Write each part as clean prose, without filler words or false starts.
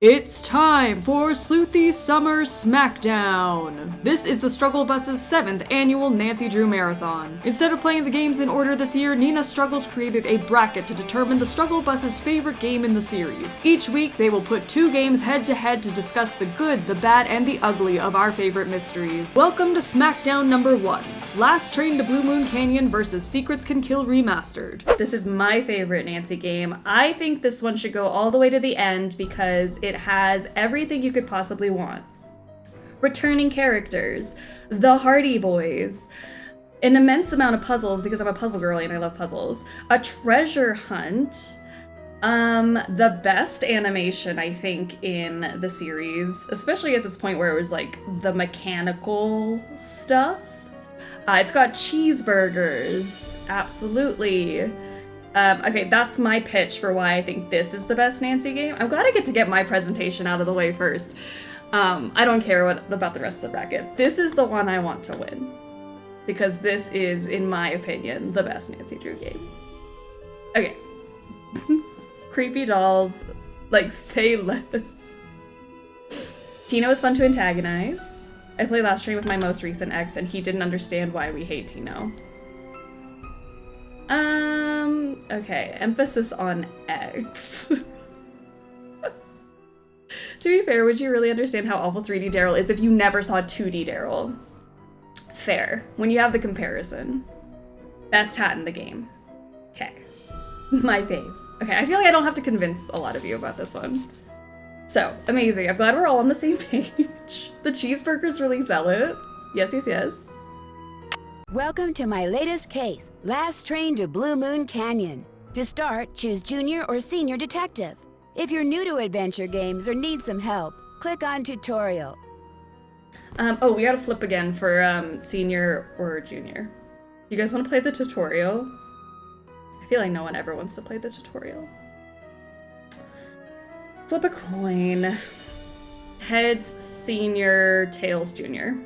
It's time for Sleuthy Summer Smackdown! This is the Struggle Bus's 7th annual Nancy Drew Marathon. Instead of playing the games in order this year, NinaStruggles created a bracket to determine the Struggle Bus's favorite game in the series. Each week, they will put 2 games head-to-head to discuss the good, the bad, and the ugly of our favorite mysteries. Welcome to Smackdown number 1. Last Train to Blue Moon Canyon versus Secrets Can Kill Remastered. This is my favorite Nancy game. I think this one should go all the way to the end because it has everything you could possibly want. Returning characters, the Hardy Boys, an immense amount of puzzles because I'm a puzzle girly and I love puzzles, a treasure hunt, the best animation I think in the series, especially at this point where it was like the mechanical stuff. It's got cheeseburgers, absolutely. Okay, that's my pitch for why I think this is the best Nancy game. I'm glad I get to get my presentation out of the way first. I don't care about the rest of the bracket. This is the one I want to win. Because this is, in my opinion, the best Nancy Drew game. Okay. Creepy dolls, like, say less. Tino is fun to antagonize. I played Last Train with my most recent ex, and he didn't understand why we hate Tino. Okay, emphasis on X. To be fair, would you really understand how awful 3D Daryl is if you never saw 2D Daryl? Fair. When you have the comparison. Best hat in the game. Okay. My fave. Okay, I feel like I don't have to convince a lot of you about this one. So, amazing. I'm glad we're all on the same page. The cheeseburgers really sell it. Yes, yes, yes. Welcome to my latest case, Last Train to Blue Moon Canyon. To start, choose Junior or Senior Detective. If you're new to adventure games or need some help, click on Tutorial. Oh, we gotta flip again for Senior or Junior. You guys want to play the tutorial? I feel like no one ever wants to play the tutorial. Flip a coin. Heads, Senior, tails, Junior.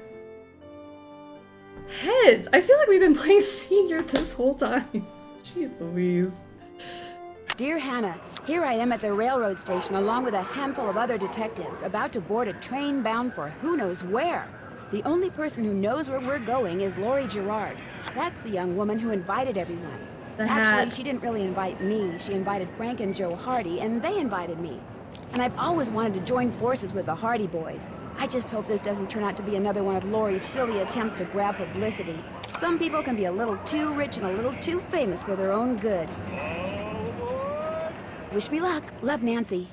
Heads! I feel like we've been playing Senior this whole time. Jeez Louise. Dear Hannah, here I am at the railroad station along with a handful of other detectives about to board a train bound for who knows where. The only person who knows where we're going is Lori Gerard. That's the young woman who invited everyone. Actually, she didn't really invite me. She invited Frank and Joe Hardy, and they invited me. And I've always wanted to join forces with the Hardy Boys. I just hope this doesn't turn out to be another one of Lori's silly attempts to grab publicity. Some people can be a little too rich and a little too famous for their own good. Wish me luck. Love, Nancy.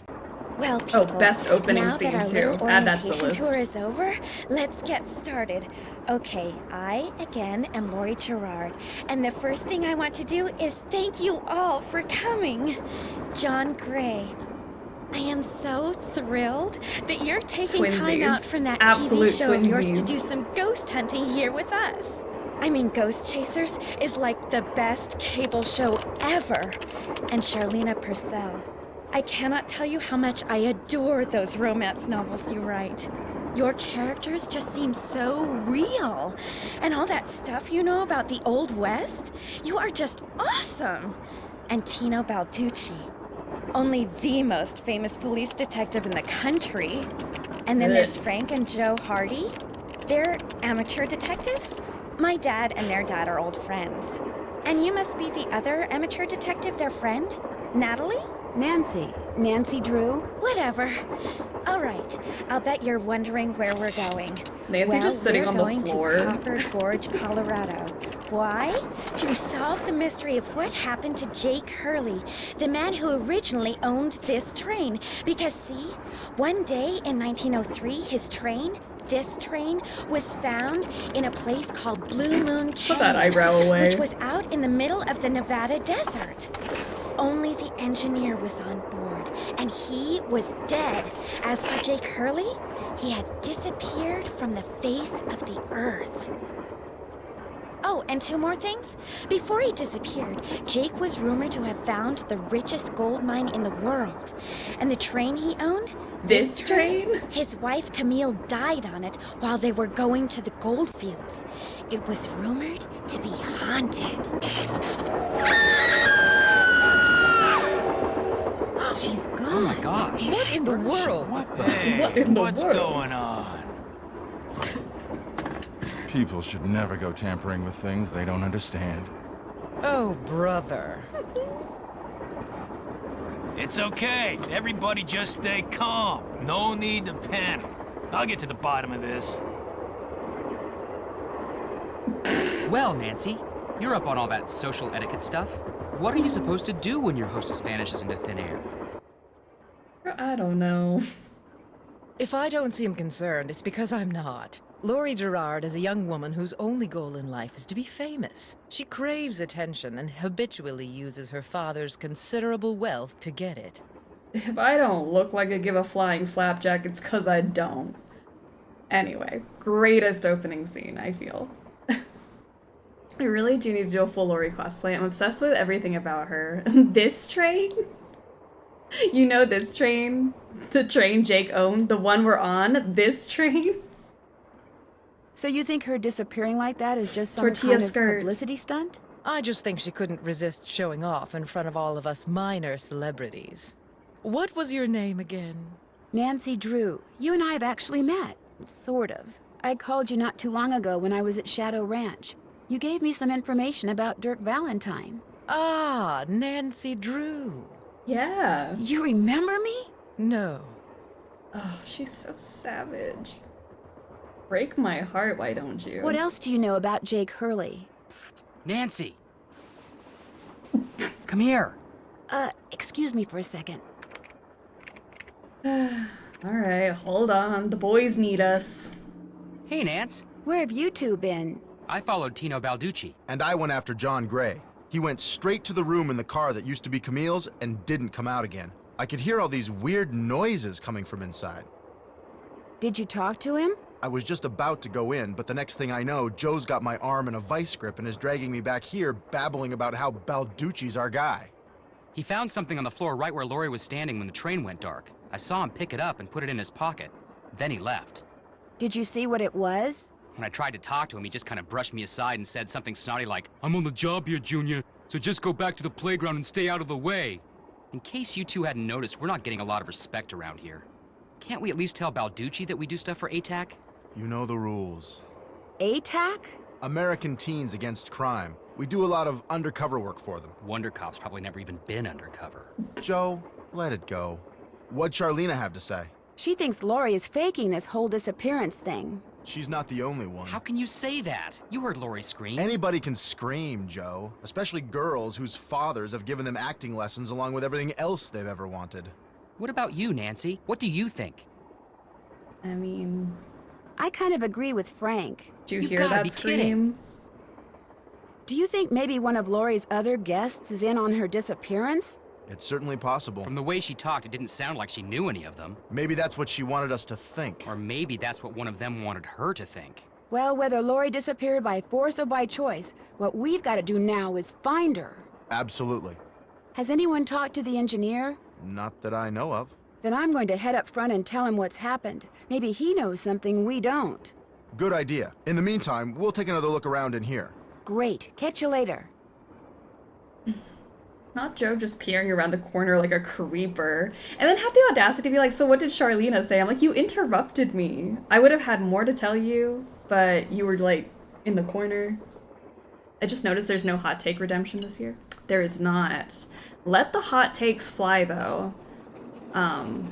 Well, people, best opening now scene that our too. little Add that to the orientation list. tour is over, let's get started. Okay, I, again, am Lori Gerard, and the first thing I want to do is thank you all for coming. John Gray, I am so thrilled that you're taking time out from that Absolute TV show of yours to twinsies. do some ghost hunting here with us. I mean, Ghost Chasers is like the best cable show ever. And Charlena Purcell, I cannot tell you how much I adore those romance novels you write. Your characters just seem so real. And all that stuff you know about the Old West, you are just awesome. And Tino Balducci, only the most famous police detective in the country. And then there's Frank and Joe Hardy. They're amateur detectives. My dad and their dad are old friends. And you must be the other amateur detective, their friend? Natalie? Nancy Drew? Whatever. All right, I'll bet you're wondering where we're going. Nancy just sitting on the we're floor. going to Copper Gorge, Colorado. Why? To solve the mystery of what happened to Jake Hurley, the man who originally owned this train. Because see, one day in 1903, this train was found in a place called Blue Moon Canyon. Put that eyebrow away. Which was out in the middle of the Nevada desert. Only the engineer was on board, and he was dead. As for Jake Hurley, he had disappeared from the face of the earth. Oh, and 2 more things. Before he disappeared, Jake was rumored to have found the richest gold mine in the world. And the train he owned, This train? his wife Camille died on it while they were going to the gold fields. It was rumored to be haunted. She's gone. Oh my gosh. What in the world? Hey, What in the what's world? going on? People should never go tampering with things they don't understand. Oh, brother. It's okay. Everybody just stay calm. No need to panic. I'll get to the bottom of this. Well, Nancy, you're up on all that social etiquette stuff. What are you supposed to do when your hostess vanishes into thin air? I don't know. If I don't seem concerned, it's because I'm not. Laurie Gerard is a young woman whose only goal in life is to be famous. She craves attention and habitually uses her father's considerable wealth to get it. If I don't look like I give a flying flapjack, it's 'cause I don't. Anyway, greatest opening scene, I feel. I really do need to do a full Lori cosplay. I'm obsessed with everything about her. This train? You know this train? The train Jake owned? The one we're on? This train? So you think her disappearing like that is just some Tortilla kind skirt. of publicity stunt? I just think she couldn't resist showing off in front of all of us minor celebrities. What was your name again? Nancy Drew, you and I have actually met. Sort of. I called you not too long ago when I was at Shadow Ranch. You gave me some information about Dirk Valentine. Ah, Nancy Drew. Yeah. You remember me? No. Oh, she's so savage. Break my heart, why don't you? What else do you know about Jake Hurley? Psst, Nancy! Come here. Excuse me for a second. Alright, hold on. The boys need us. Hey, Nance. Where have you two been? I followed Tino Balducci. And I went after John Gray. He went straight to the room in the car that used to be Camille's and didn't come out again. I could hear all these weird noises coming from inside. Did you talk to him? I was just about to go in, but the next thing I know, Joe's got my arm in a vice grip and is dragging me back here, babbling about how Balducci's our guy. He found something on the floor right where Laurie was standing when the train went dark. I saw him pick it up and put it in his pocket. Then he left. Did you see what it was? When I tried to talk to him, he just kind of brushed me aside and said something snotty like, "I'm on the job here, Junior, so just go back to the playground and stay out of the way." In case you two hadn't noticed, we're not getting a lot of respect around here. Can't we at least tell Balducci that we do stuff for ATAC? You know the rules. ATAC? American Teens Against Crime. We do a lot of undercover work for them. Wonder Cop's probably never even been undercover. Joe, let it go. What'd Charlena have to say? She thinks Laurie is faking this whole disappearance thing. She's not the only one. How can you say that? You heard Laurie scream. Anybody can scream, Joe. Especially girls whose fathers have given them acting lessons along with everything else they've ever wanted. What about you, Nancy? What do you think? I mean, I kind of agree with Frank. did you You've hear gotta that be scream? kidding. Do you think maybe one of Laurie's other guests is in on her disappearance? It's certainly possible. From the way she talked, it didn't sound like she knew any of them. Maybe that's what she wanted us to think. Or maybe that's what one of them wanted her to think. Well, whether Laurie disappeared by force or by choice, what we've got to do now is find her. Absolutely. Has anyone talked to the engineer? Not that I know of. Then I'm going to head up front and tell him what's happened. Maybe he knows something we don't. Good idea. In the meantime, we'll take another look around in here. Great. Catch you later. Not Joe just peering around the corner like a creeper. And then had the audacity to be like, so what did Charlena say? I'm like, you interrupted me. I would have had more to tell you, but you were like in the corner. I just noticed there's no hot take redemption this year. There is not. Let the hot takes fly though. I'm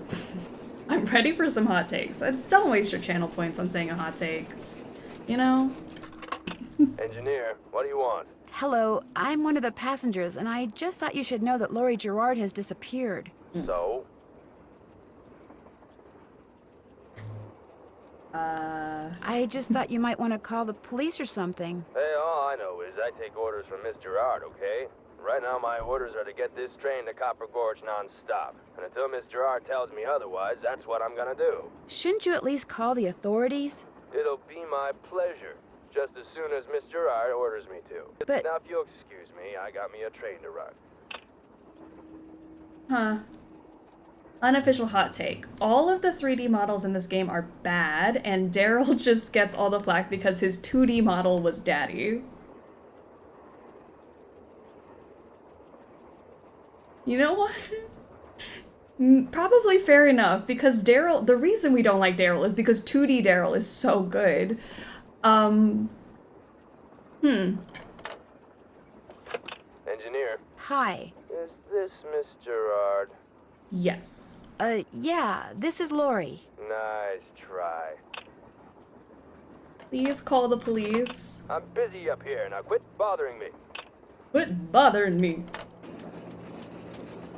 ready for some hot takes. Don't waste your channel points on saying a hot take. You know? Engineer, what do you want? Hello, I'm one of the passengers, and I just thought you should know that Laurie Gerard has disappeared. So? I just thought you might want to call the police or something. Hey, all I know is I take orders from Miss Gerard, okay? Right now my orders are to get this train to Copper Gorge non-stop. And until Miss Gerard tells me otherwise, that's what I'm gonna do. Shouldn't you at least call the authorities? It'll be my pleasure, just as soon as Miss Gerard orders me to. But- Now if you'll excuse me, I got me a train to run. Huh. Unofficial hot take. All of the 3D models in this game are bad, and Daryl just gets all the flack because his 2D model was daddy. You know what? Probably fair enough, because Daryl, the reason we don't like Daryl is because 2D Daryl is so good. Engineer, Hi. is this Miss Gerard? Yes. Yeah, this is Lori. Nice try. Please call the police. I'm busy up here, now quit bothering me. Quit bothering me.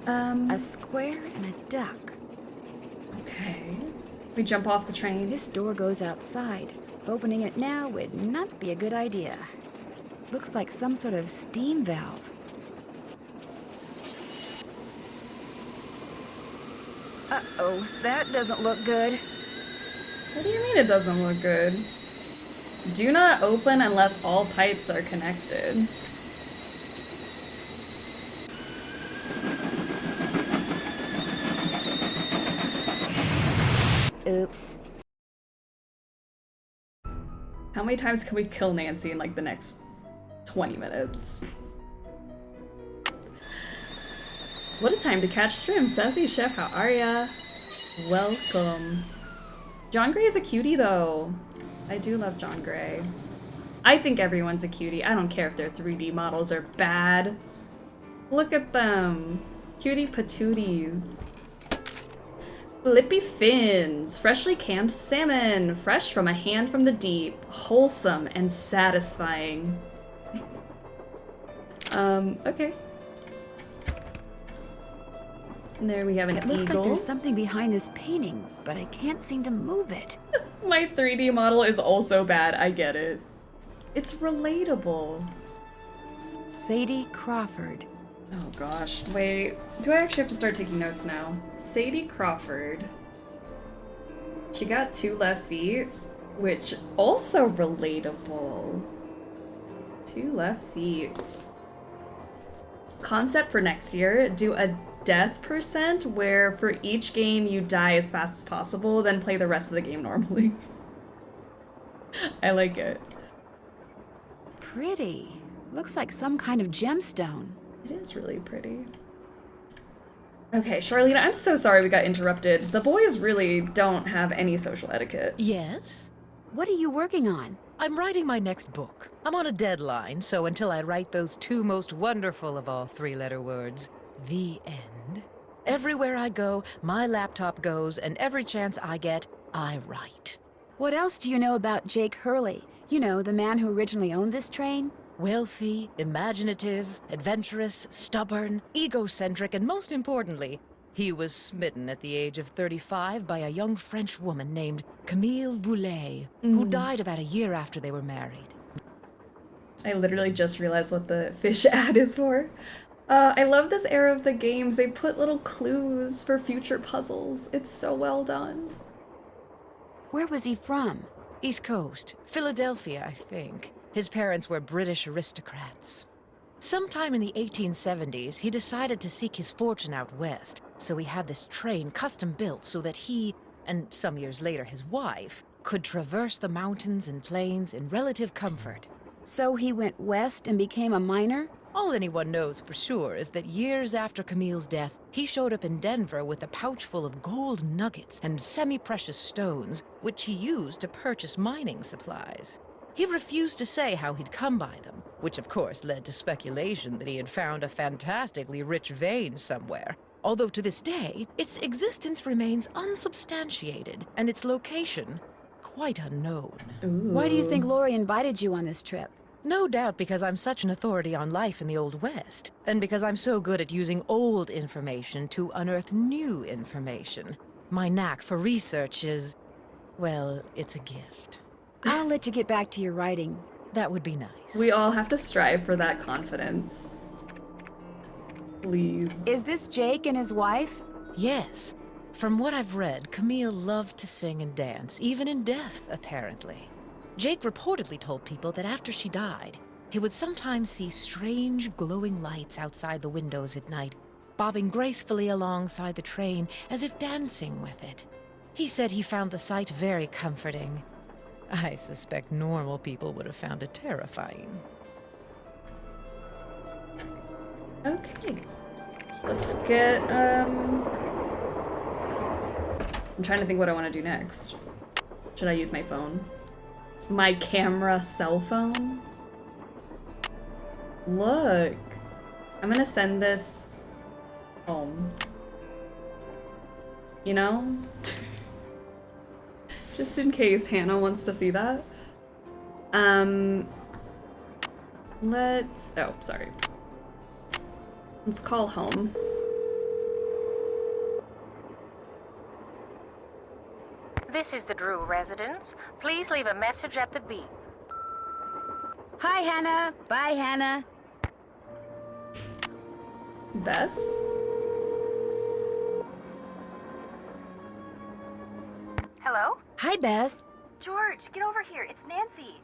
A square and a duck. Okay. We jump off the train. This door goes outside. Opening it now would not be a good idea. Looks like some sort of steam valve. Uh-oh, that doesn't look good. What do you mean it doesn't look good? Do not open unless all pipes are connected. Oops. How many times can we kill Nancy in like the next 20 minutes? What a time to catch shrimp. Sassy Chef, how are ya? Welcome. John Gray is a cutie though. I do love John Gray. I think everyone's a cutie. I don't care if their 3D models are bad. Look at them. Cutie patooties. Flippy fins. Freshly canned salmon. Fresh from a hand from the deep. Wholesome and satisfying. Okay. And there we have an It looks eagle. like there's something behind this painting, but I can't seem to move it. My 3D model is also bad, I get it. It's relatable. Sadie Crawford. Oh gosh, wait. Do I actually have to start taking notes now? Sadie Crawford. She got 2 left feet, which also relatable. 2 left feet. Concept for next year, do a death percent where for each game you die as fast as possible, then play the rest of the game normally. I like it. Pretty. Looks like some kind of gemstone. It is really pretty. Okay, Charlene, I'm so sorry we got interrupted. The boys really don't have any social etiquette. Yes? What are you working on? I'm writing my next book. I'm on a deadline, so until I write those 2 most wonderful of all 3-letter words, the end, everywhere I go, my laptop goes, and every chance I get, I write. What else do you know about Jake Hurley? You know, the man who originally owned this train? Wealthy, imaginative, adventurous, stubborn, egocentric, and most importantly, he was smitten at the age of 35 by a young French woman named Camille Voulet, who died about a year after they were married. I literally just realized what the fish ad is for. I love this era of the games. They put little clues for future puzzles. It's so well done. Where was he from? East Coast, Philadelphia, I think. His parents were British aristocrats. Sometime in the 1870s, he decided to seek his fortune out west, so he had this train custom built so that he, and some years later his wife, could traverse the mountains and plains in relative comfort. So he went west and became a miner? All anyone knows for sure is that years after Camille's death, he showed up in Denver with a pouch full of gold nuggets and semi-precious stones, which he used to purchase mining supplies. He refused to say how he'd come by them, which of course led to speculation that he had found a fantastically rich vein somewhere, although to this day, its existence remains unsubstantiated and its location quite unknown. Why do you think Lori invited you on this trip? No doubt because I'm such an authority on life in the Old West, and because I'm so good at using old information to unearth new information. My knack for research is, well, it's a gift. I'll let you get back to your writing. That would be nice. We all have to strive for that confidence. Please. Is this Jake and his wife? Yes. From what I've read, Camille loved to sing and dance, even in death, apparently. Jake reportedly told people that after she died, he would sometimes see strange glowing lights outside the windows at night, bobbing gracefully alongside the train as if dancing with it. He said he found the sight very comforting. I suspect normal people would have found it terrifying. Okay. Let's get, I'm trying to think what I want to do next. Should I use my phone? My camera cell phone? Look. I'm gonna send this home. You know? Just in case Hannah wants to see that. Let's... Oh, sorry. Let's call home. This is the Drew residence. Please leave a message at the beep. Hi, Hannah. Bye, Hannah. Bess? Hello? Hi, Bess. George, get over here. It's Nancy.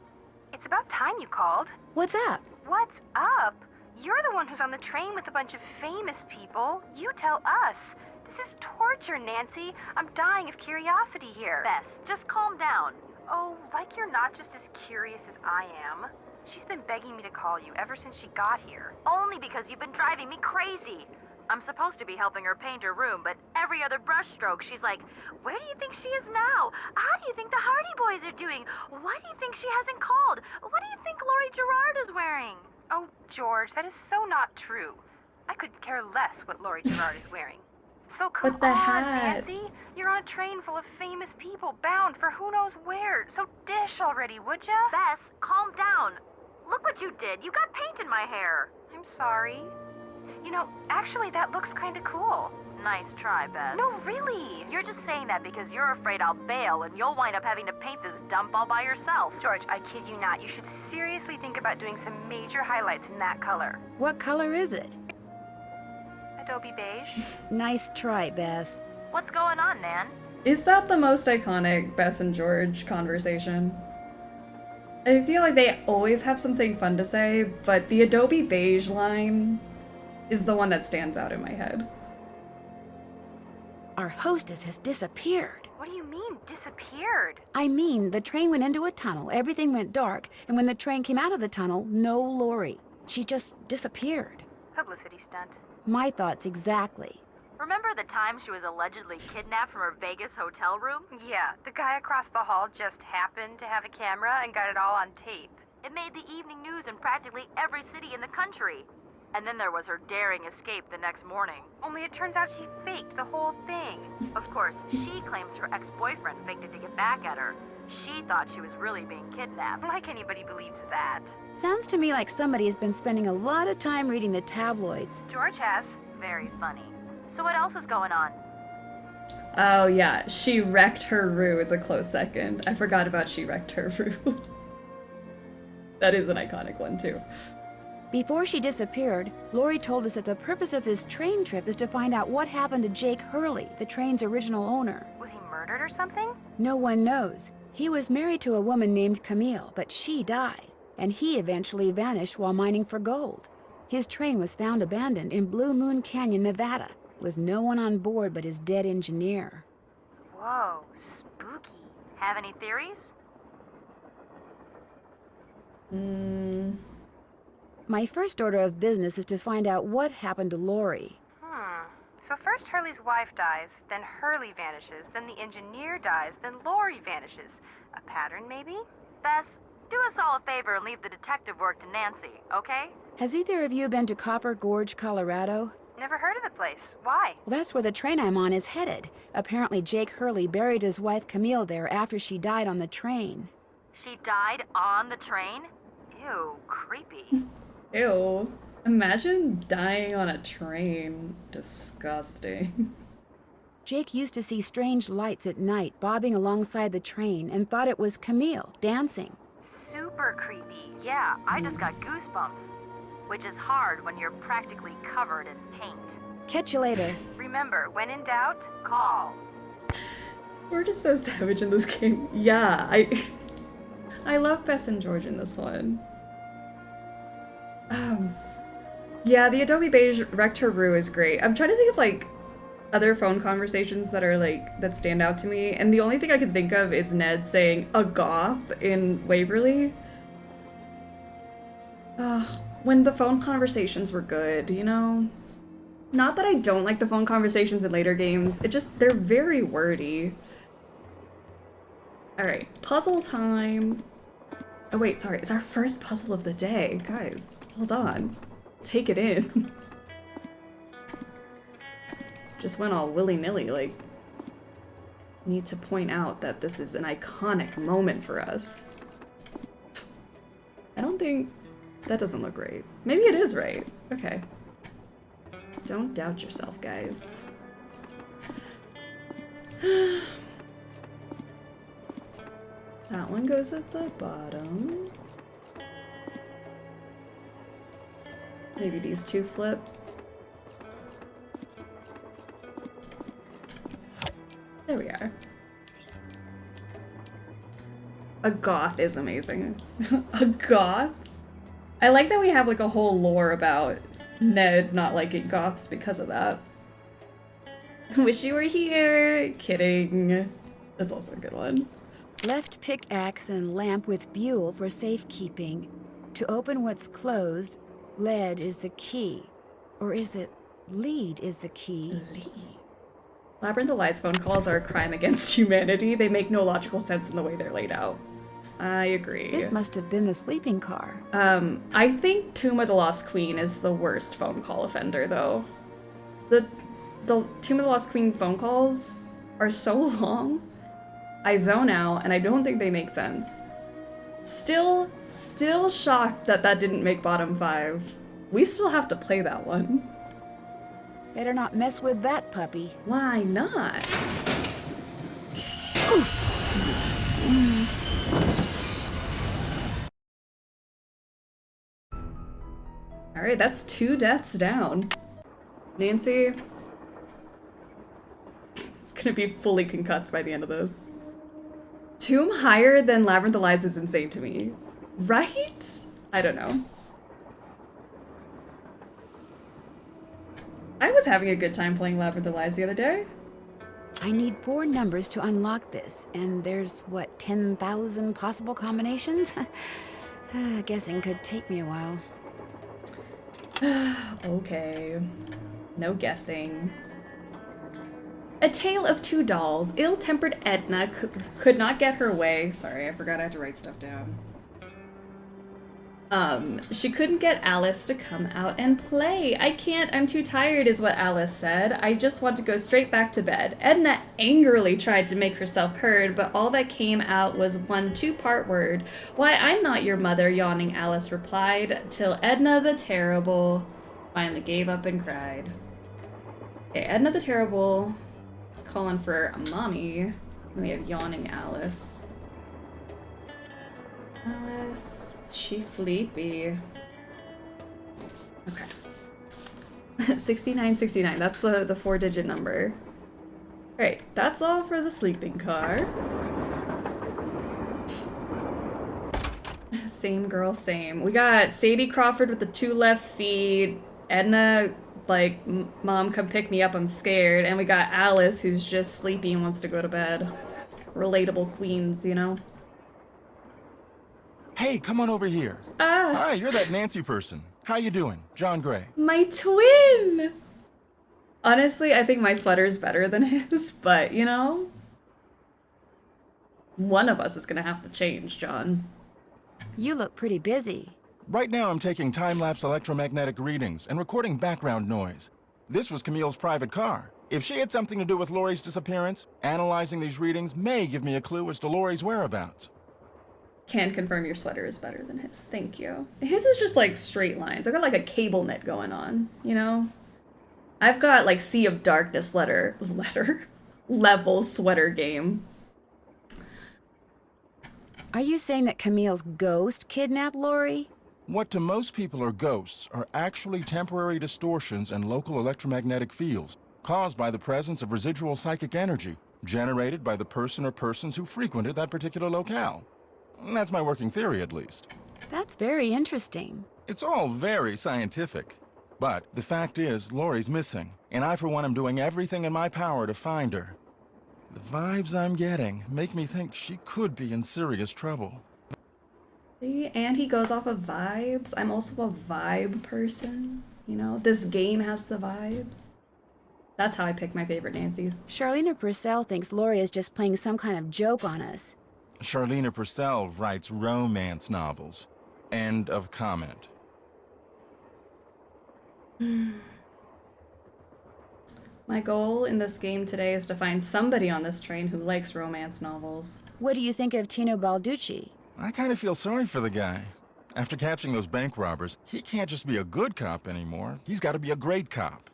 It's about time you called. What's up? What's up? You're the one who's on the train with a bunch of famous people. You tell us. This is torture, Nancy. I'm dying of curiosity here. Bess, just calm down. Oh, like you're not just as curious as I am. She's been begging me to call you ever since she got here. Only because you've been driving me crazy. I'm supposed to be helping her paint her room, but every other brushstroke, she's like, where do you think she is now? How do you think the Hardy Boys are doing? Why do you think she hasn't called? What do you think Laurie Gerard is wearing? Oh, George, that is so not true. I could care less what Laurie Gerard is wearing. So come But the on, hat. Nancy. You're on a train full of famous people bound for who knows where. So dish already, would ya? Bess, calm down. Look what you did. You got paint in my hair. I'm sorry. You know, actually, that looks kind of cool. Nice try, Bess. No, really. You're just saying that because you're afraid I'll bail and you'll wind up having to paint this dump all by yourself. George, I kid you not. You should seriously think about doing some major highlights in that color. What color is it? Adobe beige. Nice try, Bess. What's going on, Nan? Is that the most iconic Bess and George conversation? I feel like they always have something fun to say, but the Adobe beige line is the one that stands out in my head. Our hostess has disappeared. What do you mean, disappeared? I mean, the train went into a tunnel, everything went dark, and when the train came out of the tunnel, no Laurie. She just disappeared. Publicity stunt. My thoughts exactly. Remember the time she was allegedly kidnapped from her Vegas hotel room? Yeah, the guy across the hall just happened to have a camera and got it all on tape. It made the evening news in practically every city in the country. And then there was her daring escape the next morning. Only it turns out she faked the whole thing. Of course, she claims her ex-boyfriend faked it to get back at her. She thought she was really being kidnapped. Like anybody believes that. Sounds to me like somebody has been spending a lot of time reading the tabloids. George has. Very funny. So what else is going on? Oh yeah, she wrecked her Rue is a close second. I forgot about she wrecked her Rue. That is an iconic one too. Before she disappeared, Laurie told us that the purpose of this train trip is to find out what happened to Jake Hurley, the train's original owner. Was he murdered or something? No one knows. He was married to a woman named Camille, but she died, and he eventually vanished while mining for gold. His train was found abandoned in Blue Moon Canyon, Nevada, with no one on board but his dead engineer. Whoa, spooky. Have any theories? My first order of business is to find out what happened to Laurie. So first Hurley's wife dies, then Hurley vanishes, then the engineer dies, then Laurie vanishes. A pattern, maybe? Bess, do us all a favor and leave the detective work to Nancy, okay? Has either of you been to Copper Gorge, Colorado? Never heard of the place. Why? Well, that's where the train I'm on is headed. Apparently Jake Hurley buried his wife Camille there after she died on the train. She died on the train? Ew, creepy. Ew. Imagine dying on a train. Disgusting. Jake used to see strange lights at night bobbing alongside the train and thought it was Camille dancing. Super creepy. Yeah, I just got goosebumps. Which is hard when you're practically covered in paint. Catch you later. Remember, when in doubt, call. We're just so savage in this game. Yeah, I love Bess and George in this one. Yeah, the Adobe beige wrecked her Rue is great. I'm trying to think of like other phone conversations that are like that stand out to me, and the only thing I can think of is Ned saying a goth in Waverly. When the phone conversations were good, you know? Not that I don't like the phone conversations in later games, they're very wordy. Alright, puzzle time. Oh wait, sorry, it's our first puzzle of the day. Guys, hold on. Take it in. Just went all willy-nilly, like... Need to point out that this is an iconic moment for us. I don't think... That doesn't look right. Maybe it is right. Okay. Don't doubt yourself, guys. That one goes at the bottom. Maybe these two flip. There we are. A goth is amazing. A goth? I like that we have like a whole lore about Ned not liking goths because of that. Wish you were here. Kidding. That's also a good one. Left pickaxe and lamp with buhl for safekeeping. To open what's closed, lead is the key. Or is it lead is the key? Lead. Labyrinth of Lies phone calls are a crime against humanity. They make no logical sense in the way they're laid out. I agree. This must have been the sleeping car. I think Tomb of the Lost Queen is the worst phone call offender, though. The Tomb of the Lost Queen phone calls are so long. I zone out, and I don't think they make sense. Still shocked that that didn't make bottom 5. We still have to play that one. Better not mess with that puppy. Why not? Alright, that's 2 deaths down. Nancy... gonna be fully concussed by the end of this. Tomb higher than Labyrinth of Lies is insane to me. Right? I don't know. I was having a good time playing Labyrinth of Lies the other day. I need 4 numbers to unlock this, and there's, what, 10,000 possible combinations? Guessing could take me a while. Okay. No guessing. A Tale of Two Dolls. Ill-tempered Edna could not get her way. Sorry, I forgot I had to write stuff down. She couldn't get Alice to come out and play. I can't, I'm too tired is what Alice said. I just want to go straight back to bed. Edna angrily tried to make herself heard, but all that came out was one 2-part word. Why, I'm not your mother, yawning Alice replied, till Edna the Terrible finally gave up and cried. Okay, Edna the Terrible is calling for a mommy. And we have yawning Alice. Alice, she's sleepy. Okay. 6969, that's the 4-digit number. Alright, that's all for the sleeping car. Same girl, same. We got Sadie Crawford with the 2 left feet. Edna, like, Mom, come pick me up, I'm scared. And we got Alice, who's just sleepy and wants to go to bed. Relatable queens, you know? Hey, come on over here. Hi, you're that Nancy person. How you doing? John Gray. My twin! Honestly, I think my sweater's better than his, but, you know? One of us is gonna have to change, John. You look pretty busy. Right now I'm taking time-lapse electromagnetic readings and recording background noise. This was Camille's private car. If she had something to do with Laurie's disappearance, analyzing these readings may give me a clue as to Laurie's whereabouts. Can confirm your sweater is better than his. Thank you. His is just like straight lines. I've got like a cable knit going on, you know? I've got like Sea of Darkness level sweater game. Are you saying that Camille's ghost kidnapped Laurie? What to most people are ghosts are actually temporary distortions in local electromagnetic fields caused by the presence of residual psychic energy generated by the person or persons who frequented that particular locale. That's my working theory, at least. That's very interesting. It's all very scientific. But the fact is, Laurie's missing, and I, for one, am doing everything in my power to find her. The vibes I'm getting make me think she could be in serious trouble. See, and he goes off of vibes. I'm also a vibe person. You know, this game has the vibes. That's how I pick my favorite Nancys. Charlena Purcell thinks Lori is just playing some kind of joke on us. Charlena Purcell writes romance novels. End of comment. My goal in this game today is to find somebody on this train who likes romance novels. What do you think of Tino Balducci? I kind of feel sorry for the guy. After catching those bank robbers, he can't just be a good cop anymore. He's got to be a great cop.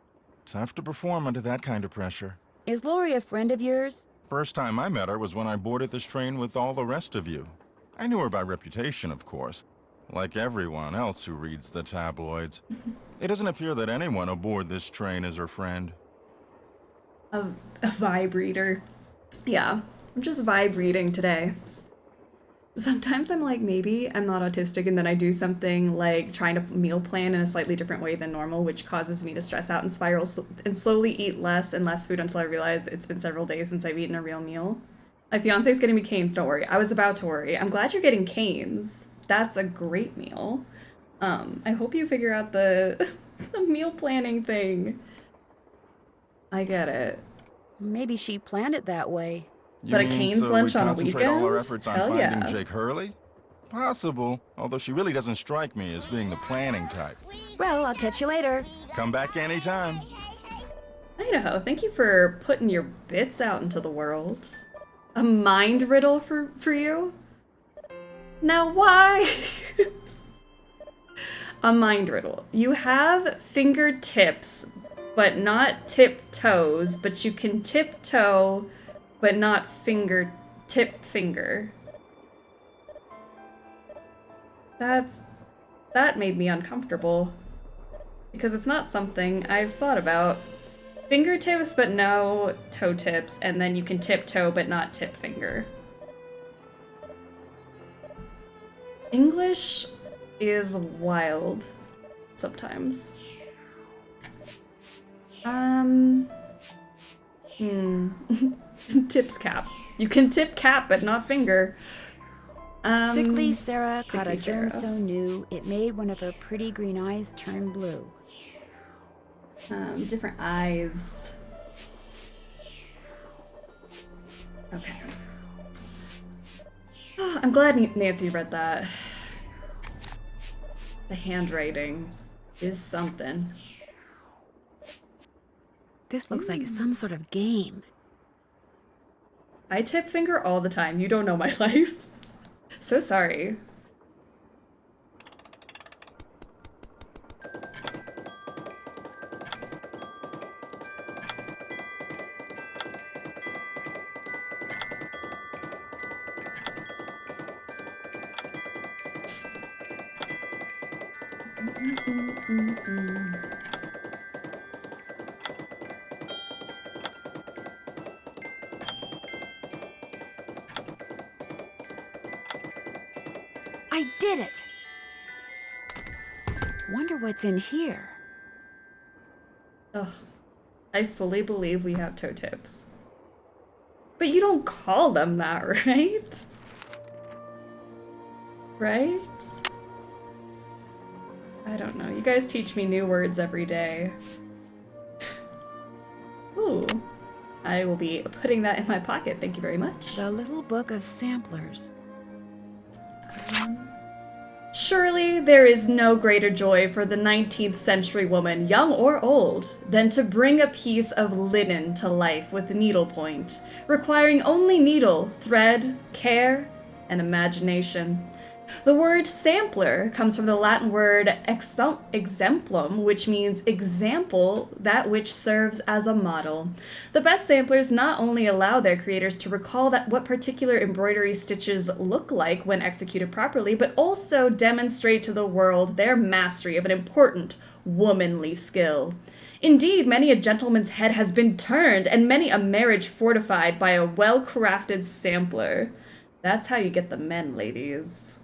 Tough to perform under that kind of pressure. Is Lori a friend of yours? First time I met her was when I boarded this train with all the rest of you. I knew her by reputation, of course, like everyone else who reads the tabloids. It doesn't appear that anyone aboard this train is her friend. A vibe reader. Yeah, I'm just vibe reading today. Sometimes I'm like, maybe I'm not autistic, and then I do something like trying to meal plan in a slightly different way than normal, which causes me to stress out and spiral and slowly eat less and less food until I realize it's been several days since I've eaten a real meal. My fiance's getting me canes, don't worry. I was about to worry. I'm glad you're getting canes. That's a great meal. I hope you figure out the, the meal planning thing. I get it. Maybe she planned it that way. But a Cane's lunch on a weekend? Concentrate all our efforts on Hell finding yeah. Jake Hurley? Possible, although she really doesn't strike me as being the planning type. Well, I'll catch you later. Come back anytime. Idaho, thank you for putting your bits out into the world. A mind riddle for you? Now why? A mind riddle. You have fingertips, but not tiptoes, but you can tiptoe, but not tip finger. That made me uncomfortable. Because it's not something I've thought about. Fingertips, but no toe tips, and then you can tiptoe, but not tip finger. English is wild sometimes. Tips cap. You can tip cap, but not finger. Sickly Sarah caught a Sickly germ Sarah. so new, it made one of her pretty green eyes turn blue. Different eyes. Okay. I'm glad Nancy read that. The handwriting is something. This looks like some sort of game. I tip finger all the time. You don't know my life. So sorry. I did it! Wonder what's in here. Ugh. I fully believe we have toe tips. But you don't call them that, right? Right? I don't know. You guys teach me new words every day. Ooh. I will be putting that in my pocket. Thank you very much. The Little Book of Samplers. Surely there is no greater joy for the 19th century woman, young or old, than to bring a piece of linen to life with needlepoint, requiring only needle, thread, care, and imagination. The word sampler comes from the Latin word exemplum, which means example, that which serves as a model. The best samplers not only allow their creators to recall what particular embroidery stitches look like when executed properly, but also demonstrate to the world their mastery of an important womanly skill. Indeed, many a gentleman's head has been turned, and many a marriage fortified by a well-crafted sampler. That's how you get the men, ladies.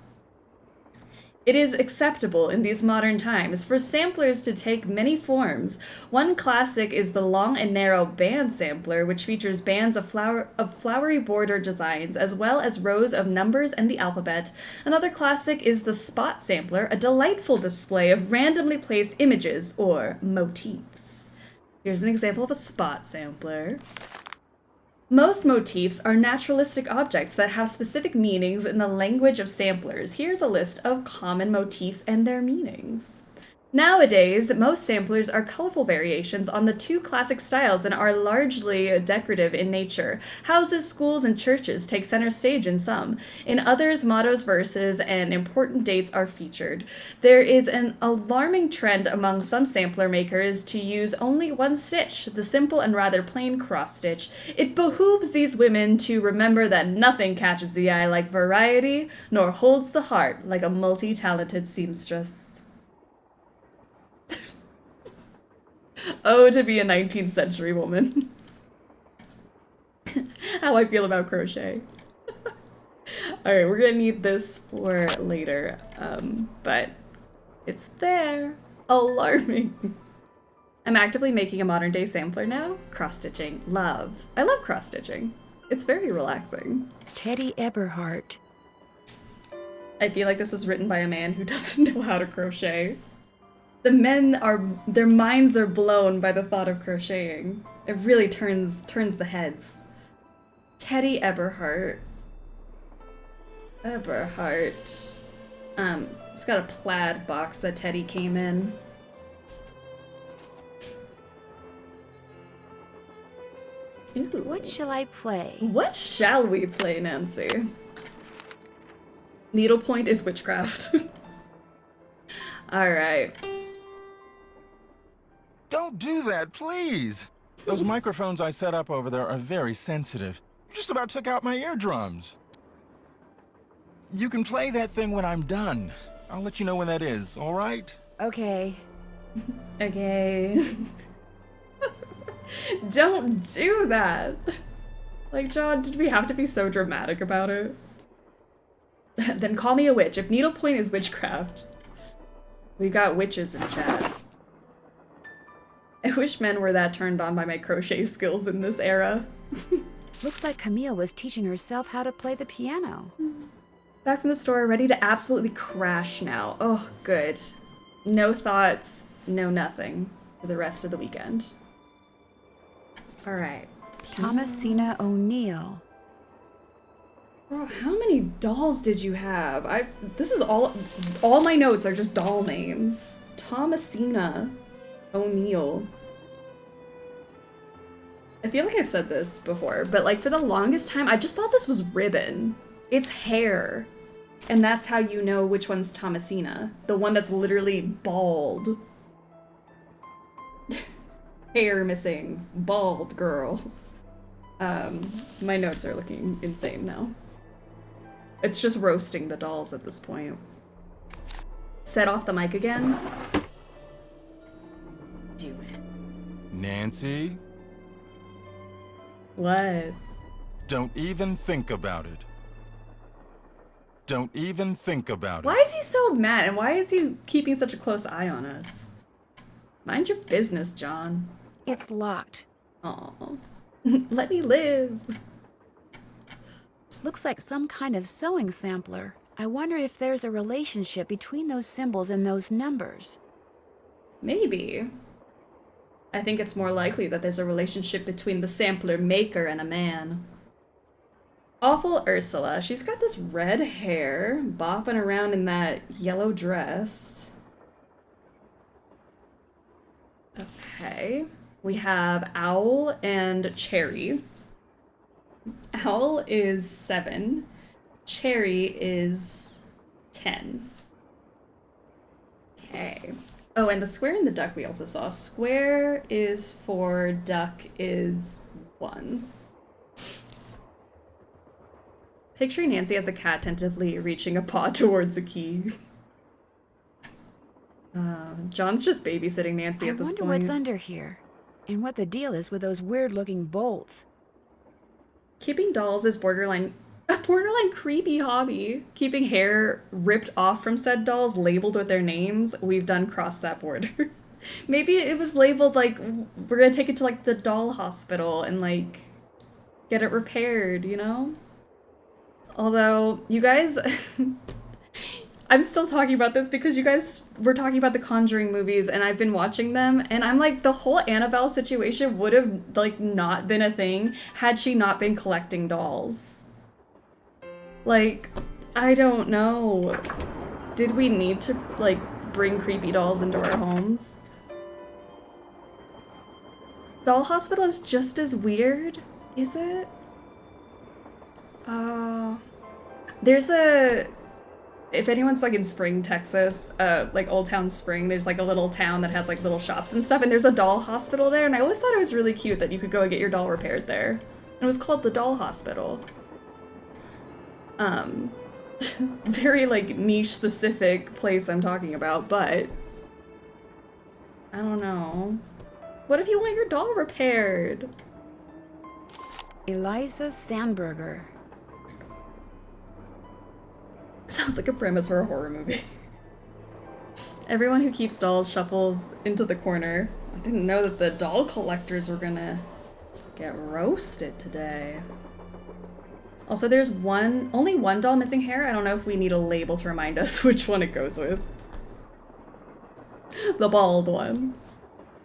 It is acceptable in these modern times for samplers to take many forms. One classic is the long and narrow band sampler, which features bands of flowery border designs, as well as rows of numbers and the alphabet. Another classic is the spot sampler, a delightful display of randomly placed images or motifs. Here's an example of a spot sampler. Most motifs are naturalistic objects that have specific meanings in the language of samplers. Here's a list of common motifs and their meanings. Nowadays, most samplers are colorful variations on the two classic styles and are largely decorative in nature. Houses, schools, and churches take center stage in some. In others, mottos, verses, and important dates are featured. There is an alarming trend among some sampler makers to use only one stitch, the simple and rather plain cross stitch. It behooves these women to remember that nothing catches the eye like variety, nor holds the heart like a multi-talented seamstress. Oh, to be a 19th century woman. How I feel about crochet. Alright, we're gonna need this for later, but it's there. Alarming. I'm actively making a modern day sampler now. Cross-stitching. Love. I love cross-stitching. It's very relaxing. Teddy Eberhardt. I feel like this was written by a man who doesn't know how to crochet. The men their minds are blown by the thought of crocheting. It really turns the heads. Teddy Eberhardt. It's got a plaid box that Teddy came in. Ooh. What shall I play? What shall we play, Nancy? Needlepoint is witchcraft. Alright. Don't do that, please! Those microphones I set up over there are very sensitive. You just about took out my eardrums. You can play that thing when I'm done. I'll let you know when that is, all right? Okay. Okay. Don't do that! Like, John, did we have to be so dramatic about it? Then call me a witch. If needlepoint is witchcraft, we got witches in chat. I wish men were that turned on by my crochet skills in this era. Looks like Camille was teaching herself how to play the piano. Back from the store, ready to absolutely crash now. Oh, good. No thoughts, no nothing for the rest of the weekend. Alright. Thomasina O'Neill. Bro, how many dolls did you have? This is all my notes are just doll names. Thomasina O'Neill. I feel like I've said this before, but like for the longest time, I just thought this was ribbon. It's hair. And that's how you know which one's Thomasina. The one that's literally bald. Hair missing. Bald girl. My notes are looking insane now. It's just roasting the dolls at this point. Set off the mic again. Do it. Nancy? What? Don't even think about it. Don't even think about it. Why is he so mad, and why is he keeping such a close eye on us? Mind your business, John. It's locked. Aw. Let me live. Looks like some kind of sewing sampler. I wonder if there's a relationship between those symbols and those numbers. Maybe. I think it's more likely that there's a relationship between the sampler maker and a man. Awful Ursula. She's got this red hair, bopping around in that yellow dress. Okay. We have Owl and Cherry. Owl is 7. Cherry is 10. Okay. Oh, and the square and the duck we also saw. Square is 4, duck is 1. Picturing Nancy as a cat tentatively reaching a paw towards a key. John's just babysitting Nancy at this point. I wonder what's under here, and what the deal is with those weird-looking bolts. Keeping dolls is borderline borderline creepy hobby. Keeping hair ripped off from said dolls labeled with their names. We've done crossed that border. Maybe it was labeled like, we're gonna take it to like the doll hospital and like get it repaired, you know? Although, you guys, I'm still talking about this because you guys were talking about the Conjuring movies and I've been watching them and I'm like, the whole Annabelle situation would have like not been a thing had she not been collecting dolls. Like, I don't know. Did we need to like bring creepy dolls into our homes? Doll Hospital is just as weird, is it? There's a... If anyone's like in Spring, Texas, like Old Town Spring, there's like a little town that has like little shops and stuff, and there's a doll hospital there, and I always thought it was really cute that you could go and get your doll repaired there. And it was called the Doll Hospital. Very like niche specific place I'm talking about, but I don't know. What if you want your doll repaired? Eliza Sandberger. Sounds like a premise for a horror movie. Everyone who keeps dolls shuffles into the corner. I didn't know that the doll collectors were gonna get roasted today. Also, there's only one doll missing hair. I don't know if we need a label to remind us which one it goes with. The bald one.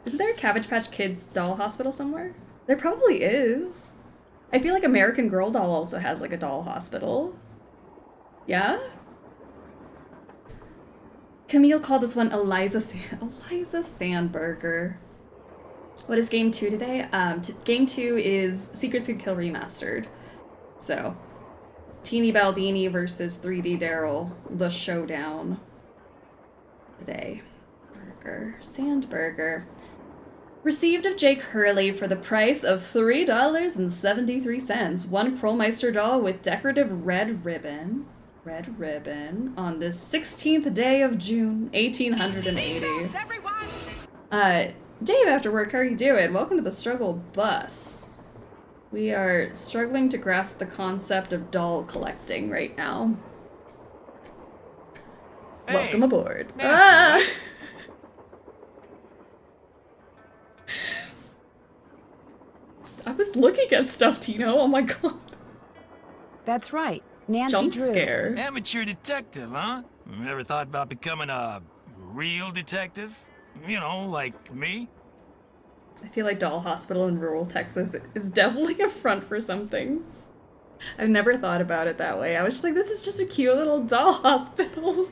Isn't there a Cabbage Patch Kids doll hospital somewhere? There probably is. I feel like American Girl doll also has like a doll hospital. Yeah? Camille called this one Eliza Sandberger. What is game 2 today? Game 2 is Secrets Can Kill Remastered. So, Teeny Baldini versus 3D Daryl, the showdown today. Sandberger. Received of Jake Hurley for the price of $3.73. One Krollmeister doll with decorative red ribbon. Red ribbon on the 16th day of June, 1880. Dave after work, how are you doing? Welcome to the Struggle Bus. We are struggling to grasp the concept of doll collecting right now. Hey, welcome aboard. I was looking at stuff, Tino. Oh my god. That's right. Nancy Jump Drew. scare. Amateur detective, huh? Ever thought about becoming a real detective? You know, like me? I feel like Doll Hospital in rural Texas is definitely a front for something. I've never thought about it that way. I was just like, this is just a cute little doll hospital.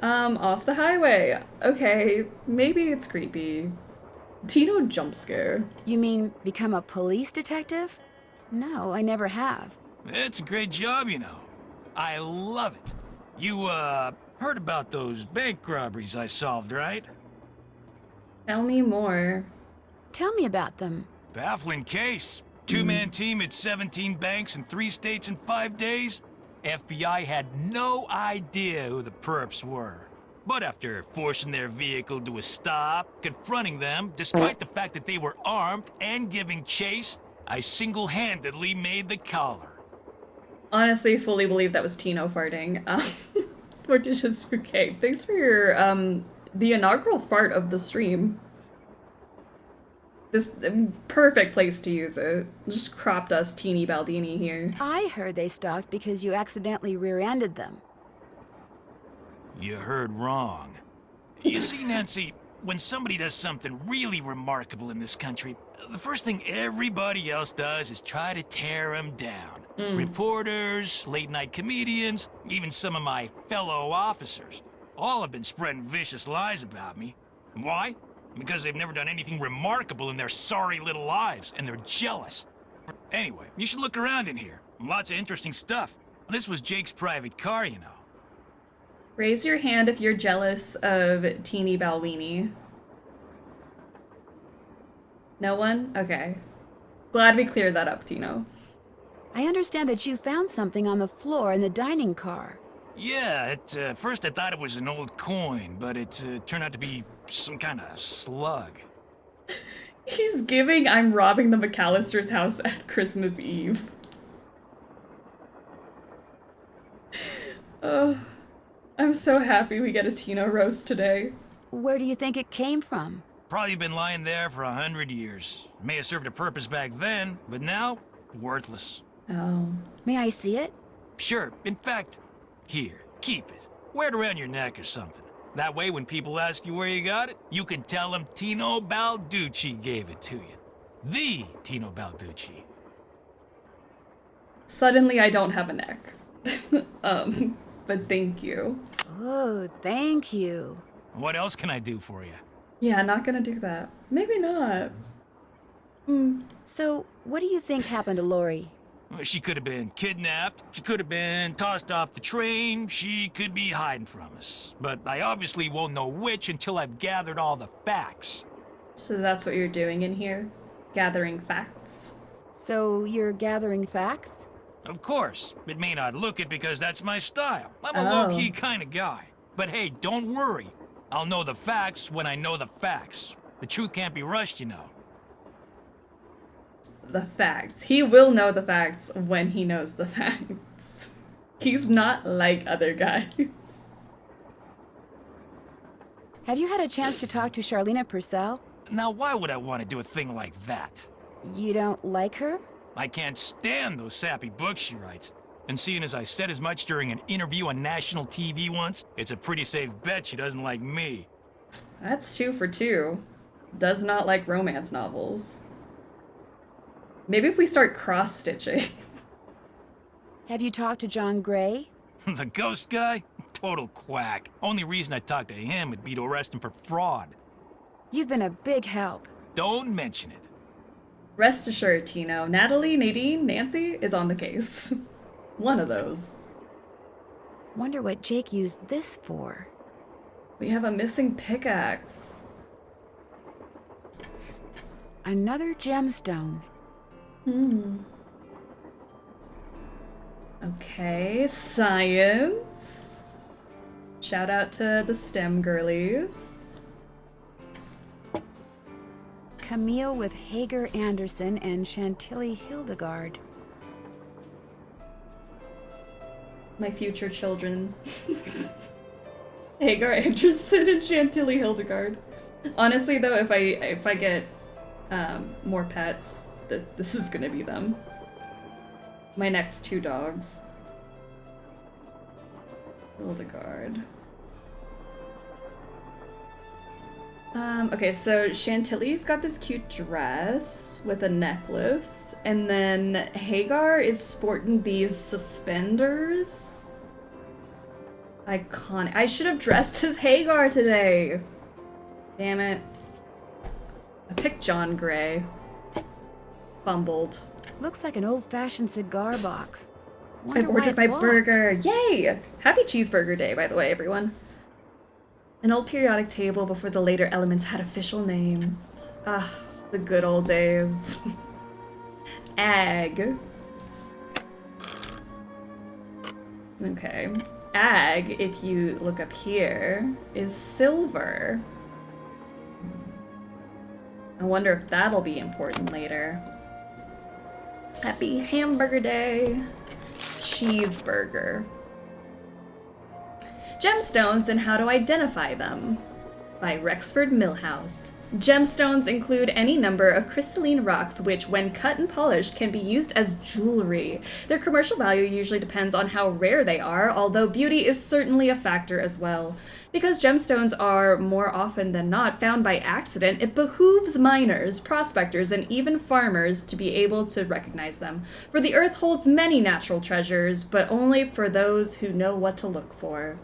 Off the highway. Okay, maybe it's creepy. Tino jump scare. You mean become a police detective? No, I never have. It's a great job, you know. I love it. You, heard about those bank robberies I solved, right? Tell me more. Tell me about them. Baffling case. Two-man team at 17 banks in 3 states in 5 days. FBI had no idea who the perps were. But after forcing their vehicle to a stop, confronting them, despite the fact that they were armed and giving chase, I single-handedly made the collar. Honestly, fully believe that was Tino farting. Or just okay. Thanks for your the inaugural fart of the stream. This perfect place to use it. Just cropped us teeny Baldini here. I heard they stopped because you accidentally rear-ended them. You heard wrong. You see, Nancy, when somebody does something really remarkable in this country, the first thing everybody else does is try to tear them down. Reporters, late-night comedians, even some of my fellow officers. All have been spreading vicious lies about me. Why? Because they've never done anything remarkable in their sorry little lives, and they're jealous. Anyway, you should look around in here. Lots of interesting stuff. This was Jake's private car, you know. Raise your hand if you're jealous of Teeny Balweenie. No one? Okay. Glad we cleared that up, Tino. I understand that you found something on the floor in the dining car. Yeah, at first I thought it was an old coin, but it turned out to be some kind of slug. He's giving I'm robbing the McAllister's house at Christmas Eve. I'm so happy we get a Tino roast today. Where do you think it came from? Probably been lying there for 100 years. May have served a purpose back then, but now, worthless. Oh. May I see it? Sure, in fact, here, keep it. Wear it around your neck or something. That way, when people ask you where you got it, you can tell them Tino Balducci gave it to you. The Tino Balducci. Suddenly I don't have a neck. But thank you. Oh, thank you. What else can I do for you? Yeah, not gonna do that. Maybe not. So, what do you think happened to Lori? Well, she could have been kidnapped. She could have been tossed off the train. She could be hiding from us. But I obviously won't know which until I've gathered all the facts. So that's what you're doing in here? Gathering facts? So, you're gathering facts? Of course. It may not look it because that's my style. I'm a low-key kind of guy. But hey, don't worry. I'll know the facts when I know the facts. The truth can't be rushed, you know. The facts. He will know the facts when he knows the facts. He's not like other guys. Have you had a chance to talk to Charlena Purcell? Now, why would I want to do a thing like that? You don't like her? I can't stand those sappy books she writes. And seeing as I said as much during an interview on national TV once, it's a pretty safe bet she doesn't like me. That's 2 for 2. Does not like romance novels. Maybe if we start cross-stitching. Have you talked to John Gray? The ghost guy? Total quack. Only reason I talked to him would be to arrest him for fraud. You've been a big help. Don't mention it. Rest assured, Tino, Natalie, Nadine, Nancy is on the case. One of those. Wonder what Jake used this for. We have a missing pickaxe. Another gemstone. Okay, science. Shout out to the STEM girlies. Camille with Hager Anderson and Chantilly Hildegard. My future children. Hagar Anderson and Chantilly Hildegard. Honestly, though, if I get more pets, this is gonna be them. My next 2 dogs. Hildegard. Okay, so Chantilly's got this cute dress with a necklace, and then Hagar is sporting these suspenders. Iconic. I should have dressed as Hagar today. Damn it. I picked John Gray. Fumbled. Looks like an old-fashioned cigar box. I've ordered my burger. Yay! Happy Cheeseburger Day, by the way, everyone. An old periodic table before the later elements had official names. Ah, the good old days. Ag. Okay. Ag, if you look up here, is silver. I wonder if that'll be important later. Happy Hamburger Day. Cheeseburger. Gemstones and how to identify them. By Rexford Millhouse. Gemstones include any number of crystalline rocks which, when cut and polished, can be used as jewelry. Their commercial value usually depends on how rare they are, although beauty is certainly a factor as well. Because gemstones are, more often than not, found by accident, it behooves miners, prospectors, and even farmers to be able to recognize them. For the earth holds many natural treasures, but only for those who know what to look for.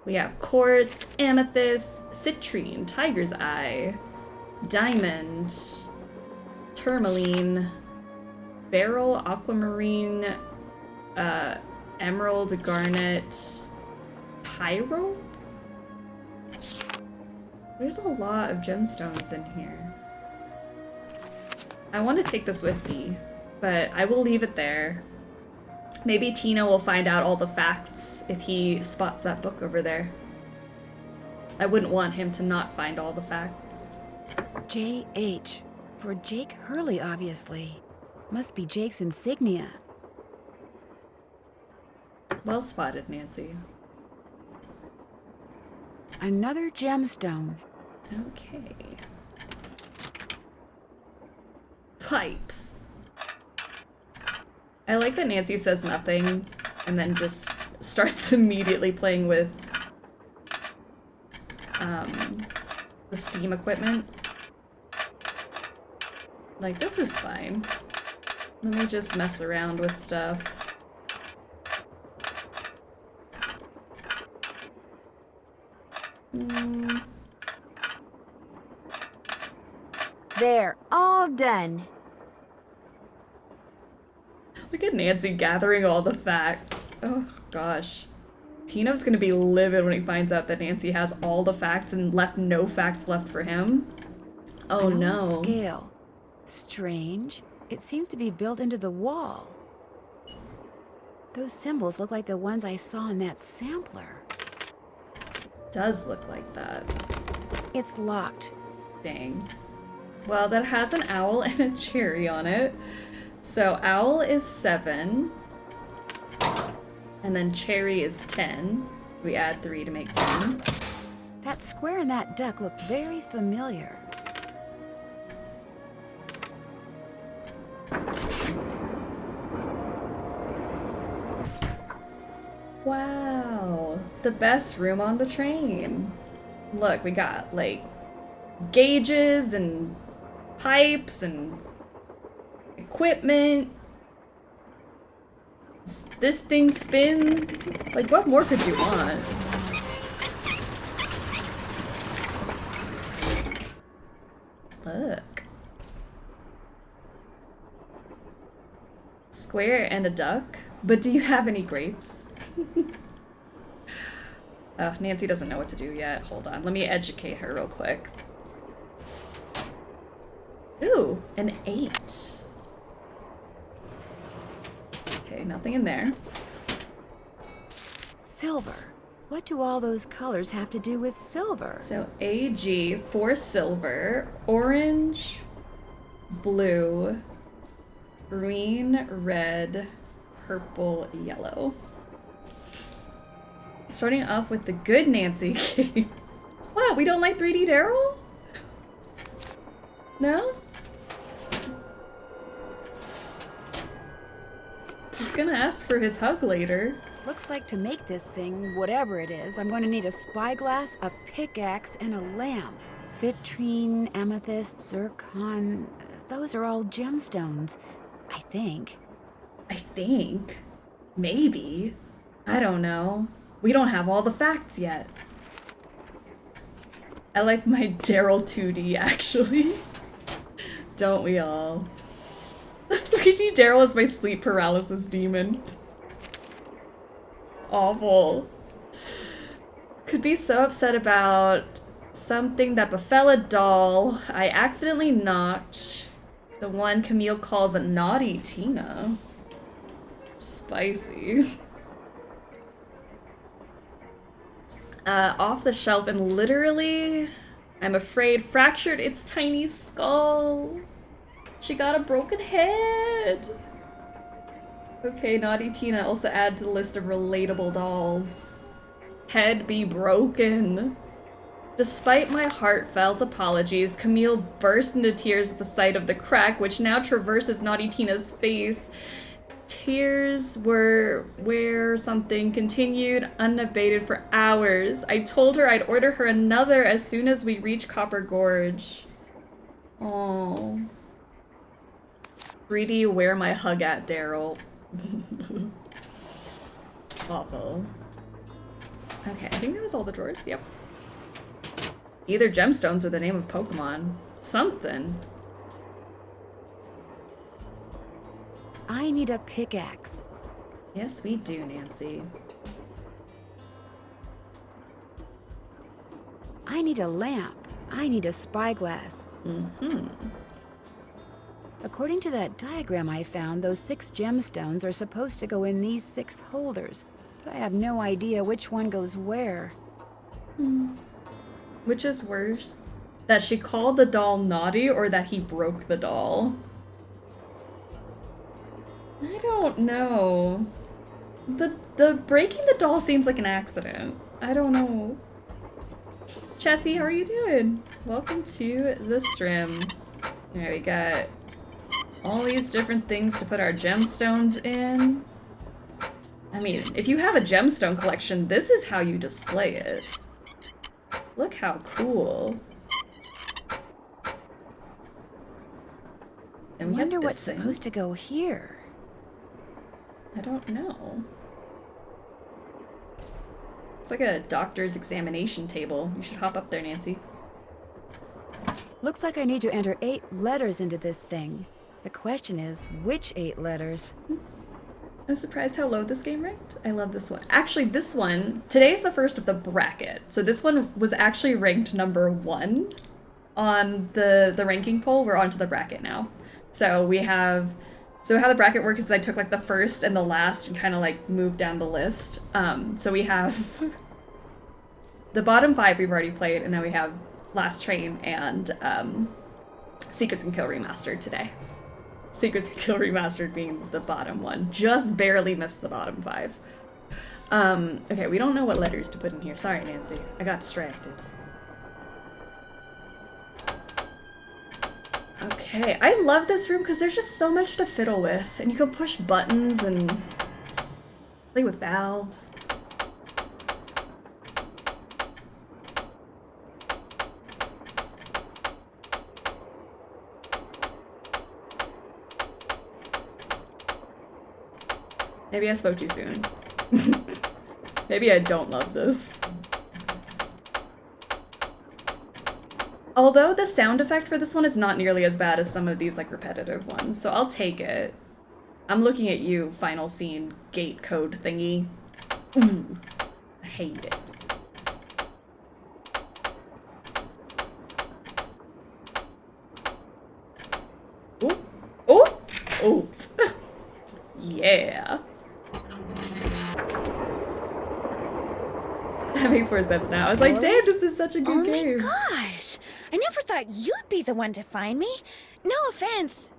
We have quartz, amethyst, citrine, tiger's eye, diamond, tourmaline, beryl, aquamarine, emerald, garnet, pyro? There's a lot of gemstones in here. I want to take this with me, but I will leave it there. Maybe Tina will find out all the facts if he spots that book over there. I wouldn't want him to not find all the facts. J.H. For Jake Hurley, obviously. Must be Jake's insignia. Well spotted, Nancy. Another gemstone. Okay. Pipes. I like that Nancy says nothing and then just starts immediately playing with the steam equipment. Like, this is fine. Let me just mess around with stuff. There, all done. Look at Nancy gathering all the facts. Oh, gosh. Tino's gonna be livid when he finds out that Nancy has all the facts and left no facts left for him. Oh, An no. old scale. Strange. It seems to be built into the wall. Those symbols look like the ones I saw in that sampler. Does look like that. It's locked. Dang. Well, that has an owl and a cherry on it. So owl is 7. And then cherry is 10. So we add 3 to make 10. That square and that duck look very familiar. Wow. The best room on the train. Look, we got, like, gauges and pipes and equipment. This thing spins. Like, what more could you want? Look. Square and a duck. But do you have any grapes? Oh, Nancy doesn't know what to do yet. Hold on. Let me educate her real quick. Ooh, an 8. Okay, nothing in there. Silver. What do all those colors have to do with silver? So AG for silver, orange, blue, green, red, purple, yellow. Starting off with the good Nancy game. What, we don't like 3D Daryl? No? He's gonna ask for his hug later. Looks like to make this thing, whatever it is, I'm going to need a spyglass, a pickaxe, and a lamp. Citrine, amethyst, zircon, those are all gemstones, I think. I think. Maybe. I don't know. We don't have all the facts yet. I like my Daryl 2D, actually. Don't we all? 3D Daryl is my sleep paralysis demon. Awful. Could be so upset about something that befell a doll. I accidentally knocked the one Camille calls a naughty Tina. Spicy. Off the shelf and literally, I'm afraid, fractured its tiny skull. She got a broken head. Okay, naughty Tina, also add to the list of relatable dolls. Head be broken. Despite my heartfelt apologies, Camille burst into tears at the sight of the crack, which now traverses naughty Tina's face. Tears were where something continued unabated for hours. I told her I'd order her another as soon as we reach Copper Gorge. Oh. 3D, where my hug at, Daryl? Awful. Okay, I think that was all the drawers. Yep. Either gemstones or the name of Pokemon. Something. I need a pickaxe. Yes, we do, Nancy. I need a lamp. I need a spyglass. Mm-hmm. According to that diagram I found, those 6 gemstones are supposed to go in these 6 holders. But I have no idea which one goes where. Which is worse? That she called the doll naughty or that he broke the doll? I don't know. The breaking the doll seems like an accident. I don't know. Chessie, how are you doing? Welcome to the stream. Alright, we got all these different things to put our gemstones in. I mean, if you have a gemstone collection, this is how you display it. Look how cool. And I wonder what's supposed to go here. I don't know. It's like a doctor's examination table. You should hop up there, Nancy. Looks like I need to enter 8 letters into this thing. The question is, which 8 letters? I'm surprised how low this game ranked. I love this one. Actually, this one, today's the first of the bracket. So this one was actually ranked number 1 on the ranking poll. We're onto the bracket now. So we have, so how the bracket works is I took like the first and the last and kind of like moved down the list. So we have the bottom 5 we've already played, and then we have Last Train and Secrets Can Kill Remastered today. Secrets Can Kill Remastered being the bottom one. Just barely missed the bottom 5. Okay, we don't know what letters to put in here. Sorry, Nancy. I got distracted. Okay, I love this room because there's just so much to fiddle with. And you can push buttons and play with valves. Maybe I spoke too soon. Maybe I don't love this. Although the sound effect for this one is not nearly as bad as some of these like repetitive ones, so I'll take it. I'm looking at you, final scene gate code thingy. Ooh, I hate it. Ooh, ooh, ooh. Yeah. That makes more sense now. I was like, damn, this is such a good game. Oh my gosh! I never thought you'd be the one to find me. No offense.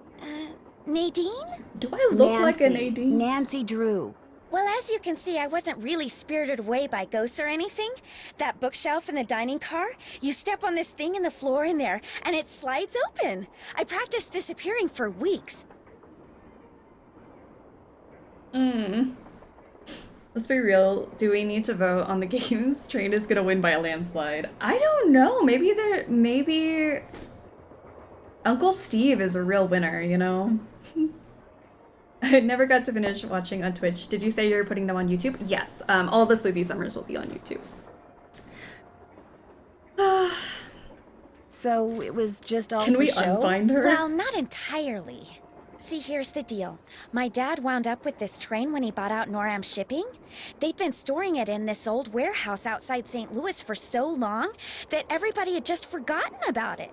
Nadine? Do I look like a Nadine? Nancy Drew. Well, as you can see, I wasn't really spirited away by ghosts or anything. That bookshelf in the dining car, you step on this thing in the floor in there, and it slides open. I practiced disappearing for weeks. Let's be real. Do we need to vote on the games? Train is gonna win by a landslide. I don't know. Maybe Uncle Steve is a real winner, you know? I never got to finish watching on Twitch. Did you say you're putting them on YouTube? Yes. All the Sleuthy Summers will be on YouTube. So it was just all Can for we show? unfind her? Well, not entirely. See, here's the deal. My dad wound up with this train when he bought out Noram Shipping. They'd been storing it in this old warehouse outside St. Louis for so long that everybody had just forgotten about it.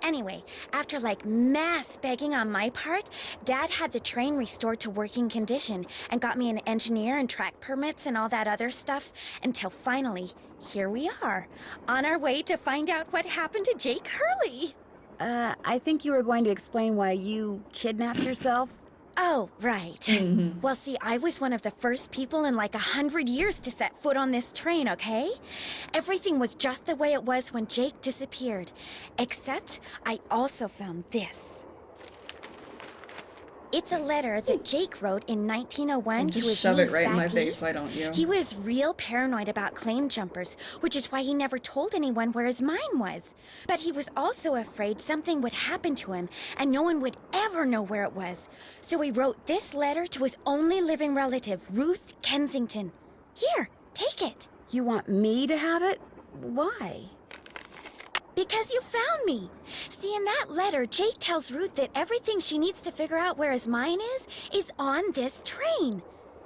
Anyway, after like mass begging on my part, Dad had the train restored to working condition and got me an engineer and track permits and all that other stuff until finally, here we are, on our way to find out what happened to Jake Hurley. I think you were going to explain why you kidnapped yourself. Oh, right. Well, see, I was one of the first people in like 100 years to set foot on this train, okay? Everything was just the way it was when Jake disappeared. Except I also found this. It's a letter that Jake wrote in 1901 to his niece shove it right in my back face east. so I don't you. He was real paranoid about claim jumpers, which is why he never told anyone where his mine was. But he was also afraid something would happen to him and no one would ever know where it was. So he wrote this letter to his only living relative, Ruth Kensington. Here, take it. You want me to have it? Why? Because you found me. See, in that letter, Jake tells Ruth that everything she needs to figure out where his mine is on this train.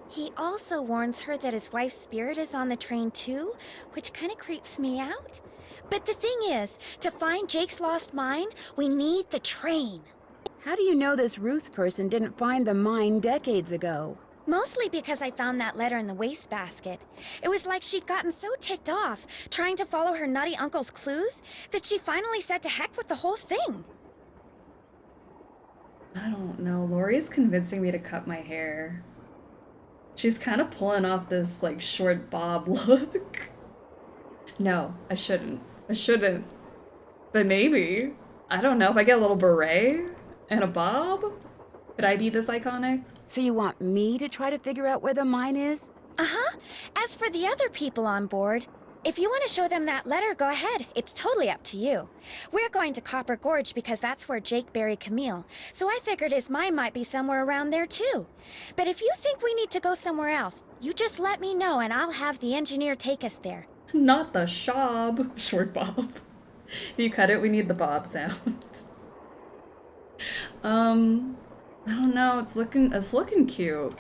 He also warns her that his wife's spirit is on the train too, which kind of creeps me out. But the thing is, to find Jake's lost mine, we need the train. How do you know this Ruth person didn't find the mine decades ago? Mostly because I found that letter in the wastebasket. It was like she'd gotten so ticked off, trying to follow her nutty uncle's clues, that she finally said to heck with the whole thing. I don't know. Lori's convincing me to cut my hair. She's kind of pulling off this, like, short bob look. No, I shouldn't. I shouldn't. But maybe. I don't know. If I get a little beret and a bob, could I be this iconic? So you want me to try to figure out where the mine is? Uh-huh. As for the other people on board, if you want to show them that letter, go ahead. It's totally up to you. We're going to Copper Gorge because that's where Jake buried Camille, so I figured his mine might be somewhere around there too. But if you think we need to go somewhere else, you just let me know and I'll have the engineer take us there. Not the shob. Short bob. If you cut it, we need the bob sound. I don't know. It's looking cute.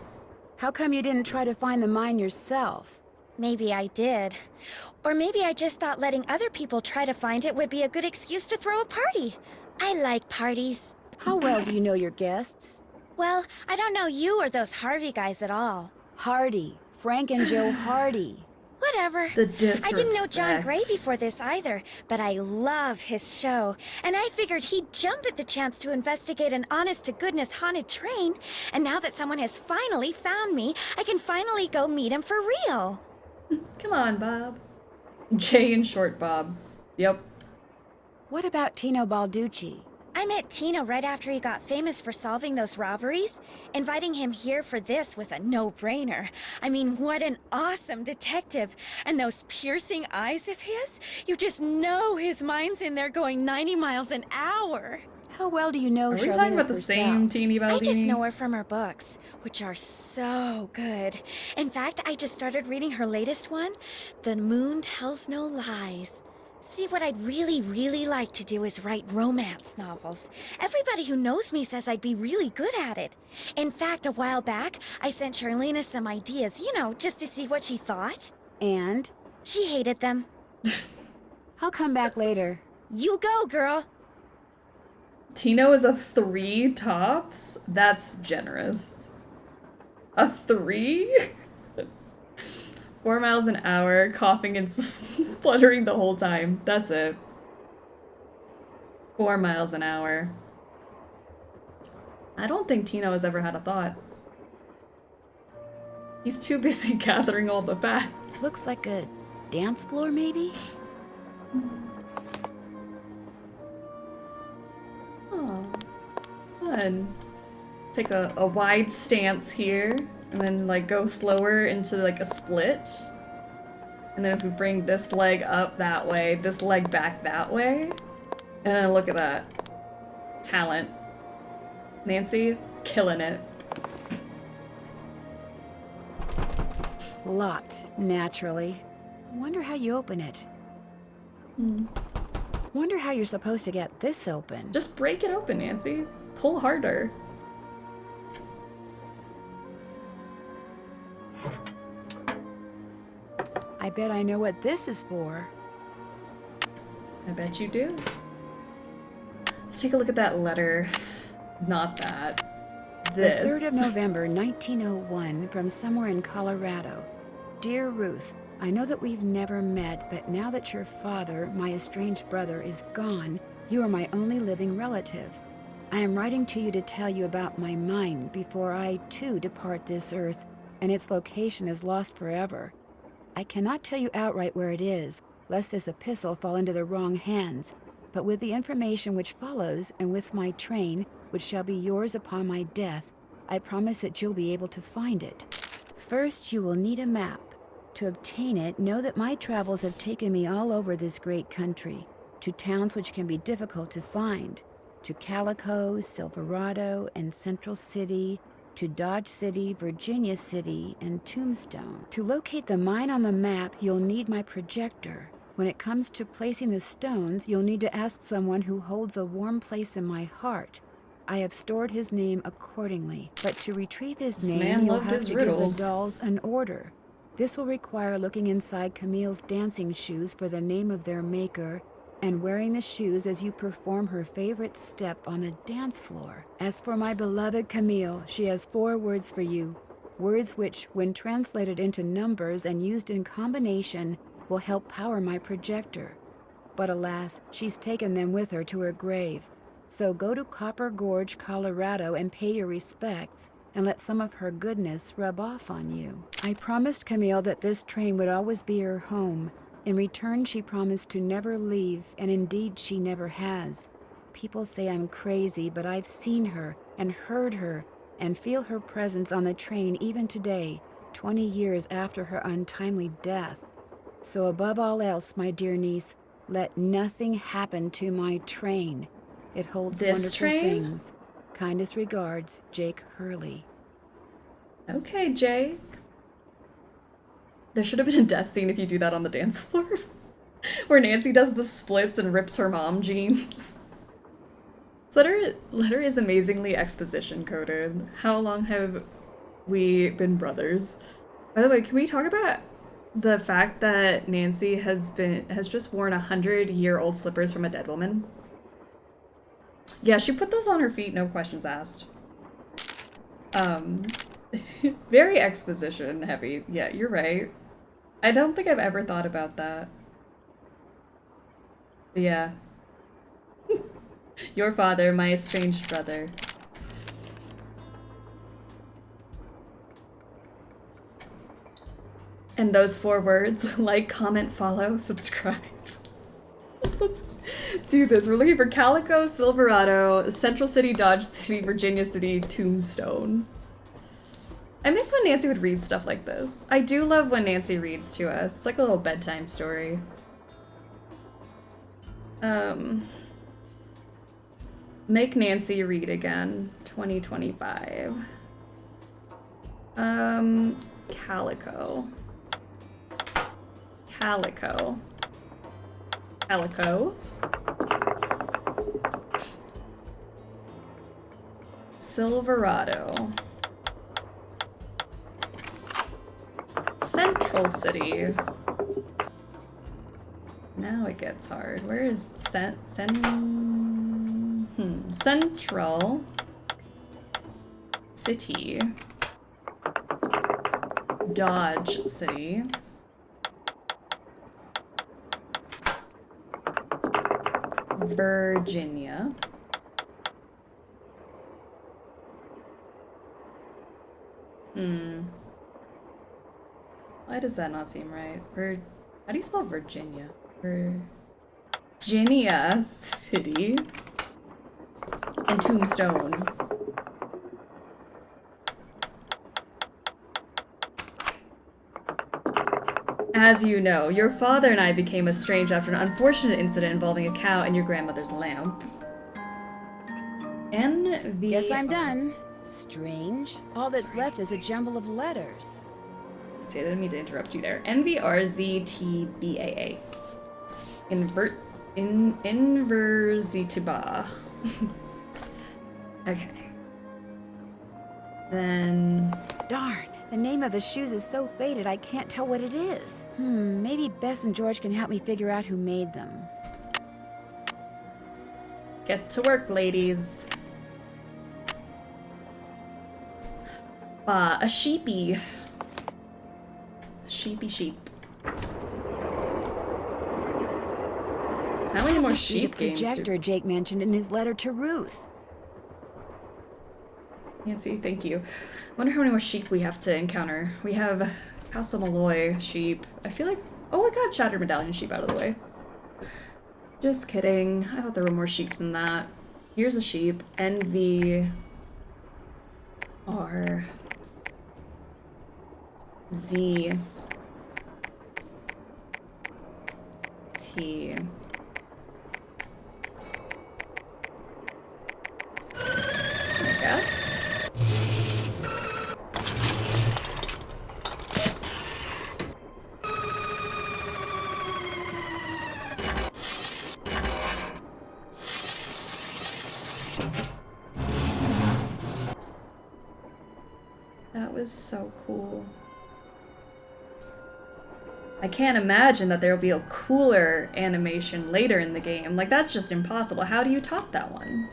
How come you didn't try to find the mine yourself? Maybe I did. Or maybe I just thought letting other people try to find it would be a good excuse to throw a party. I like parties. How well do you know your guests? Well, I don't know you or those Harvey guys at all. Hardy. Frank and Joe Hardy. Whatever. The disrespect. I didn't know John Gray before this either, but I love his show. And I figured he'd jump at the chance to investigate an honest-to-goodness haunted train. And now that someone has finally found me, I can finally go meet him for real. Come on, Bob. Jay and Short Bob. Yep. What about Tino Balducci? I met Tino right after he got famous for solving those robberies. Inviting him here for this was a no-brainer. I mean, what an awesome detective. And those piercing eyes of his, you just know his mind's in there going 90 miles an hour. How well do you know Are we Charlene talking about the Purcell? same Teeny Baldini? I just know her from her books, which are so good. In fact, I just started reading her latest one, The Moon Tells No Lies. See, what I'd really like to do is write romance novels. Everybody who knows me says I'd be really good at it. In fact, a while back, I sent Charlena some ideas, you know, just to see what she thought. And? She hated them. I'll come back later. You go, girl. Tino is a 3 tops? That's generous. A 3? 4 miles an hour, coughing and spluttering the whole time. That's it. 4 miles an hour. I don't think Tino has ever had a thought. He's too busy gathering all the facts. Looks like a dance floor, maybe? Oh, fun. Take a wide stance here. And then, like, go slower into, like, a split. And then if we bring this leg up that way, this leg back that way. And then look at that. Talent. Nancy, killing it. Locked, naturally. Wonder how you open it. Wonder how you're supposed to get this open. Just break it open, Nancy. Pull harder. I bet I know what this is for. I bet you do. Let's take a look at that letter. Not that. This. The 3rd of November, 1901, from somewhere in Colorado. Dear Ruth, I know that we've never met, but now that your father, my estranged brother, is gone, you are my only living relative. I am writing to you to tell you about my mine before I, too, depart this earth, and its location is lost forever. I cannot tell you outright where it is, lest this epistle fall into the wrong hands, but with the information which follows, and with my train, which shall be yours upon my death, I promise that you'll be able to find it. First, you will need a map. To obtain it, know that my travels have taken me all over this great country, to towns which can be difficult to find, to Calico, Silverado, and Central City, to Dodge City, Virginia City, and Tombstone. To locate the mine on the map, you'll need my projector. When it comes to placing the stones, you'll need to ask someone who holds a warm place in my heart. I have stored his name accordingly, but to retrieve his This name, man you'll loved have his to riddles. give the dolls an order. This will require looking inside Camille's dancing shoes for the name of their maker, and wearing the shoes as you perform her favorite step on the dance floor. As for my beloved Camille, she has 4 words for you. Words which, when translated into numbers and used in combination, will help power my projector. But alas, she's taken them with her to her grave. So go to Copper Gorge, Colorado, and pay your respects. and let some of her goodness rub off on you. I promised Camille that this train would always be her home. In return, she promised to never leave, and indeed she never has. People say I'm crazy, but I've seen her and heard her and feel her presence on the train even today, 20 years after her untimely death. So above all else, my dear niece, let nothing happen to my train. It holds This wonderful train? things. Kindest regards, Jake Hurley. Okay, Jake. There should have been a death scene if you do that on the dance floor. Where Nancy does the splits and rips her mom jeans. Letter is amazingly exposition coded. How long have we been brothers? By the way, can we talk about the fact that Nancy has just worn 100-year-old slippers from a dead woman? Yeah, she put those on her feet, no questions asked. Very exposition heavy. Yeah, you're right. I don't think I've ever thought about that. But yeah. Your father, my estranged brother. And those 4 words, like, comment, follow, subscribe. Let's do this. We're looking for Calico, Silverado, Central City, Dodge City, Virginia City, Tombstone. I miss when Nancy would read stuff like this. I do love when Nancy reads to us. It's like a little bedtime story. Make Nancy read again. 2025. Calico. Calico. Calico. Silverado. Central City. Now it gets hard. Where is Central City. Dodge City. Virginia. Why does that not seem right? How do you spell Virginia? Virginia City. And Tombstone. As you know, your father and I became estranged after an unfortunate incident involving a cow and your grandmother's lamp. NV. Guess I'm done. Strange. All that's left is a jumble of letters. See, I didn't mean to interrupt you there. NVRZTBAA. Inversitaba. Okay. Then... Darn. The name of the shoes is so faded I can't tell what it is. Maybe Bess and George can help me figure out who made them. Get to work, ladies. A sheepy. Sheepy sheep. How many more sheep games? The projector Jake mentioned in his letter to Ruth. Nancy, thank you. Wonder how many more sheep we have to encounter. We have Castle Malloy sheep. I feel like... Oh, I got Shattered Medallion sheep out of the way. Just kidding. I thought there were more sheep than that. Here's a sheep. NV... R... Z... T... Omega. That was so cool. I can't imagine that there will be a cooler animation later in the game. Like, that's just impossible. How do you top that one?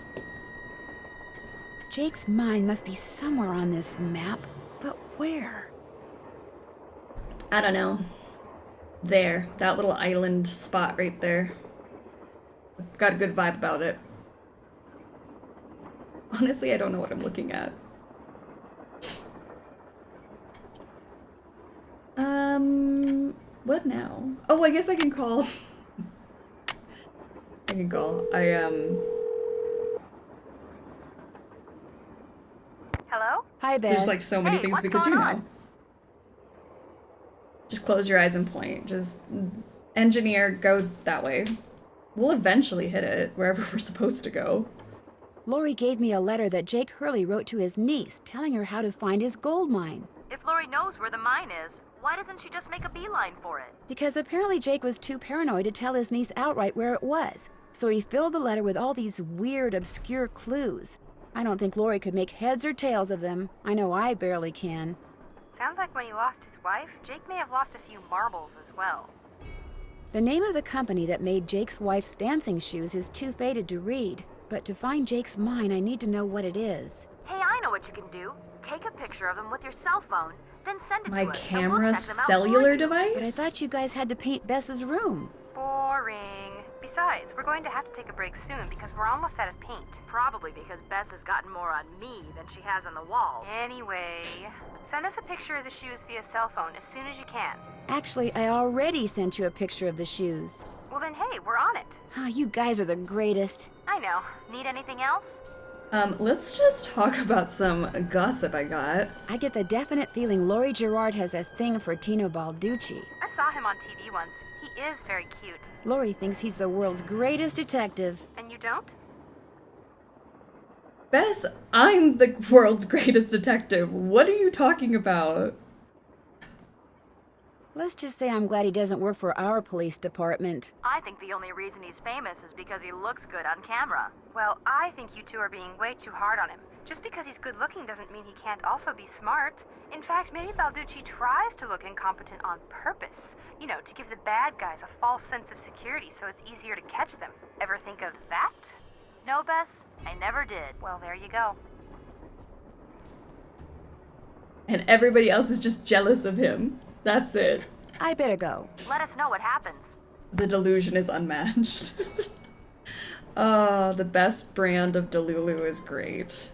Jake's mind must be somewhere on this map, but where? I don't know. There. That little island spot right there. Got a good vibe about it. Honestly, I don't know what I'm looking at. What now? Oh, I guess I can call. I can call. Hello? Hi, Beth. There's like so many Hey, things what's we could do going now. on? Just close your eyes and point. Just engineer, go that way. We'll eventually hit it wherever we're supposed to go. Lori gave me a letter that Jake Hurley wrote to his niece, telling her how to find his gold mine. If Lori knows where the mine is, why doesn't she just make a beeline for it? Because apparently Jake was too paranoid to tell his niece outright where it was. So he filled the letter with all these weird, obscure clues. I don't think Lori could make heads or tails of them. I know I barely can. Sounds like when he lost his wife, Jake may have lost a few marbles as well. The name of the company that made Jake's wife's dancing shoes is too faded to read. But to find Jake's mine, I need to know what it is. Hey, I know what you can do. Take a picture of them with your cell phone, then send it My to us. and we'll camera check them out for cellular you. device? But I thought you guys had to paint Bess's room. Boring. Besides, we're going to have to take a break soon because we're almost out of paint. Probably because Bess has gotten more on me than she has on the walls. Anyway, send us a picture of the shoes via cell phone as soon as you can. Actually, I already sent you a picture of the shoes. Well then, hey, we're on it. Ah, you guys are the greatest. I know. Need anything else? Let's just talk about some gossip I got. I get the definite feeling Lori Gerard has a thing for Tino Balducci. I saw him on TV once. He is very cute. Lori thinks he's the world's greatest detective. And you don't? Bess, I'm the world's greatest detective. What are you talking about? Let's just say I'm glad he doesn't work for our police department. I think the only reason he's famous is because he looks good on camera. Well, I think you two are being way too hard on him. Just because he's good looking doesn't mean he can't also be smart. In fact, maybe Balducci tries to look incompetent on purpose. You know, to give the bad guys a false sense of security so it's easier to catch them. Ever think of that? No, Bess, I never did. Well, there you go. And everybody else is just jealous of him. That's it. I better go. Let us know what happens. The delusion is unmatched. Oh, the best brand of Delulu is great.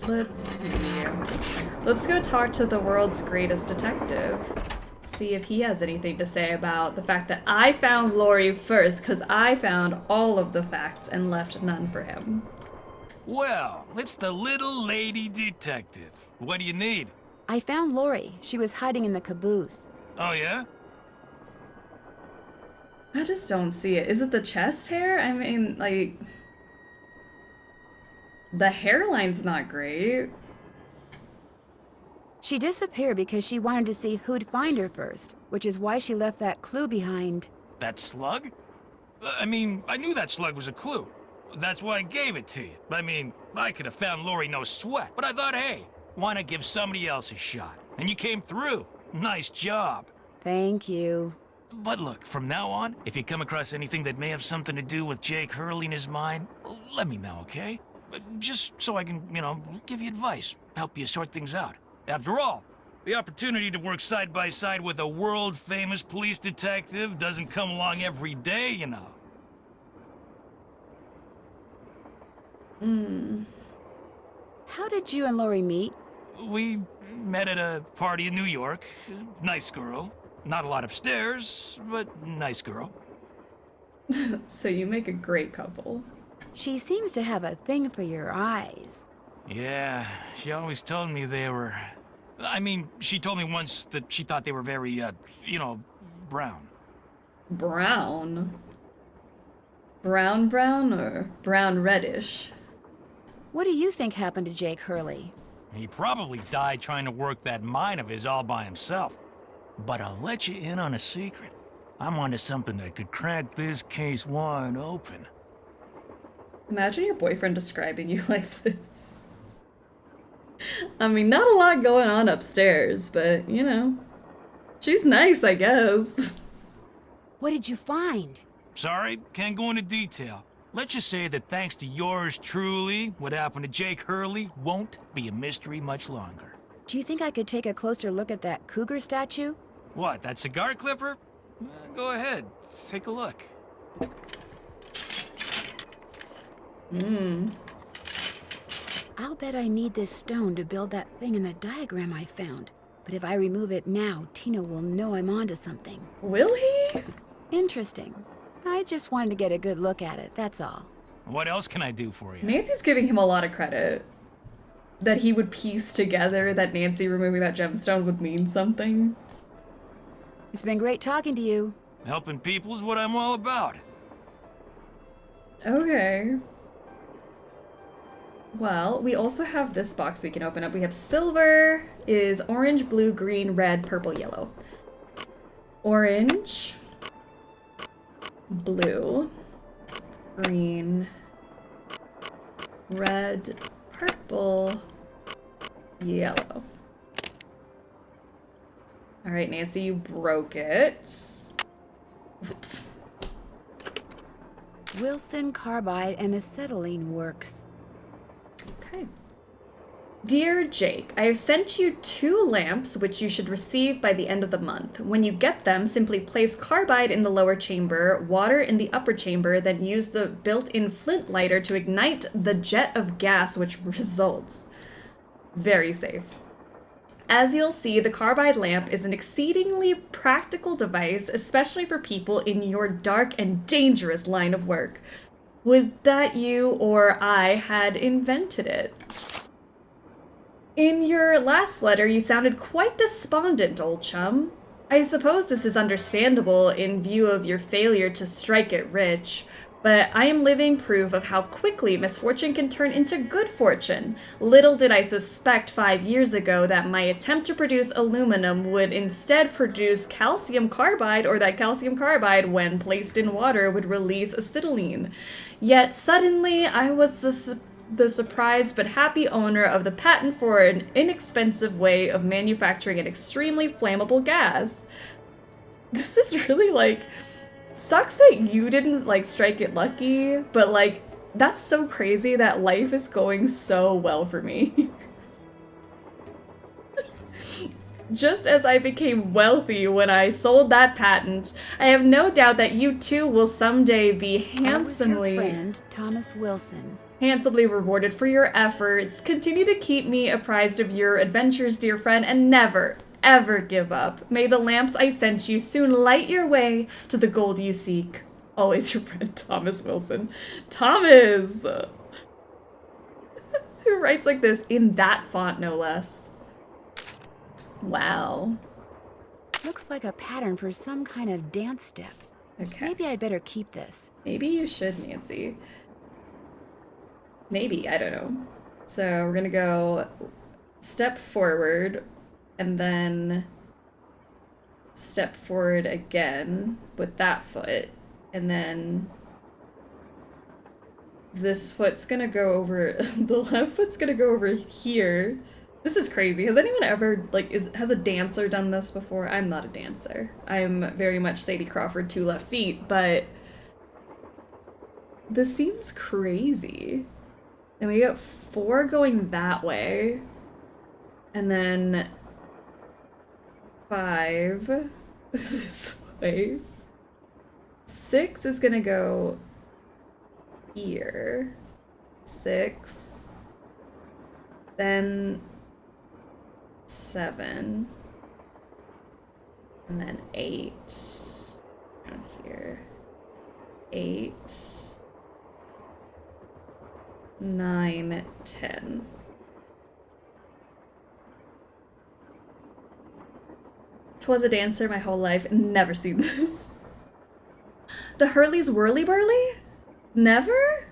Let's see. Let's go talk to the world's greatest detective. See if he has anything to say about the fact that I found Lori first, because I found all of the facts and left none for him. Well, it's the little lady detective. What do you need? I found Lori. She was hiding in the caboose. Oh, yeah? I just don't see it. Is it the chest hair? I mean, like... The hairline's not great. She disappeared because she wanted to see who'd find her first, which is why she left that clue behind. That slug? I mean, I knew that slug was a clue. That's why I gave it to you. I mean, I could have found Lori no sweat, but I thought, hey, why not give somebody else a shot? And you came through. Nice job. Thank you. But look, from now on, if you come across anything that may have something to do with Jake Hurley in his mind, let me know, okay? Just so I can, give you advice, help you sort things out. After all, the opportunity to work side by side with a world-famous police detective doesn't come along every day, you know. How did you and Lori meet? We met at a party in New York. Nice girl. Not a lot upstairs, but nice girl. So you make a great couple. She seems to have a thing for your eyes. Yeah, she always told me they were... I mean, she told me once that she thought they were very, brown. Brown? Brown or brown reddish? What do you think happened to Jake Hurley? He probably died trying to work that mine of his all by himself. But I'll let you in on a secret. I'm onto something that could crack this case wide open. Imagine your boyfriend describing you like this. I mean, not a lot going on upstairs, but, she's nice, I guess. What did you find? Sorry, can't go into detail. Let's just say that thanks to yours truly, what happened to Jake Hurley won't be a mystery much longer. Do you think I could take a closer look at that cougar statue? What, that cigar clipper? Go ahead, take a look. I'll bet I need this stone to build that thing in the diagram I found. But if I remove it now, Tino will know I'm onto something. Will he? Interesting. I just wanted to get a good look at it, that's all. What else can I do for you? Nancy's giving him a lot of credit. That he would piece together that Nancy removing that gemstone would mean something. It's been great talking to you. Helping people is what I'm all about. Okay. Well, we also have this box we can open up. We have silver, is orange, blue, green, red, purple, yellow. Orange, blue, green, red, purple, yellow. All right, Nancy, you broke it. Wilson carbide and acetylene works. Okay. Dear Jake, I have sent you 2 lamps which you should receive by the end of the month. When you get them, simply place carbide in the lower chamber, water in the upper chamber, then use the built-in flint lighter to ignite the jet of gas which results. Very safe. As you'll see, the carbide lamp is an exceedingly practical device, especially for people in your dark and dangerous line of work. Would that you or I had invented it. In your last letter, you sounded quite despondent, old chum. I suppose this is understandable in view of your failure to strike it rich, but I am living proof of how quickly misfortune can turn into good fortune. Little did I suspect 5 years ago that my attempt to produce aluminum would instead produce calcium carbide, or that calcium carbide, when placed in water, would release acetylene. Yet suddenly I was the surprised but happy owner of the patent for an inexpensive way of manufacturing an extremely flammable gas. This is really like... Sucks that you didn't, like, strike it lucky, but, like, that's so crazy that life is going so well for me. Just as I became wealthy when I sold that patent, I have no doubt that you too will someday be handsomely... That was your friend, Thomas Wilson. Handsomely rewarded for your efforts. Continue to keep me apprised of your adventures, dear friend, and never, ever give up. May the lamps I sent you soon light your way to the gold you seek. Always your friend, Thomas Wilson. Thomas! Who writes like this in that font, no less. Wow. Looks like a pattern for some kind of dance step. Okay. Maybe I'd better keep this. Maybe you should, Nancy. Maybe, I don't know. So we're gonna go step forward and then step forward again with that foot, and then this foot's gonna go over, the left foot's gonna go over here. This is crazy. Has anyone ever, like, has a dancer done this before? I'm not a dancer. I'm very much Sadie Crawford, 2 left feet, but this seems crazy. And we got 4 going that way, and then 5 this way. 6 is gonna go here. 6. Then 7. And then 8. Down here. 8. 9, 10. Was a dancer my whole life, never seen this. The Hurley's Whirly Burly? Never?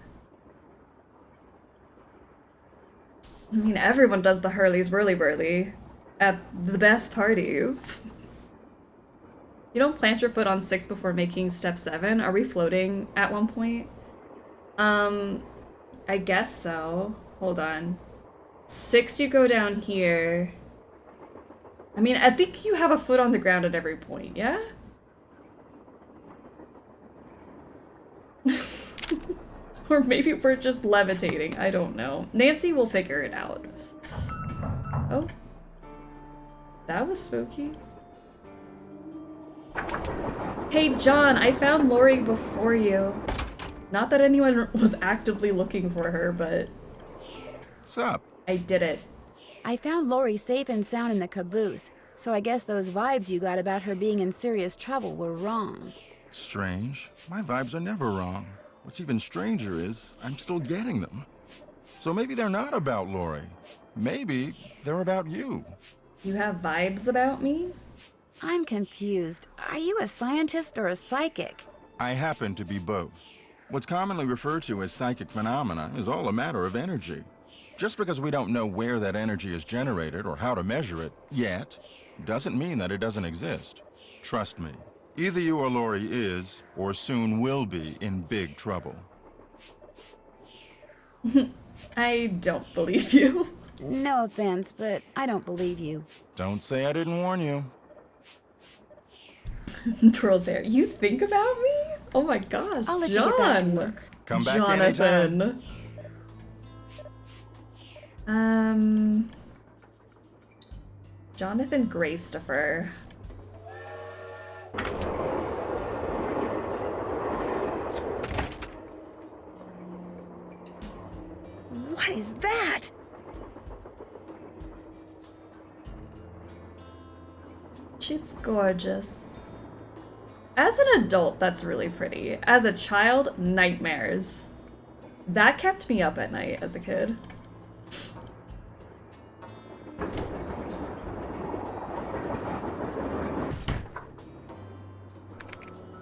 I mean, everyone does the Hurley's Whirly Burly at the best parties. You don't plant your foot on 6 before making step 7? Are we floating at one point? I guess so. Hold on. 6, you go down here. I mean, I think you have a foot on the ground at every point, yeah? Or maybe we're just levitating, I don't know. Nancy will figure it out. Oh. That was spooky. Hey John, I found Lori before you. Not that anyone was actively looking for her, but... What's up? I did it. I found Lori safe and sound in the caboose. So I guess those vibes you got about her being in serious trouble were wrong. Strange. My vibes are never wrong. What's even stranger is I'm still getting them. So maybe they're not about Lori. Maybe they're about you. You have vibes about me? I'm confused. Are you a scientist or a psychic? I happen to be both. What's commonly referred to as psychic phenomena is all a matter of energy. Just because we don't know where that energy is generated or how to measure it yet, doesn't mean that it doesn't exist. Trust me, either you or Lori is, or soon will be, in big trouble. I don't believe you. No offense, but I don't believe you. Don't say I didn't warn you. Twirls there. You think about me? Oh my gosh, I'll let John. you get back to work. Come back Jonathan. anytime. Jonathan Gracestopher. What is that? She's gorgeous. As an adult, that's really pretty. As a child, nightmares. That kept me up at night as a kid.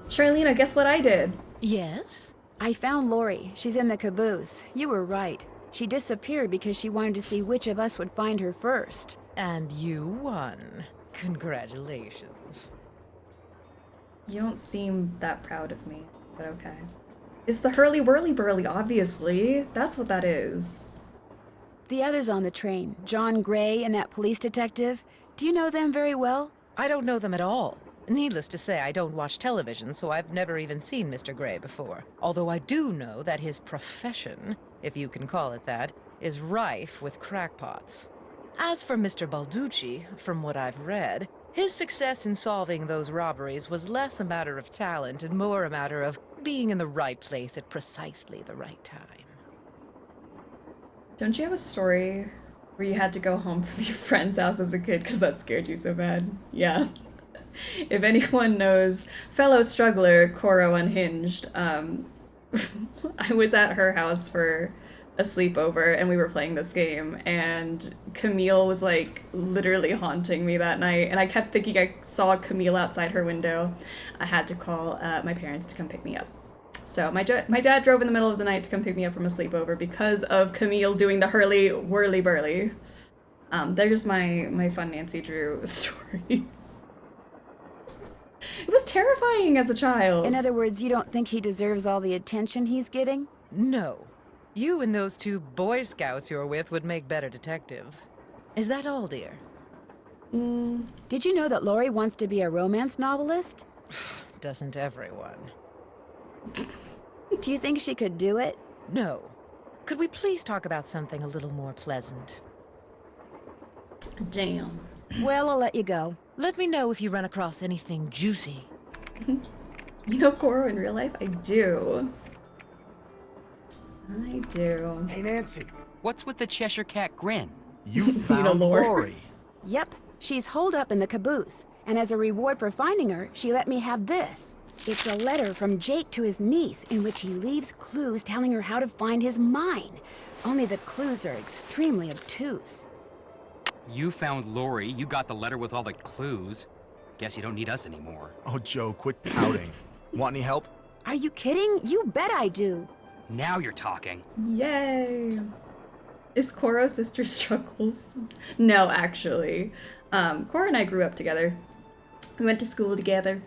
Charlene, guess what I did? Yes? I found Lori. She's in the caboose. You were right. She disappeared because she wanted to see which of us would find her first. And you won. Congratulations. You don't seem that proud of me, but okay. It's the hurly-whirly-burly, obviously. That's what that is. The others on the train, John Gray and that police detective, do you know them very well? I don't know them at all. Needless to say, I don't watch television, so I've never even seen Mr. Gray before. Although I do know that his profession, if you can call it that, is rife with crackpots. As for Mr. Balducci, from what I've read, his success in solving those robberies was less a matter of talent and more a matter of being in the right place at precisely the right time. Don't you have a story where you had to go home from your friend's house as a kid because that scared you so bad? Yeah. If anyone knows fellow struggler Coro Unhinged, I was at her house for a sleepover and we were playing this game, and Camille was like literally haunting me that night, and I kept thinking I saw Camille outside her window. I had to call my parents to come pick me up. So my dad drove in the middle of the night to come pick me up from a sleepover because of Camille doing the hurly-whirly-burly. There's my fun Nancy Drew story. It was terrifying as a child. In other words, you don't think he deserves all the attention he's getting? No. You and those two Boy Scouts you're with would make better detectives. Is that all, dear? Did you know that Lori wants to be a romance novelist? Doesn't everyone? Do you think she could do it? No. Could we please talk about something a little more pleasant? Damn. Well, I'll let you go. Let me know if you run across anything juicy. You know Coro in real life? I do. I do. Hey, Nancy. What's with the Cheshire Cat grin? You found Lori. Yep, she's holed up in the caboose. And as a reward for finding her, she let me have this. It's a letter from Jake to his niece in which he leaves clues telling her how to find his mine. Only the clues are extremely obtuse. You found Lori, you got the letter with all the clues. Guess you don't need us anymore. Oh, Joe, quit pouting. Want any help? Are you kidding? You bet I do. Now you're talking. Yay. Is Coro sister Struggles? No, actually. Coro and I grew up together. We went to school together.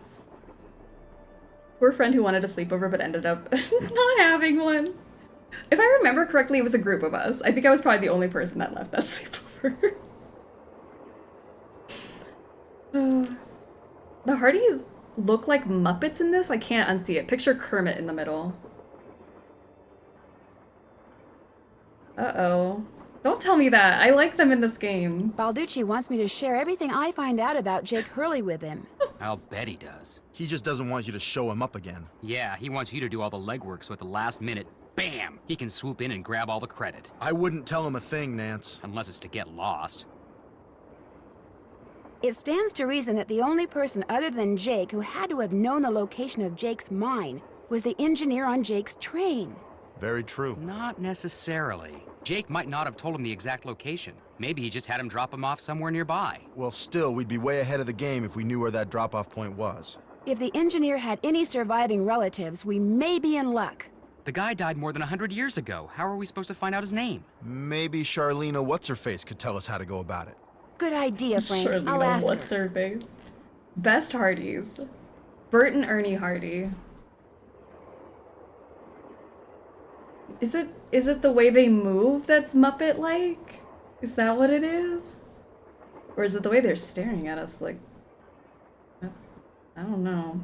We're a friend who wanted a sleepover but ended up not having one. If I remember correctly, it was a group of us. I think I was probably the only person that left that sleepover. The Hardys look like Muppets in this. I can't unsee it. Picture Kermit in the middle. Uh-oh. Don't tell me that. I like them in this game. Balducci wants me to share everything I find out about Jake Hurley with him. I'll bet he does. He just doesn't want you to show him up again. Yeah, he wants you to do all the legwork so at the last minute, bam, he can swoop in and grab all the credit. I wouldn't tell him a thing, Nance. Unless it's to get lost. It stands to reason that the only person other than Jake who had to have known the location of Jake's mine was the engineer on Jake's train. Very true. Not necessarily. Jake might not have told him the exact location. Maybe he just had him drop him off somewhere nearby. Well, still, we'd be way ahead of the game if we knew where that drop-off point was. If the engineer had any surviving relatives, we may be in luck. The guy died more than 100 years ago. How are we supposed to find out his name? Maybe Charlena What's-Her-Face could tell us how to go about it. Good idea, Frank. I'll ask what's her. her face? Best Hardys. Bert and Ernie Hardy. Is it the way they move that's Muppet-like? Is that what it is? Or is it the way they're staring at us like... I don't know.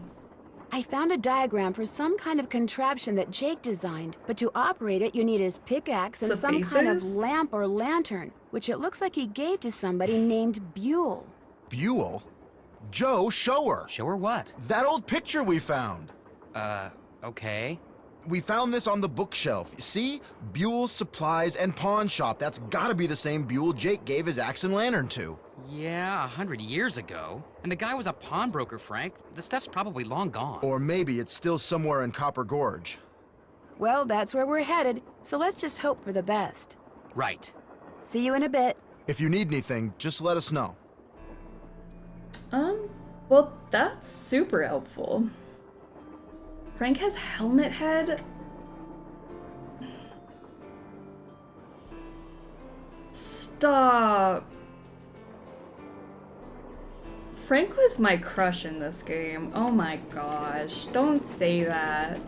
I found a diagram for some kind of contraption that Jake designed, but to operate it, you need his pickaxe and The some kind of bases? lamp or lantern, which it looks like he gave to somebody named Buell. Buell? Joe, show her! Show her what? That old picture we found! Okay. We found this on the bookshelf. See? Buell's Supplies and Pawn Shop. That's gotta be the same Buell Jake gave his axe and lantern to. Yeah, 100 years ago. And the guy was a pawnbroker, Frank. The stuff's probably long gone. Or maybe it's still somewhere in Copper Gorge. Well, that's where we're headed, so let's just hope for the best. Right. See you in a bit. If you need anything, just let us know. Well, that's super helpful. Frank has helmet head. Stop. Frank was my crush in this game. Oh my gosh. Don't say that.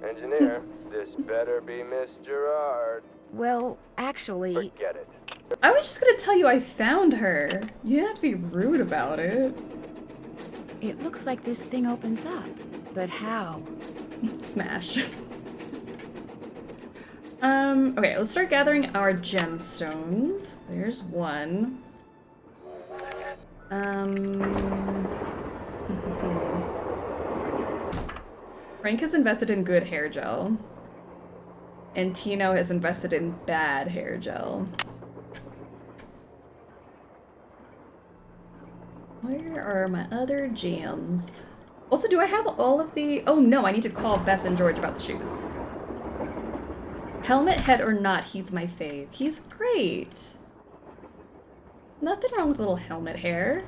Engineer, this better be Miss Gerard. Well, actually, Forget it. I was just gonna tell you I found her. You didn't have to be rude about it. it looks like this thing opens up. But how? Smash. Okay, let's start gathering our gemstones. There's one. Frank has invested in good hair gel. And Tino has invested in bad hair gel. Where are my other gems? Also, do I have all of the... Oh no, I need to call Bess and George about the shoes. Helmet head or not, he's my fave. He's great. Nothing wrong with little helmet hair.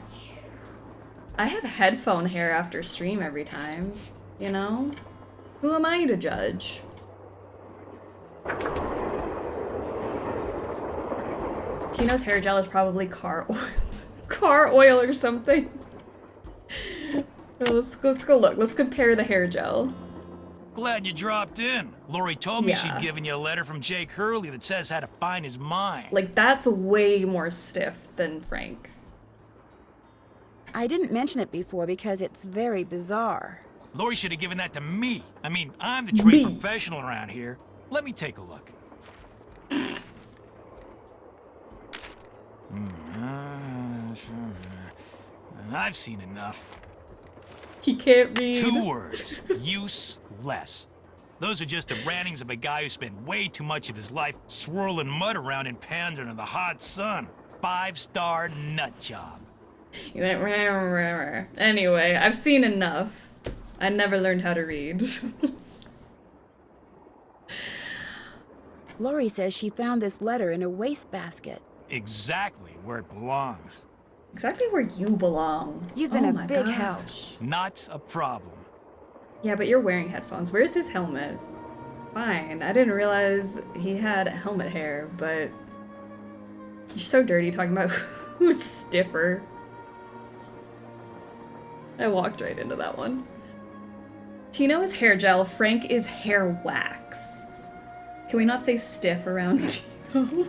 I have headphone hair after stream every time, you know? Who am I to judge? Tino's hair gel is probably car oil. Car oil or something. Let's go look. Let's compare the hair gel. Glad you dropped in. Lori told me Yeah. she'd given you a letter from Jake Hurley that says how to find his mine. Like, that's way more stiff than Frank. I didn't mention it before because it's very bizarre. Lori should have given that to me. I mean, I'm the trade Me. professional around here. Let me take a look. I've seen enough. He can't read. 2 words. Useless. Those are just the rantings of a guy who spent way too much of his life swirling mud around in pans under the hot sun. 5-star nut job. He went, "Rah, rah, rah." Anyway, I've seen enough. I never learned how to read. Lori says she found this letter in a wastebasket. Exactly where it belongs. Exactly where you belong. You've been Oh a my big gosh. help. Not a problem. Yeah, but you're wearing headphones. Where's his helmet? Fine. I didn't realize he had helmet hair, but you're so dirty talking about who's stiffer. I walked right into that one. Tino is hair gel, Frank is hair wax. Can we not say stiff around Tino?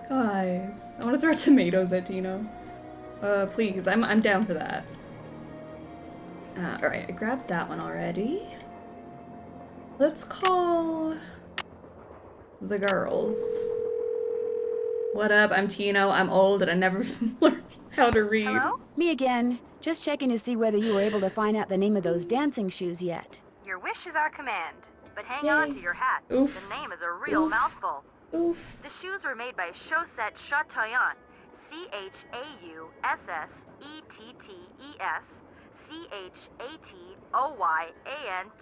Guys, I want to throw tomatoes at Tino. Please, I'm down for that. Alright, I grabbed that one already. Let's call the girls. What up? I'm Tino. I'm old and I never learned how to read. Hello? Me again. Just checking to see whether you were able to find out the name of those dancing shoes yet. Your wish is our command. But hang Yay. on to your hat. Oof. The name is a real Oof. mouthful. Oof. The shoes were made by Chaussette Chateaubriand,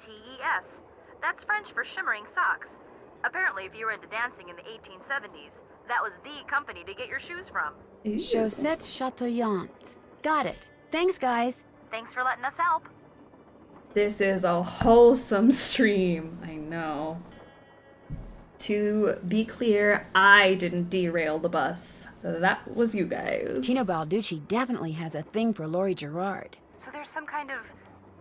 Chateauyantes. That's French for shimmering socks. Apparently, if you were into dancing in the 1870s, that was the company to get your shoes from. Chaussette Chateauyantes. Got it. Thanks, guys. Thanks for letting us help. This is a wholesome stream. I know. To be clear, I didn't derail the bus. That was you guys. Tino Balducci definitely has a thing for Laurie Gerard. So there's some kind of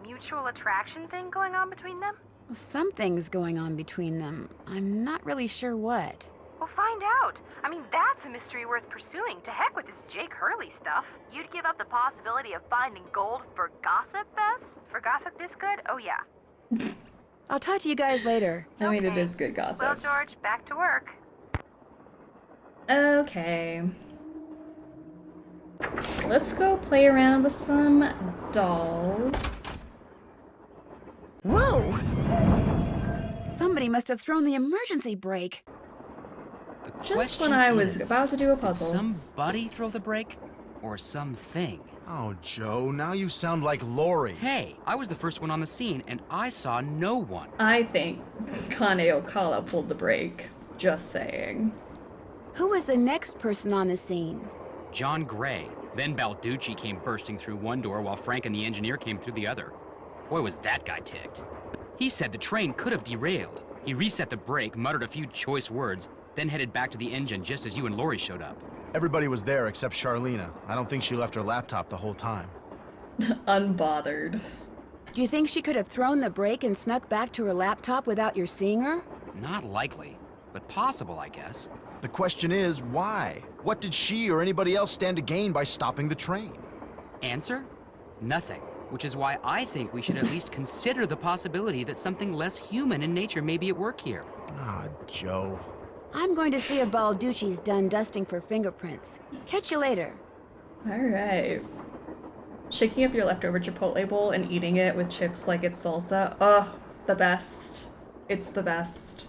mutual attraction thing going on between them? Something's going on between them. I'm not really sure what. Well, find out. I mean, that's a mystery worth pursuing. To heck with this Jake Hurley stuff. You'd give up the possibility of finding gold for gossip, Bess? For gossip this good? Oh, yeah. I'll talk to you guys later. I mean, it is good gossip. Well, George, back to work. Okay. Let's go play around with some dolls. Whoa! Somebody must have thrown the emergency brake. Just when I was about to do a puzzle. Did somebody throw the brake? Or something? Oh, Joe, now you sound like Laurie. Hey, I was the first one on the scene, and I saw no one. I think Kane Okala pulled the brake. Just saying. Who was the next person on the scene? John Gray. Then Balducci came bursting through one door while Frank and the engineer came through the other. Boy, was that guy ticked. He said the train could have derailed. He reset the brake, muttered a few choice words, then headed back to the engine just as you and Laurie showed up. Everybody was there except Charlena. I don't think she left her laptop the whole time. Unbothered. Do you think she could have thrown the brake and snuck back to her laptop without your seeing her? Not likely, but possible, I guess. The question is, why? What did she or anybody else stand to gain by stopping the train? Answer? Nothing. Which is why I think we should at least consider the possibility that something less human in nature may be at work here. Ah, Joe. I'm going to see if Balducci's done dusting for fingerprints. Catch you later. Alright. Shaking up your leftover Chipotle bowl and eating it with chips like it's salsa. Ugh, the best. It's the best.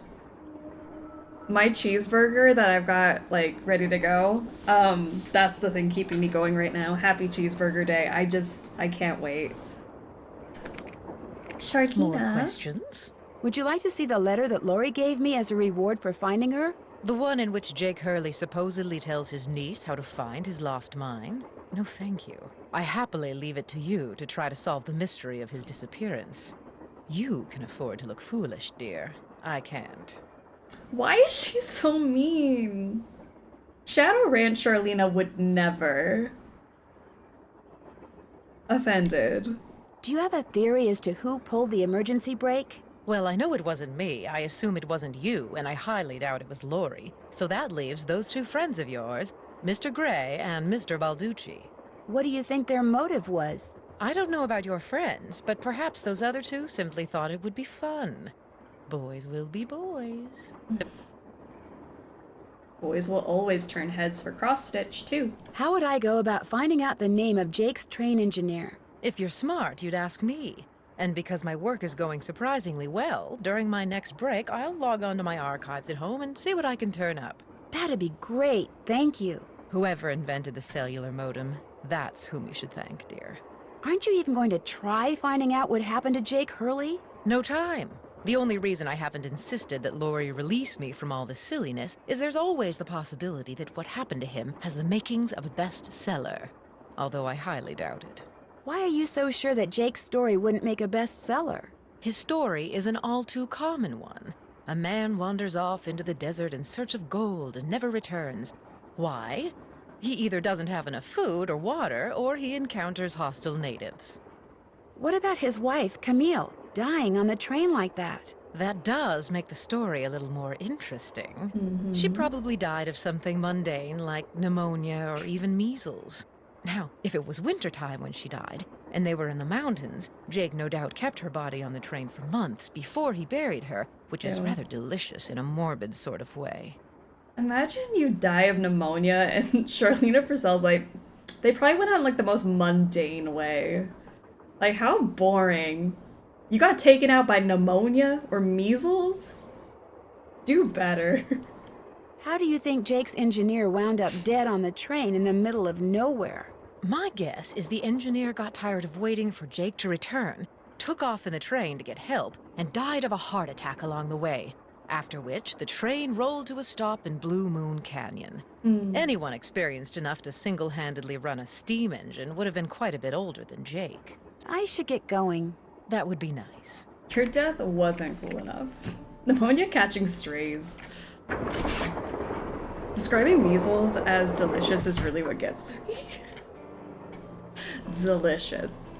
My cheeseburger that I've got, like, ready to go, that's the thing keeping me going right now. Happy cheeseburger day. I can't wait. Charlena? More questions? Would you like to see the letter that Laurie gave me as a reward for finding her? The one in which Jake Hurley supposedly tells his niece how to find his lost mine? No, thank you. I happily leave it to you to try to solve the mystery of his disappearance. You can afford to look foolish, dear. I can't. Why is she so mean? Shadow Ranch Charlena would never. Offended. Do you have a theory as to who pulled the emergency brake? Well, I know it wasn't me. I assume it wasn't you, and I highly doubt it was Laurie. So that leaves those two friends of yours, Mr. Gray and Mr. Balducci. What do you think their motive was? I don't know about your friends, but perhaps those other two simply thought it would be fun. Boys will be boys. Boys will always turn heads for cross-stitch, too. How would I go about finding out the name of Jake's train engineer? If you're smart, you'd ask me. And because my work is going surprisingly well, during my next break, I'll log onto my archives at home and see what I can turn up. That'd be great, thank you. Whoever invented the cellular modem, that's whom you should thank, dear. Aren't you even going to try finding out what happened to Jake Hurley? No time. The only reason I haven't insisted that Laurie release me from all this silliness is there's always the possibility that what happened to him has the makings of a bestseller, although I highly doubt it. Why are you so sure that Jake's story wouldn't make a bestseller? His story is an all too common one. A man wanders off into the desert in search of gold and never returns. Why? He either doesn't have enough food or water, or he encounters hostile natives. What about his wife, Camille, dying on the train like that? That does make the story a little more interesting. She probably died of something mundane like pneumonia or even measles. Now, if it was wintertime when she died, and they were in the mountains, Jake no doubt kept her body on the train for months before he buried her, which is rather delicious in a morbid sort of way. Imagine you die of pneumonia and Charlena Purcell's like, they probably went on like the most mundane way. Like, how boring. You got taken out by pneumonia or measles? Do better. How do you think Jake's engineer wound up dead on the train in the middle of nowhere? My guess is the engineer got tired of waiting for Jake to return, took off in the train to get help, and died of a heart attack along the way. After which, the train rolled to a stop in Blue Moon Canyon. Anyone experienced enough to single-handedly run a steam engine would have been quite a bit older than Jake. I should get going. That would be nice. Your death wasn't cool enough. Pneumonia catching strays. Describing measles as delicious is really what gets me. Delicious.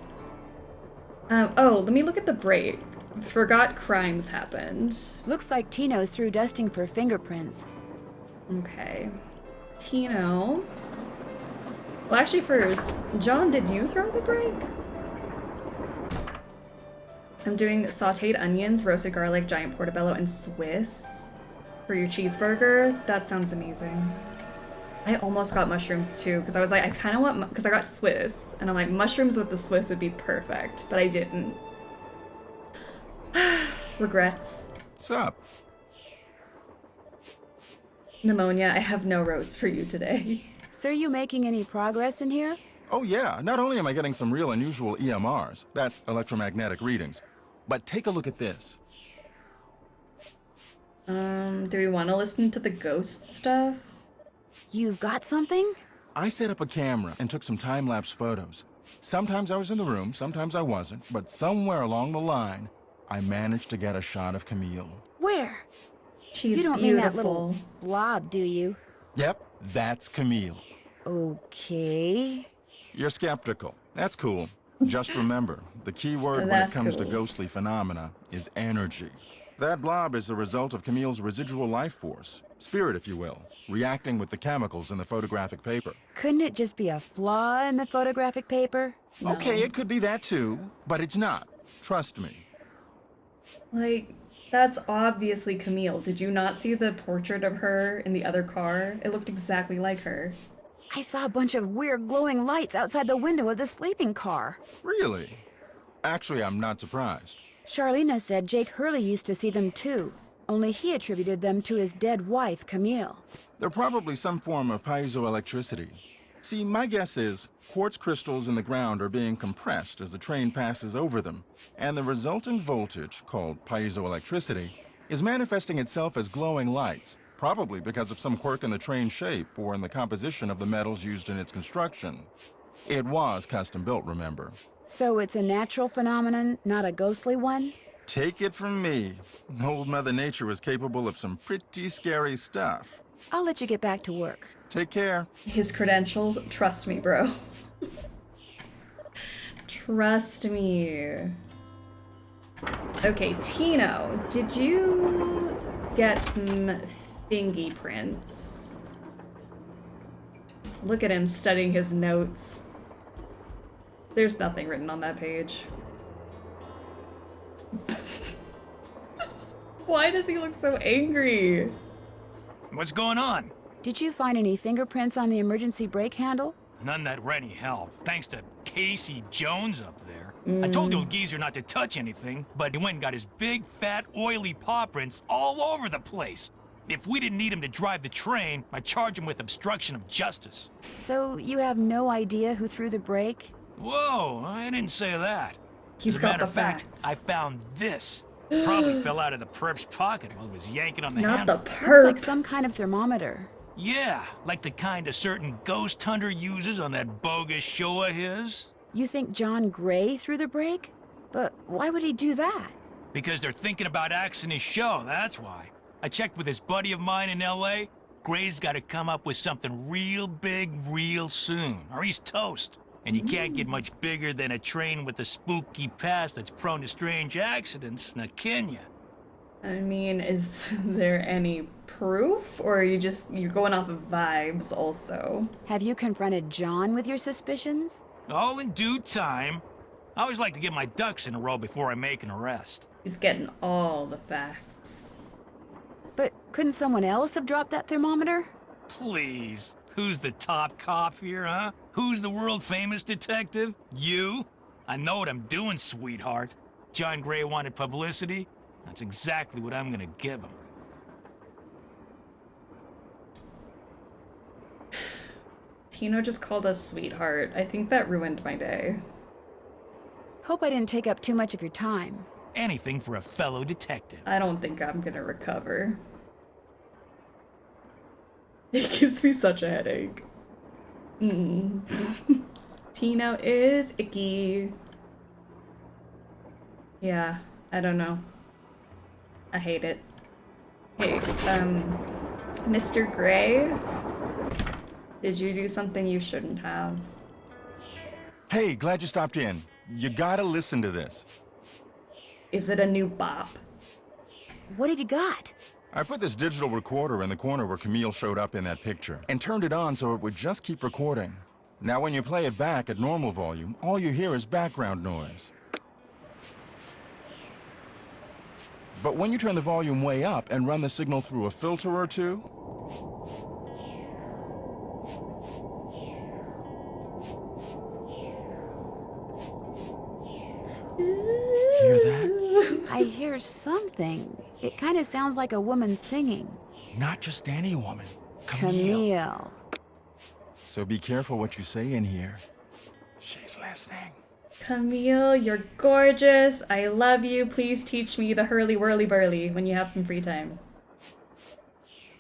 Oh, let me look at the break. Forgot crimes happened. Looks like Tino's through dusting for fingerprints. Okay. Tino. Well, actually first, John, did you throw the break? I'm doing sauteed onions, roasted garlic, giant portobello, and Swiss for your cheeseburger. That sounds amazing. I almost got mushrooms too, because I was like, I kind of want, because I got Swiss, and I'm like, mushrooms with the Swiss would be perfect, but I didn't. Regrets. What's up? Pneumonia, I have no rose for you today. So are you making any progress in here? Oh yeah, not only am I getting some real unusual EMRs, that's electromagnetic readings, but take a look at this. Do we want to listen to the ghost stuff? You've got something? I set up a camera and took some time-lapse photos. Sometimes I was in the room, sometimes I wasn't, but somewhere along the line, I managed to get a shot of Camille. Where? She's You don't beautiful. mean that little blob, do you? Yep, that's Camille. Okay. You're skeptical. That's cool. Just remember, the key word when it That's comes to cool. ghostly phenomena is energy. That blob is the result of Camille's residual life force, spirit if you will, reacting with the chemicals in the photographic paper. Couldn't it just be a flaw in the photographic paper? No. Okay, it could be that too, but it's not. Trust me. Like, that's obviously Camille. Did you not see the portrait of her in the other car? It looked exactly like her. I saw a bunch of weird glowing lights outside the window of the sleeping car. Really? Actually, I'm not surprised. Charlena said Jake Hurley used to see them too, only he attributed them to his dead wife, Camille. They're probably some form of piezoelectricity. See, my guess is quartz crystals in the ground are being compressed as the train passes over them, and the resulting voltage, called piezoelectricity, is manifesting itself as glowing lights, probably because of some quirk in the train shape or in the composition of the metals used in its construction. It was custom built, remember? So it's a natural phenomenon, not a ghostly one? Take it from me, old Mother Nature is capable of some pretty scary stuff. I'll let you get back to work. Take care. His credentials, trust me, bro. Trust me. Okay, Tino, did you get some fingy prints? Look at him studying his notes. There's nothing written on that page. Why does he look so angry? What's going on? Did you find any fingerprints on the emergency brake handle? None that were any help, thanks to Casey Jones up there. I told the old geezer not to touch anything, but he went and got his big, fat, oily paw prints all over the place. If we didn't need him to drive the train, I'd charge him with obstruction of justice. So you have no idea who threw the brake? Whoa, I didn't say that. He's As a got matter the of fact, facts. I found this. Probably fell out of the perp's pocket while he was yanking on the Not handle. the Looks perp. like some kind of thermometer. Yeah, like the kind a certain ghost hunter uses on that bogus show of his. You think John Gray threw the brake? But why would he do that? Because they're thinking about axing his show, that's why. I checked with this buddy of mine in L.A. Gray's got to come up with something real big real soon, or he's toast. And you can't get much bigger than a train with a spooky past that's prone to strange accidents, now can ya? I mean, is there any proof? Or are you're going off of vibes also? Have you confronted John with your suspicions? All in due time. I always like to get my ducks in a row before I make an arrest. He's getting all the facts. But couldn't someone else have dropped that thermometer? Please. Who's the top cop here, huh? Who's the world-famous detective? You? I know what I'm doing, sweetheart. John Gray wanted publicity. That's exactly what I'm gonna give him. Tino just called us sweetheart. I think that ruined my day. Hope I didn't take up too much of your time. Anything for a fellow detective. I don't think I'm gonna recover. It gives me such a headache. Tino is icky. Yeah, I don't know. I hate it. Hey, Mr. Gray? Did you do something you shouldn't have? Hey, glad you stopped in. You gotta listen to this. Is it a new bop? What have you got? I put this digital recorder in the corner where Camille showed up in that picture and turned it on so it would just keep recording. Now when you play it back at normal volume, all you hear is background noise. But when you turn the volume way up and run the signal through a filter or two, hear that? I hear something. It kind of sounds like a woman singing. Not just any woman. Camille. So be careful what you say in here. She's listening. Camille, you're gorgeous. I love you. Please teach me the hurly-whirly-burly when you have some free time.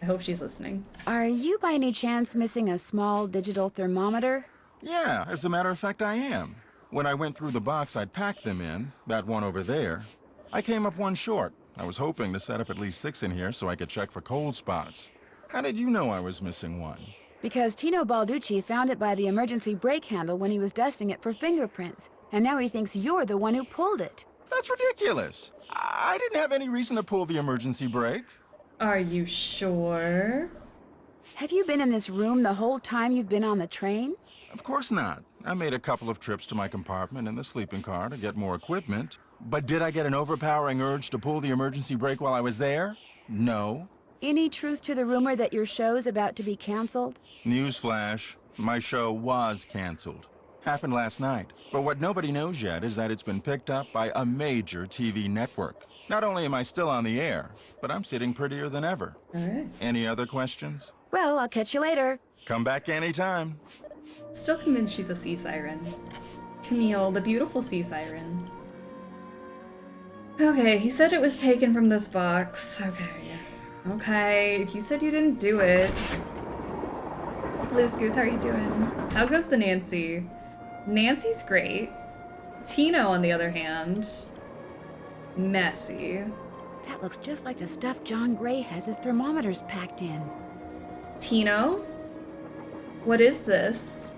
I hope she's listening. Are you by any chance missing a small digital thermometer? Yeah, as a matter of fact, I am. When I went through the box I'd packed them in, that one over there, I came up one short. I was hoping to set up at least 6 in here so I could check for cold spots. How did you know I was missing one? Because Tino Balducci found it by the emergency brake handle when he was dusting it for fingerprints, and now he thinks you're the one who pulled it. That's ridiculous. I didn't have any reason to pull the emergency brake. Are you sure? Have you been in this room the whole time you've been on the train? Of course not. I made a couple of trips to my compartment in the sleeping car to get more equipment. But did I get an overpowering urge to pull the emergency brake while I was there? No. Any truth to the rumor that your show's about to be canceled? Newsflash, my show was canceled. Happened last night. But what nobody knows yet is that it's been picked up by a major TV network. Not only am I still on the air, but I'm sitting prettier than ever. All right. Any other questions? Well, I'll catch you later. Come back anytime. Still convinced she's a sea siren. Camille, the beautiful sea siren. Okay, he said it was taken from this box. Okay, if you said you didn't do it. Loose Goose, how are you doing? How goes the Nancy? Nancy's great. Tino, on the other hand, messy. That looks just like the stuff John Gray has his thermometers packed in. Tino? What is this?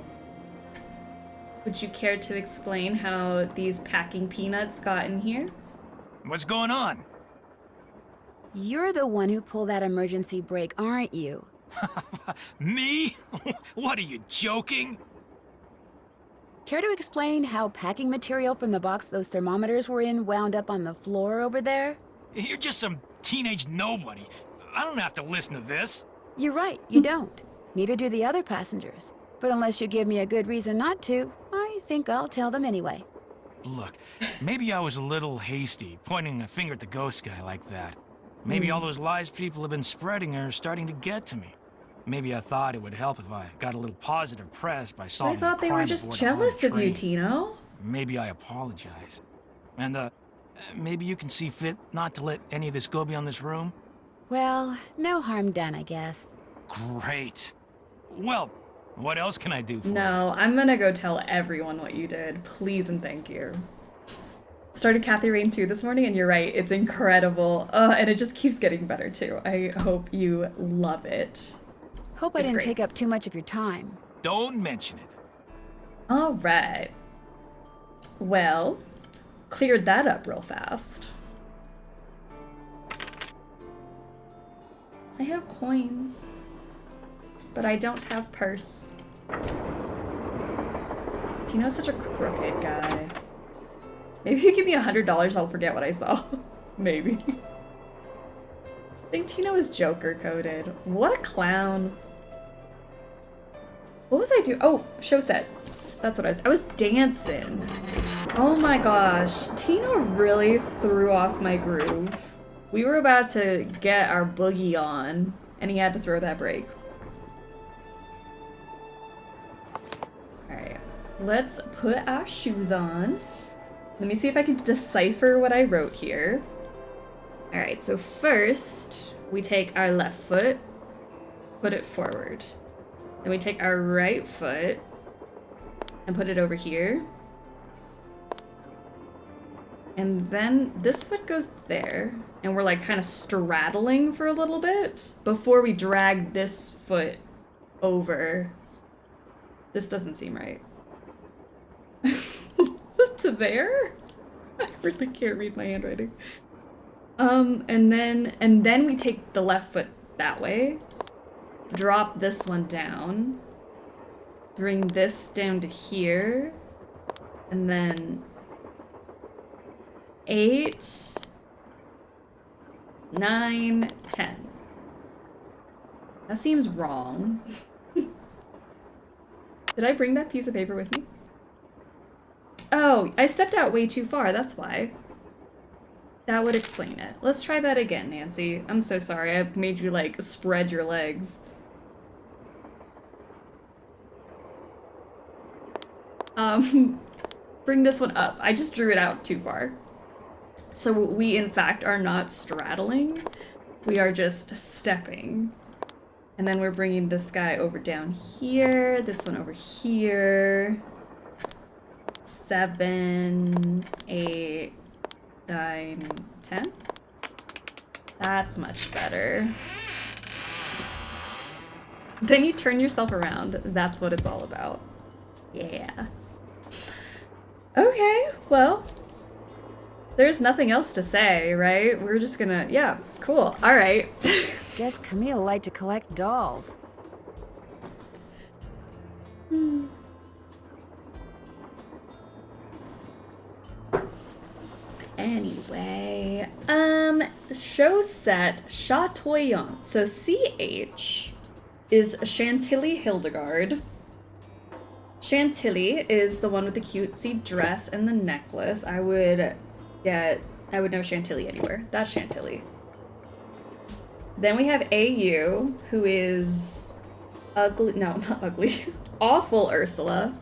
Would you care to explain how these packing peanuts got in here? What's going on? You're the one who pulled that emergency brake, aren't you? Me? What, are you joking? Care to explain how packing material from the box those thermometers were in wound up on the floor over there? You're just some teenage nobody. I don't have to listen to this. You're right, you don't. Neither do the other passengers. But unless you give me a good reason not to, I think I'll tell them anyway. Look, maybe I was a little hasty, pointing a finger at the ghost guy like that. Maybe all those lies people have been spreading are starting to get to me. Maybe I thought it would help if I got a little positive press by I solving thought they were just jealous of you, Tino. Maybe I apologize. And, maybe you can see fit not to let any of this go beyond this room? Well, no harm done, I guess. Great. Well, what else can I do for you? No, I'm gonna go tell everyone what you did. Please and thank you. Started Kathy Rain 2 this morning, and you're right, it's incredible. And it just keeps getting better, too. I hope you love it. Hope I didn't take up too much of your time. Don't mention it. All right. Well, cleared that up real fast. I have coins, but I don't have purse. Tino's such a crooked guy. Maybe if you give me $100, I'll forget what I saw. Maybe. I think Tino is Joker coded. What a clown. What was I doing? Oh, show set. That's what I was dancing. Oh my gosh. Tino really threw off my groove. We were about to get our boogie on, and he had to throw that break. let's put our shoes on. Let me see if I can decipher what I wrote here. All right, so first we take our left foot, put it forward. Then we take our right foot and put it over here. And then this foot goes there, and we're like kind of straddling for a little bit before we drag this foot over. This doesn't seem right. To there? I really can't read my handwriting. And then we take the left foot that way, drop this one down, bring this down to here, and then 8, 9, 10. That seems wrong. Did I bring that piece of paper with me? Oh, I stepped out way too far, that's why. That would explain it. Let's try that again, Nancy. I'm so sorry, I made you, like, spread your legs. Bring this one up. I just drew it out too far. So we, in fact, are not straddling. We are just stepping. And then we're bringing this guy over down here, this one over here. 7, 8, 9, 10. That's much better. Then you turn yourself around. That's what it's all about. Yeah. Okay, well, there's nothing else to say, right? We're just gonna, yeah, cool. All right. Guess Camille liked to collect dolls. Anyway, show set Chatoyant. So CH is Chantilly Hildegard. Chantilly is the one with the cutesy dress and the necklace. I would know Chantilly anywhere. That's Chantilly. Then we have AU, who is ugly, no, not ugly, Awful Ursula.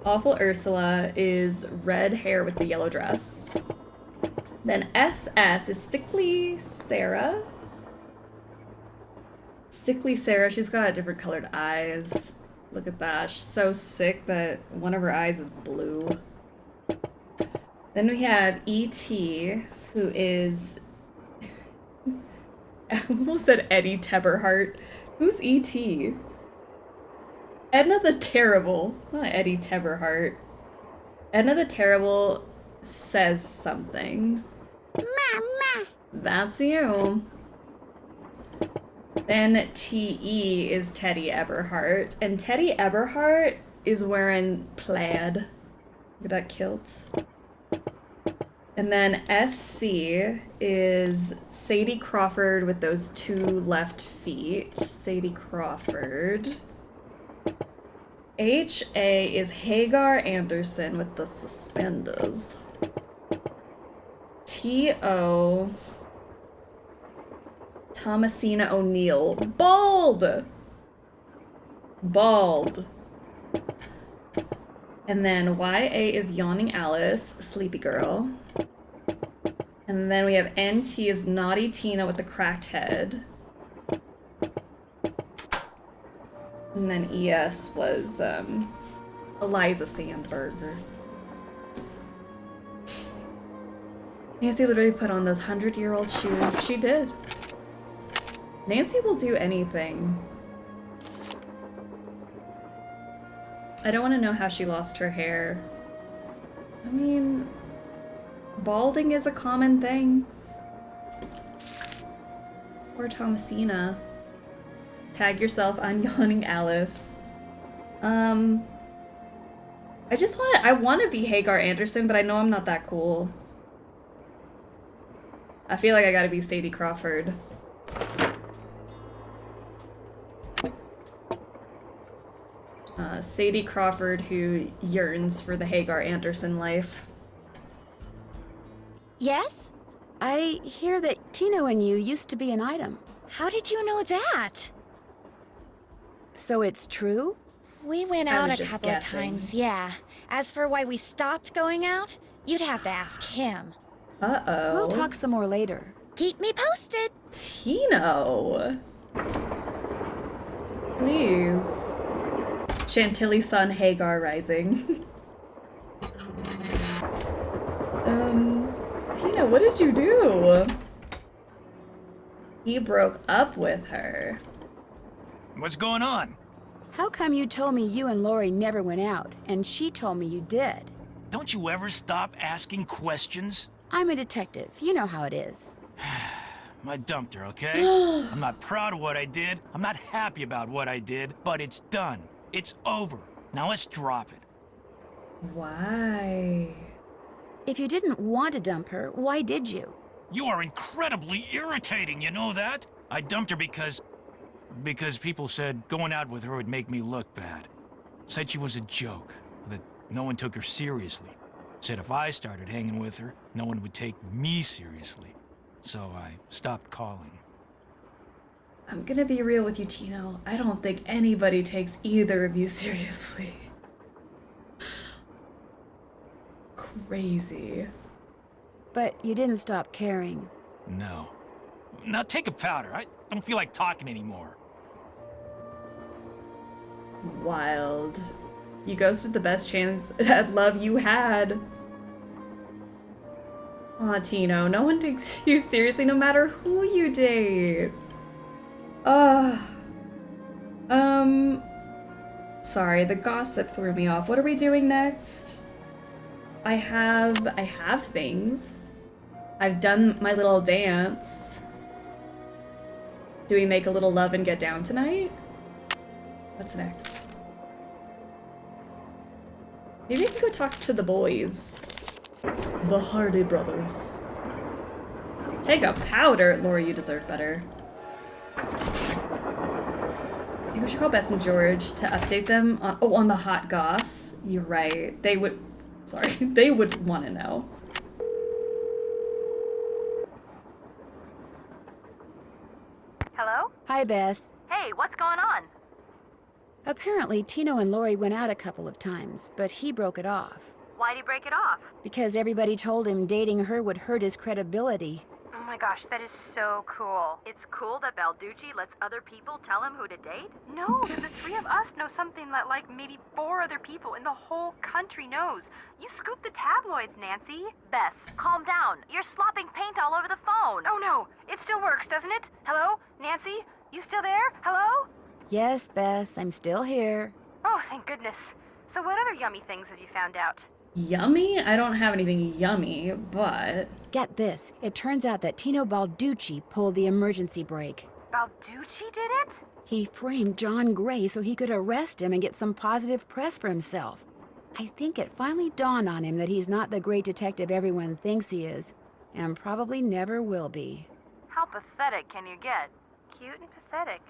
Awful Ursula is red hair with the yellow dress. Then SS is Sickly Sarah. Sickly Sarah, she's got different colored eyes. Look at that, she's so sick that one of her eyes is blue. Then we have ET, who is, I almost said Eddie Teberhart. Who's ET? Edna the Terrible, not Eddie Teberhart. Edna the Terrible says something. Mama. That's you. Then TE is Teddy Eberhart, and Teddy Eberhart is wearing plaid. Look at that kilt. And then SC is Sadie Crawford with those 2 left feet. Sadie Crawford. HA is Hagar Anderson with the suspenders. TO, Thomasina O'Neill. Bald! Bald. And then YA is Yawning Alice, Sleepy Girl. And then we have NT is Naughty Tina with the cracked head. And then ES was Eliza Sandberger. Nancy literally put on those 100-year-old shoes. She did. Nancy will do anything. I don't want to know how she lost her hair. I mean, balding is a common thing. Poor Thomasina. Tag yourself on Yawning Alice. I want to be Hagar Anderson, but I know I'm not that cool. I feel like I gotta be Sadie Crawford. Sadie Crawford who yearns for the Hagar Anderson life. Yes? I hear that Tino and you used to be an item. How did you know that? So it's true? We went I out was a just couple guessing. of times, yeah. As for why we stopped going out, you'd have to ask him. Uh-oh. We'll talk some more later. Keep me posted. Tino. Please. Chantilly Sun Hagar Rising. Tina, what did you do? He broke up with her. What's going on? How come you told me you and Lori never went out, and she told me you did? Don't you ever stop asking questions? I'm a detective. You know how it is. I dumped her, okay? I'm not proud of what I did. I'm not happy about what I did, but it's done. It's over. Now let's drop it. Why? If you didn't want to dump her, why did you? You are incredibly irritating, you know that? I dumped her because people said going out with her would make me look bad. Said she was a joke, that no one took her seriously. Said if I started hanging with her, no one would take me seriously. So I stopped calling. I'm gonna be real with you, Tino. I don't think anybody takes either of you seriously. Crazy. But you didn't stop caring. No. Now take a powder. I don't feel like talking anymore. Wild. You ghosted the best chance at love you had. Aw, Tino, no one takes you seriously no matter who you date. Sorry, the gossip threw me off. What are we doing next? I have things. I've done my little dance. Do we make a little love and get down tonight? What's next? Maybe I can go talk to the boys. The Hardy brothers. Take a powder! Lori, you deserve better. Maybe we should call Bess and George to update them on, on the hot goss. You're right. They would... Sorry. They would want to know. Hello? Hi, Bess. Hey, what's going on? Apparently, Tino and Lori went out a couple of times, but he broke it off. Why'd he break it off? Because everybody told him dating her would hurt his credibility. Oh my gosh, that is so cool. It's cool that Balducci lets other people tell him who to date? No, that the three of us know something that like maybe 4 other people in the whole country knows. You scooped the tabloids, Nancy. Bess, calm down. You're slopping paint all over the phone. Oh no, it still works, doesn't it? Hello? Nancy? You still there? Hello? Yes, Bess, I'm still here. Oh, thank goodness. So what other yummy things have you found out? Yummy? I don't have anything yummy, but... Get this. It turns out that Tino Balducci pulled the emergency brake. Balducci did it? He framed John Gray so he could arrest him and get some positive press for himself. I think it finally dawned on him that he's not the great detective everyone thinks he is, and probably never will be. How pathetic can you get? Cute and pathetic.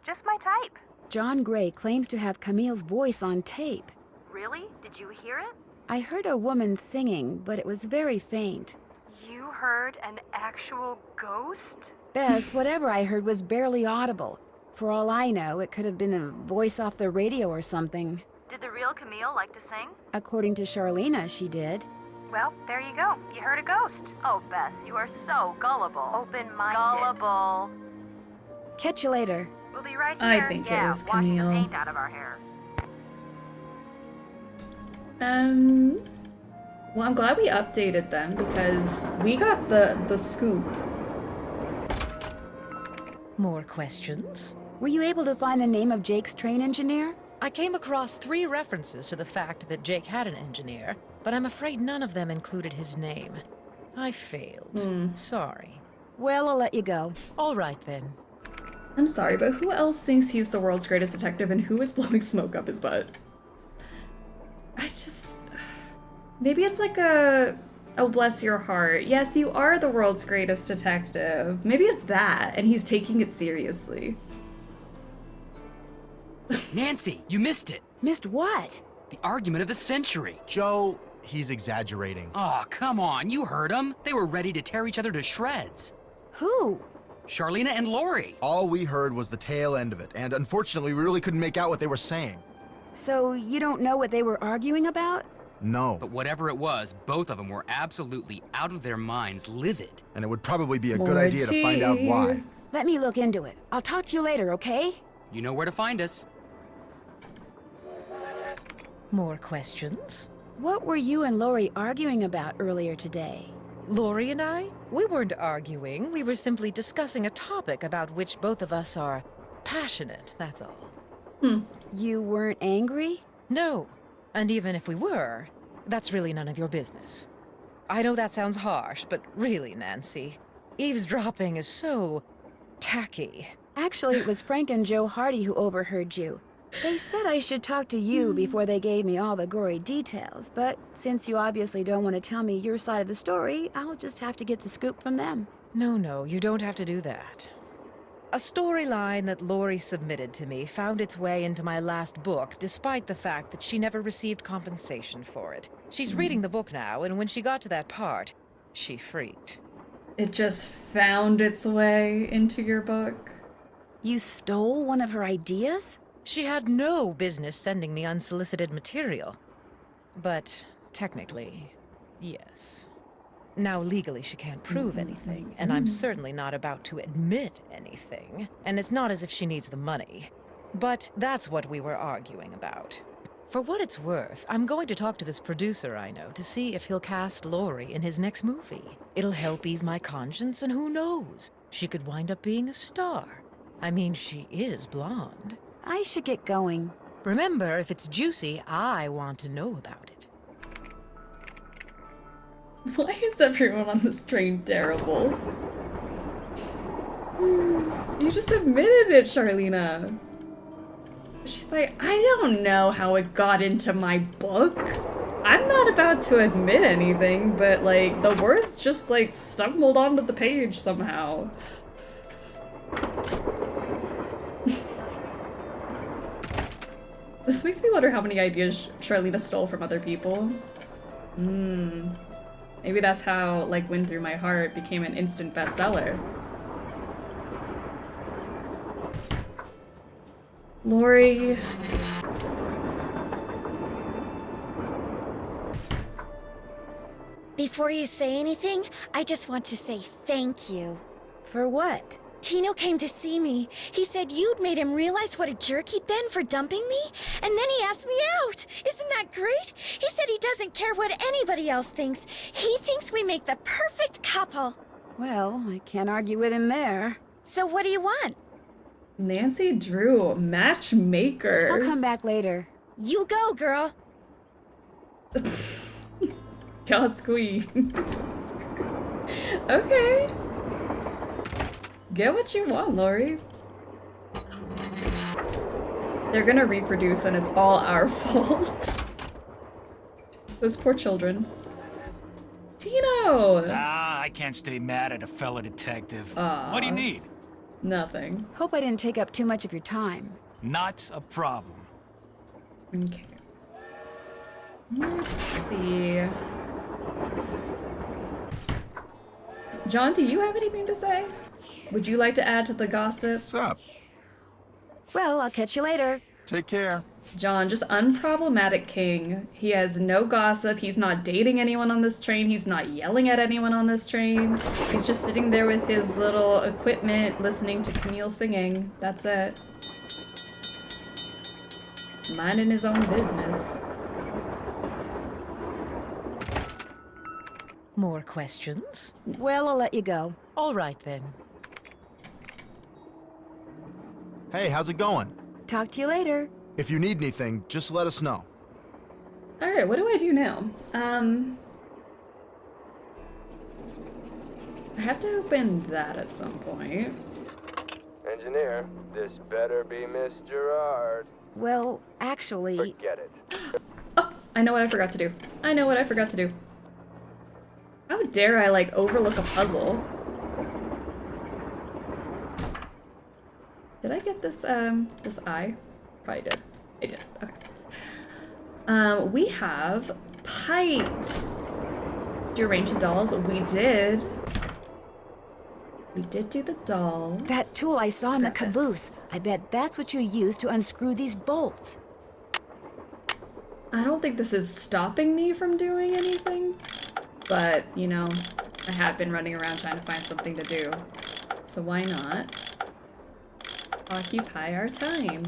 Just my type. John Gray claims to have Camille's voice on tape. Really? Did you hear it? I heard a woman singing, but it was very faint. You heard an actual ghost? Bess, whatever I heard was barely audible. For all I know, it could have been a voice off the radio or something. Did the real Camille like to sing? According to Charlena, she did. Well, there you go. You heard a ghost. Oh, Bess, you are so gullible. Open-minded. Gullible. Catch you later. We'll be right I here. think it Yeah, was washing the Camille. paint out of our hair. Well, I'm glad we updated them because we got the scoop. More questions? Were you able to find the name of Jake's train engineer? I came across 3 references to the fact that Jake had an engineer, but I'm afraid none of them included his name. I failed. Sorry. Well, I'll let you go. All right then. I'm sorry, but who else thinks he's the world's greatest detective and who is blowing smoke up his butt? I just... Maybe it's like a... Oh, bless your heart. Yes, you are the world's greatest detective. Maybe it's that, and he's taking it seriously. Nancy, you missed it. Missed what? The argument of the century. Joe, he's exaggerating. Aw, come on, you heard them. They were ready to tear each other to shreds. Who? Charlena and Lori. All we heard was the tail end of it, and unfortunately we really couldn't make out what they were saying. So you don't know what they were arguing about? No. But whatever it was, both of them were absolutely out of their minds, livid. And it would probably be a good More idea to find out tea. why. Let me look into it. I'll talk to you later, okay? You know where to find us. More questions? What were you and Lori arguing about earlier today? Lori and I? We weren't arguing. We were simply discussing a topic about which both of us are passionate, that's all. You weren't angry? No. And even if we were, that's really none of your business. I know that sounds harsh, but really, Nancy, eavesdropping is so tacky. Actually, it was Frank and Joe Hardy who overheard you. They said I should talk to you before they gave me all the gory details, but since you obviously don't want to tell me your side of the story, I'll just have to get the scoop from them. No, you don't have to do that. A storyline that Lori submitted to me found its way into my last book, despite the fact that she never received compensation for it. She's reading the book now, and when she got to that part, she freaked. It just found its way into your book. You stole one of her ideas? She had no business sending me unsolicited material. But technically, yes. Now, legally, she can't prove anything, and I'm certainly not about to admit anything. And it's not as if she needs the money. But that's what we were arguing about. For what it's worth, I'm going to talk to this producer I know to see if he'll cast Lori in his next movie. It'll help ease my conscience, and who knows? She could wind up being a star. I mean, she is blonde. I should get going. Remember, if it's juicy, I want to know about it. Why is everyone on this train terrible? You just admitted it, Charlena. She's like, I don't know how it got into my book. I'm not about to admit anything, but like, the words just like stumbled onto the page somehow. This makes me wonder how many ideas Charlena stole from other people. Maybe that's how, like, Wind Through My Heart became an instant bestseller. Lori... Before you say anything, I just want to say thank you. For what? Tino came to see me. He said you'd made him realize what a jerk he'd been for dumping me, and then he asked me out. Isn't that great? He said he doesn't care what anybody else thinks. He thinks we make the perfect couple. Well, I can't argue with him there. So what do you want? Nancy Drew, matchmaker. I'll come back later. You go, girl. Goss queen. Okay. Get what you want, Lori. They're gonna reproduce and it's all our fault. Those poor children. Tino! I can't stay mad at a fella detective. What do you need? Nothing. Hope I didn't take up too much of your time. Not a problem. Okay. Let's see. John, do you have anything to say? Would you like to add to the gossip? What's up? Well, I'll catch you later. Take care. John, just unproblematic king. He has no gossip. He's not dating anyone on this train. He's not yelling at anyone on this train. He's just sitting there with his little equipment, listening to Camille singing. That's it. Minding his own business. More questions? Well, I'll let you go. All right, then. Hey, how's it going? Talk to you later. If you need anything, just let us know. Alright, what do I do now? I have to open that at some point. Engineer, this better be Miss Gerard. Well, actually... Forget it. Oh, I know what I forgot to do. I know what I forgot to do. How dare I, like, overlook a puzzle? Did I get this, this eye? Probably did. I did. Okay. We have pipes. Did you arrange the dolls? We did. We did do the dolls. That tool I saw in the caboose. I bet that's what you used to unscrew these bolts. I don't think this is stopping me from doing anything, but, you know, I have been running around trying to find something to do. So why not occupy our time?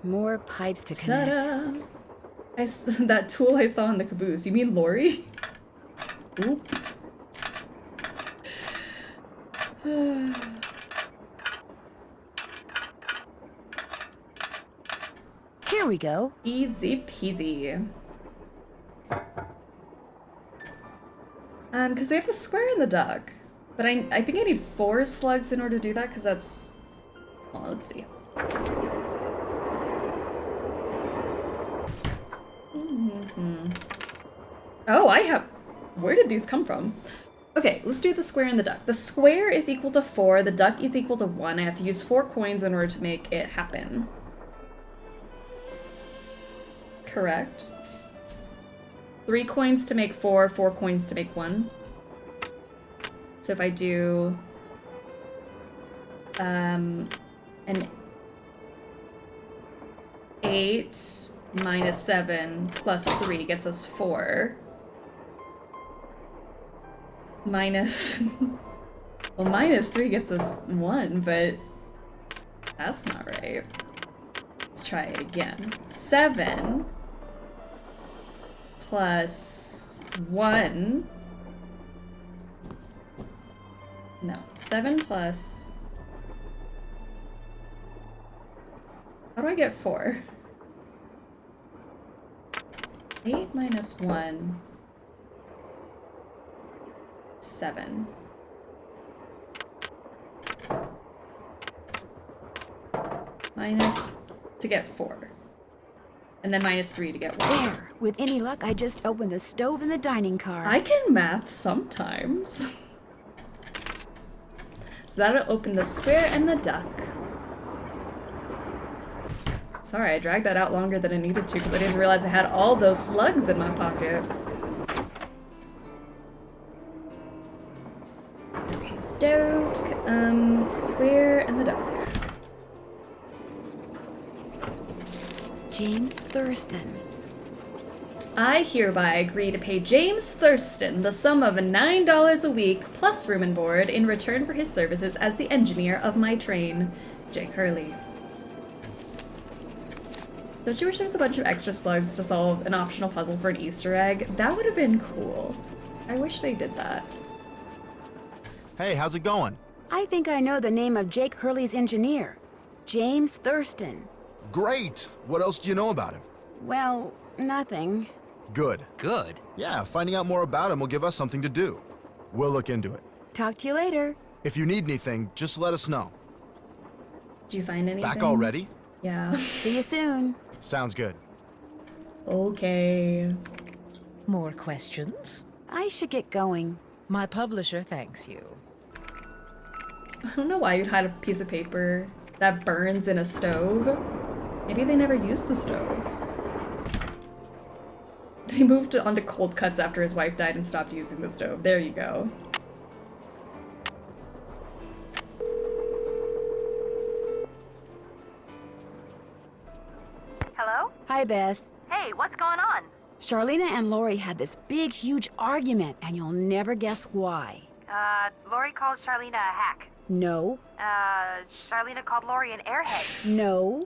More pipes to connect. Ta-da! That tool I saw in the caboose. You mean Lori? Oop. Here we go. Easy peasy. Because we have the square and the duck. But I think I need 4 slugs in order to do that, because that's... Well, let's see. Oh, I have... Where did these come from? Okay, let's do the square and the duck. The square is equal to 4, the duck is equal to 1. I have to use 4 coins in order to make it happen. Correct. 3 coins to make 4, 4 coins to make 1. So if I do... an 8 minus 7 plus 3 gets us 4. Minus... well, minus 3 gets us 1, but that's not right. Let's try it again. 7 plus 1... No, 7 plus... How do I get 4? 8 minus 1... 7. Minus to get 4. And then minus 3 to get 1. There. With any luck, I just opened the stove and the dining car. I can math sometimes. So that'll open the square and the duck. Sorry, I dragged that out longer than I needed to because I didn't realize I had all those slugs in my pocket. Doke, square and the duck. James Thurston. I hereby agree to pay James Thurston the sum of $9 a week plus room and board in return for his services as the engineer of my train. Jake Hurley. Don't you wish there was a bunch of extra slugs to solve an optional puzzle for an Easter egg? That would have been cool. I wish they did that. Hey, how's it going? I think I know the name of Jake Hurley's engineer. James Thurston. Great! What else do you know about him? Well, nothing. Good. Good? Yeah, finding out more about him will give us something to do. We'll look into it. Talk to you later. If you need anything, just let us know. Did you find anything? Back already? Yeah. See you soon. Sounds good. Okay. More questions? I should get going. My publisher thanks you. I don't know why you'd hide a piece of paper that burns in a stove. Maybe they never used the stove. They moved on to cold cuts after his wife died and stopped using the stove. There you go. Hello? Hi, Beth. Hey, what's going on? Charlena and Lori had this big, huge argument, and you'll never guess why. Lori called Charlena a hack. No. Charlena called Lori an airhead. No.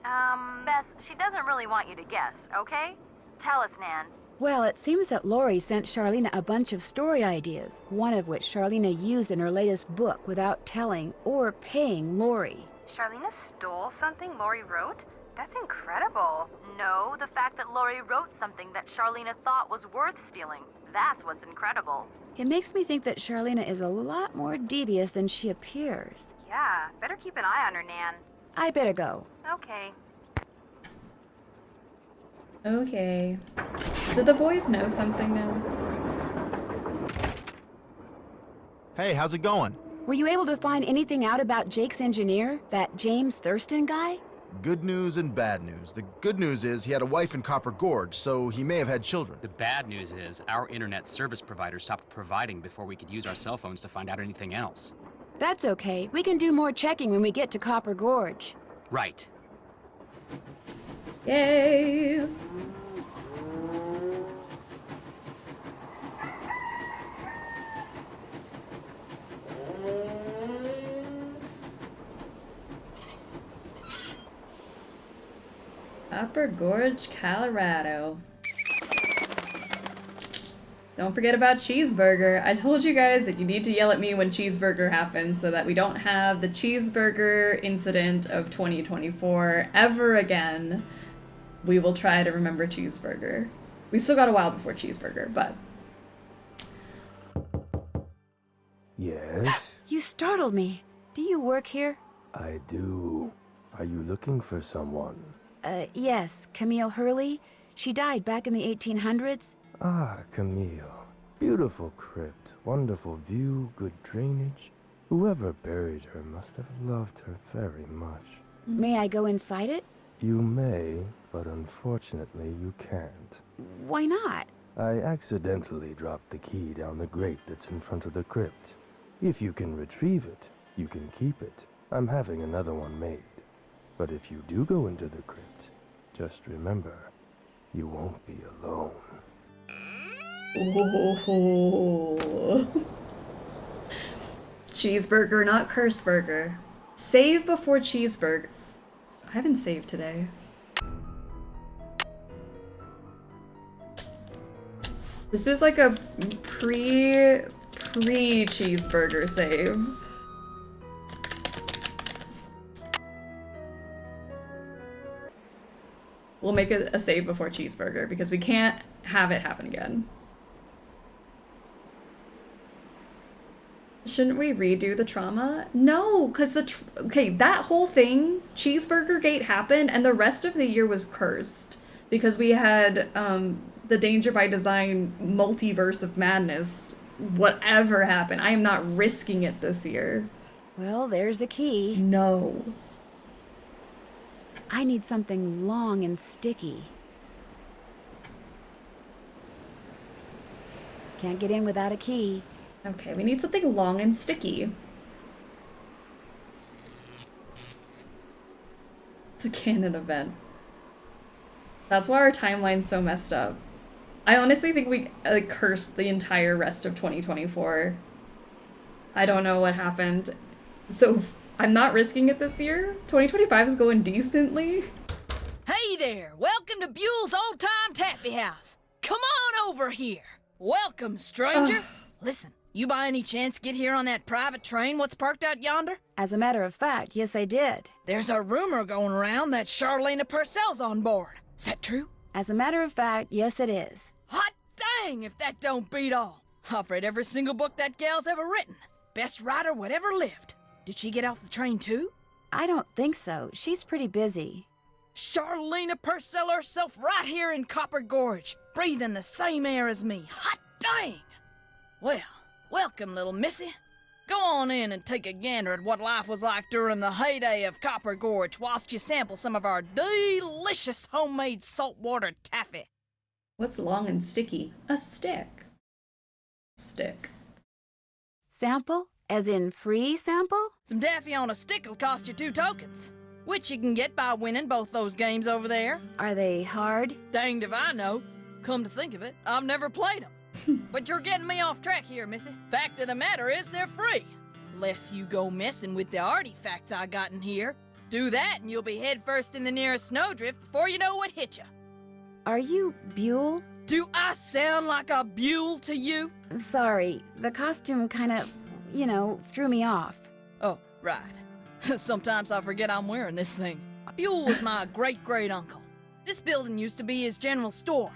Bess, she doesn't really want you to guess, okay? Tell us, Nan. Well, it seems that Lori sent Charlena a bunch of story ideas, one of which Charlena used in her latest book without telling or paying Lori. Charlena stole something Lori wrote? That's incredible. No, the fact that Lori wrote something that Charlena thought was worth stealing. That's what's incredible. It makes me think that Charlena is a lot more devious than she appears. Yeah, better keep an eye on her, Nan. I better go. Okay. Okay. Did the boys know something now? Hey, how's it going? Were you able to find anything out about Jake's engineer, that James Thurston guy? Good news and bad news. The good news is he had a wife in Copper Gorge, so he may have had children. The bad news is our internet service provider stopped providing before we could use our cell phones to find out anything else. That's okay. We can do more checking when we get to Copper Gorge. Right. Yay! Copper Gorge, Colorado. Don't forget about cheeseburger. I told you guys that you need to yell at me when cheeseburger happens so that we don't have the cheeseburger incident of 2024 ever again. We will try to remember cheeseburger. We still got a while before cheeseburger, but... Yes? You startled me. Do you work here? I do. Are you looking for someone? Yes. Camille Hurley. She died back in the 1800s. Ah, Camille. Beautiful crypt, wonderful view, good drainage. Whoever buried her must have loved her very much. May I go inside it? You may, but unfortunately you can't. Why not? I accidentally dropped the key down the grate that's in front of the crypt. If you can retrieve it, you can keep it. I'm having another one made. But if you do go into the crypt, just remember, you won't be alone. Oh. Cheeseburger, not curse burger. Save before cheeseburger. I haven't saved today. This is like a pre-cheeseburger save. We'll make it a save before cheeseburger because we can't have it happen again. Shouldn't we redo the trauma? No, because okay, that whole thing, Cheeseburger Gate happened and the rest of the year was cursed because we had the Danger by Design multiverse of madness. Whatever happened, I am not risking it this year. Well, there's the key. No. I need something long and sticky. Can't get in without a key. Okay, we need something long and sticky. It's a canon event. That's why our timeline's so messed up. I honestly think we cursed the entire rest of 2024. I don't know what happened. So I'm not risking it this year. 2025 is going decently. Hey there! Welcome to Buell's Old Time Taffy House. Come on over here. Welcome, stranger. Listen, you by any chance get here on that private train what's parked out yonder? As a matter of fact, yes I did. There's a rumor going around that Charlena Purcell's on board. Is that true? As a matter of fact, yes it is. Hot dang if that don't beat all. I've read every single book that gal's ever written. Best writer whatever lived. Did she get off the train too? I don't think so. She's pretty busy. Charlena Purcell herself right here in Copper Gorge, breathing the same air as me. Hot dang! Well, welcome, little missy. Go on in and take a gander at what life was like during the heyday of Copper Gorge whilst you sample some of our delicious homemade saltwater taffy. What's long and sticky? A stick. Stick. Sample? As in free sample? Some taffy on a stick'll cost you 2 tokens, which you can get by winning both those games over there. Are they hard? Danged if I know. Come to think of it, I've never played them. But you're getting me off track here, missy. Fact of the matter is they're free. Lest you go messing with the artifacts I got in here. Do that and you'll be headfirst in the nearest snowdrift before you know what hit you. Are you Buell? Do I sound like a Buell to you? Sorry, the costume kinda, threw me off. Oh, right. Sometimes I forget I'm wearing this thing. Buell was my great-great-uncle. This building used to be his general store.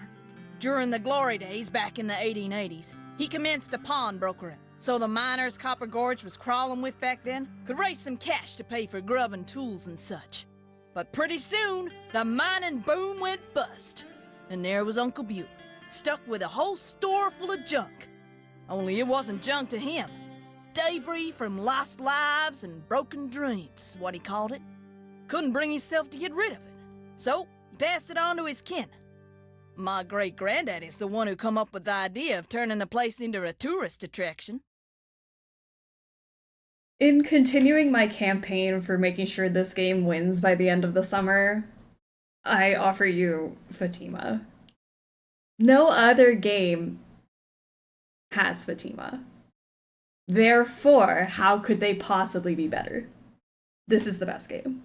During the glory days back in the 1880s, he commenced a pawnbrokering, so the miners Copper Gorge was crawling with back then could raise some cash to pay for grub and tools and such. But pretty soon, the mining boom went bust, and there was Uncle Buell, stuck with a whole store full of junk. Only it wasn't junk to him. Debris from lost lives and broken dreams is what he called it. couldn't bring himself to get rid of it. So, he passed it on to his kin. My great-granddaddy's the one who come up with the idea of turning the place into a tourist attraction. In continuing my campaign for making sure this game wins by the end of the summer, I offer you Fatima. No other game has Fatima. Therefore, how could they possibly be better? This is the best game.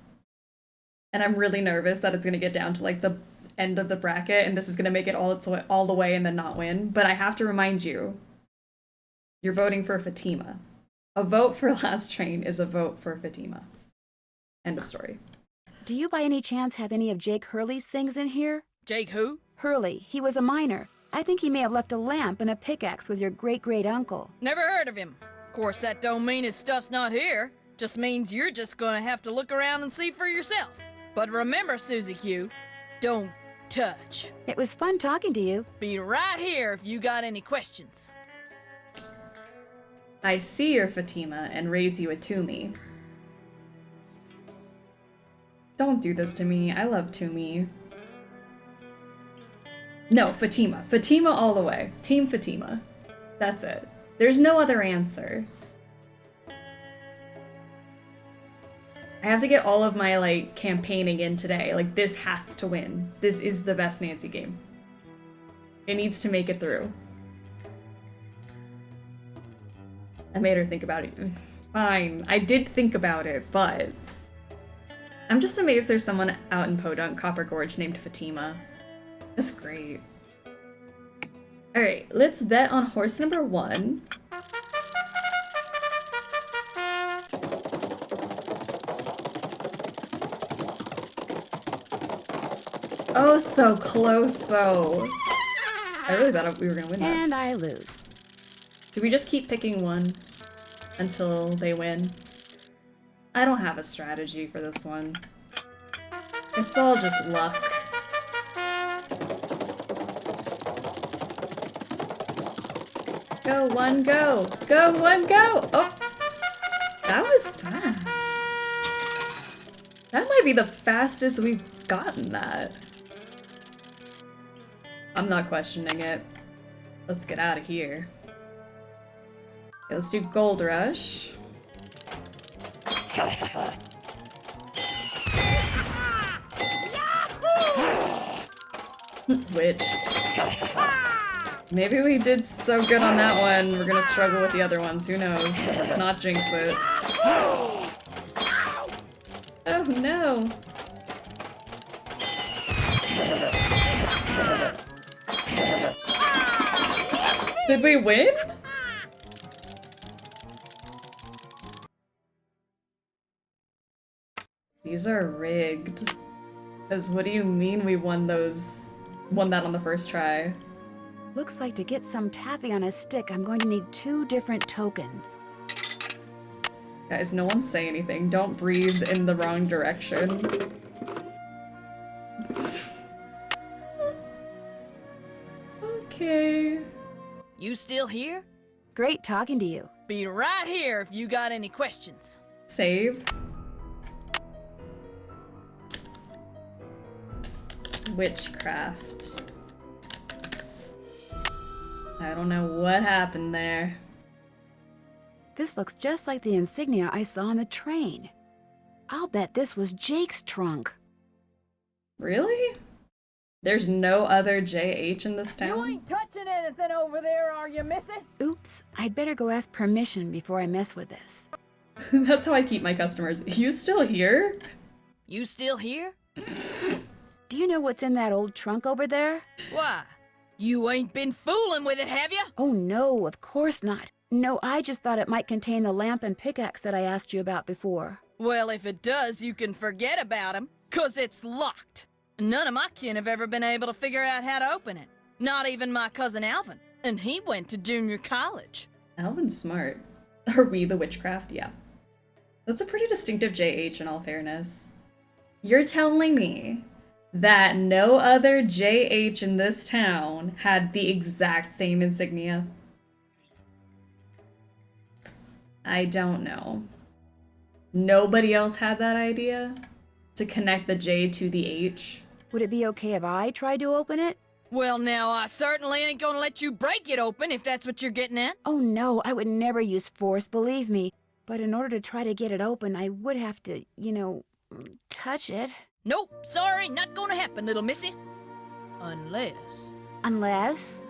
And I'm really nervous that it's going to get down to like the end of the bracket and this is going to make it all the way and then not win. But I have to remind you, you're voting for Fatima. A vote for Last Train is a vote for Fatima. End of story. Do you by any chance have any of Jake Hurley's things in here? Jake who? Hurley. He was a miner. I think he may have left a lamp and a pickaxe with your great-great-uncle. Never heard of him. Of course, that don't mean his stuff's not here. Just means you're just gonna have to look around and see for yourself. But remember, Susie Q, don't touch. It was fun talking to you. Be right here if you got any questions. I see your Fatima and raise you a Toomey. Don't do this to me. I love Toomey. No, Fatima. Fatima all the way. Team Fatima. That's it. There's no other answer. I have to get all of my, like, campaigning in today. Like, this has to win. This is the best Nancy game. It needs to make it through. I made her think about it. Fine. I did think about it, but I'm just amazed there's someone out in Podunk, Copper Gorge, named Fatima. That's great. Alright, let's bet on horse number 1. Oh, so close, though. I really thought we were gonna win that. And I lose. Do we just keep picking one until they win? I don't have a strategy for this one. It's all just luck. Go, one, go! Go, one, go! Oh! That was fast. That might be the fastest we've gotten that. I'm not questioning it. Let's get out of here. Okay, let's do Gold Rush. Which? Maybe we did so good on that one, we're gonna struggle with the other ones. Who knows? Let's not jinx it. Oh no! Did we win? These are rigged. Because what do you mean we won that on the first try? Looks like to get some taffy on a stick, I'm going to need 2 different tokens. Guys, no one say anything. Don't breathe in the wrong direction. Okay. You still here? Great talking to you. Be right here if you got any questions. Save. Witchcraft. I don't know what happened there. This looks just like the insignia I saw on the train. I'll bet this was Jake's trunk. Really? There's no other JH in this town? You ain't touching anything over there, are you, missy? Oops, I'd better go ask permission before I mess with this. That's how I keep my customers. You still here? You still here? Do you know what's in that old trunk over there? Why? You ain't been fooling with it, have you? Oh no, of course not. No, I just thought it might contain the lamp and pickaxe that I asked you about before. Well, if it does, you can forget about him, 'cause it's locked. None of my kin have ever been able to figure out how to open it. Not even my cousin Alvin, and he went to junior college. Alvin's smart. Are we the witchcraft? Yeah. That's a pretty distinctive JH in all fairness. You're telling me that no other JH in this town had the exact same insignia? I don't know. Nobody else had that idea? To connect the J to the H. Would it be okay if I tried to open it? Well, now, I certainly ain't gonna let you break it open if that's what you're getting at. Oh no, I would never use force, believe me. But in order to try to get it open, I would have to, touch it. Nope, sorry, not gonna happen, little missy. Unless... Unless?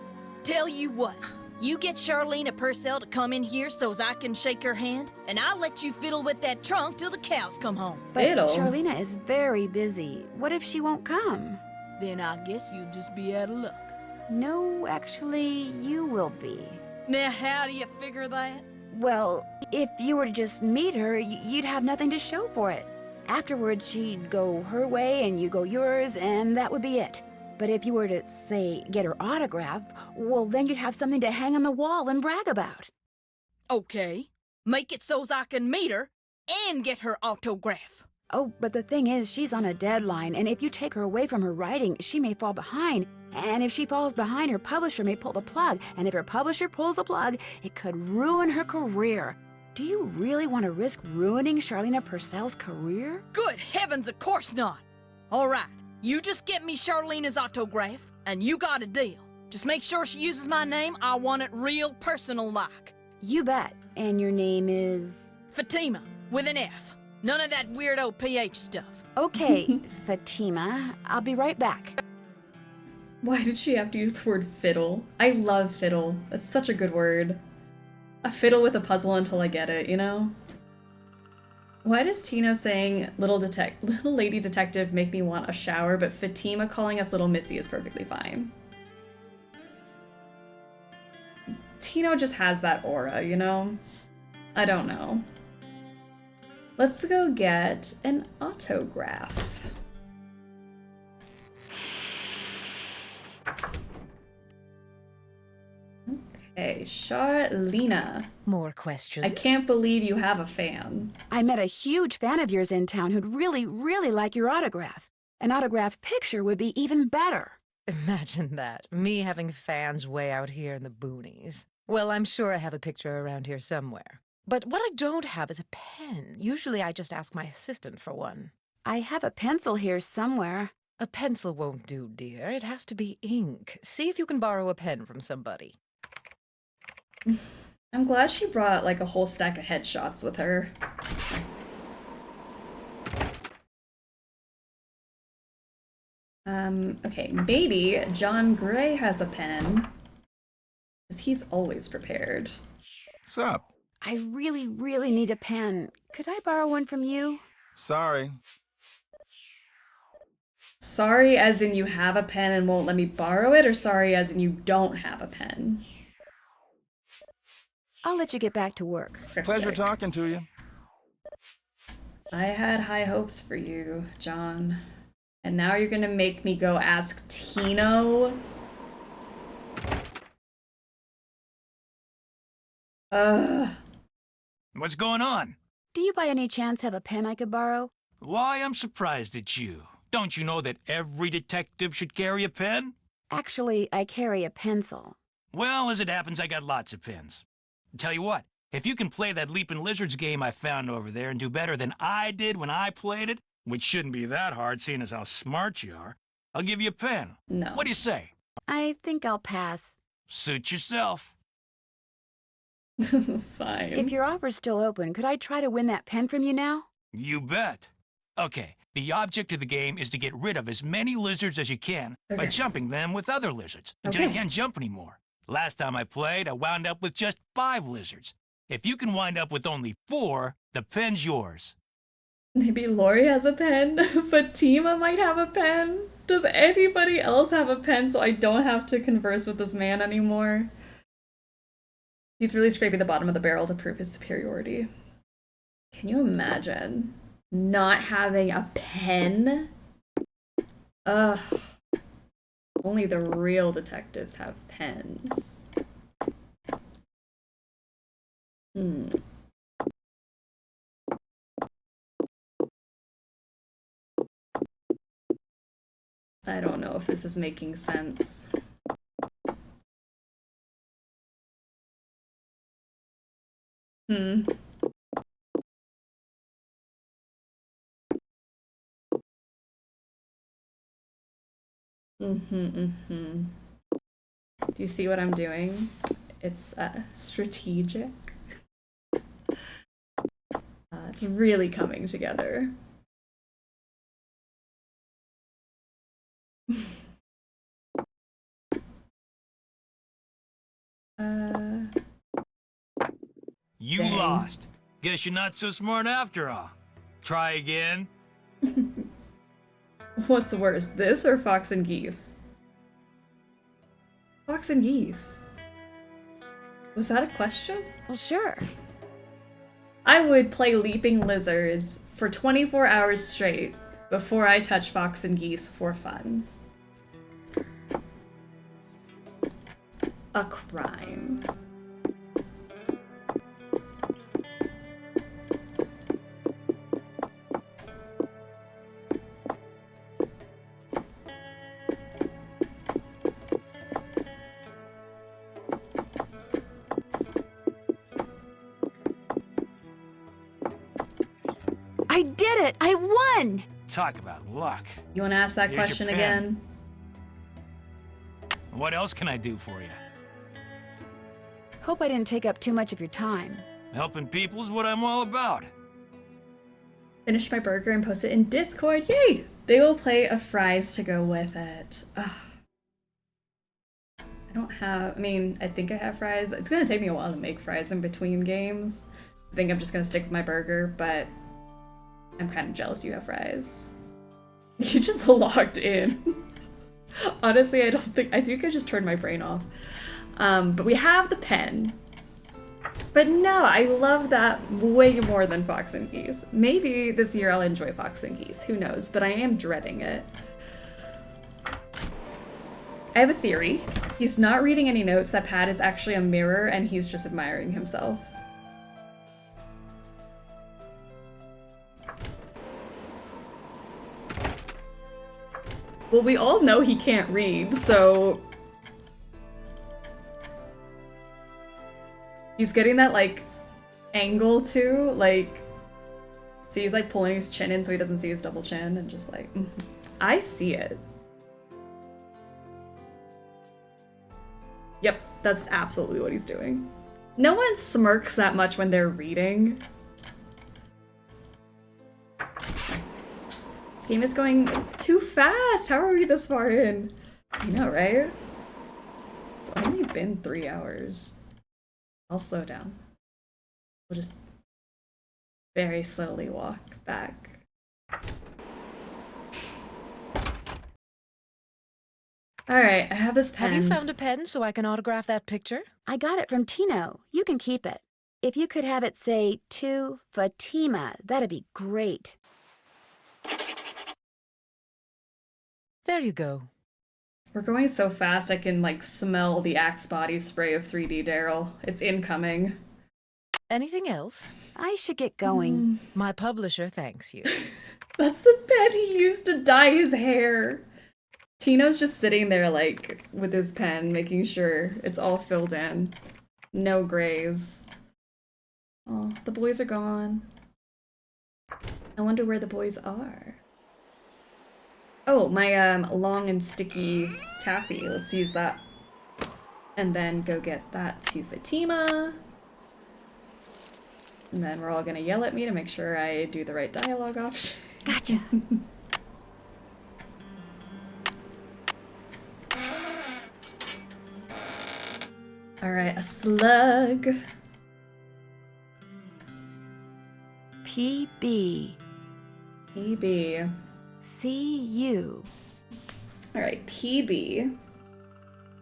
Tell you what, you get Charlena Purcell to come in here so's I can shake her hand, and I'll let you fiddle with that trunk till the cows come home. But Charlena is very busy. What if she won't come? Then I guess you'll just be out of luck. No, actually, you will be. Now, how do you figure that? Well, if you were to just meet her, you'd have nothing to show for it. Afterwards, she'd go her way and you go yours, and that would be it. But if you were to, say, get her autograph, well, then you'd have something to hang on the wall and brag about. Okay. Make it so's I can meet her and get her autograph. Oh, but the thing is, she's on a deadline, and if you take her away from her writing, she may fall behind. And if she falls behind, her publisher may pull the plug. And if her publisher pulls the plug, it could ruin her career. Do you really want to risk ruining Charlena Purcell's career? Good heavens, of course not. All right, you just get me Charlena's autograph, and you got a deal. Just make sure she uses my name. I want it real personal-like. You bet. And your name is? Fatima, with an F. None of that weirdo PH stuff. Okay, Fatima. I'll be right back. Why did she have to use the word fiddle? I love fiddle. That's such a good word. A fiddle with a puzzle until I get it, you know? Why does Tino saying little lady detective make me want a shower, but Fatima calling us little missy is perfectly fine? Tino just has that aura, you know? I don't know. Let's go get an autograph. Okay, Charlena. More questions? I can't believe you have a fan. I met a huge fan of yours in town who'd really, really like your autograph. An autographed picture would be even better. Imagine that, me having fans way out here in the boonies. Well, I'm sure I have a picture around here somewhere. But what I don't have is a pen. Usually I just ask my assistant for one. I have a pencil here somewhere. A pencil won't do, dear. It has to be ink. See if you can borrow a pen from somebody. I'm glad she brought like a whole stack of headshots with her. Okay, maybe John Gray has a pen. Because he's always prepared. What's up? I really, really need a pen. Could I borrow one from you? Sorry. Sorry as in you have a pen and won't let me borrow it, or sorry as in you don't have a pen? I'll let you get back to work. Pleasure talking to you. I had high hopes for you, John. And now you're gonna make me go ask Tino? Ugh. What's going on? Do you by any chance have a pen I could borrow? Why, I'm surprised at you. Don't you know that every detective should carry a pen? Actually, I carry a pencil. Well, as it happens, I got lots of pens. Tell you what, if you can play that Leaping Lizards game I found over there and do better than I did when I played it, which shouldn't be that hard seeing as how smart you are, I'll give you a pen. No. What do you say? I think I'll pass. Suit yourself. Fine. If your offer's still open, could I try to win that pen from you now? You bet. Okay, the object of the game is to get rid of as many lizards as you can by jumping them with other lizards until you can't jump anymore. Last time I played, I wound up with just 5 lizards. If you can wind up with only 4, the pen's yours. Maybe Lori has a pen. Fatima might have a pen. Does anybody else have a pen so I don't have to converse with this man anymore? He's really scraping the bottom of the barrel to prove his superiority. Can you imagine not having a pen? Ugh. Only the real detectives have pens. I don't know if this is making sense. Do you see what I'm doing? It's strategic. It's really coming together. You Dang. lost. Guess you're not so smart after all. Try again. What's worse, this or Fox and Geese? Fox and Geese. Was that a question? Well, sure. I would play Leaping Lizards for 24 hours straight before I touch Fox and Geese for fun. A crime. I did it! I won! Talk about luck. You want to ask that Here's your question pen. again? What else can I do for you? Hope I didn't take up too much of your time. Helping people is what I'm all about. Finish my burger and post it in Discord. Yay! Big ol' plate of fries to go with it. Ugh. I don't have, I mean, I think I have fries. It's gonna take me a while to make fries in between games. I think I'm just gonna stick with my burger, but I'm kind of jealous you have fries. You just logged in. Honestly, I think I just turned my brain off. But we have the pen. But no, I love that way more than Fox and Geese. Maybe this year I'll enjoy Fox and Geese, who knows, but I am dreading it. I have a theory. He's not reading any notes. That pad is actually a mirror and he's just admiring himself. Well, we all know he can't read, so... He's getting that, like, angle, too, like... See, he's, like, pulling his chin in so he doesn't see his double chin, and just, like... I see it. Yep, that's absolutely what he's doing. No one smirks that much when they're reading. This game is going too fast! How are we this far in? You know, right? It's only been 3 hours. I'll slow down. We'll just very slowly walk back. Alright, I have this pen. Have you found a pen so I can autograph that picture? I got it from Tino. You can keep it. If you could have it say, to Fatima, that'd be great. There you go. We're going so fast I can, like, smell the Axe body spray of 3D Daryl. It's incoming. Anything else? I should get going. My publisher thanks you. That's the pen he used to dye his hair. Tino's just sitting there, like, with his pen, making sure it's all filled in. No grays. Oh, the boys are gone. I wonder where the boys are. Oh, my long and sticky taffy. Let's use that. And then go get that to Fatima. And then we're all gonna yell at me to make sure I do the right dialogue option. Gotcha. Alright, a slug. PB. PB. CU. Alright, PB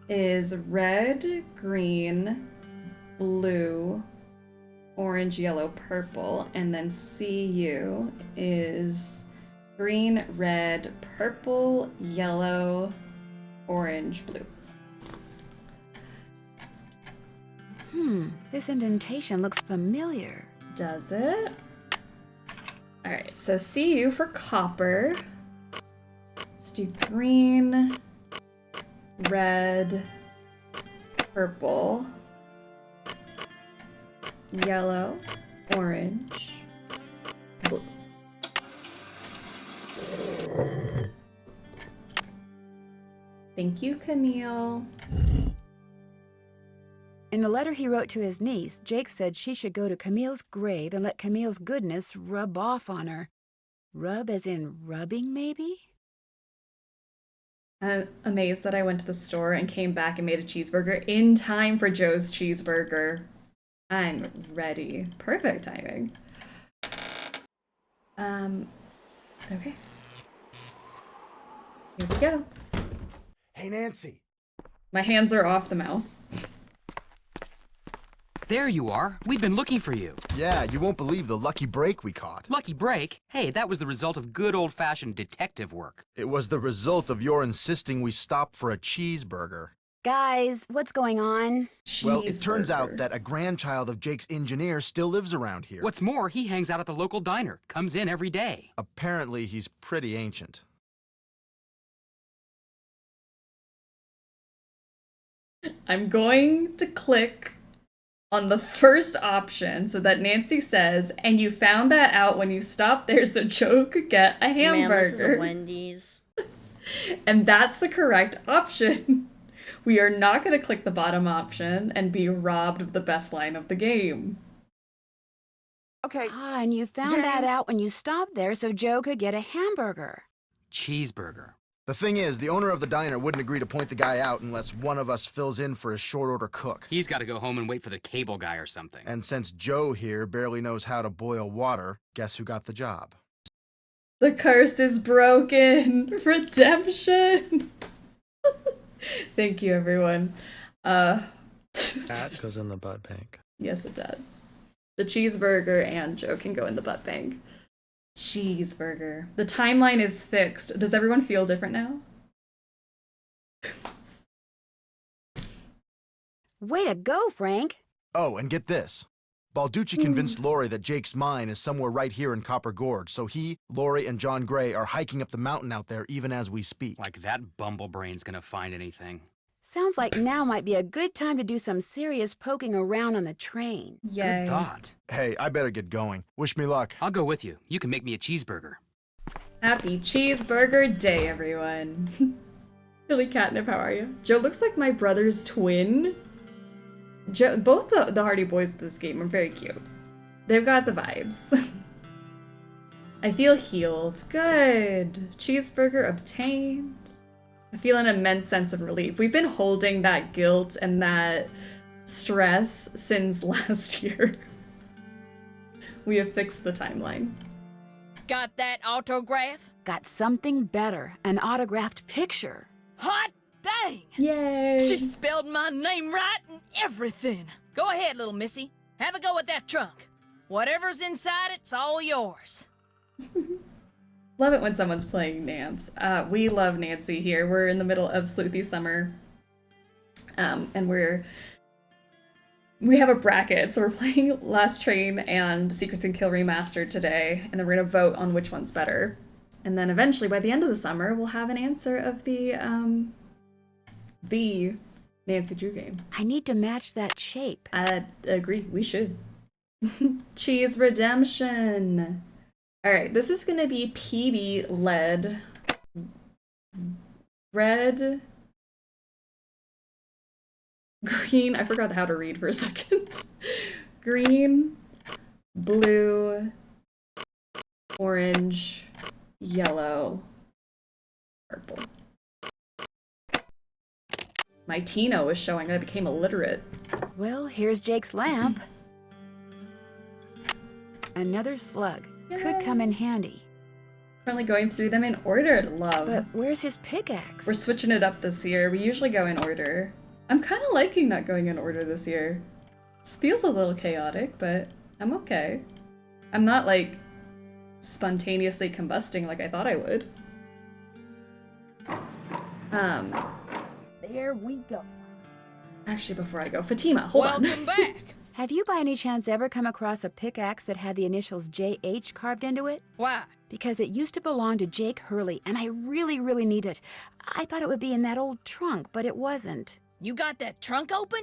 is red, green, blue, orange, yellow, purple, and then CU is green, red, purple, yellow, orange, blue. This indentation looks familiar. Does it? Alright, so CU for copper. Let's do green, red, purple, yellow, orange, blue. Thank you, Camille. In the letter he wrote to his niece, Jake said she should go to Camille's grave and let Camille's goodness rub off on her. Rub as in rubbing, maybe? I'm amazed that I went to the store and came back and made a cheeseburger in time for Joe's cheeseburger. I'm ready. Perfect timing. Okay. Here we go. Hey, Nancy. My hands are off the mouse. There you are. We've been looking for you. Yeah, you won't believe the lucky break we caught. Lucky break? Hey, that was the result of good old-fashioned detective work. It was the result of your insisting we stop for a cheeseburger. Guys, what's going on? Well, it turns out that a grandchild of Jake's engineer still lives around here. What's more, he hangs out at the local diner, comes in every day. Apparently, he's pretty ancient. I'm going to click on the first option so that Nancy says, and you found that out when you stopped there so Joe could get a hamburger. Man, this is a Wendy's. And that's the correct option. We are not going to click the bottom option and be robbed of the best line of the game. Okay. Ah, and you found that out when you stopped there so Joe could get a hamburger. Cheeseburger. The thing is, the owner of the diner wouldn't agree to point the guy out unless one of us fills in for his short-order cook. He's got to go home and wait for the cable guy or something. And since Joe here barely knows how to boil water, guess who got the job? The curse is broken. Redemption. Thank you, everyone. That goes in the butt bank. Yes, it does. The cheeseburger and Joe can go in the butt bank. Cheeseburger. The timeline is fixed. Does everyone feel different now? Way to go, Frank. Oh, and get this. Balducci convinced Lori that Jake's mine is somewhere right here in Copper Gorge, so he, Lori, and John Gray are hiking up the mountain out there even as we speak. Like that bumblebrain's gonna find anything. Sounds like now might be a good time to do some serious poking around on the train. Yay. Good thought. Hey, I better get going. Wish me luck. I'll go with you. You can make me a cheeseburger. Happy cheeseburger day, everyone. Billy Catnip, how are you? Joe looks like my brother's twin. Joe, both the Hardy Boys of this game are very cute. They've got the vibes. I feel healed. Good. Cheeseburger obtained. I feel an immense sense of relief. We've been holding that guilt and that stress since last year. We have fixed the timeline. Got that autograph? Got something better. An autographed picture. Hot dang! Yay! She spelled my name right and everything. Go ahead, little missy. Have a go at that trunk. Whatever's inside it's all yours. Love it when someone's playing Nance. We love Nancy here. We're in the middle of Sleuthy Summer. And we have a bracket. So we're playing Last Train and Secrets Can Kill Remastered today. And then we're going to vote on which one's better. And then eventually, by the end of the summer, we'll have an answer of the Nancy Drew game. I need to match that shape. I agree. We should. Cheese redemption. All right, this is going to be PB led. Red. Green. I forgot how to read for a second. Green. Blue. Orange. Yellow. Purple. My Tino is showing I became illiterate. Well, here's Jake's lamp. Another slug. Yay. Could come in handy. Currently going through them in order, love. But where's his pickaxe? We're switching it up this year. We usually go in order. I'm kind of liking not going in order this year. This feels a little chaotic, but I'm okay. I'm not like spontaneously combusting like I thought I would. There we go. Actually, before I go, Fatima, hold on. Welcome back. Have you by any chance ever come across a pickaxe that had the initials JH carved into it? Why? Because it used to belong to Jake Hurley, and I really, really need it. I thought it would be in that old trunk, but it wasn't. You got that trunk open?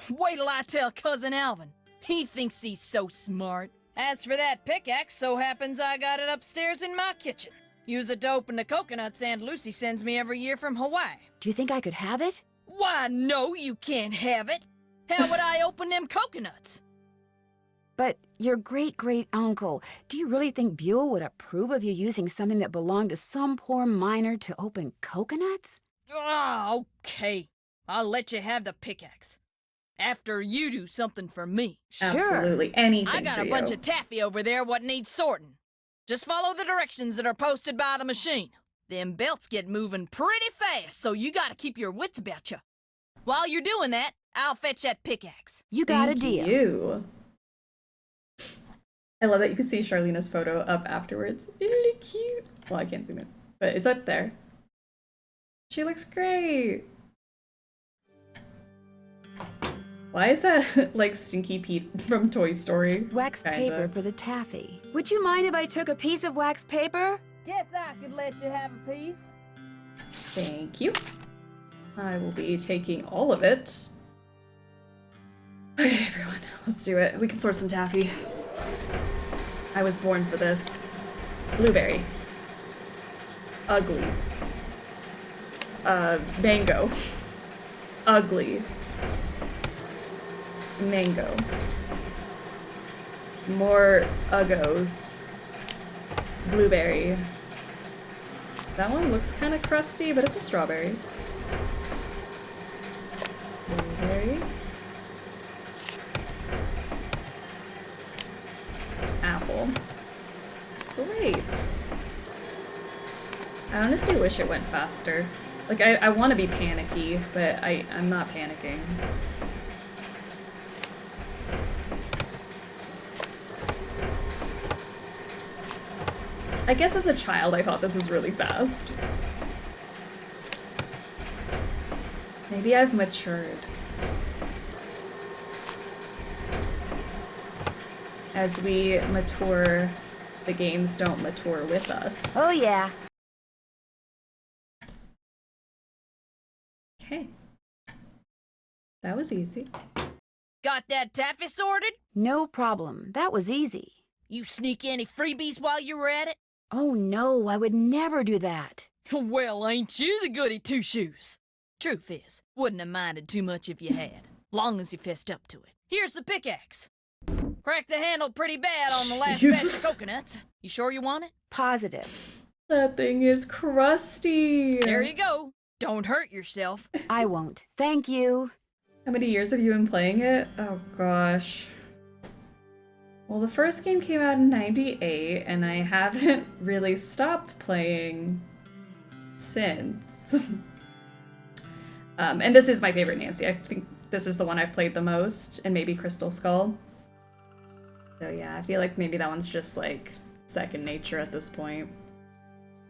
Wait till I tell Cousin Alvin. He thinks he's so smart. As for that pickaxe, so happens I got it upstairs in my kitchen. Use it to open the coconuts Aunt Lucy sends me every year from Hawaii. Do you think I could have it? Why, no, you can't have it. How would I open them coconuts? But your great-great-uncle, do you really think Buell would approve of you using something that belonged to some poor miner to open coconuts? Oh, okay. I'll let you have the pickaxe. After you do something for me. Absolutely anything I got for a bunch you. of taffy over there what needs sorting. Just follow the directions that are posted by the machine. Them belts get moving pretty fast, so you gotta keep your wits about you. While you're doing that, I'll fetch that pickaxe. You got Thank a deal. You. I love that you can see Charlena's photo up afterwards. Really cute. Well, I can't zoom in, but it's up there. She looks great. Why is that like Stinky Pete from Toy Story? Wax paper for the taffy. Would you mind if I took a piece of wax paper? Guess I could let you have a piece. Thank you. I will be taking all of it. Okay, everyone, let's do it. We can sort some taffy. I was born for this. Blueberry. Ugly. Mango. Ugly. Mango. More uggos. Blueberry. That one looks kind of crusty, but it's a strawberry. Blueberry. Apple. Great. I honestly wish it went faster. Like, I want to be panicky, but I'm not panicking. I guess as a child, I thought this was really fast. Maybe I've matured. As we mature, the games don't mature with us. Oh, yeah. Okay. That was easy. Got that taffy sorted? No problem. That was easy. You sneak any freebies while you were at it? Oh, no, I would never do that. Well, ain't you the goody two-shoes? Truth is, wouldn't have minded too much if you had, long as you fessed up to it. Here's the pickaxe. Cracked the handle pretty bad on the last batch of coconuts. You sure you want it? Positive. That thing is crusty. There you go. Don't hurt yourself. I won't. Thank you. How many years have you been playing it? Oh gosh. Well, the first game came out in '98, and I haven't really stopped playing since. And this is my favorite Nancy. I think this is the one I've played the most, and maybe Crystal Skull. So yeah, I feel like maybe that one's just like second nature at this point.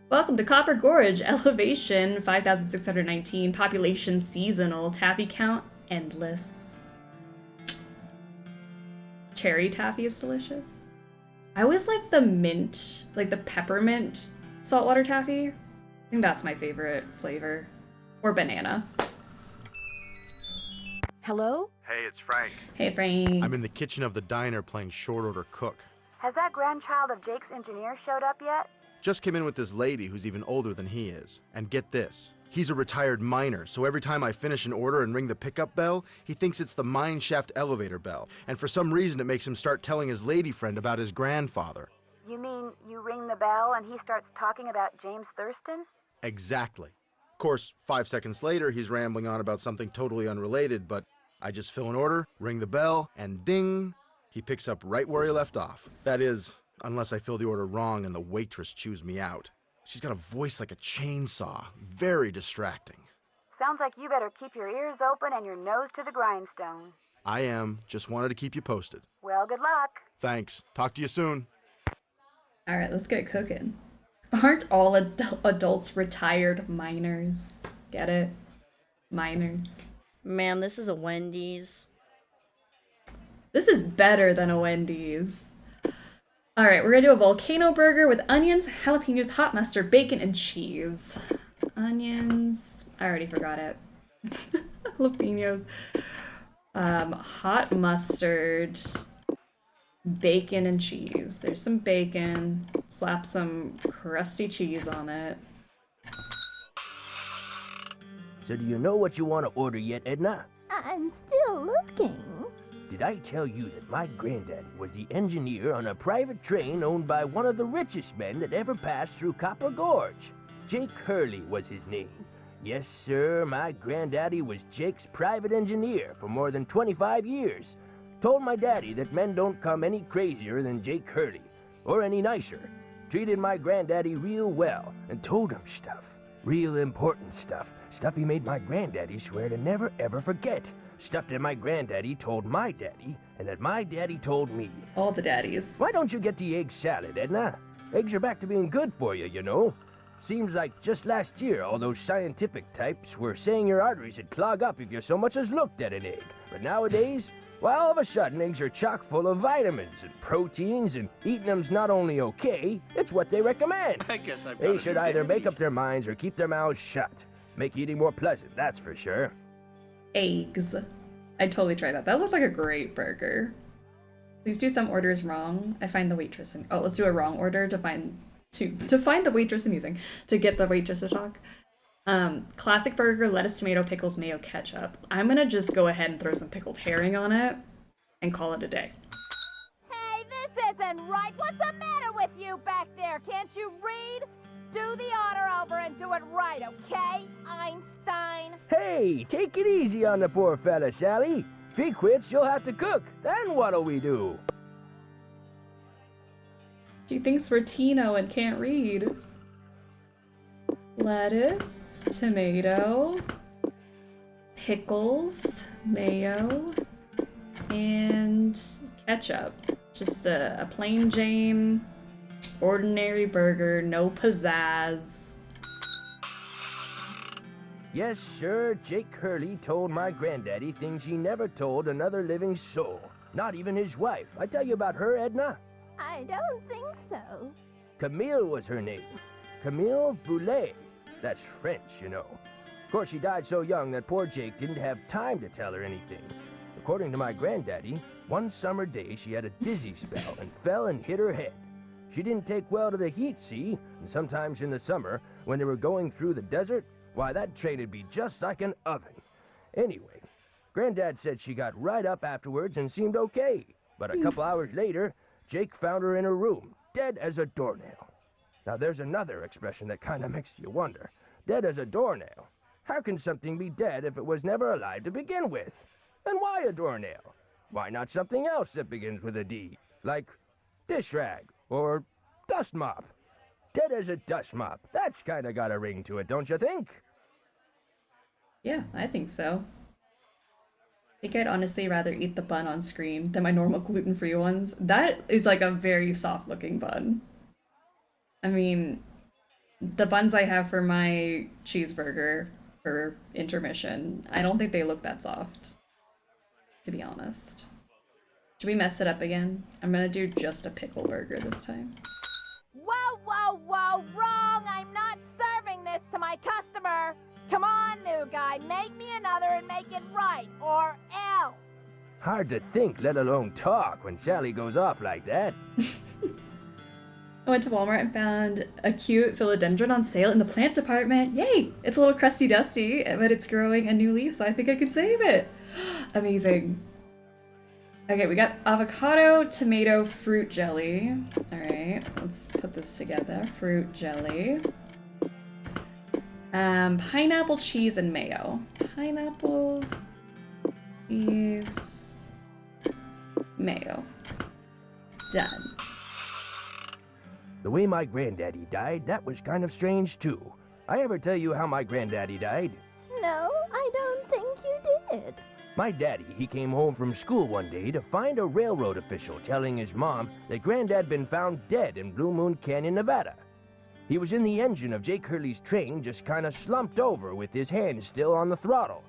Welcome to Copper Gorge, elevation 5,619, population seasonal, taffy count endless. Cherry taffy is delicious. I always like the mint, like the peppermint saltwater taffy. I think that's my favorite flavor. Or banana. Hello? Hey, it's Frank. Hey, Frank. I'm in the kitchen of the diner playing short order cook. Has that grandchild of Jake's engineer showed up yet? Just came in with this lady who's even older than he is. And get this, he's a retired miner, so every time I finish an order and ring the pickup bell, he thinks it's the mine shaft elevator bell. And for some reason it makes him start telling his lady friend about his grandfather. You mean you ring the bell and he starts talking about James Thurston? Exactly. Of course, 5 seconds later, he's rambling on about something totally unrelated, but I just fill an order, ring the bell, and ding, he picks up right where he left off. That is, unless I fill the order wrong and the waitress chews me out. She's got a voice like a chainsaw. Very distracting. Sounds like you better keep your ears open and your nose to the grindstone. I am. Just wanted to keep you posted. Well, good luck. Thanks. Talk to you soon. All right, let's get cooking. Aren't all adults retired miners? Get it? Miners. Man, this is a Wendy's. This is better than a Wendy's. All right, we're gonna do a volcano burger with onions, jalapenos, hot mustard, bacon, and cheese. Onions, I already forgot it. Jalapenos. Hot mustard, bacon and cheese. There's some bacon. Slap some crusty cheese on it. So do you know what you want to order yet, Edna? I'm still looking. Did I tell you that my granddaddy was the engineer on a private train owned by one of the richest men that ever passed through Copper Gorge? Jake Hurley was his name. Yes, sir, my granddaddy was Jake's private engineer for more than 25 years. Told my daddy that men don't come any crazier than Jake Hurley, or any nicer. Treated my granddaddy real well, and told him stuff. Real important stuff. Stuff he made my granddaddy swear to never ever forget. Stuff that my granddaddy told my daddy, and that my daddy told me. All the daddies. Why don't you get the egg salad, Edna? Eggs are back to being good for you know. Seems like just last year all those scientific types were saying your arteries would clog up if you so much as looked at an egg. But nowadays, well, all of a sudden eggs are chock full of vitamins and proteins, and eating them's not only okay, it's what they recommend. I guess I've They should either make up their minds or keep their mouths shut. Make eating more pleasant, that's for sure. Eggs. I'd totally try that. That looked like a great burger. Please do some orders wrong. I find the waitress and let's do a wrong order to find the waitress amusing. To get the waitress to talk. Classic burger, lettuce, tomato, pickles, mayo, ketchup. I'm gonna just go ahead and throw some pickled herring on it and call it a day. Hey, this isn't right. What's the matter with you back there? Can't you read? Do the order over and do it right, okay, Einstein? Hey, take it easy on the poor fella, Sally. If he quits, you'll have to cook. Then what'll we do? She thinks we're Tino and can't read. Lettuce, tomato, pickles, mayo, and ketchup. Just a plain Jane, ordinary burger, no pizzazz. Yes, sir, Jake Hurley told my granddaddy things he never told another living soul. Not even his wife. I tell you about her, Edna? I don't think so. Camille was her name. Camille Boulet. That's French, you know. Of course, she died so young that poor Jake didn't have time to tell her anything. According to my granddaddy, one summer day she had a dizzy spell and fell and hit her head. She didn't take well to the heat, see? And sometimes in the summer, when they were going through the desert, why, that train'd be just like an oven. Anyway, Granddad said she got right up afterwards and seemed okay. But a couple hours later, Jake found her in her room, dead as a doornail. Now there's another expression that kinda makes you wonder. Dead as a doornail. How can something be dead if it was never alive to begin with? And why a doornail? Why not something else that begins with a D? Like dish rag or dust mop. Dead as a dust mop. That's kinda got a ring to it, don't you think? Yeah, I think so. I think I'd honestly rather eat the bun on screen than my normal gluten-free ones. That is like a very soft-looking bun. I mean, the buns I have for my cheeseburger for intermission, I don't think they look that soft, to be honest. Should we mess it up again? I'm gonna do just a pickle burger this time. Whoa, whoa, whoa, wrong! I'm not serving this to my customer! Come on, new guy, make me another and make it right, or else! Hard to think, let alone talk, when Sally goes off like that. I went to Walmart and found a cute philodendron on sale in the plant department. Yay! It's a little crusty dusty, but it's growing a new leaf, so I think I can save it. Amazing. Okay, we got avocado, tomato, fruit jelly. All right, let's put this together. Fruit jelly. Pineapple, cheese, and mayo. Pineapple, cheese, mayo. Done. The way my granddaddy died, that was kind of strange, too. I ever tell you how my granddaddy died? No, I don't think you did. My daddy, he came home from school one day to find a railroad official telling his mom that Granddad been found dead in Blue Moon Canyon, Nevada. He was in the engine of Jake Hurley's train, just kind of slumped over with his hand still on the throttle.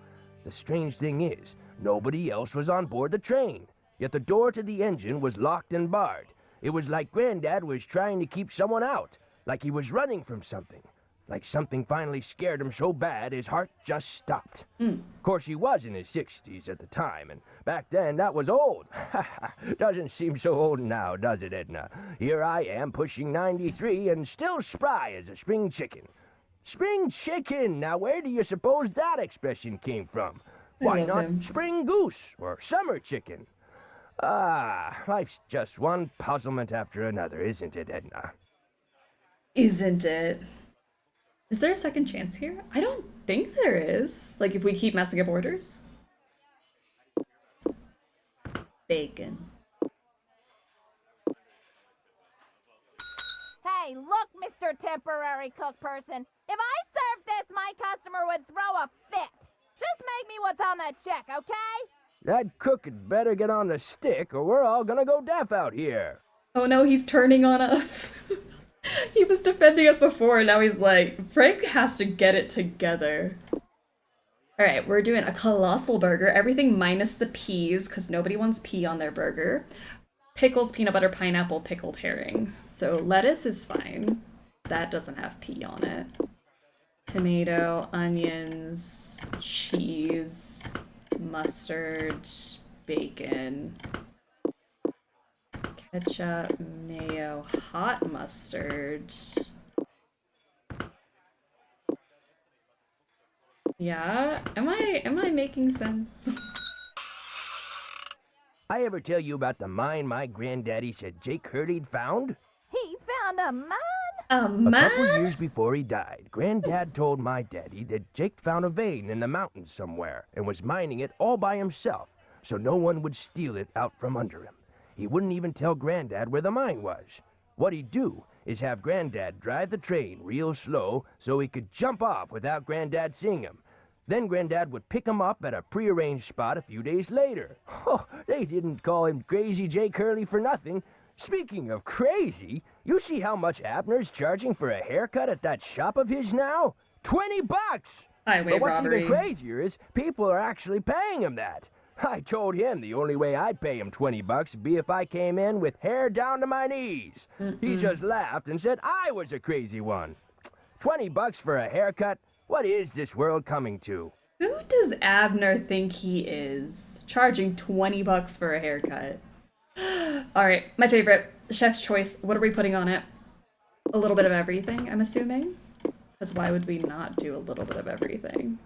The strange thing is, nobody else was on board the train, yet the door to the engine was locked and barred. It was like Granddad was trying to keep someone out, like he was running from something. like something finally scared him so bad his heart just stopped. Of course, he was in his 60s at the time, and back then that was old. Doesn't seem so old now, does it, Edna? Here I am pushing 93 and still spry as a spring chicken. Spring chicken! Now where do you suppose that expression came from? Why not spring goose or summer chicken? Life's just one puzzlement after another, isn't it, Edna? Isn't it? Is there a second chance here? I don't think there is. Like, if we keep messing up orders? Bacon. Hey, look, Mr. Temporary Cook Person. If I served this, my customer would throw a fit. Just make me what's on that check, okay? That cook had better get on the stick or we're all gonna go deaf out here. Oh no, he's turning on us. He was defending us before, and now he's like, Frank has to get it together. Alright, we're doing a colossal burger. Everything minus the peas, because nobody wants pea on their burger. Pickles, peanut butter, pineapple, pickled herring. So lettuce is fine. That doesn't have pea on it. Tomato, onions, cheese, mustard, bacon. Ketchup, mayo, hot mustard. Yeah, am I making sense? I ever tell you about the mine my granddaddy said Jake Hurley'd found? He found a mine? A A couple years before he died, Granddad told my daddy that Jake found a vein in the mountains somewhere and was mining it all by himself, so no one would steal it out from under him. He wouldn't even tell Granddad where the mine was. What he'd do is have Granddad drive the train real slow so he could jump off without Granddad seeing him. Then Granddad would pick him up at a prearranged spot a few days later. Oh, they didn't call him Crazy Jake Hurley for nothing. Speaking of crazy, you see how much Abner's charging for a haircut at that shop of his now? $20! Highway but what's robbery. even crazier is people are actually paying him that. I told him the only way I'd pay him $20 would be if I came in with hair down to my knees. He just laughed and said I was a crazy one. $20 for a haircut? What is this world coming to? Who does Abner think he is? Charging $20 for a haircut. Alright, my favorite. Chef's choice. What are we putting on it? A little bit of everything, I'm assuming? Because why would we not do a little bit of everything?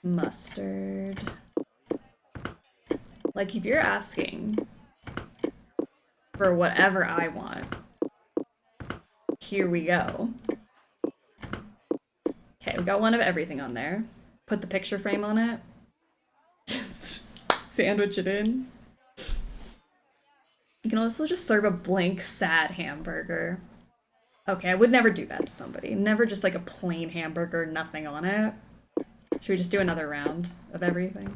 Mustard. Like, if you're asking for whatever I want, here we go. Okay, we got one of everything on there. Put the picture frame on it. Just sandwich it in. You can also just serve a blank, sad hamburger. Okay, I would never do that to somebody. Never just like a plain hamburger, nothing on it. Should we just do another round of everything?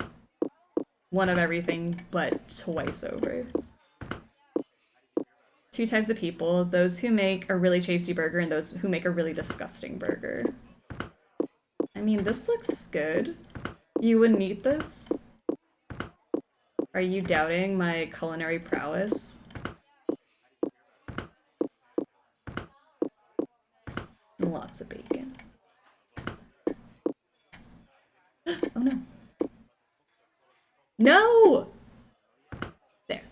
One of everything, but twice over. Two types of people. Those who make a really tasty burger and those who make a really disgusting burger. I mean, this looks good. You wouldn't eat this? Are you doubting my culinary prowess? Lots of bacon. Oh no. No! There.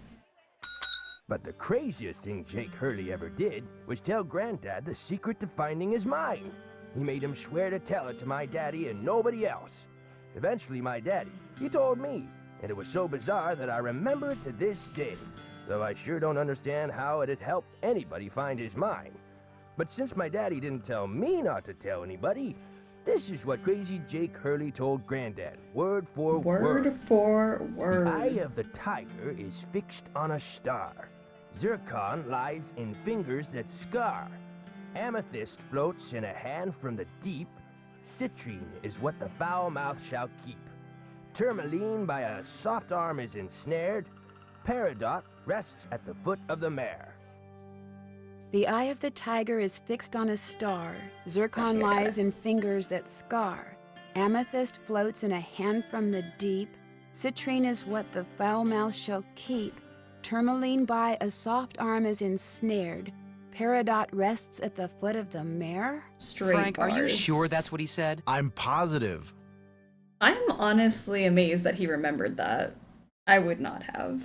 But the craziest thing Jake Hurley ever did was tell Granddad the secret to finding his mine. He made him swear to tell it to my daddy and nobody else. Eventually, my daddy, he told me, and it was so bizarre that I remember it to this day, though I sure don't understand how it'd help anybody find his mine. But since my daddy didn't tell me not to tell anybody, this is what Crazy Jake Hurley told Granddad, word for word. Word for word. The eye of the tiger is fixed on a star. Zircon lies in fingers that scar. Amethyst floats in a hand from the deep. Citrine is what the foul mouth shall keep. Tourmaline by a soft arm is ensnared. Peridot rests at the foot of the mare. The eye of the tiger is fixed on a star. Zircon lies in fingers that scar. Amethyst floats in a hand from the deep. Citrine is what the foul mouth shall keep. Tourmaline by a soft arm is ensnared. Peridot rests at the foot of the mare? Straight Frank, are you bars. sure that's what he said? I'm positive. I'm honestly amazed that he remembered that. I would not have.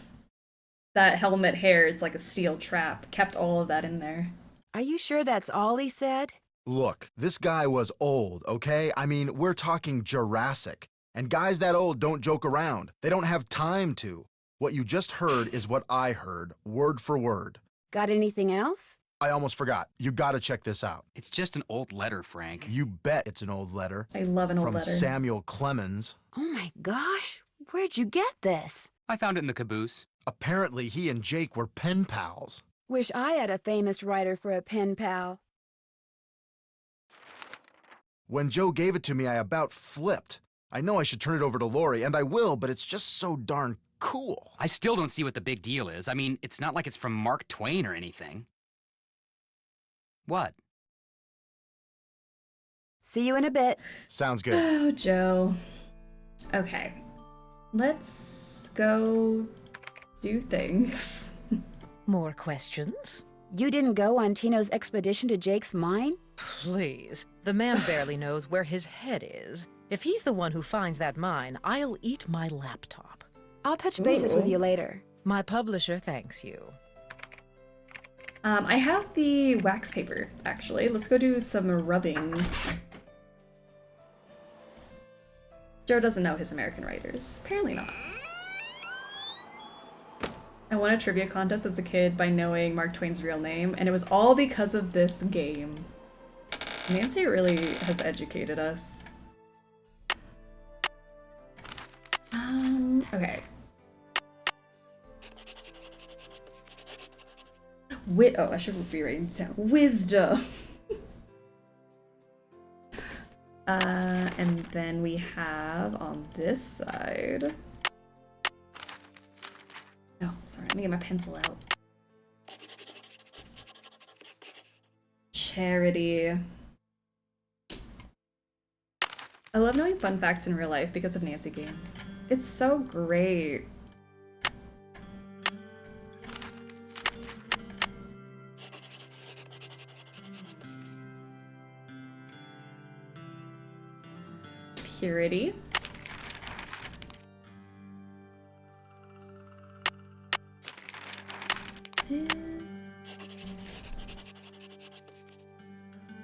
That helmet hair, it's like a steel trap, kept all of that in there. Are you sure that's all he said? Look, this guy was old, okay? I mean, we're talking Jurassic. And guys that old don't joke around. They don't have time to. What you just heard is what I heard, word for word. Got anything else? I almost forgot. You gotta check this out. It's just an old letter, Frank. You bet it's an old letter. I love an old from letter. Samuel Clemens. Oh my gosh, where'd you get this? I found it in the caboose. Apparently, he and Jake were pen pals. Wish I had a famous writer for a pen pal. When Joe gave it to me, I about flipped. I know I should turn it over to Lori, and I will, but it's just so darn cool. I still don't see what the big deal is. I mean, it's not like it's from Mark Twain or anything. What? See you in a bit. Sounds good. Oh, Joe. Okay. Let's go do things. More questions? You didn't go on Tino's expedition to Jake's mine? Please. The man barely knows where his head is. If he's the one who finds that mine, I'll eat my laptop. I'll touch bases with you later. My publisher thanks you. I have the wax paper, actually. Let's go do some rubbing. Joe doesn't know his American writers. Apparently not. I won a trivia contest as a kid by knowing Mark Twain's real name, and it was all because of this game. Nancy really has educated us. Okay. Oh, I should be writing this down. Wisdom. And then we have on this side. Oh, sorry, let me get my pencil out. Charity. I love knowing fun facts in real life because of Nancy games. It's so great. Purity.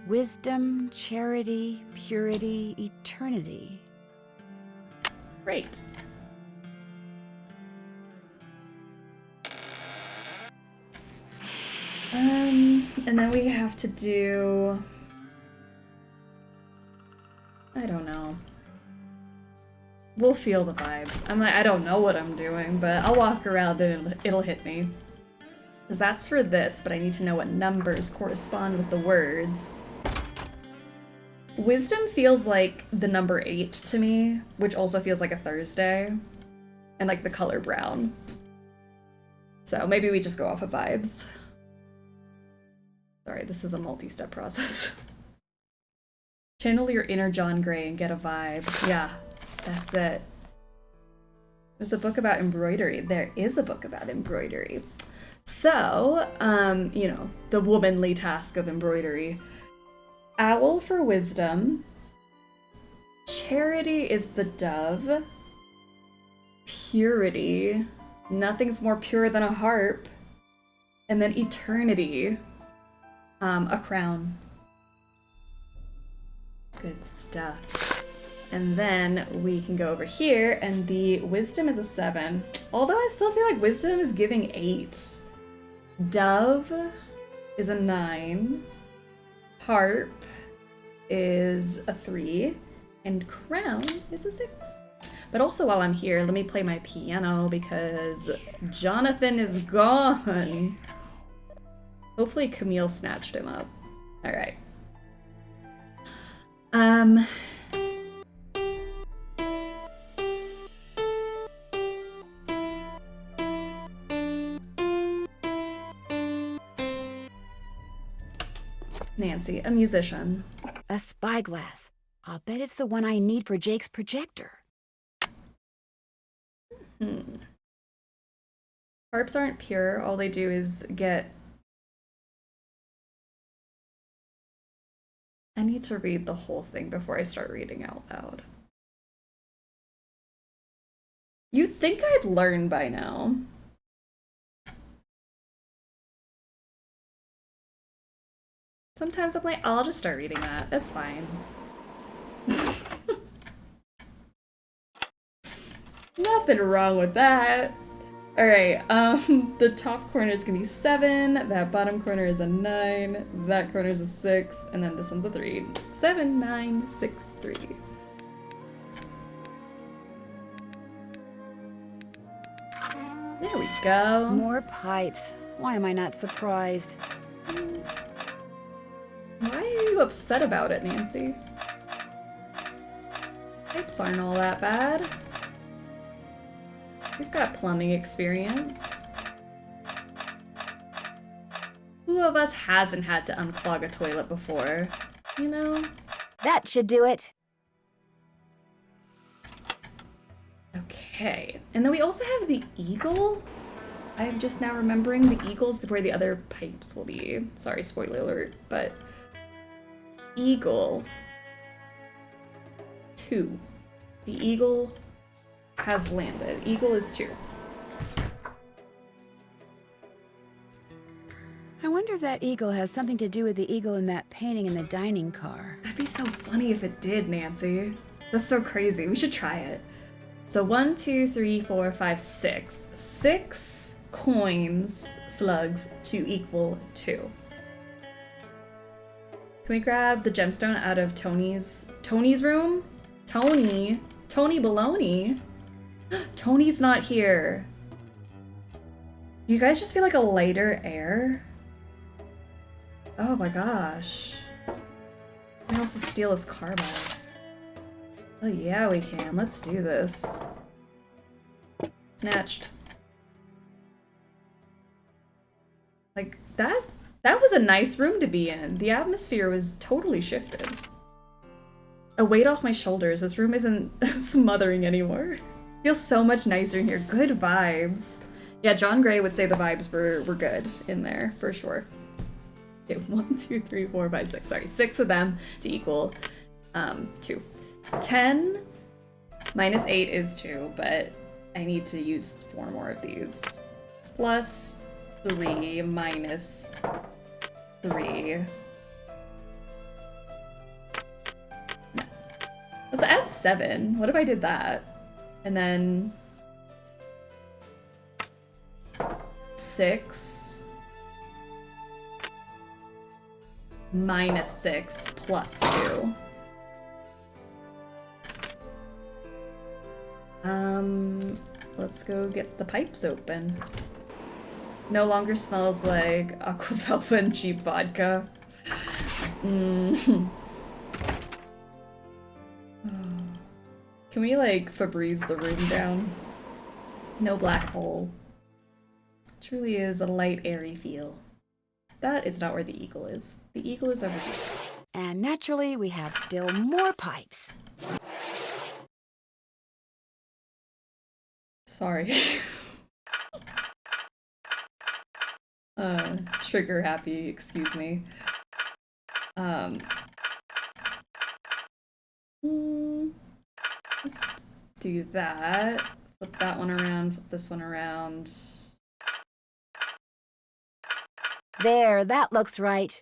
Wisdom, charity, purity, eternity. Great. And then we have to do... I don't know. We'll feel the vibes. I'm like, I don't know what I'm doing, but I'll walk around and it'll hit me. Because that's for this, but I need to know what numbers correspond with the words. Wisdom feels like the number 8 to me, which also feels like a Thursday. And like the color brown. So maybe we just go off of vibes. Sorry, this is a multi-step process. Channel your inner John Gray and get a vibe. Yeah, that's it. There's a book about embroidery. There is a book about embroidery. So, you know, the womanly task of embroidery. Owl for wisdom. Charity is the dove. Purity. Nothing's more pure than a harp. And then eternity. A crown. Good stuff. And then we can go over here, and the wisdom is a 7. Although I still feel like wisdom is giving 8. Dove is a 9. Harp is a 3. And crown is a 6. But also while I'm here, let me play my piano because Jonathan is gone. Hopefully Camille snatched him up. All right. Nancy, a musician. A spyglass. I'll bet it's the one I need for Jake's projector. Harps aren't pure. All they do is get I need to read the whole thing before I start reading out loud. You'd think I'd learn by now. Sometimes I'm like, I'll just start reading that. That's fine. Nothing wrong with that. Alright, the top corner is gonna be 7, that bottom corner is a 9, that corner is a 6, and then this one's a 3. 7, 9, 6, 3. There we go. More pipes. Why am I not surprised? Why are you upset about it, Nancy? Pipes aren't all that bad. We've got plumbing experience. Who of us hasn't had to unclog a toilet before? You know? That should do it. Okay, and then we also have the eagle. I'm just now remembering the eagle's where the other pipes will be. Sorry, spoiler alert, but eagle 2. The eagle has landed. Eagle is 2. I wonder if that eagle has something to do with the eagle in that painting in the dining car. That'd be so funny if it did, Nancy. That's so crazy. We should try it. So 1, 2, 3, 4, 5, 6. 6 coins, slugs, to equal 2. Can we grab the gemstone out of Tony's room? Tony Baloney? Tony's not here. You guys just feel like a lighter air? Oh my gosh. We can also steal his car back. Oh yeah, we can. Let's do this. Snatched. Like, that was a nice room to be in. The atmosphere was totally shifted. A weight off my shoulders. This room isn't smothering anymore. Feels so much nicer in here. Good vibes. Yeah, John Gray would say the vibes were good in there, for sure. Okay, 1, 2, 3, 4, 5, 6. Sorry, 6 of them to equal 2. 10 minus 8 is 2, but I need to use 4 more of these. Plus 3 minus 3. No. Let's add 7. What if I did that? And then 6 minus 6 plus 2. Let's go get the pipes open. No longer smells like aquafalfa and cheap vodka. Can we, like, Febreze the room down? No black hole. Truly is a light, airy feel. That is not where the eagle is. The eagle is over here. And naturally, we have still more pipes. Sorry. Trigger happy, excuse me. Let's do that. Flip that one around, flip this one around. There, that looks right.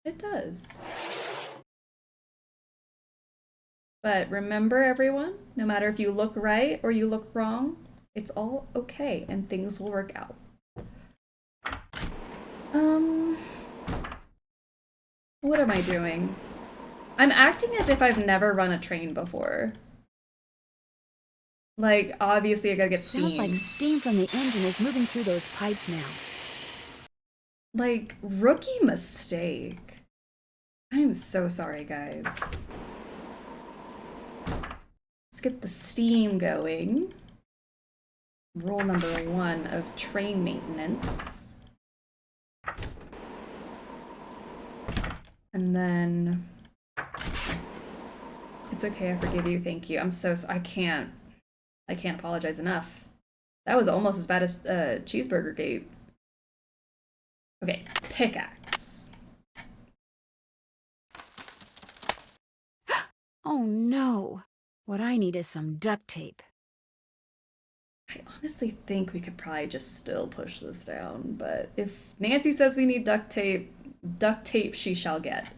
It does. But remember, everyone, no matter if you look right or you look wrong, it's all okay and things will work out. What am I doing? I'm acting as if I've never run a train before. Like, obviously I gotta get steam. Sounds like steam from the engine is moving through those pipes now. Like, rookie mistake. I'm so sorry, guys. Let's get the steam going. Rule number 1 of train maintenance. And then... It's okay, I forgive you, thank you. I'm so... I can't apologize enough. That was almost as bad as Cheeseburger Gate. Okay, pickaxe. Oh no. What I need is some duct tape. I honestly think we could probably just still push this down, but if Nancy says we need duct tape she shall get.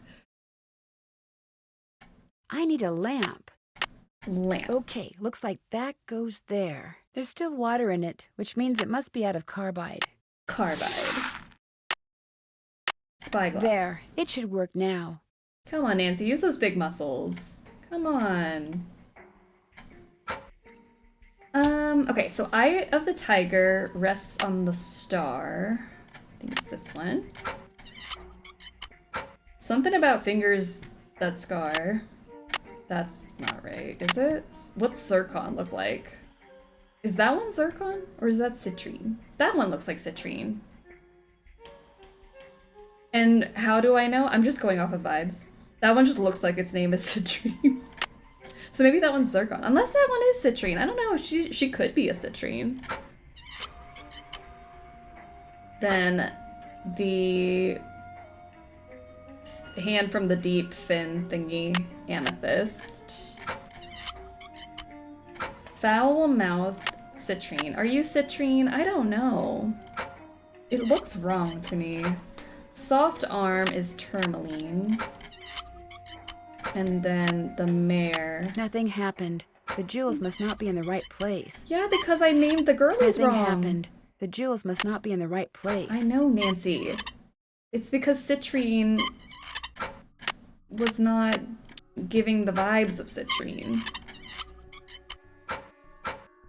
I need a lamp. Lamp. Okay, looks like that goes there. There's still water in it, which means it must be out of carbide. Carbide. Spyglass. There, it should work now. Come on, Nancy, use those big muscles. Come on. Okay, so Eye of the Tiger rests on the star. I think it's this one. Something about fingers that scar. That's not right, is it? What's zircon look like? Is that one zircon? Or is that citrine? That one looks like citrine. And how do I know? I'm just going off of vibes. That one just looks like its name is citrine. So maybe that one's zircon. Unless that one is citrine. I don't know. She could be a citrine. Then the hand from the deep fin thingy, amethyst. Foul mouth, citrine. Are you citrine? I don't know. It looks wrong to me. Soft arm is tourmaline. And then the mare. Nothing happened. The jewels must not be in the right place. Yeah, because I named the girlies wrong. Nothing happened. The jewels must not be in the right place. I know, Nancy. It's because citrine was not giving the vibes of citrine.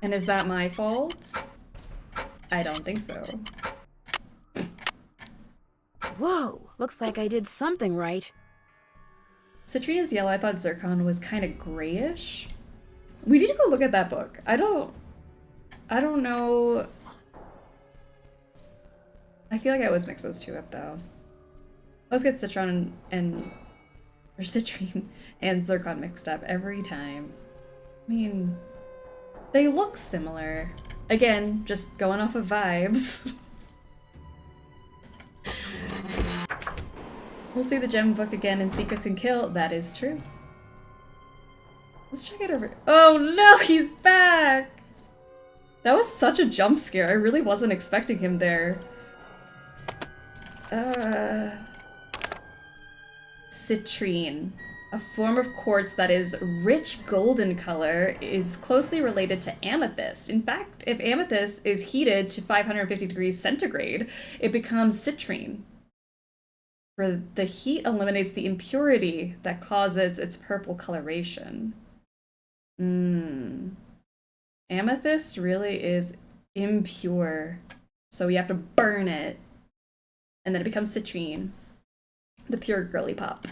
And is that my fault? I don't think so. Whoa, looks like I did something right. Citrine is yellow. I thought zircon was kind of grayish. We need to go look at that book. I don't know. I feel like I always mix those two up though. I always get citron or citrine and zircon mixed up every time. I mean, they look similar. Again, just going off of vibes. We'll see the gem book again in Secrets Can Kill. That is true. Let's check it over. Oh no, he's back! That was such a jump scare. I really wasn't expecting him there. Citrine. A form of quartz that is rich golden color is closely related to amethyst. In fact, if amethyst is heated to 550 degrees centigrade, it becomes citrine. For the heat eliminates the impurity that causes its purple coloration. Amethyst really is impure. So we have to burn it. And then it becomes citrine. The pure girly pop.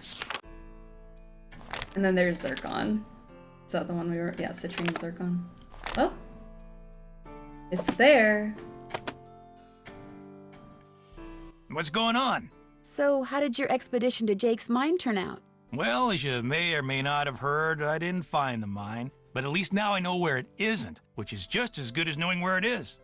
And then there's zircon. Is that the one we were? Yeah, citrine and zircon. Oh. It's there. What's going on? So, how did your expedition to Jake's mine turn out? Well, as you may or may not have heard, I didn't find the mine. But at least now I know where it isn't, which is just as good as knowing where it is.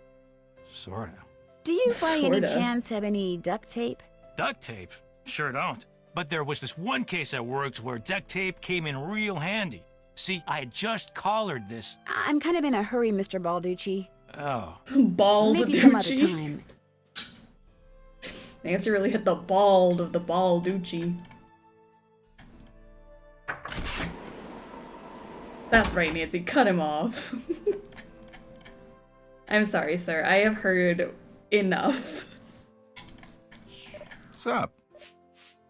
Sorta. Do you by any chance have any duct tape? Duct tape? Sure don't. But there was this one case I worked where duct tape came in real handy. See, I had just collared this. I'm kind of in a hurry, Mr. Balducci. Oh. Balducci. Maybe some other time. Nancy really hit the bald of the Balducci. That's right, Nancy. Cut him off. I'm sorry, sir. I have heard enough. What's up?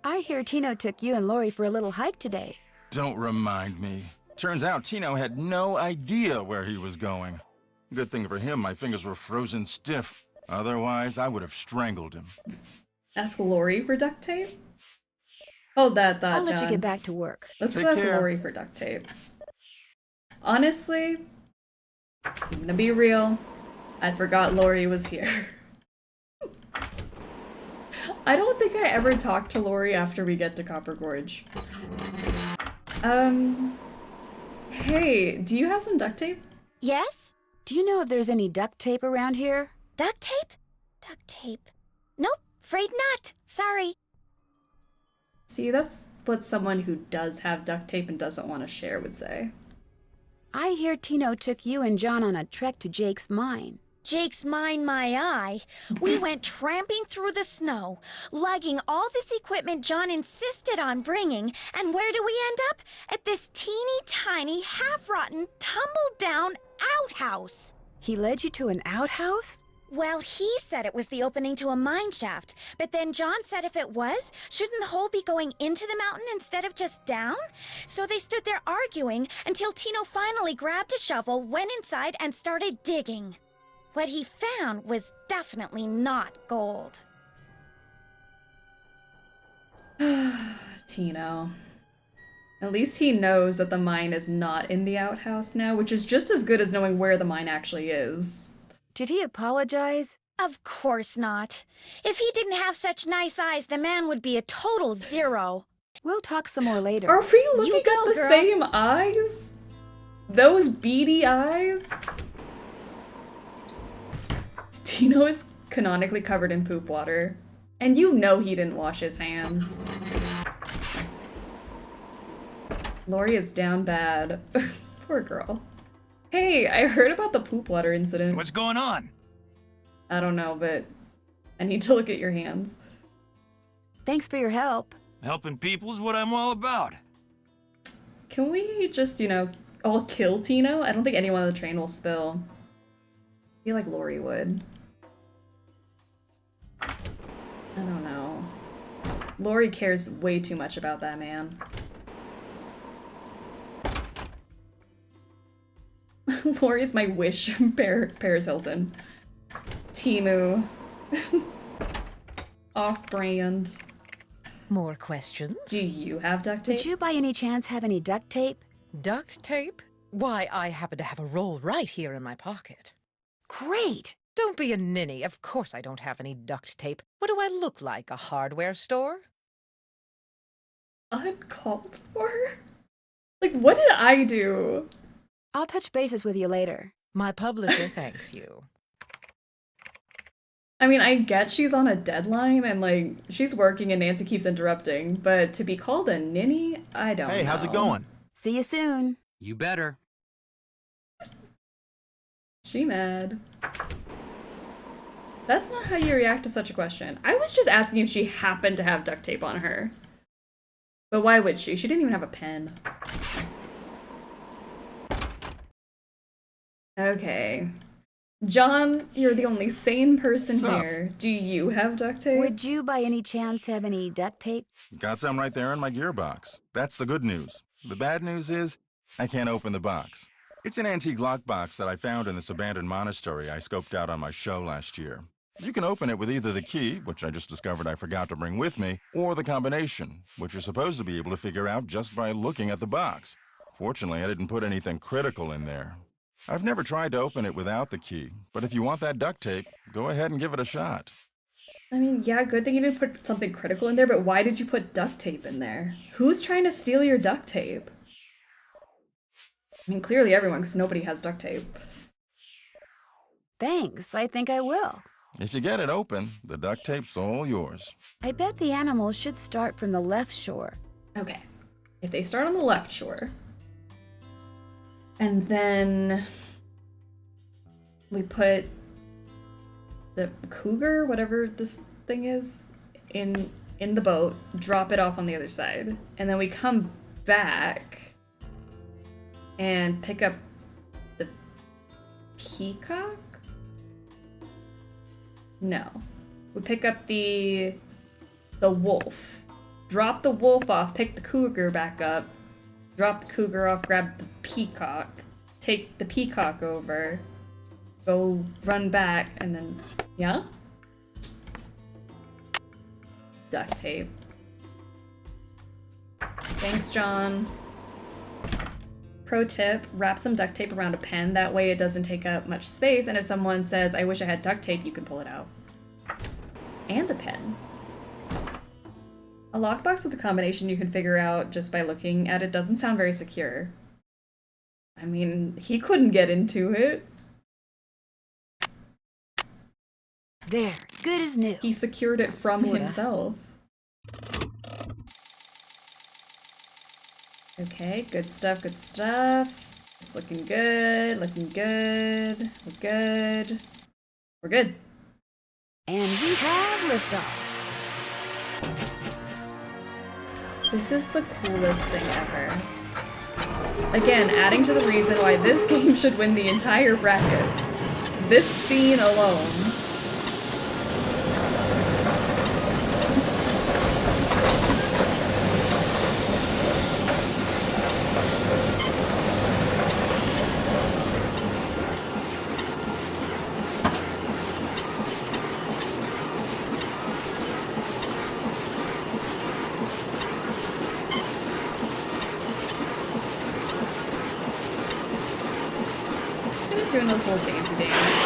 I hear Tino took you and Lori for a little hike today. Don't remind me. Turns out Tino had no idea where he was going. Good thing for him, my fingers were frozen stiff. Otherwise, I would have strangled him. Ask Lori for duct tape? Hold that thought, I'll let John. you get back to work. Let's go ask Lori for duct tape. Honestly, I'm gonna be real. I forgot Lori was here. I don't think I ever talked to Lori after we get to Copper Gorge. Hey, do you have some duct tape? Yes? Do you know if there's any duct tape around here? Duct tape? Duct tape. Nope, afraid not. Sorry. See, that's what someone who does have duct tape and doesn't want to share would say. I hear Tino took you and John on a trek to Jake's mine. Jake's mine, my eye. We went tramping through the snow, lugging all this equipment John insisted on bringing, and where do we end up? At this teeny tiny, half-rotten, tumble-down outhouse. He led you to an outhouse? Well, he said it was the opening to a mine shaft, but then John said if it was, shouldn't the hole be going into the mountain instead of just down? So they stood there arguing until Tino finally grabbed a shovel, went inside, and started digging. What he found was definitely not gold. Tino. At least he knows that the mine is not in the outhouse now, which is just as good as knowing where the mine actually is. Did he apologize? Of course not. If he didn't have such nice eyes, the man would be a total zero. We'll talk some more later. Are we looking at the girl. same eyes? Those beady eyes? Tino is canonically covered in poop water. And you know he didn't wash his hands. Lori is down bad. Poor girl. Hey, I heard about the poop water incident. What's going on? I don't know, but I need to look at your hands. Thanks for your help. Helping people's what I'm all about. Can we just, all kill Tino? I don't think anyone on the train will spill. I feel like Lori would. I don't know. Lori cares way too much about that man. Lori's my wish from Paris Hilton. Timu. Off-brand. More questions? Do you have duct tape? Would you by any chance have any duct tape? Duct tape? Why, I happen to have a roll right here in my pocket. Great! Don't be a ninny. Of course I don't have any duct tape. What do I look like, a hardware store? Uncalled for? Like, what did I do? I'll touch bases with you later. My publisher thanks you. I mean, I get she's on a deadline and, she's working and Nancy keeps interrupting, but to be called a ninny? I don't know. Hey, how's it going? See you soon. You better. She mad. That's not how you react to such a question. I was just asking if she happened to have duct tape on her. But why would she? She didn't even have a pen. Okay. John, you're the only sane person here. Do you have duct tape? Would you by any chance have any duct tape? Got some right there in my gearbox. That's the good news. The bad news is, I can't open the box. It's an antique lockbox that I found in this abandoned monastery I scoped out on my show last year. You can open it with either the key, which I just discovered I forgot to bring with me, or the combination, which you're supposed to be able to figure out just by looking at the box. Fortunately, I didn't put anything critical in there. I've never tried to open it without the key, but if you want that duct tape, go ahead and give it a shot. I mean, yeah, good thing you didn't put something critical in there, but why did you put duct tape in there? Who's trying to steal your duct tape? I mean, clearly everyone, because nobody has duct tape. Thanks, I think I will. If you get it open, the duct tape's all yours. I bet the animals should start from the left shore. Okay. If they start on the left shore, and then we put the cougar, whatever this thing is, in the boat, drop it off on the other side, and then we come back and pick up the peacock? No. We pick up the wolf. Drop the wolf off, pick the cougar back up, drop the cougar off, grab the peacock, take the peacock over, go run back, and then, yeah? Duct tape. Thanks, John. Pro tip, wrap some duct tape around a pen, that way it doesn't take up much space, and if someone says, I wish I had duct tape, you can pull it out. And a pen. A lockbox with a combination you can figure out just by looking at it doesn't sound very secure. I mean, he couldn't get into it. There, good as new. He secured it from Sorta. himself. Okay, good stuff, good stuff. It's looking good, looking good. We're good. We're good. And we have liftoff. This is the coolest thing ever. Again, adding to the reason why this game should win the entire bracket. This scene alone. Doing this little dancey dance.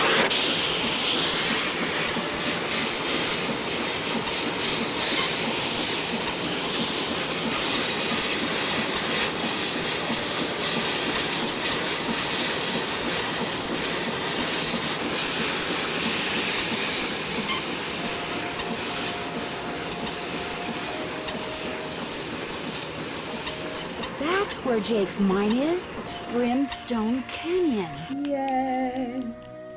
That's where Jake's mine is. Brimstone Canyon. Yay.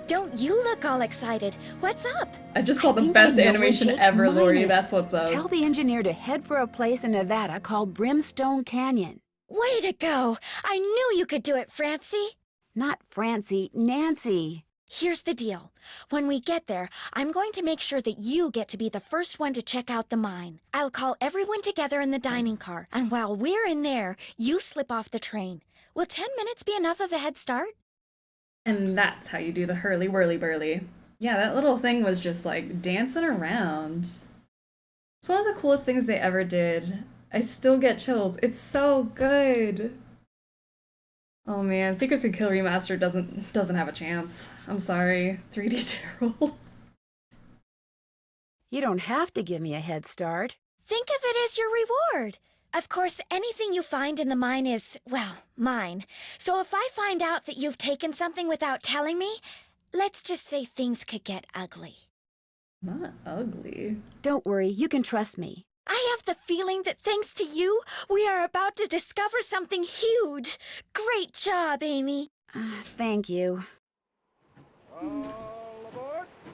Don't you look all excited. What's up? I just saw the think best I know where animation Jake's ever, mine Lori. is. That's what's up. Tell the engineer to head for a place in Nevada called Brimstone Canyon. Way to go. I knew you could do it, Francie. Not Francie, Nancy. Here's the deal. When we get there, I'm going to make sure that you get to be the first one to check out the mine. I'll call everyone together in the dining car, and while we're in there, you slip off the train. Will 10 minutes be enough of a head start? And that's how you do the hurly-whirly-burly. Yeah, that little thing was just like dancing around. It's one of the coolest things they ever did. I still get chills. It's so good. Oh man, Secrets Can Kill Remastered doesn't have a chance. I'm sorry. 3D Terrell. You don't have to give me a head start. Think of it as your reward. Of course, anything you find in the mine is, well, mine. So if I find out that you've taken something without telling me, let's just say things could get ugly. Not ugly. Don't worry, you can trust me. I have the feeling that thanks to you, we are about to discover something huge. Great job, Amy. Thank you.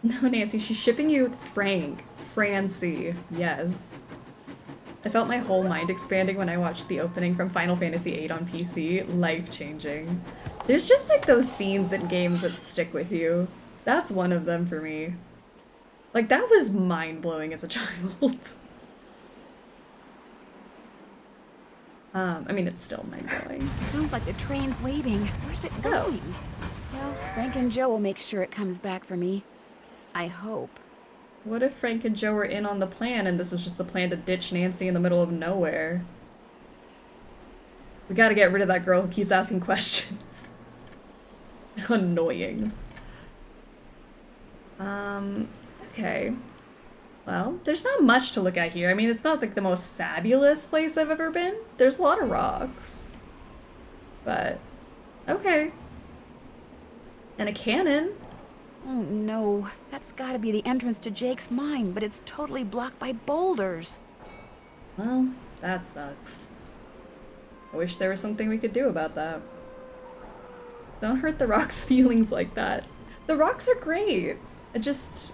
No, Nancy, she's shipping you with Frank. Francie. Yes. I felt my whole mind expanding when I watched the opening from Final Fantasy VIII on PC. Life-changing. There's just like those scenes in games that stick with you. That's one of them for me. Like, that was mind-blowing as a child. I mean, it's still mind-blowing. Sounds like the train's leaving. Where's it going? Well, Frank and Joe will make sure it comes back for me. I hope. What if Frank and Joe were in on the plan and this was just the plan to ditch Nancy in the middle of nowhere? We gotta get rid of that girl who keeps asking questions. Annoying. Okay. Well, there's not much to look at here. I mean, it's not like the most fabulous place I've ever been. There's a lot of rocks. But, okay. And a cannon. Oh no, that's gotta be the entrance to Jake's mine, but it's totally blocked by boulders. Well, that sucks. I wish there was something we could do about that. Don't hurt the rocks' feelings like that. The rocks are great. I just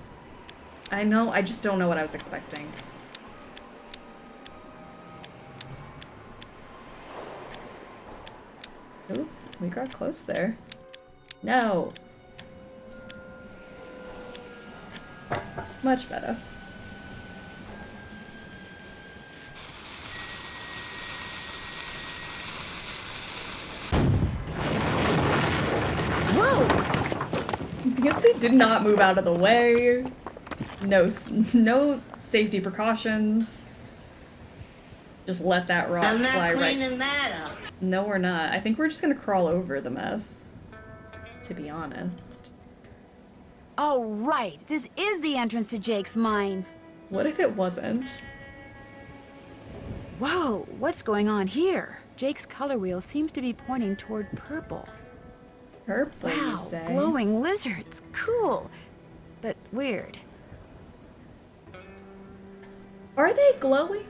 don't know what I was expecting. Ooh, we got close there. No. Much better. Whoa! Nancy did not move out of the way. No safety precautions. Just let that rock I'm not fly right. cleaning that up. No, we're not. I think we're just gonna crawl over the mess. To be honest. Oh, right. This is the entrance to Jake's mine. What if it wasn't? Whoa, what's going on here? Jake's color wheel seems to be pointing toward purple. Purple, wow, you say? glowing lizards. Cool, but weird. Are they glowing?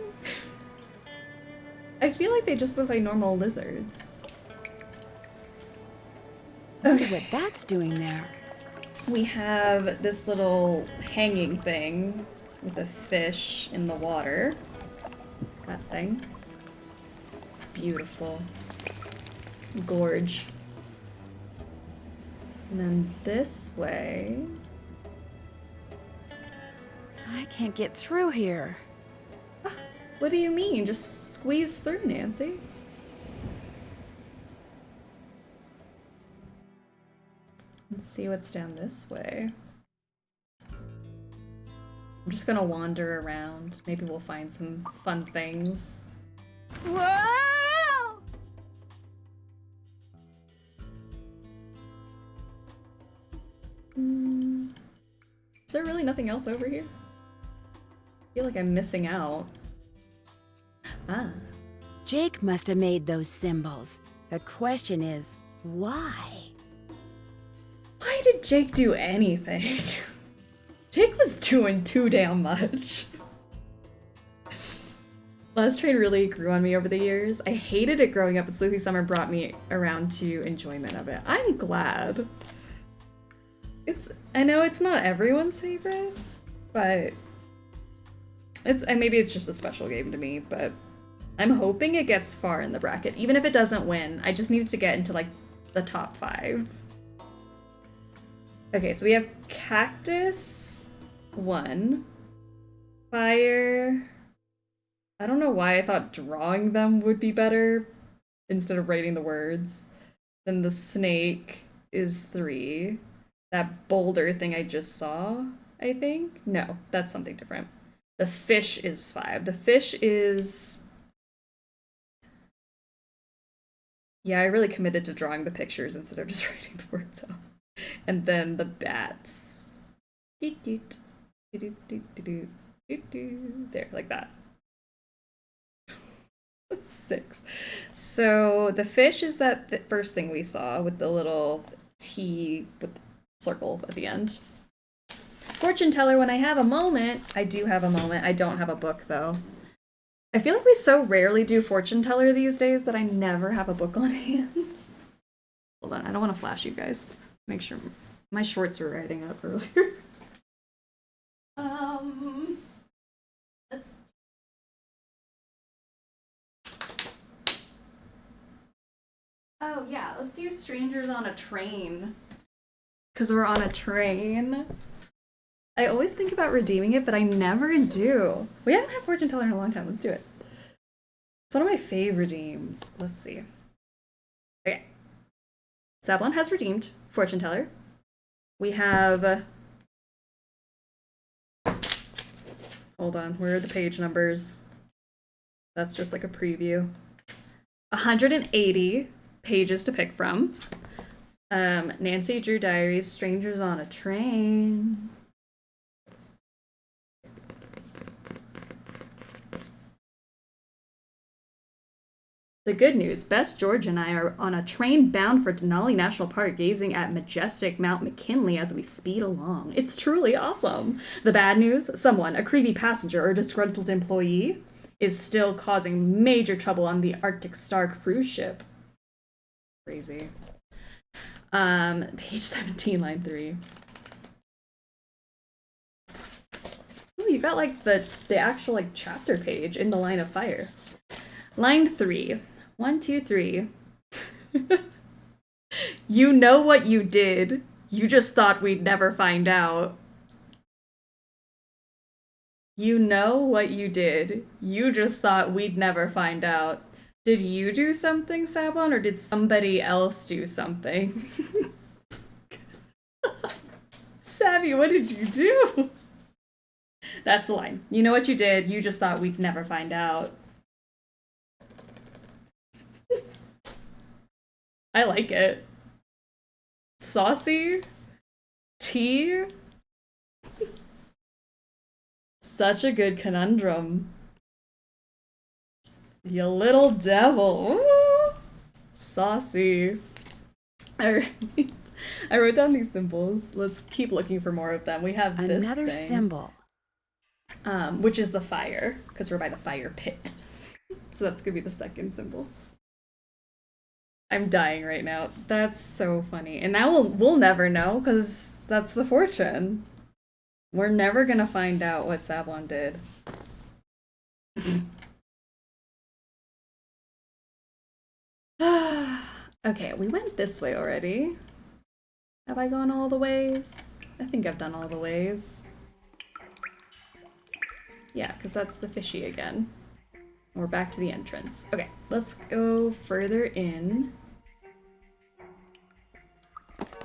I feel like they just look like normal lizards. Wonder what that's doing there. We have this little hanging thing with a fish in the water. That thing. Beautiful. Gorge. And then this way. I can't get through here. What do you mean? Just squeeze through, Nancy. Let's see what's down this way. I'm just gonna wander around. Maybe we'll find some fun things. Whoa! Is there really nothing else over here? I feel like I'm missing out. Ah. Jake must have made those symbols. The question is, why? Why did Jake do anything? Jake was doing too damn much. Last Train really grew on me over the years. I hated it growing up, but Sleuthy Summer brought me around to enjoyment of it. I'm glad. I know it's not everyone's favorite, but maybe it's just a special game to me, but I'm hoping it gets far in the bracket. Even if it doesn't win, I just need it to get into like the top 5. Okay, so we have Cactus 1, Fire. I don't know why I thought drawing them would be better instead of writing the words. Then the Snake is 3. That boulder thing I just saw, I think? No, that's something different. The Fish is 5. The Fish is... Yeah, I really committed to drawing the pictures instead of just writing the words out. And then the Bats. Doot, doot, doot, doot, doot, doot, doot. There, like that. 6. So the Fish is that first thing we saw with the little T with the circle at the end. Fortune teller, when I have a moment. I do have a moment. I don't have a book though. I feel like we so rarely do fortune teller these days that I never have a book on hand. Hold on, I don't want to flash you guys. Make sure my shorts were writing up earlier. Let's... Oh yeah, let's do Strangers on a Train. Because we're on a train. I always think about redeeming it, but I never do. We haven't had fortune teller in a long time. Let's do it. It's one of my fave redeems. Let's see. Okay. Sablon has redeemed fortune teller. We have... Hold on, where are the page numbers? That's just like a preview. 180 pages to pick from. Nancy Drew Diaries, Strangers on a Train. The good news, Bess, George, and I are on a train bound for Denali National Park, gazing at majestic Mount McKinley as we speed along. It's truly awesome. The bad news, someone, a creepy passenger or disgruntled employee, is still causing major trouble on the Arctic Star cruise ship. Crazy. Page 17, line 3. Ooh, you got like the actual like chapter page in the line of fire. Line 3. 1, 2, 3. You know what you did. You just thought we'd never find out. You know what you did. You just thought we'd never find out. Did you do something, Sablon, or did somebody else do something? Savvy, what did you do? That's the line. You know what you did. You just thought we'd never find out. I like it. Saucy. Tea. Such a good conundrum. You little devil. Ooh. Saucy. Alright. I wrote down these symbols. Let's keep looking for more of them. We have this Another thing, symbol. which is the fire, because we're by the fire pit. So that's gonna be the second symbol. I'm dying right now. That's so funny. And now we'll never know, because that's the fortune. We're never gonna find out what Savlon did. Okay, we went this way already. Have I gone all the ways? I think I've done all the ways. Yeah, because that's the fishy again. We're back to the entrance. Okay, let's go further in.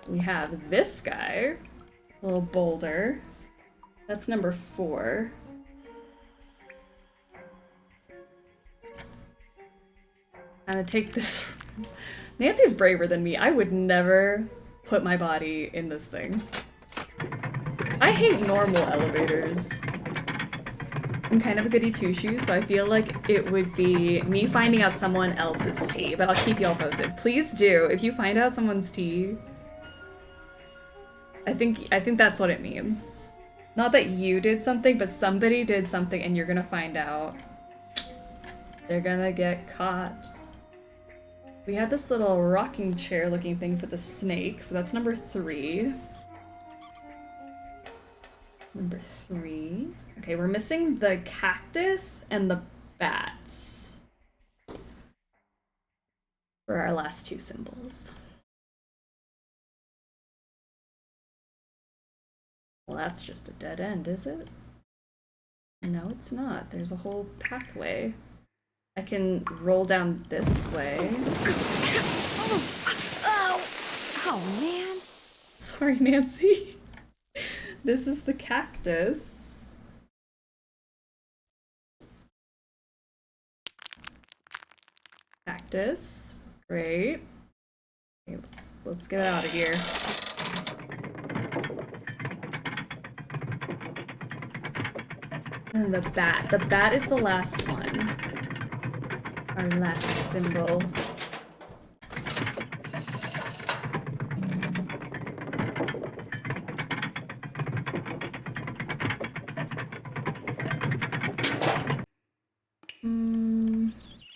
We have this guy, a little boulder. That's number 4. I'm gonna take this. Nancy's braver than me. I would never put my body in this thing. I hate normal elevators. I'm kind of a goody two-shoes, so I feel like it would be me finding out someone else's tea, but I'll keep y'all posted. Please do, if you find out someone's tea. I think that's what it means. Not that you did something, but somebody did something and you're gonna find out. They're gonna get caught. We had this little rocking chair looking thing for the snake, so that's number 3. Number 3. Okay, we're missing the cactus and the bat for our last 2 symbols. Well, that's just a dead end, is it? No, it's not. There's a whole pathway. I can roll down this way. Oh, man. Sorry, Nancy. This is the cactus. Cactus. Great. Okay, let's get out of here. And the bat. The bat is the last one. Our last symbol.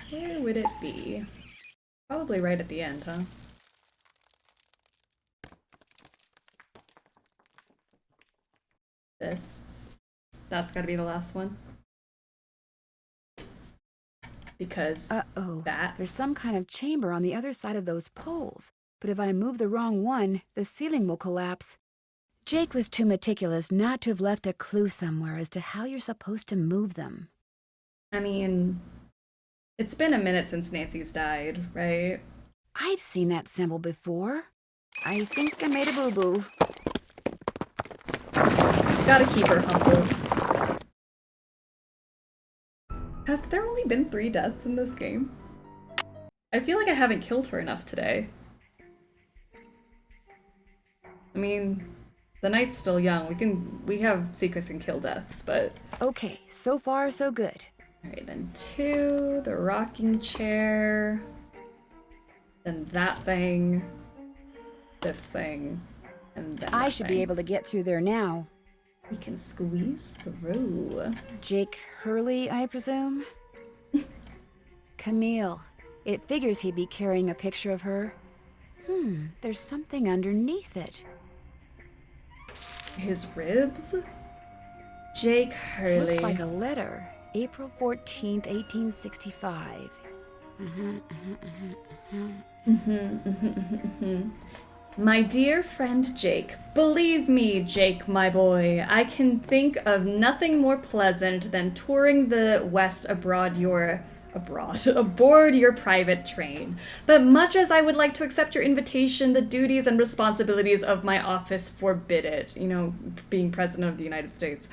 Where would it be? Probably right at the end, huh? This. That's gotta be the last one. Because there's some kind of chamber on the other side of those poles. But if I move the wrong one, the ceiling will collapse. Jake was too meticulous not to have left a clue somewhere as to how you're supposed to move them. I mean, it's been a minute since Nancy's died, right? I've seen that symbol before. I think I made a boo-boo. Gotta keep her humble. Have there only been 3 deaths in this game? I feel like I haven't killed her enough today. I mean, the night's still young. We have secrets and kill deaths, but... Okay, so far so good. Alright, then 2, the rocking chair, then that thing, this thing, and then I should be able to get through there now. We can squeeze through. Jake Hurley, I presume? Camille. It figures he'd be carrying a picture of her. There's something underneath it. His ribs? Jake Hurley. Looks like a letter. April 14th, 1865. My dear friend Jake, believe me, Jake, my boy, I can think of nothing more pleasant than touring the West aboard your private train. But much as I would like to accept your invitation, the duties and responsibilities of my office forbid it. You know, being President of the United States.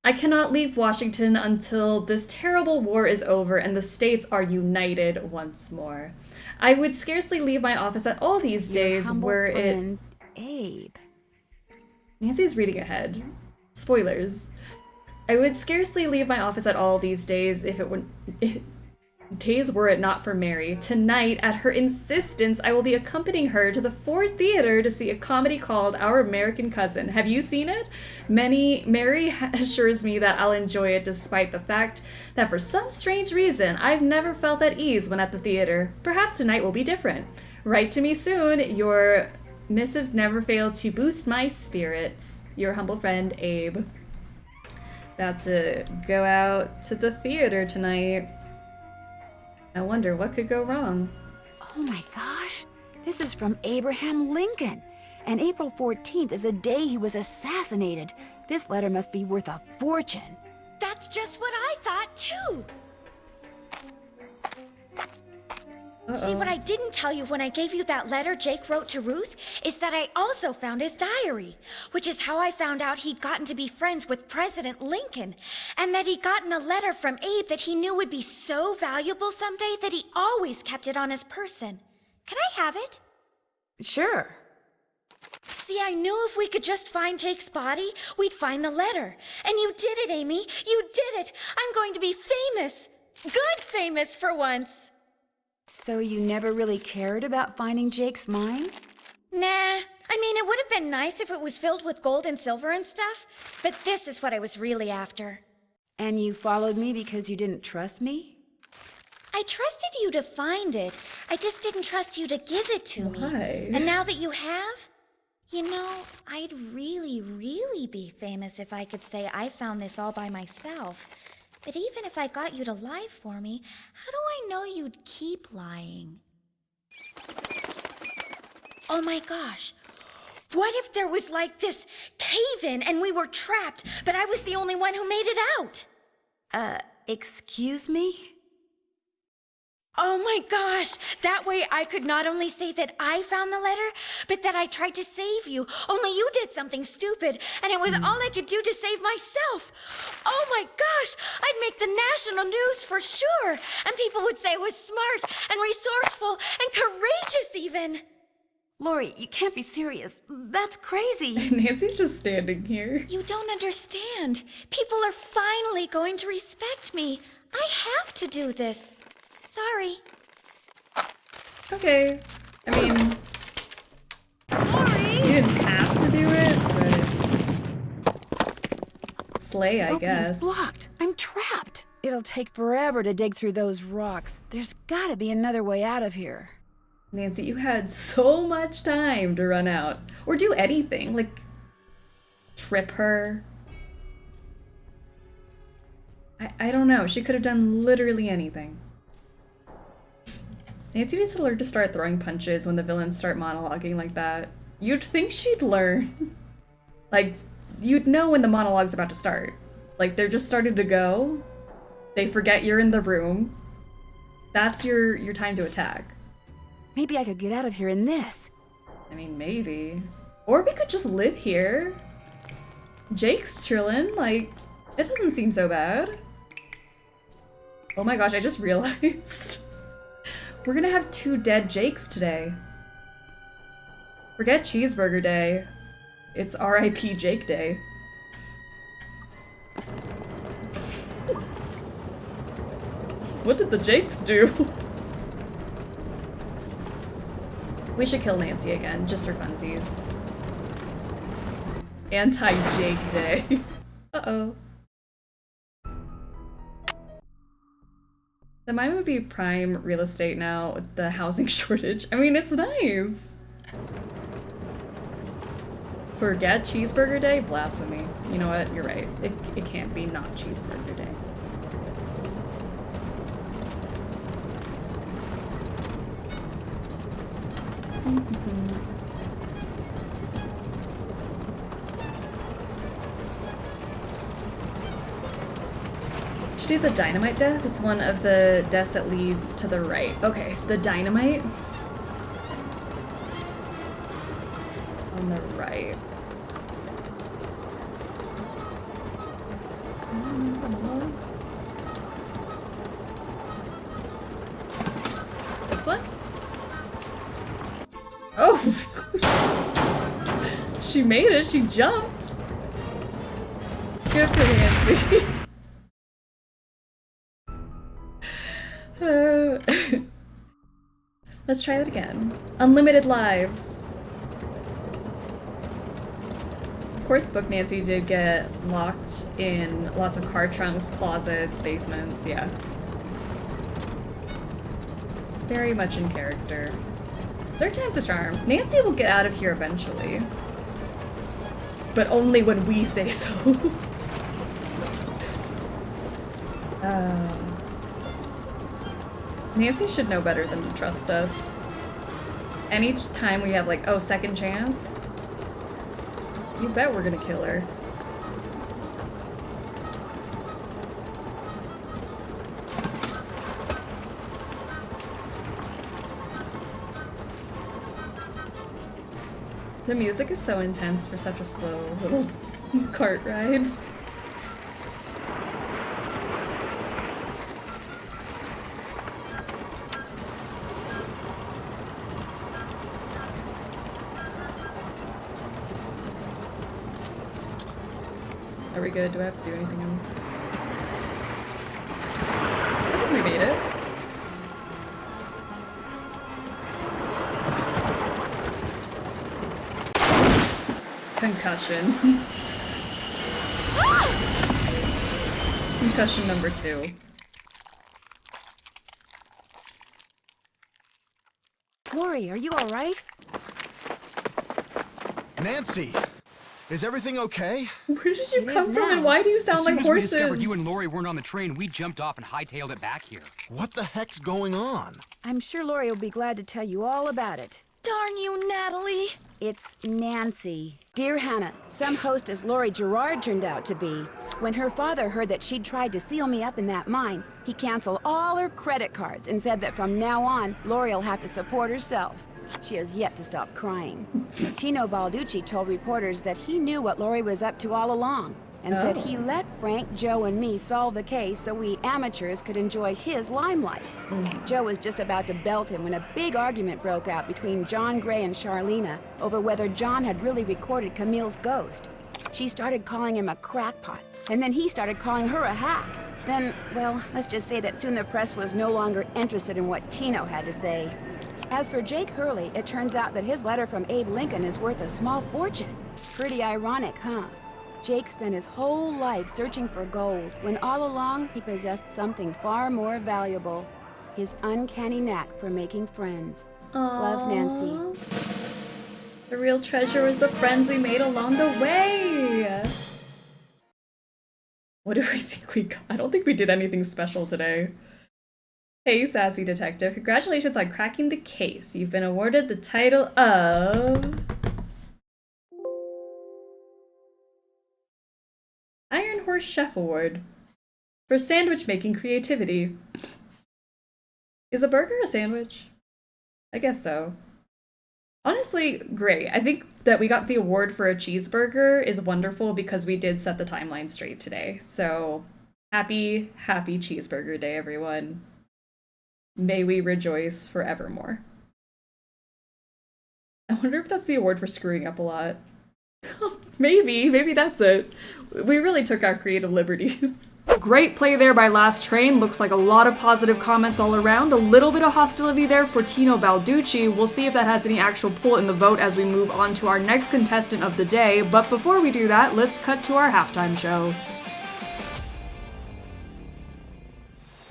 I cannot leave Washington until this terrible war is over and the states are united once more. I would scarcely leave my office at all these days were it... Abe. Nancy's reading ahead. Spoilers. I would scarcely leave my office at all these days if it Days were it not for Mary. Tonight, at her insistence, I will be accompanying her to the Ford Theater to see a comedy called Our American Cousin. Have you seen it? Mary assures me that I'll enjoy it despite the fact that for some strange reason, I've never felt at ease when at the theater. Perhaps tonight will be different. Write to me soon. Your missives never fail to boost my spirits. Your humble friend, Abe. About to go out to the theater tonight. I wonder what could go wrong. Oh my gosh, this is from Abraham Lincoln. And April 14th is the day he was assassinated. This letter must be worth a fortune. That's just what I thought, too. See, what I didn't tell you when I gave you that letter Jake wrote to Ruth is that I also found his diary, which is how I found out he'd gotten to be friends with President Lincoln, and that he'd gotten a letter from Abe that he knew would be so valuable someday that he always kept it on his person. Can I have it? Sure. See, I knew if we could just find Jake's body, we'd find the letter. And you did it, Amy. You did it. I'm going to be famous. Good famous for once. So you never really cared about finding Jake's mine? Nah. I mean, it would have been nice if it was filled with gold and silver and stuff, but this is what I was really after. And you followed me because you didn't trust me? I trusted you to find it. I just didn't trust you to give it to me. And now that you have, you know, I'd really, really be famous if I could say I found this all by myself. But even if I got you to lie for me, how do I know you'd keep lying? Oh my gosh. What if there was like this cave-in and we were trapped, but I was the only one who made it out? Excuse me? Oh my gosh! That way I could not only say that I found the letter, but that I tried to save you. Only you did something stupid, and it was all I could do to save myself. Oh my gosh! I'd make the national news for sure, and people would say I was smart and resourceful and courageous even. Lori, you can't be serious. That's crazy. Nancy's just standing here. You don't understand. People are finally going to respect me. I have to do this. Sorry. Okay. I mean, Lori! You didn't have to do it, but slay, I guess. Opening's blocked. I'm trapped. It'll take forever to dig through those rocks. There's gotta be another way out of here. Nancy, you had so much time to run out. Or do anything, like trip her. I don't know. She could have done literally anything. Nancy needs to learn to start throwing punches when the villains start monologuing like that. You'd think she'd learn. Like, you'd know when the monologue's about to start. Like, they're just starting to go. They forget you're in the room. That's your time to attack. Maybe I could get out of here in this. I mean, maybe. Or we could just live here. Jake's chillin', like, it doesn't seem so bad. Oh my gosh, I just realized. We're gonna have 2 dead Jakes today. Forget Cheeseburger Day. It's R.I.P. Jake Day. What did the Jakes do? We should kill Nancy again, just for funsies. Anti-Jake Day. Uh-oh. The mine would be prime real estate now with the housing shortage. I mean, it's nice. Forget Cheeseburger Day? Blasphemy. You know what? You're right. It can't be not Cheeseburger Day. Should do the dynamite death. It's one of the deaths that leads to the right. Okay, the dynamite. On the right. This one? Oh! She made it, she jumped! Good for Nancy. Let's try that again. Unlimited lives. Of course, Book Nancy did get locked in lots of car trunks, closets, basements, yeah. Very much in character. Third time's a charm. Nancy will get out of here eventually. But only when we say so. Nancy should know better than to trust us. Any time we have like, oh, second chance, you bet we're gonna kill her. The music is so intense for such a slow little cart ride. Are we good? Do I have to do anything else? I think we made it. Concussion. Concussion number 2. Lori, are you alright? Nancy! Is everything okay? Where did you come from and why do you sound like horses? As soon as we discovered you and Lori weren't on the train, we jumped off and hightailed it back here. What the heck's going on? I'm sure Lori will be glad to tell you all about it. Darn you, Natalie! It's Nancy. Dear Hannah, some hostess Lori Gerard turned out to be. When her father heard that she'd tried to seal me up in that mine, he canceled all her credit cards and said that from now on, Lori'll have to support herself. She has yet to stop crying. Tino Balducci told reporters that he knew what Lori was up to all along, and said he let Frank, Joe, and me solve the case so we amateurs could enjoy his limelight. Joe was just about to belt him when a big argument broke out between John Gray and Charlena over whether John had really recorded Camille's ghost. She started calling him a crackpot, and then he started calling her a hack. Then, well, let's just say that soon the press was no longer interested in what Tino had to say. As for Jake Hurley, it turns out that his letter from Abe Lincoln is worth a small fortune. Pretty ironic, huh? Jake spent his whole life searching for gold, when all along he possessed something far more valuable. His uncanny knack for making friends. Love, Nancy. The real treasure was the friends we made along the way! What do we think we got? I don't think we did anything special today. Hey, sassy detective. Congratulations on cracking the case. You've been awarded the title of... Iron Horse Chef Award for sandwich making creativity. Is a burger a sandwich? I guess so. Honestly, great. I think that we got the award for a cheeseburger is wonderful because we did set the timeline straight today. So, happy cheeseburger day, everyone. May we rejoice forevermore. I wonder if that's the award for screwing up a lot. Maybe that's it. We really took our creative liberties. Great play there by Last Train. Looks like a lot of positive comments all around. A little bit of hostility there for Tino Balducci. We'll see if that has any actual pull in the vote as we move on to our next contestant of the day. But before we do that, let's cut to our halftime show.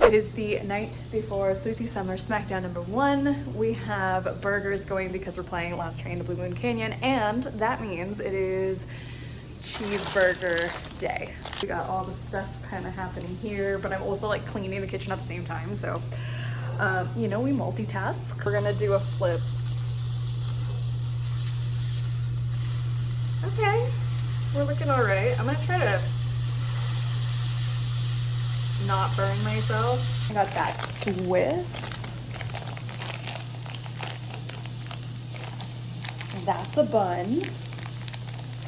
It is the night before Sleuthy Summer Smackdown number 1. We have burgers going because we're playing Last Train to Blue Moon Canyon, and that means it is cheeseburger day. We got all the stuff kind of happening here, but I'm also like cleaning the kitchen at the same time, so you know, we multitask. We're gonna do a flip. Okay, we're looking all right. I'm gonna try to not burn myself. I got that twist. That's a bun.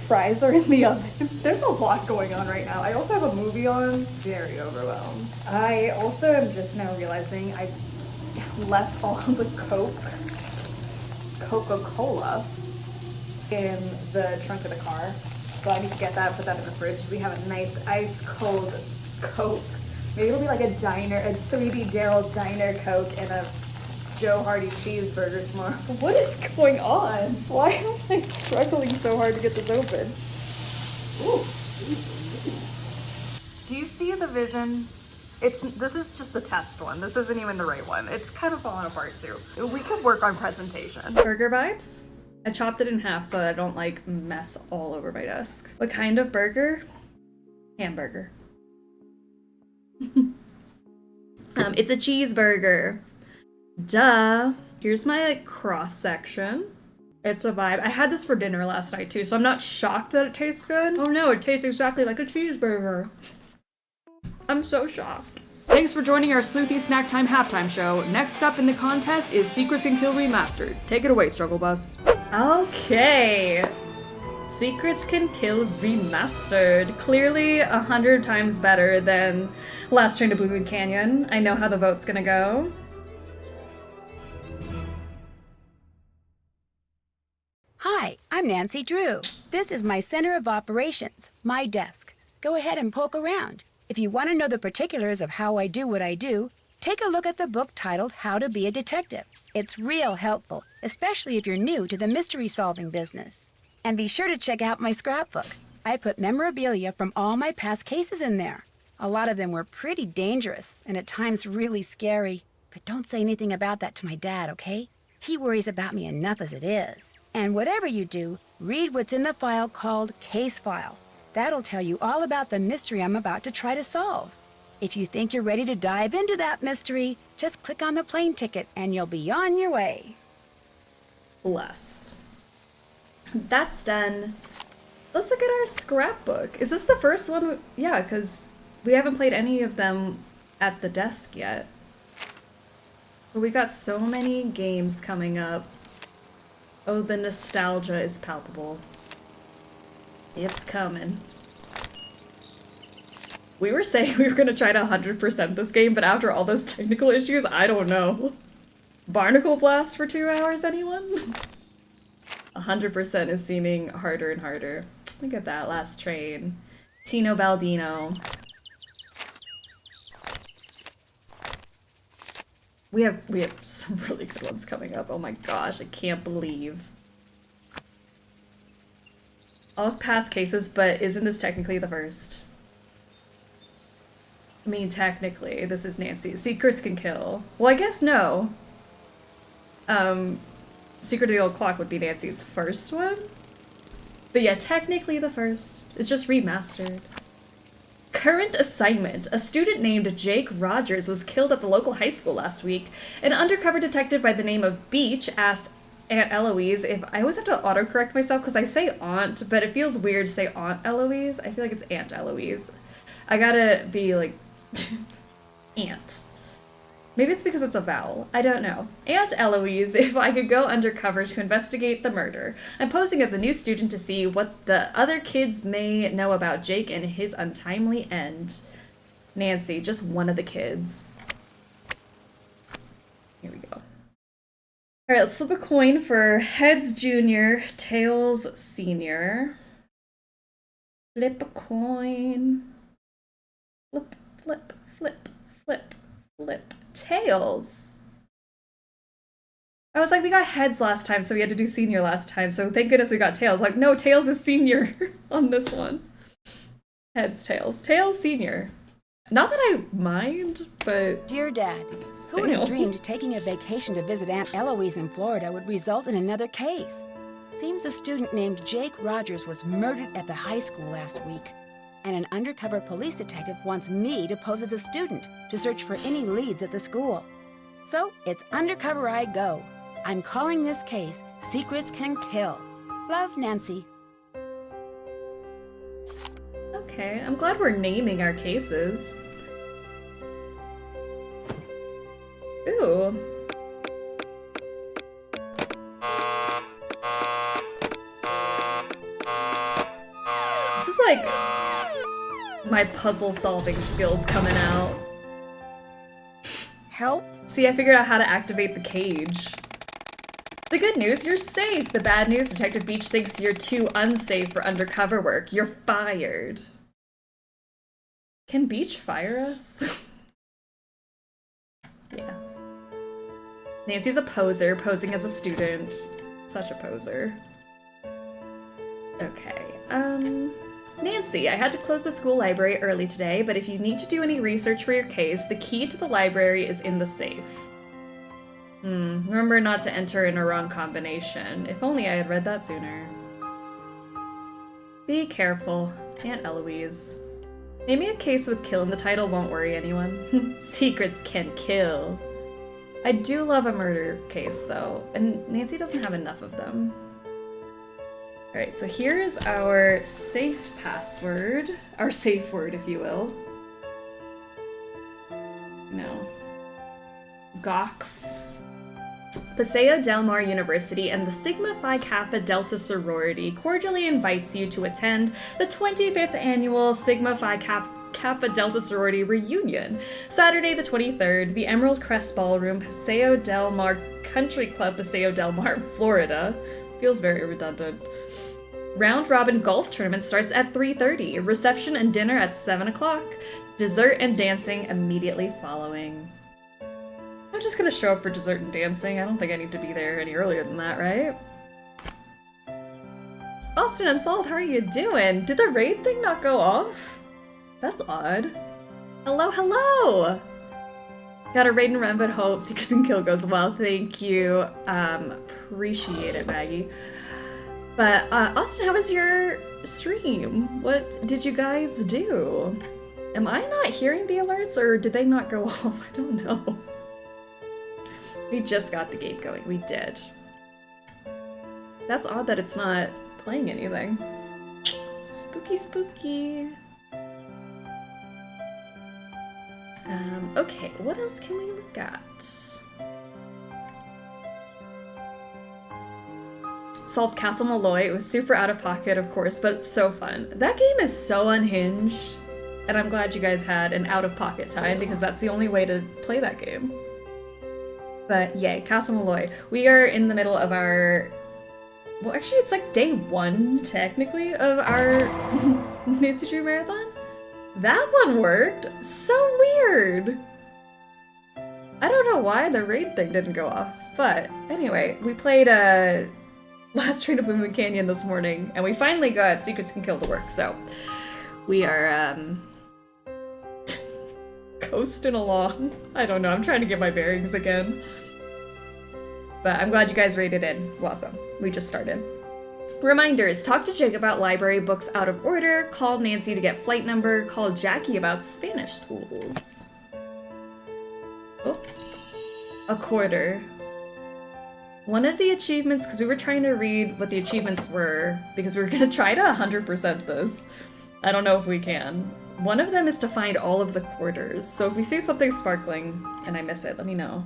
Fries are in the oven. There's a lot going on right now. I also have a movie on. Very overwhelmed. I also am just now realizing I left all of the Coca-Cola in the trunk of the car. So I need to get that, put that in the fridge. We have a nice ice cold Coke. Maybe it'll be like a diner, a 3D Daryl diner Coke and a Joe Hardy cheeseburger tomorrow. What is going on? Why am I struggling so hard to get this open? Ooh. Do you see the vision? This is just the test one. This isn't even the right one. It's kind of falling apart too. We could work on presentation. Burger vibes? I chopped it in half so that I don't like mess all over my desk. What kind of burger? Hamburger. It's a cheeseburger. Duh. Here's my like cross section. It's a vibe. I had this for dinner last night too, so I'm not shocked that it tastes good. Oh no, it tastes exactly like a cheeseburger. I'm so shocked. Thanks for joining our Sleuthy Snacktime halftime show. Next up in the contest is Secrets Can Kill Remastered. Take it away, Struggle Bus. Okay. Secrets Can Kill Remastered. Clearly 100 times better than Last Train to Bluewood Canyon. I know how the vote's gonna go. Hi, I'm Nancy Drew. This is my center of operations, my desk. Go ahead and poke around. If you want to know the particulars of how I do what I do, take a look at the book titled How to Be a Detective. It's real helpful, especially if you're new to the mystery-solving business. And be sure to check out my scrapbook. I put memorabilia from all my past cases in there. A lot of them were pretty dangerous and at times really scary. But don't say anything about that to my dad, okay? He worries about me enough as it is. And whatever you do, read what's in the file called Case File. That'll tell you all about the mystery I'm about to try to solve. If you think you're ready to dive into that mystery, just click on the plane ticket and you'll be on your way. Bless. That's done. Let's look at our scrapbook. Is this the first one? Yeah, because we haven't played any of them at the desk yet. But we got so many games coming up. Oh, the nostalgia is palpable. It's coming. We were saying we were gonna try to 100% this game, but after all those technical issues, I don't know. Barnacle Blast for 2 hours, anyone? 100% is seeming harder and harder. Look at that, Last Train. Tino Baldino. We have some really good ones coming up. Oh my gosh, I can't believe. All past cases, but isn't this technically the first? I mean, technically, this is Nancy. Secrets Can Kill. Well, I guess no. Secret of the Old Clock would be Nancy's first one. But yeah, technically the first. It's just remastered. Current assignment. A student named Jake Rogers was killed at the local high school last week. An undercover detective by the name of Beach asked Aunt Eloise if I always have to autocorrect myself because I say aunt, but it feels weird to say Aunt Eloise. I feel like it's Aunt Eloise. I gotta be like aunt. Maybe it's because it's a vowel. I don't know. Aunt Eloise, if I could go undercover to investigate the murder. I'm posing as a new student to see what the other kids may know about Jake and his untimely end. Nancy, just one of the kids. Here we go. Alright, let's flip a coin for Heads Junior, Tails Senior. Flip a coin. Flip, flip, flip, flip, flip. Tails. I was like, we got Heads last time, so we had to do Senior last time, so thank goodness we got Tails. Like, no, Tails is Senior on this one. Heads, Tails. Tails, Senior. Not that I mind, but... Dear Dad, who would have dreamed taking a vacation to visit Aunt Eloise in Florida would result in another case? Seems a student named Jake Rogers was murdered at the high school last week. And an undercover police detective wants me to pose as a student to search for any leads at the school. So, it's undercover I go. I'm calling this case Secrets Can Kill. Love, Nancy. Okay, I'm glad we're naming our cases. Ooh. This is like my puzzle-solving skills coming out. Help? See, I figured out how to activate the cage. The good news, you're safe. The bad news, Detective Beach thinks you're too unsafe for undercover work. You're fired. Can Beach fire us? Yeah. Nancy's a poser, posing as a student. Such a poser. Okay, Nancy, I had to close the school library early today, but if you need to do any research for your case, the key to the library is in the safe. Remember not to enter in a wrong combination. If only I had read that sooner. Be careful, Aunt Eloise. Maybe a case with kill in the title won't worry anyone. Secrets can kill. I do love a murder case, though, and Nancy doesn't have enough of them. Alright, so here's our safe password. Our safe word, if you will. No. Gox. Paseo Del Mar University and the Sigma Phi Kappa Delta sorority cordially invites you to attend the 25th annual Sigma Phi Kappa Delta sorority reunion, Saturday the 23rd, the Emerald Crest Ballroom, Paseo Del Mar Country Club, Paseo Del Mar, Florida. Feels very redundant. Round robin golf tournament starts at 3:30. Reception and dinner at 7 o'clock. Dessert and dancing immediately following. I'm just gonna show up for dessert and dancing. I don't think I need to be there any earlier than that, right? Austin and Salt, how are you doing? Did the raid thing not go off? That's odd. Hello, hello! Got a raid and run, but hope Secrets Can Kill goes well. Thank you. Appreciate it, Maggie. But, Austin, how was your stream? What did you guys do? Am I not hearing the alerts, or did they not go off? I don't know. We just got the game going. We did. That's odd that it's not playing anything. Spooky, spooky. Okay, what else can we look at? Solved Castle Malloy. It was super out of pocket, of course, but it's so fun. That game is so unhinged, and I'm glad you guys had an out-of-pocket time because that's the only way to play that game. But yay, Castle Malloy. We are in the middle of our... Well, actually, it's like day 1, technically, of our Nancy Drew Marathon. That one worked! So weird! I don't know why the raid thing didn't go off, but anyway, we played Last Train to Blue Moon Canyon this morning, and we finally got Secrets Can Kill to work, so we are, coasting along. I don't know, I'm trying to get my bearings again. But I'm glad you guys raided in. Welcome. We just started. Reminders, talk to Jake about library books out of order, call Nancy to get flight number, call Jackie about Spanish schools. Oh, a quarter. One of the achievements, because we were trying to read what the achievements were, because we were going to try to 100% this. I don't know if we can. One of them is to find all of the quarters, so if we see something sparkling and I miss it, let me know.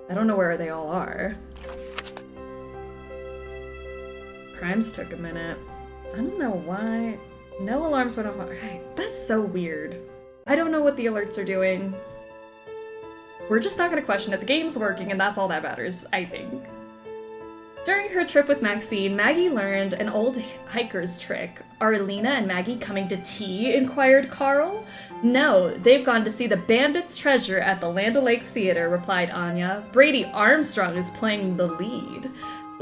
I don't know where they all are. Crimes took a minute. I don't know why. No alarms went off. That's so weird. I don't know what the alerts are doing. We're just not gonna question it. The game's working and that's all that matters, I think. During her trip with Maxine, Maggie learned an old hiker's trick. Are Lena and Maggie coming to tea? Inquired Carl. No, they've gone to see the Bandit's Treasure at the Land O'Lakes Theater, replied Anya. Brady Armstrong is playing the lead.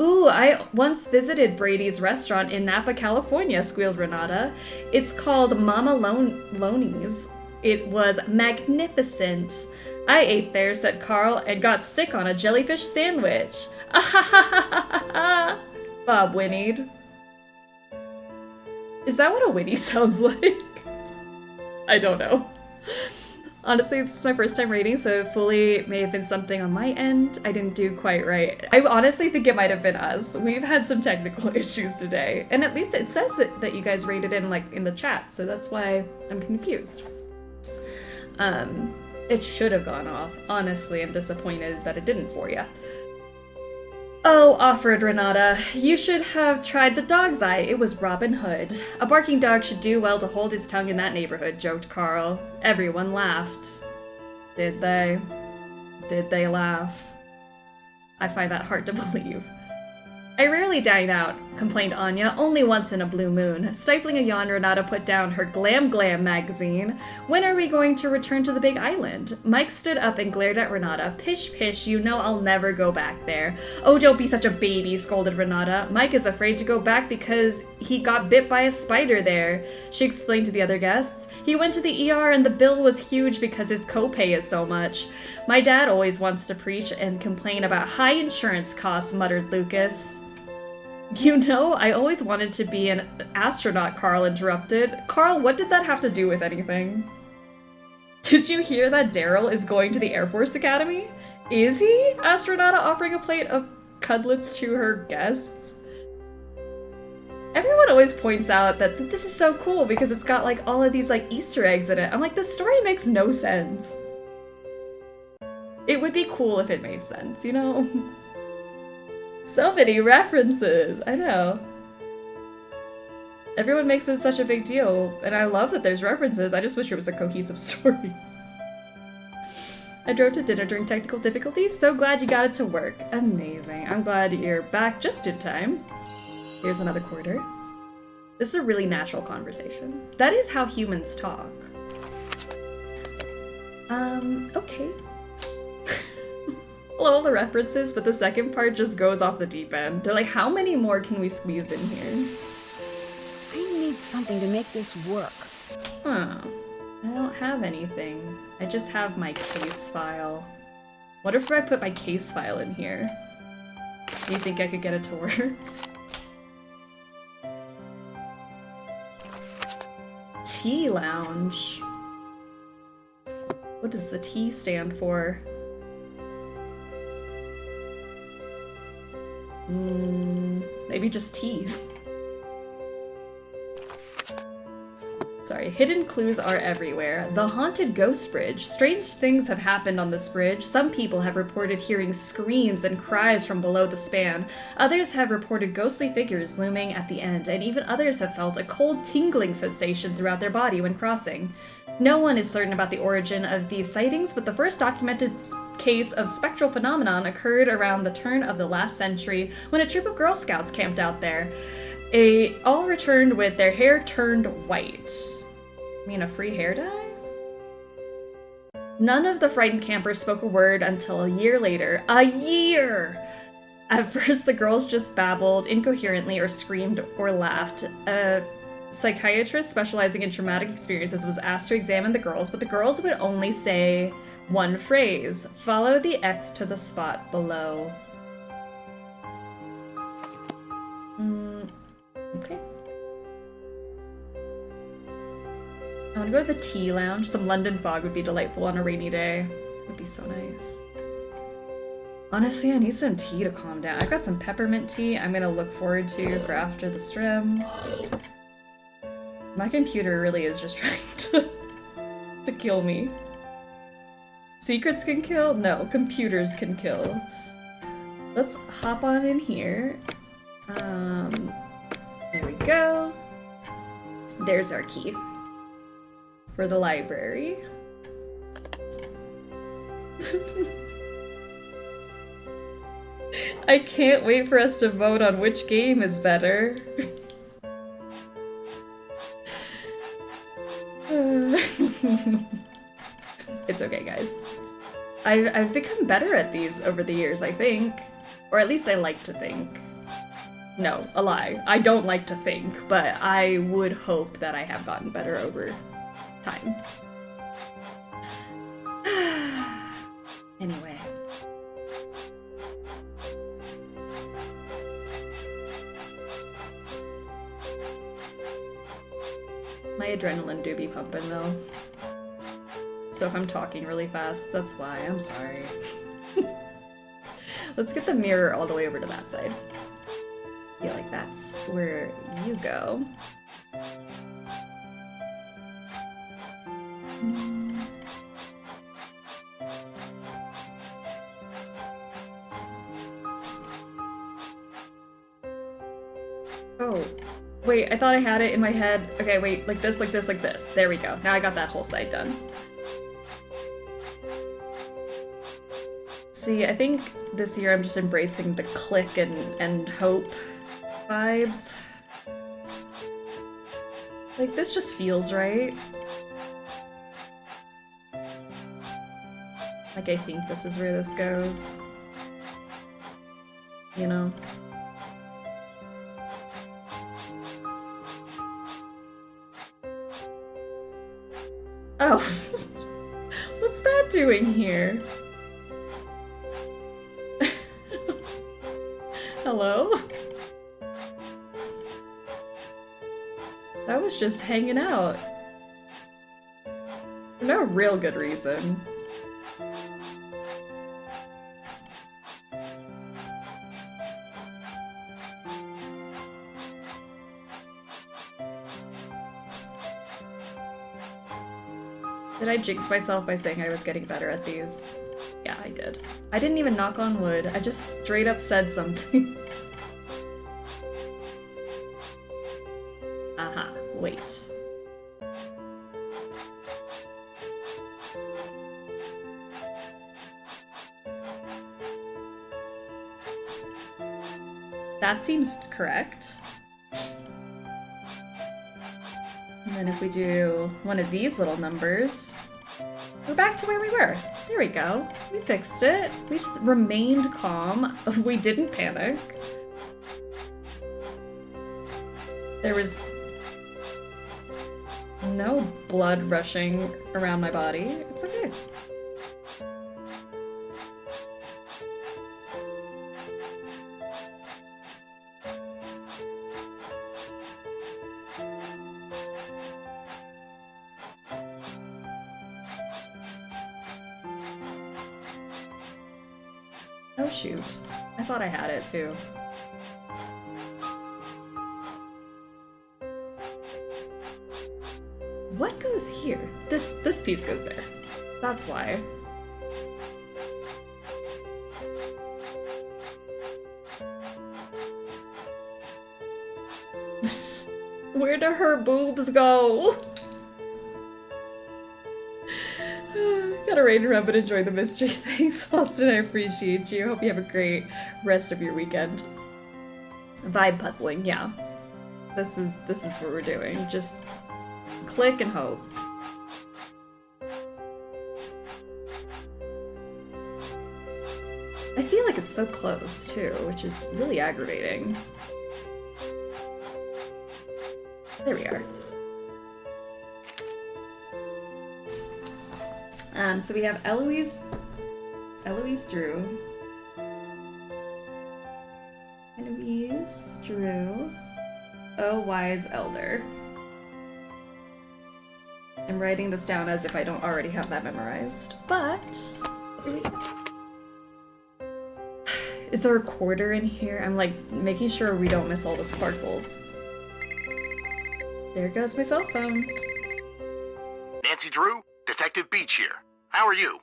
Ooh, I once visited Brady's restaurant in Napa, California, squealed Renata. It's called Mama Loney's. It was magnificent. I ate there, said Carl, and got sick on a jellyfish sandwich. Bob whinnied. Is that what a whinny sounds like? I don't know. Honestly, this is my first time rating, so fully may have been something on my end I didn't do quite right. I honestly think it might have been us. We've had some technical issues today, and at least it says that you guys rated in the chat, so that's why I'm confused. It should have gone off. Honestly, I'm disappointed that it didn't for you. Oh, offered Renata, you should have tried the dog's eye. It was Robin Hood. A barking dog should do well to hold his tongue in that neighborhood, joked Carl. Everyone laughed. Did they? Did they laugh? I find that hard to believe. I rarely dine out, complained Anya, only once in a blue moon. Stifling a yawn, Renata put down her Glam Glam magazine. When are we going to return to the Big Island? Mike stood up and glared at Renata. Pish, pish, you know I'll never go back there. Oh, don't be such a baby, scolded Renata. Mike is afraid to go back because he got bit by a spider there, she explained to the other guests. He went to the ER and the bill was huge because his copay is so much. My dad always wants to preach and complain about high insurance costs, muttered Lucas. You know, I always wanted to be an astronaut, Carl interrupted. Carl, what did that have to do with anything? Did you hear that Daryl is going to the Air Force Academy? Is he? Asked Renata, offering a plate of cudlets to her guests. Everyone always points out that this is so cool because it's got like all of these like Easter eggs in it. I'm like, this story makes no sense. It would be cool if it made sense, you know? So many references, I know. Everyone makes it such a big deal, and I love that there's references. I just wish it was a cohesive story. I drove to dinner during technical difficulties. So glad you got it to work. Amazing. I'm glad you're back just in time. Here's another quarter. This is a really natural conversation. That is how humans talk. Okay. Love all the references, but the second part just goes off the deep end. They're like, how many more can we squeeze in here? I need something to make this work. Huh. I don't have anything. I just have my case file. What if I put my case file in here? Do you think I could get it to work? Tea lounge. What does the T stand for? Maybe just tea. Sorry, hidden clues are everywhere. The haunted ghost bridge. Strange things have happened on this bridge. Some people have reported hearing screams and cries from below the span. Others have reported ghostly figures looming at the end, and even others have felt a cold tingling sensation throughout their body when crossing. No one is certain about the origin of these sightings, but the first documented case of spectral phenomenon occurred around the turn of the last century when a troop of Girl Scouts camped out there. All returned with their hair turned white. I mean, a free hair dye? None of the frightened campers spoke a word until a year later. A year! At first, the girls just babbled incoherently or screamed or laughed. A psychiatrist specializing in traumatic experiences was asked to examine the girls, but the girls would only say one phrase: follow the X to the spot below. Okay. I want to go to the tea lounge. Some London fog would be delightful on a rainy day. It would be so nice. Honestly, I need some tea to calm down. I've got some peppermint tea I'm gonna look forward to for after the stream. My computer really is just trying to kill me. Secrets can kill? No, computers can kill. Let's hop on in here. There we go. There's our key for the library. I can't wait for us to vote on which game is better. It's okay, guys. I've become better at these over the years, I think. Or at least I like to think. No, a lie. I don't like to think, but I would hope that I have gotten better over time. Anyway. My adrenaline do be pumping though. So if I'm talking really fast, that's why. I'm sorry. Let's get the mirror all the way over to that side. I feel like that's where you go. Oh, wait, I thought I had it in my head. Okay, wait, like this, like this, like this. There we go. Now I got that whole side done. See, I think this year I'm just embracing the click and hope vibes. Like, this just feels right. Like, I think this is where this goes. You know? Oh. What's that doing here? Hello? That was just hanging out. For no real good reason. Did I jinx myself by saying I was getting better at these? Yeah, I did. I didn't even knock on wood. I just straight up said something. Aha, wait. That seems correct. And then if we do one of these little numbers, we're back to where we were. There we go. We fixed it. We just remained calm. We didn't panic. There was no blood rushing around my body. It's okay. Oh shoot. I thought I had it too. What goes here? This piece goes there. That's why. Where do her boobs go? Gotta raid and run, but enjoy the mystery. Thanks, Austin. I appreciate you. Hope you have a great rest of your weekend. Vibe puzzling, yeah. This is what we're doing. Just click and hope. I feel like it's so close too, which is really aggravating. There we are. So we have Eloise Drew. Eloise Drew. Oh, wise elder. I'm writing this down as if I don't already have that memorized, but here we go. Is there a quarter in here? I'm like making sure we don't miss all the sparkles. There goes my cell phone. Nancy Drew, Detective Beach here. How are you?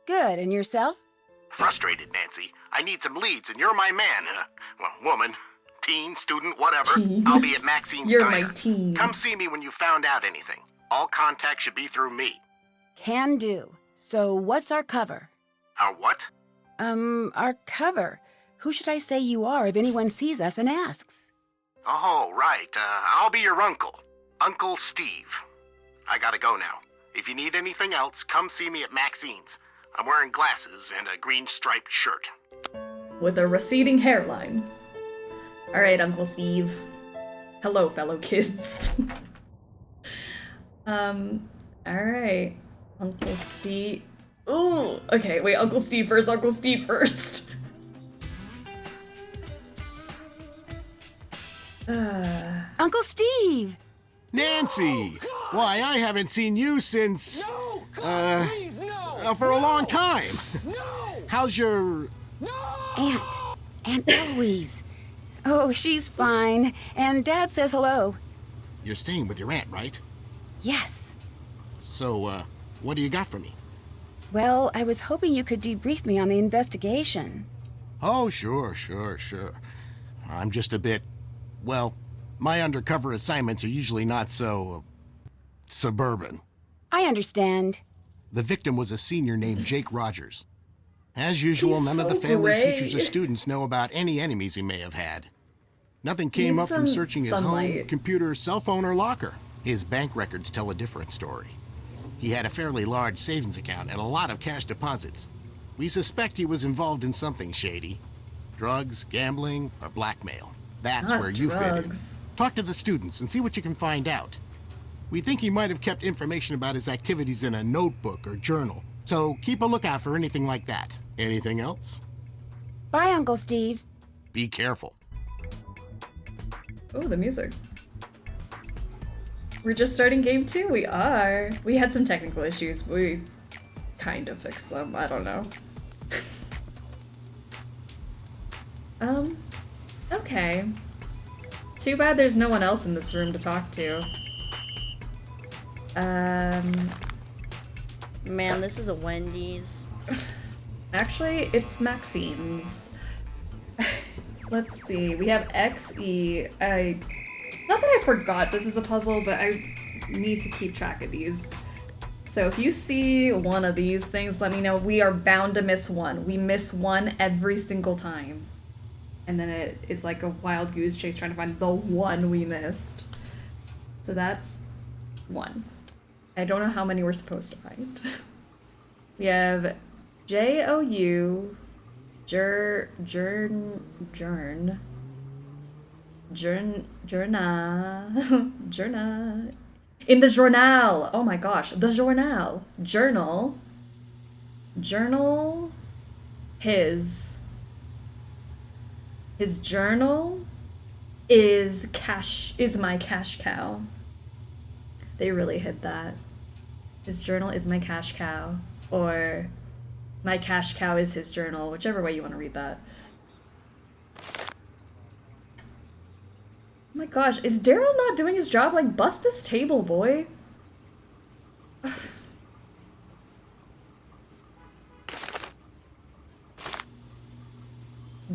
Good, and yourself? Frustrated, Nancy. I need some leads, and you're my man. Well, woman, teen, student, whatever. Teen. I'll be at Maxine's You're Diner. my teen. Come see me when you found out anything. All contact should be through me. Can do. So what's our cover? Our what? Our cover. Who should I say you are if anyone sees us and asks? Oh, right. I'll be your uncle. Uncle Steve. I gotta go now. If you need anything else, come see me at Maxine's. I'm wearing glasses and a green striped shirt. With a receding hairline. Alright, Uncle Steve. Hello, fellow kids. Alright. Uncle Steve. Ooh, okay, wait, Uncle Steve first, Uncle Steve first. Uncle Steve! Nancy! Why, I haven't seen you since... for a long time. How's your... Aunt Eloise. Oh, she's fine. And Dad says hello. You're staying with your aunt, right? Yes. So, what do you got for me? Well, I was hoping you could debrief me on the investigation. Oh, sure. I'm just a bit... Well, my undercover assignments are usually not so... suburban. I understand. The victim was a senior named Jake Rogers. As usual, He's none of the so family, gray. teachers, or students know about any enemies he may have had. Nothing came Needs up from some searching his home, sunlight. computer, cell phone, or locker. His bank records tell a different story. He had a fairly large savings account and a lot of cash deposits. We suspect he was involved in something shady. Drugs, gambling, or blackmail. That's Not where you fit in. drugs. Talk to the students and see what you can find out. We think he might have kept information about his activities in a notebook or journal, so keep a lookout for anything like that. Anything else? Bye, Uncle Steve. Be careful. Oh, the music. We're just starting game 2. We are. We had some technical issues, but we kind of fixed them. I don't know. Okay. Too bad there's no one else in this room to talk to. Man, this is a Wendy's. Actually, it's Maxine's. Let's see. We have XE. Not that I forgot this is a puzzle, but I need to keep track of these. So if you see one of these things, let me know. We are bound to miss one. We miss one every single time. And then it is like a wild goose chase trying to find the one we missed. So that's 1. I don't know how many we're supposed to find. We have J-O-U, Journa, in the journal. Oh my gosh, the journal. Journal, his journal is my cash cow. They really hit that. His journal is my cash cow, or my cash cow is his journal, whichever way you want to read that. Oh my gosh, is Daryl not doing his job? Like, bust this table, boy.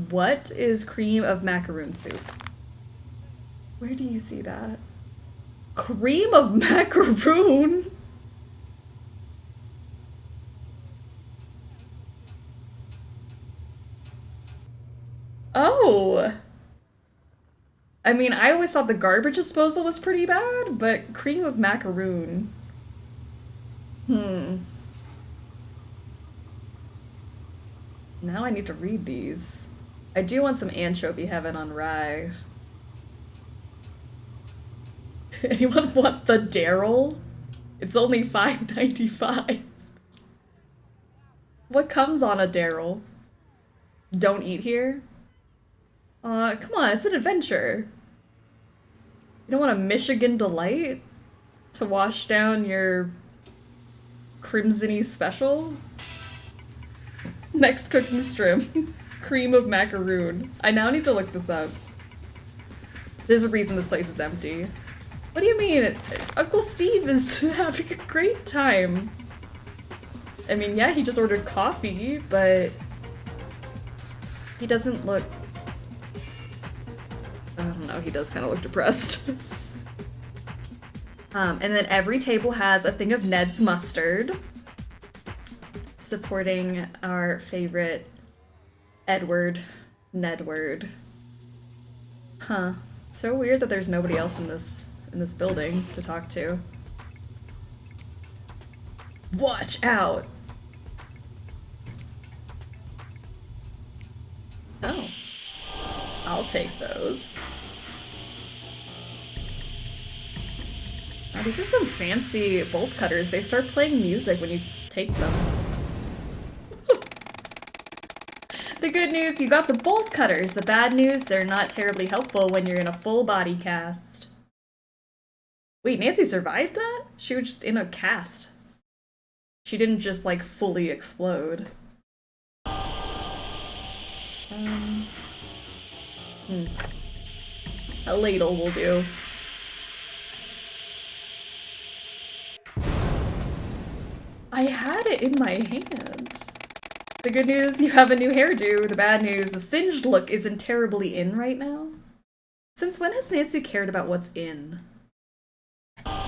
What is cream of macaroon soup? Where do you see that? Cream of macaroon? Oh! I mean, I always thought the garbage disposal was pretty bad, but cream of macaroon. Now I need to read these. I do want some anchovy heaven on rye. Anyone want the Daryl? It's only $5.95. What comes on a Daryl? Don't eat here? Come on, it's an adventure. You don't want a Michigan Delight to wash down your crimsony special? Next cooking strim. Cream of macaroon. I now need to look this up. There's a reason this place is empty. What do you mean? Uncle Steve is having a great time. I mean, yeah, he just ordered coffee, but he doesn't look... I don't know, he does kind of look depressed. And then every table has a thing of Ned's mustard, supporting our favorite Nedward. Huh. So weird that there's nobody else in this building to talk to. Watch out! Oh. I'll take those. Oh, these are some fancy bolt cutters. They start playing music when you take them. The good news, you got the bolt cutters. The bad news, they're not terribly helpful when you're in a full body cast. Wait, Nancy survived that? She was just in a cast. She didn't just, like, fully explode. A ladle will do. I had it in my hand. The good news, you have a new hairdo. The bad news, the singed look isn't terribly in right now. Since when has Nancy cared about what's in? Oh,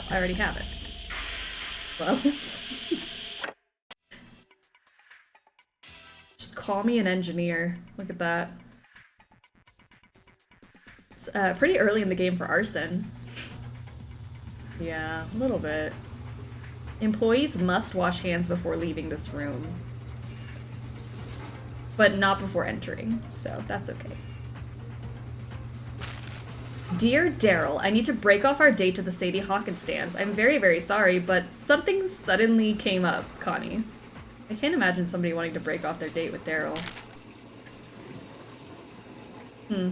I already have it. Well, just call me an engineer. Look at that. It's pretty early in the game for arson. Yeah, a little bit. Employees must wash hands before leaving this room. But not before entering, so that's okay. Dear Daryl, I need to break off our date to the Sadie Hawkins dance. I'm very, very sorry, but something suddenly came up, Connie. I can't imagine somebody wanting to break off their date with Daryl. I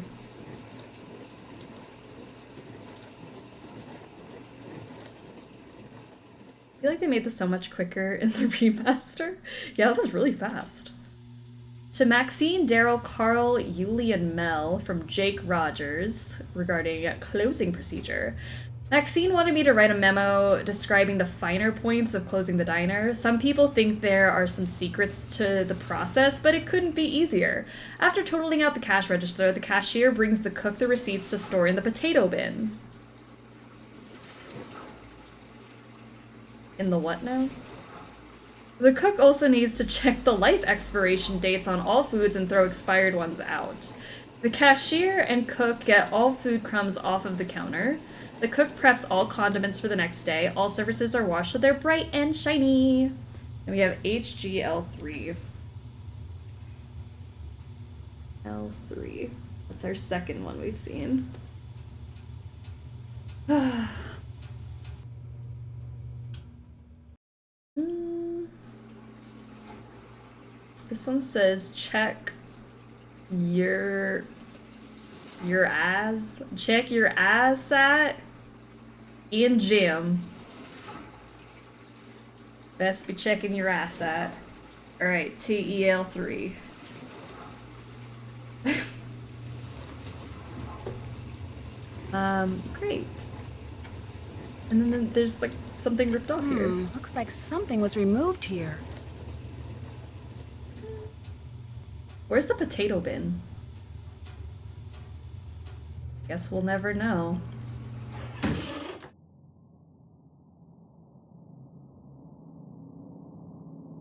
feel like they made this so much quicker in the remaster. Yeah, that was really fast. To Maxine, Daryl, Carl, Yuli, and Mel from Jake Rogers regarding closing procedure. Maxine wanted me to write a memo describing the finer points of closing the diner. Some people think there are some secrets to the process, but it couldn't be easier. After totaling out the cash register, the cashier brings the cook the receipts to store in the potato bin. In the what now? The cook also needs to check the life expiration dates on all foods and throw expired ones out. The cashier and cook get all food crumbs off of the counter. The cook preps all condiments for the next day. All surfaces are washed so they're bright and shiny. And we have HGL3. L3. That's our second one we've seen. This one says check your ass. Check your ass at in gym. Best be checking your ass at. Alright, TEL3. Great. And then there's like something ripped off here. Looks like something was removed here. Where's the potato bin? Guess we'll never know.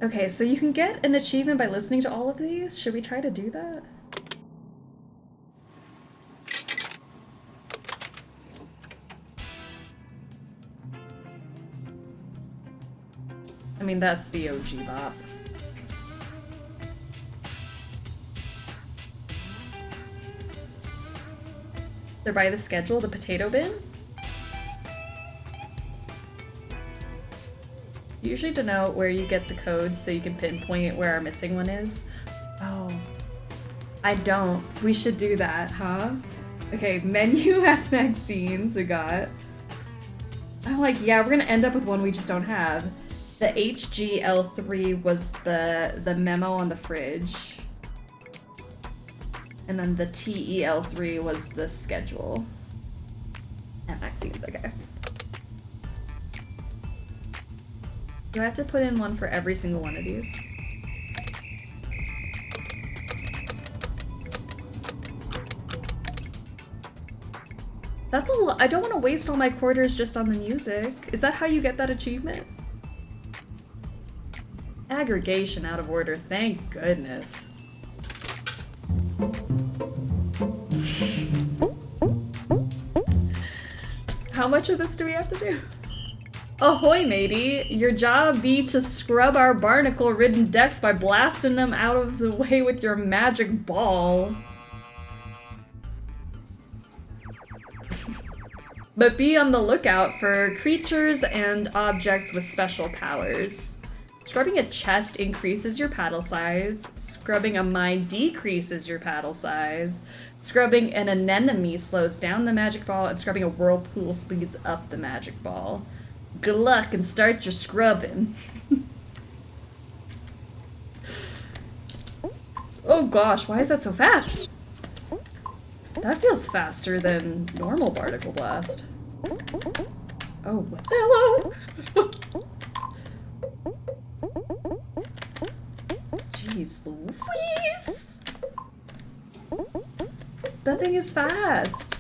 Okay, so you can get an achievement by listening to all of these. Should we try to do that? I mean, that's the OG bop. They're by the schedule, the potato bin? You usually denote where you get the codes so you can pinpoint where our missing one is. Oh. I don't. We should do that, huh? Okay, menu at Maxine's we got. I'm like, yeah, we're gonna end up with one we just don't have. The HGL3 was the memo on the fridge. And then the TEL3 was the schedule. At Maxine's, okay. Do I have to put in one for every single one of these? That's a lot. I don't want to waste all my quarters just on the music. Is that how you get that achievement? Aggregation out of order, thank goodness. How much of this do we have to do? Ahoy, matey! Your job be to scrub our barnacle-ridden decks by blasting them out of the way with your magic ball. But be on the lookout for creatures and objects with special powers. Scrubbing a chest increases your paddle size. Scrubbing a mine decreases your paddle size. Scrubbing an anemone slows down the magic ball, and scrubbing a whirlpool speeds up the magic ball. Good luck and start your scrubbing. Oh gosh, why is that so fast? That feels faster than normal Barnacle Blast. Oh, hello! Jeez Louise! That thing is fast!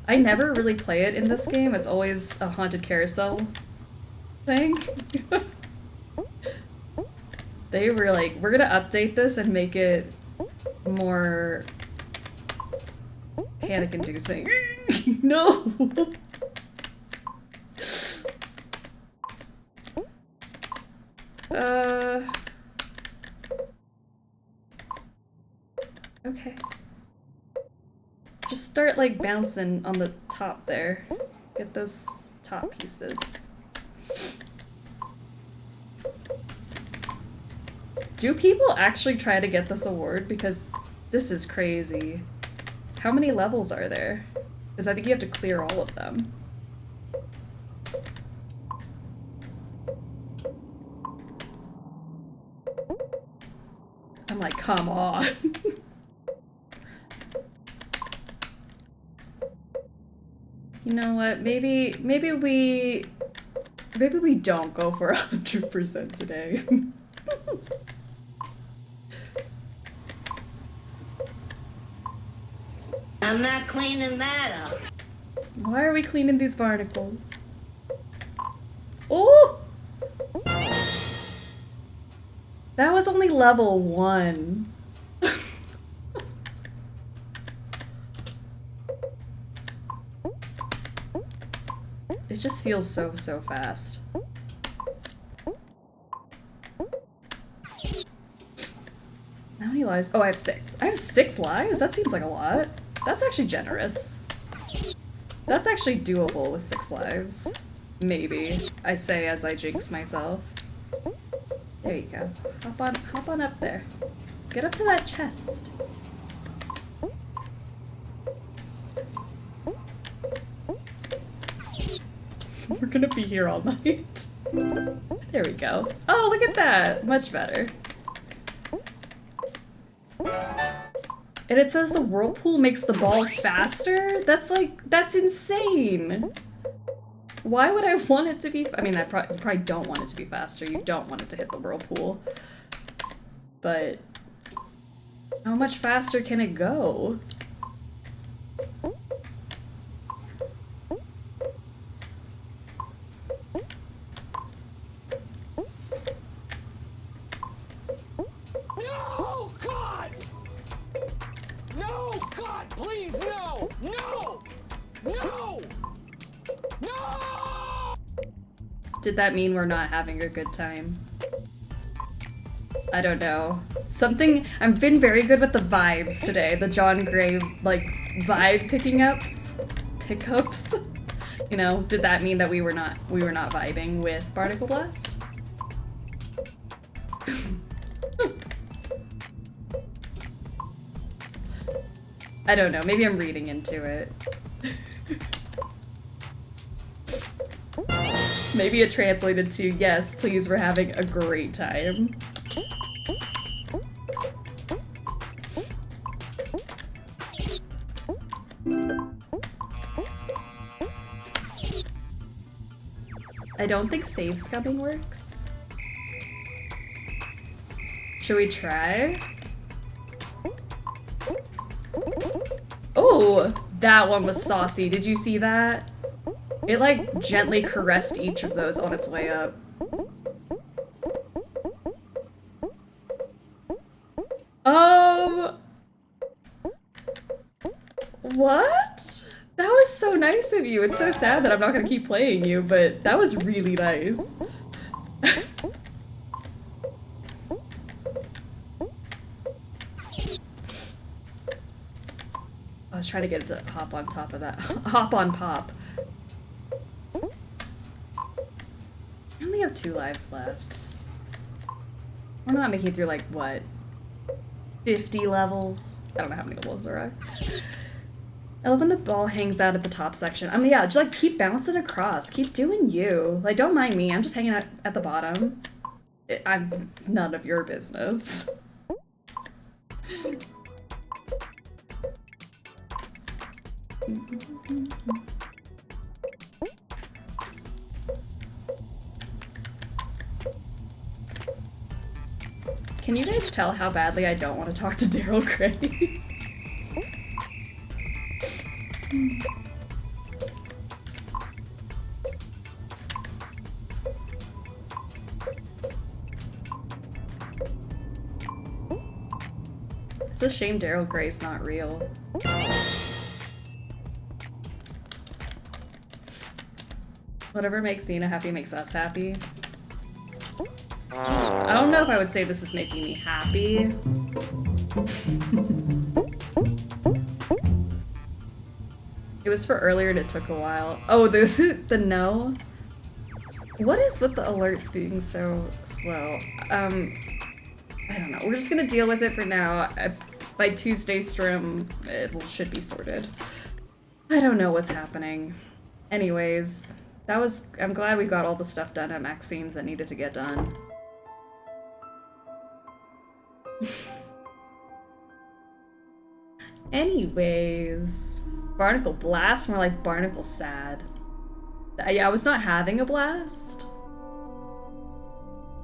I never really play it in this game, it's always a haunted carousel. thing. They were like, we're gonna update this and make it more panic-inducing. No! Okay. Just start like bouncing on the top there. Get those top pieces. Do people actually try to get this award? Because this is crazy. How many levels are there? Because I think you have to clear all of them. I'm like, come on. You know what? Maybe we don't go for 100% today. I'm not cleaning that up. Why are we cleaning these barnacles? Oh! That was only level 1. It just feels so fast. How many lives? Oh, I have 6. I have 6 lives? That seems like a lot. That's actually generous. That's actually doable with 6 lives. Maybe. I say as I jinx myself. There you go. Hop on up there. Get up to that chest. We're gonna be here all night. There we go. Oh, look at that! Much better. And it says the whirlpool makes the ball faster? That's insane! Why would I want it to be? I mean, you probably don't want it to be faster. You don't want it to hit the whirlpool. But how much faster can it go? No, God! No, God, please, no! No! No! No! Did that mean we're not having a good time? I don't know. Something, I've been very good with the vibes today. The John Gray, like, vibe pickups. You know, did that mean that we were not vibing with Barnacle Blast? I don't know, maybe I'm reading into it. Maybe it translated to, yes, please, we're having a great time. I don't think save scumming works. Should we try? Oh, that one was saucy. Did you see that? It like gently caressed each of those on its way up. What? That was so nice of you. It's so sad that I'm not gonna keep playing you, but that was really nice. I was trying to get it to hop on top of that. Hop on pop. I only have 2 lives left. We're not making it through like, what? 50 levels? I don't know how many levels there are. I love when the ball hangs out at the top section. I mean, yeah, just like keep bouncing across. Keep doing you. Like, don't mind me. I'm just hanging out at the bottom. I'm none of your business. Can you guys tell how badly I don't want to talk to Daryl Gray? It's a shame Daryl Gray's not real. Whatever makes Nina happy makes us happy. I don't know if I would say this is making me happy. It was for earlier and it took a while. Oh, the no? What is with the alerts being so slow? I don't know. We're just gonna deal with it for now. By Tuesday stream, it should be sorted. I don't know what's happening. Anyways, I'm glad we got all the stuff done at Maxine's that needed to get done. Anyways, Barnacle Blast, more like Barnacle Sad. Yeah, I was not having a blast.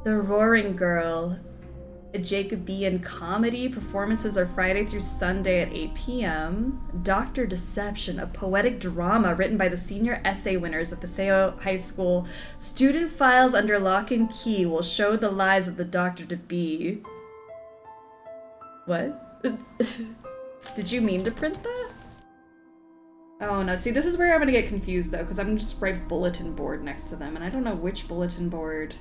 The Roaring Girl, a Jacobean comedy. Performances are Friday through Sunday at 8 p.m. Dr. Deception, a poetic drama written by the senior essay winners of Paseo High School. Student files under lock and key will show the lies of the doctor-to-be. What? Did you mean to print that? Oh no, see this is where I'm gonna get confused though, because I'm just write bulletin board next to them, and I don't know which bulletin board.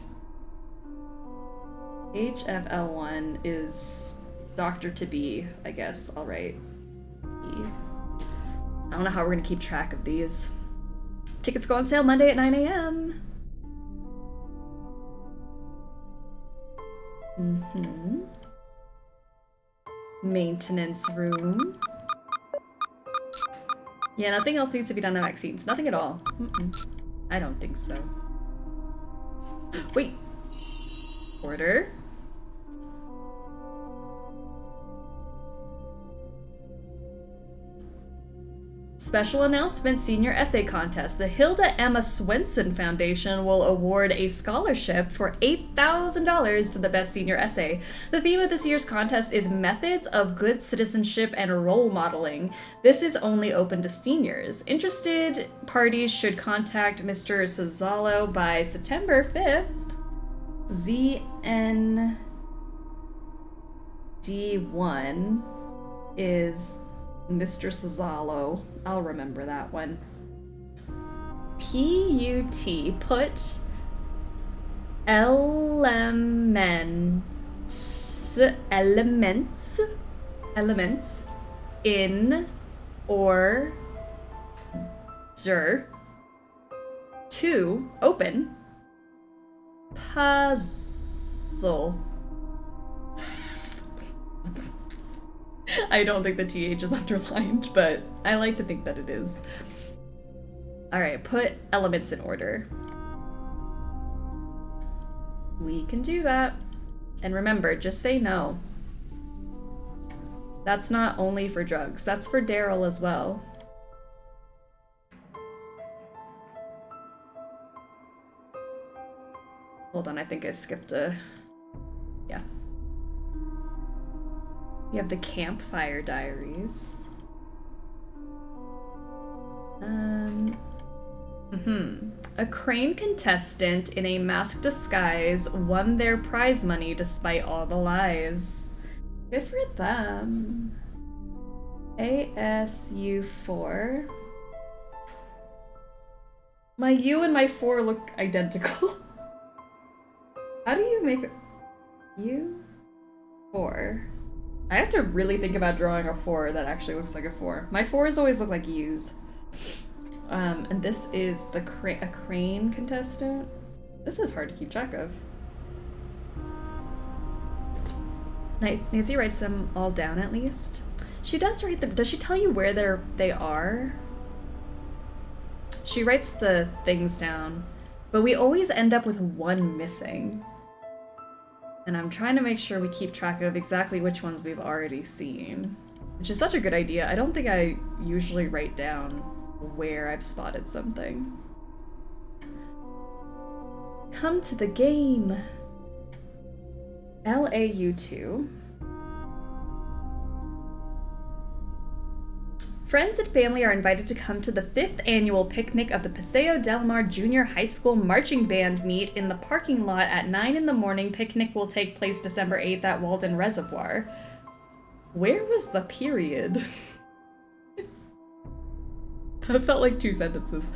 HFL1 is Doctor-to-be, I guess. I'll write E. I don't know how we're gonna keep track of these. Tickets go on sale Monday at 9 a.m. Maintenance room. Yeah, nothing else needs to be done at vaccines. Nothing at all. I don't think so. Wait. Order. Special announcement, senior essay contest. The Hilda Emma Swenson Foundation will award a scholarship for $8,000 to the best senior essay. The theme of this year's contest is methods of good citizenship and role modeling. This is only open to seniors. Interested parties should contact Mr. Sazalo by September 5th. ZND1 is Mr. Sazalo. I'll remember that one. PUT, put elements in order to open puzzle. I don't think the TH is underlined, but I like to think that it is. Alright, put elements in order. We can do that. And remember, just say no. That's not only for drugs, that's for Daryl as well. Hold on, I think I skipped a... Yeah. We have the Campfire Diaries. A Crane contestant in a masked disguise won their prize money despite all the lies. Good for them. ASU4. My U and my 4 look identical. How do you make U4? I have to really think about drawing a 4 that actually looks like a 4. My 4s always look like U's. And this is the a Crane contestant. This is hard to keep track of. Nancy writes them all down at least. She does write them. Does she tell you where they are? She writes the things down, but we always end up with one missing. And I'm trying to make sure we keep track of exactly which ones we've already seen, which is such a good idea. I don't think I usually write down where I've spotted something. Come to the game. LAU2. Friends and family are invited to come to the 5th annual picnic of the Paseo Del Mar Junior High School Marching Band meet in the parking lot at 9 in the morning. Picnic will take place December 8th at Walden Reservoir. Where was the period? That felt like 2 sentences.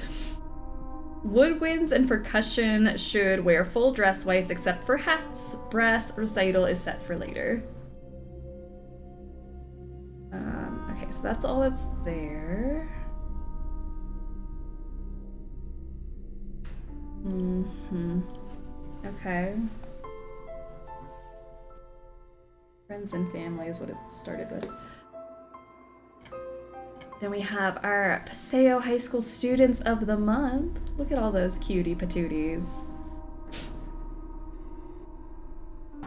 Woodwinds and percussion should wear full dress whites except for hats. Brass recital is set for later. Okay, so that's all that's there. Okay. Friends and family is what it started with. Then we have our Paseo High School Students of the Month. Look at all those cutie patooties.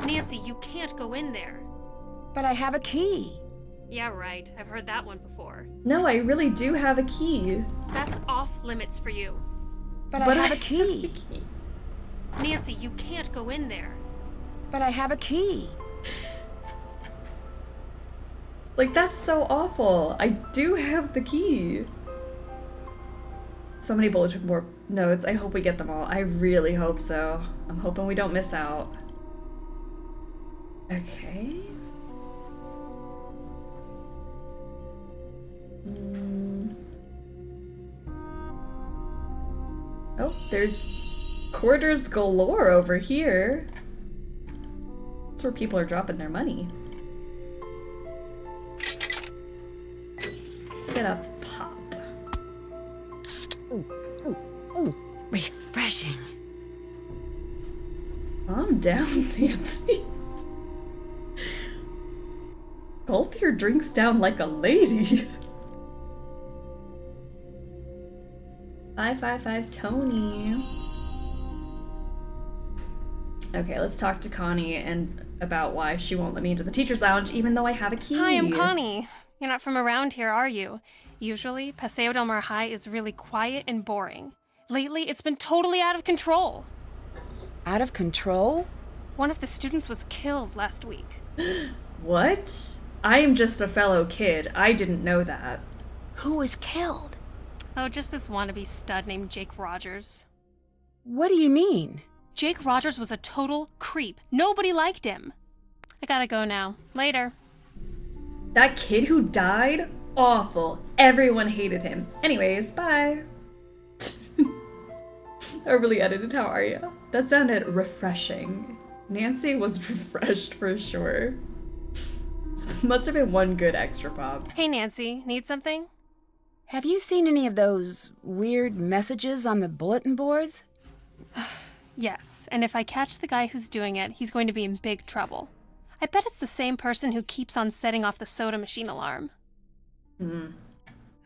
Nancy, you can't go in there. But I have a key. Yeah, right. I've heard that one before. No, I really do have a key. That's off limits for you. But I have a key. Nancy, you can't go in there. But I have a key. Like, that's so awful. I do have the key. So many bulletin board notes. I hope we get them all. I really hope so. I'm hoping we don't miss out. Okay. Oh, there's quarters galore over here. That's where people are dropping their money. Let's get a pop. Refreshing. Calm down, Nancy. Gulp your drinks down like a lady. 555 Tony. Okay, let's talk to Connie and about why she won't let me into the teacher's lounge even though I have a key. Hi, I'm Connie. You're not from around here, are you? Usually, Paseo del Mar High is really quiet and boring. Lately, it's been totally out of control. Out of control? One of the students was killed last week. What? I am just a fellow kid. I didn't know that. Who was killed? Oh, just this wannabe stud named Jake Rogers. What do you mean? Jake Rogers was a total creep. Nobody liked him. I gotta go now. Later. That kid who died? Awful. Everyone hated him. Anyways, bye. Overly edited, how are you? That sounded refreshing. Nancy was refreshed for sure. This must have been one good extra pop. Hey, Nancy, need something? Have you seen any of those weird messages on the bulletin boards? Yes, and if I catch the guy who's doing it, he's going to be in big trouble. I bet it's the same person who keeps on setting off the soda machine alarm.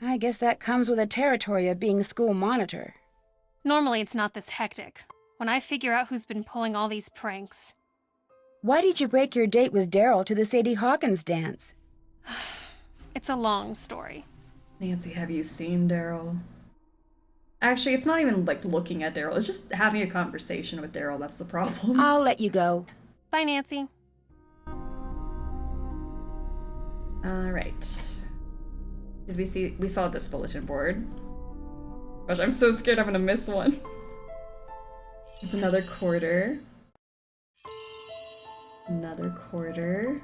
I guess that comes with the territory of being school monitor. Normally it's not this hectic. When I figure out who's been pulling all these pranks. Why did you break your date with Daryl to the Sadie Hawkins dance? It's a long story. Nancy, have you seen Daryl? Actually, it's not even like looking at Daryl. It's just having a conversation with Daryl. That's the problem. I'll let you go. Bye, Nancy. All right. Did we see? We saw this bulletin board. Gosh, I'm so scared I'm gonna miss one. There's another quarter. Another quarter.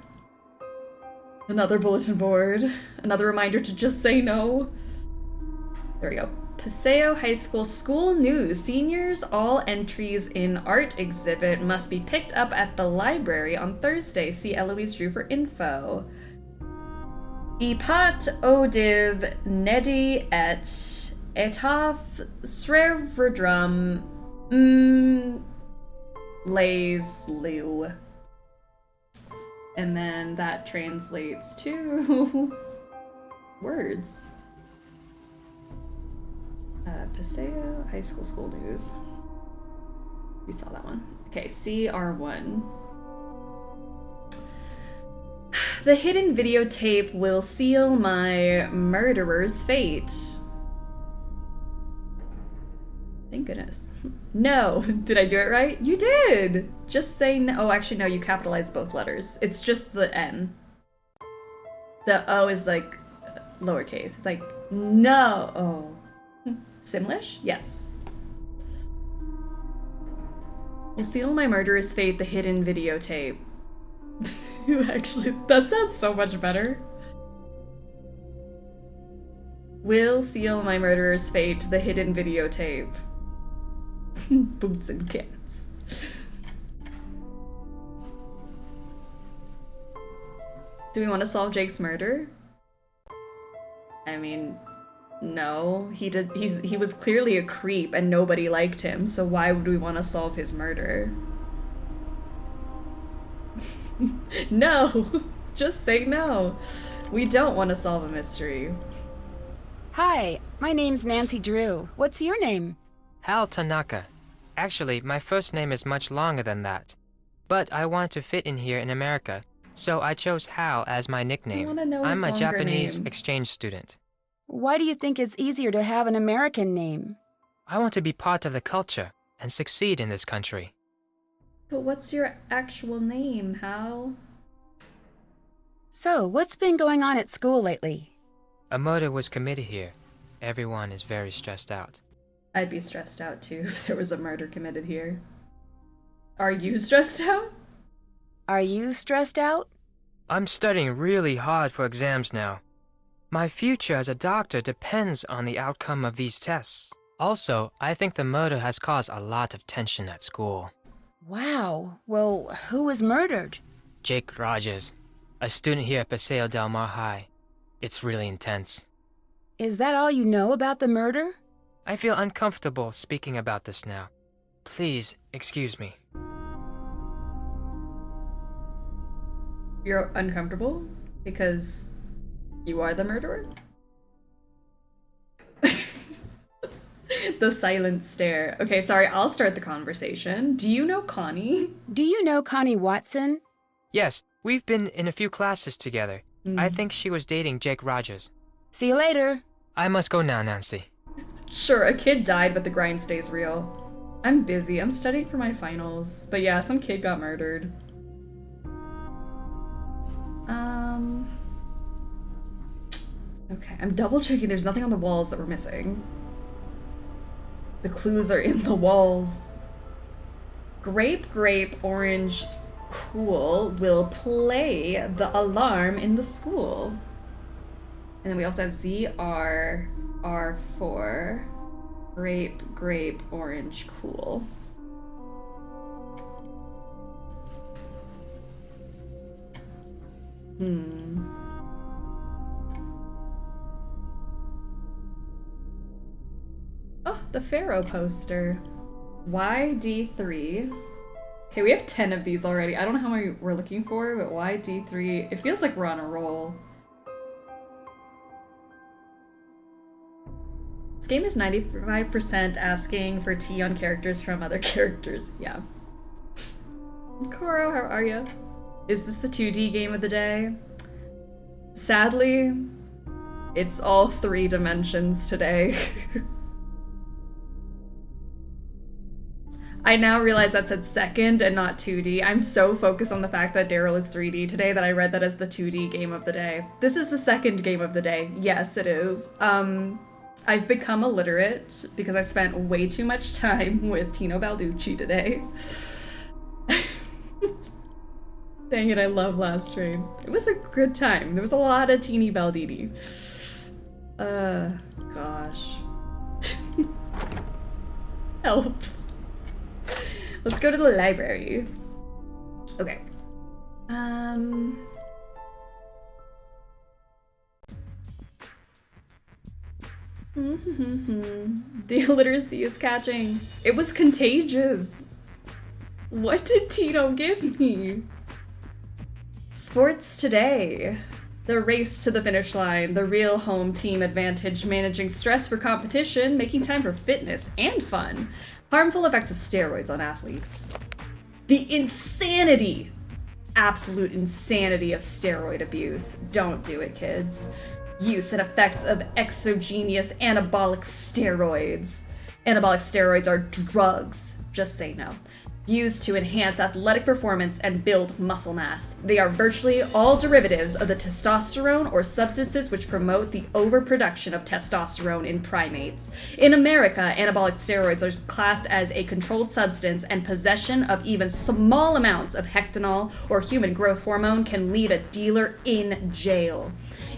Another bulletin board. Another reminder to just say no. There we go. Paseo High School School News. Seniors, all entries in art exhibit must be picked up at the library on Thursday. See Eloise Drew for info. Ipat odiv nedi et etaf sreverdrum lays liu. And then that translates to words. Paseo High School School News. We saw that one. Okay, CR1. The hidden videotape will seal my murderer's fate. Thank goodness. No, did I do it right? You did! Just say no. Oh, actually, no, you capitalized both letters. It's just the N. The O is like lowercase. It's like, no. Oh. Simlish? Yes. Will seal my murderer's fate, the hidden videotape. Actually, that sounds so much better. Will seal my murderer's fate, the hidden videotape. Boots and cats. Do we want to solve Jake's murder? I mean, no. He was clearly a creep and nobody liked him, so why would we want to solve his murder? No! Just say no. We don't want to solve a mystery. Hi, my name's Nancy Drew. What's your name? Hal Tanaka. Actually, my first name is much longer than that. But I want to fit in here in America, so I chose Hal as my nickname. I wanna know his I'm a longer Japanese name. exchange student. Why do you think it's easier to have an American name? I want to be part of the culture and succeed in this country. But what's your actual name, Hal? So, what's been going on at school lately? A murder was committed here. Everyone is very stressed out. I'd be stressed out too if there was a murder committed here. Are you stressed out? Are you stressed out? I'm studying really hard for exams now. My future as a doctor depends on the outcome of these tests. Also, I think the murder has caused a lot of tension at school. Wow. Well, who was murdered? Jake Rogers, a student here at Paseo Del Mar High. It's really intense. Is that all you know about the murder? I feel uncomfortable speaking about this now. Please, excuse me. You're uncomfortable? Because you are the murderer? The silent stare. Okay, sorry, I'll start the conversation. Do you know Connie? Do you know Connie Watson? Yes, we've been in a few classes together. I think she was dating Jake Rogers. See you later. I must go now, Nancy. Sure, a kid died, but the grind stays real. I'm busy. I'm studying for my finals. But yeah, some kid got murdered. Okay, I'm double checking there's nothing on the walls that we're missing. The clues are in the walls. Grape, grape, orange, cool will play the alarm in the school. And then we also have ZR, R4, grape, grape, orange, cool. Oh, the Pharaoh poster. YD3. Okay, we have 10 of these already. I don't know how many we're looking for, but YD3, it feels like we're on a roll. This game is 95% asking for tea on characters from other characters. Yeah. Koro, how are you? Is this the 2D game of the day? Sadly, it's all 3 dimensions today. I now realize that said second and not 2D. I'm so focused on the fact that Daryl is 3D today that I read that as the 2D game of the day. This is the second game of the day. Yes, it is. I've become illiterate because I spent way too much time with Tino Balducci today. Dang it, I love Last Train. It was a good time. There was a lot of Teeny Baldini. Gosh. Help. Let's go to the library. Okay. The illiteracy is catching. It was contagious. What did Tito give me? Sports today. The race to the finish line, the real home team advantage, managing stress for competition, making time for fitness and fun. Harmful effects of steroids on athletes. The insanity, absolute insanity of steroid abuse. Don't do it, kids. Use and effects of exogenous anabolic steroids. Anabolic steroids are drugs. Just say no. used to enhance athletic performance and build muscle mass. They are virtually all derivatives of the testosterone or substances which promote the overproduction of testosterone in primates. In America, anabolic steroids are classed as a controlled substance, and possession of even small amounts of hectanol or human growth hormone can leave a dealer in jail.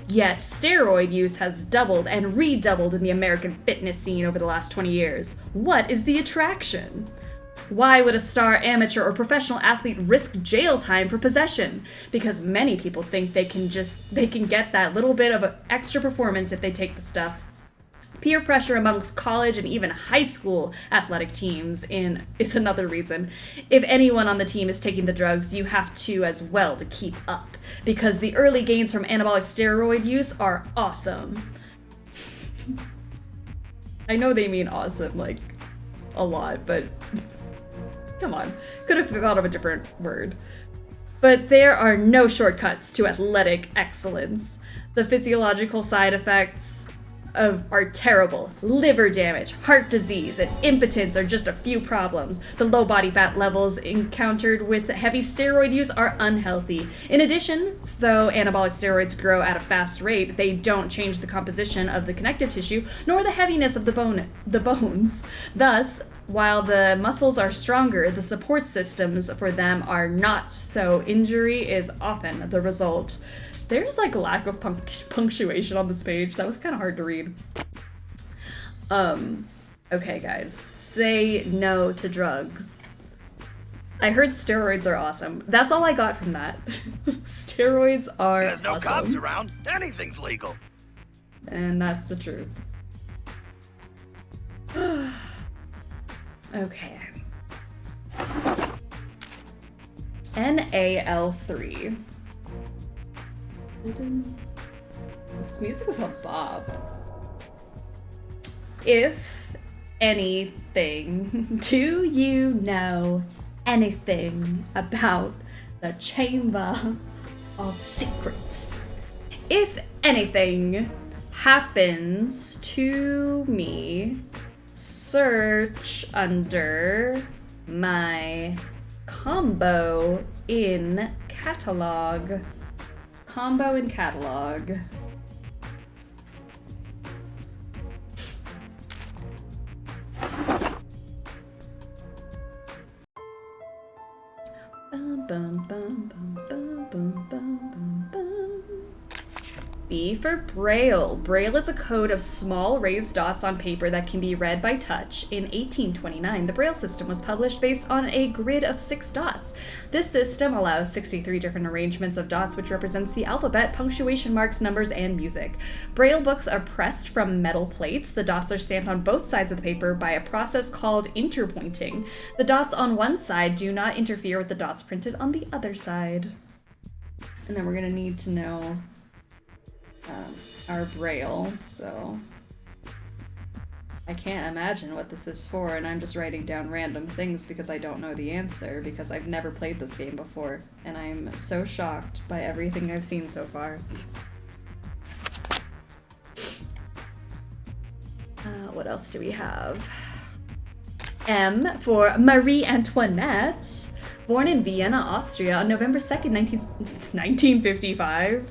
Yet, steroid use has doubled and redoubled in the American fitness scene over the last 20 years. What is the attraction? Why would a star, amateur, or professional athlete risk jail time for possession? Because many people think they can get that little bit of extra performance if they take the stuff. Peer pressure amongst college and even high school athletic teams is another reason. If anyone on the team is taking the drugs, you have to as well to keep up, because the early gains from anabolic steroid use are awesome. I know they mean awesome, like, a lot, but come on. Could have thought of a different word. But there are no shortcuts to athletic excellence. The physiological side effects are terrible. Liver damage, heart disease, and impotence are just a few problems. The low body fat levels encountered with heavy steroid use are unhealthy. In addition, though anabolic steroids grow at a fast rate, they don't change the composition of the connective tissue nor the heaviness of the bones. Thus, while the muscles are stronger, the support systems for them are not, so injury is often the result. There's like a lack of punctuation on this page. That was kind of hard to read. Okay guys, say no to drugs. I heard steroids are awesome. That's all I got from that. Steroids are There's no awesome. cops around. Anything's legal. And that's the truth. Okay. NAL3. This music is a bop. If anything, do you know anything about the Chamber of Secrets? If anything happens to me, search under my combo in catalog. Combo in catalog. Bum, bum, bum, bum, bum, bum, bum, bum. B for Braille. Braille is a code of small raised dots on paper that can be read by touch. In 1829, the Braille system was published based on a grid of 6 dots. This system allows 63 different arrangements of dots, which represents the alphabet, punctuation marks, numbers, and music. Braille books are pressed from metal plates. The dots are stamped on both sides of the paper by a process called interpointing. The dots on one side do not interfere with the dots printed on the other side. And then we're going to need to know our Braille, so I can't imagine what this is for, and I'm just writing down random things because I don't know the answer, because I've never played this game before, and I'm so shocked by everything I've seen so far. What else do we have? M for Marie Antoinette, born in Vienna, Austria on November 2nd, 1955.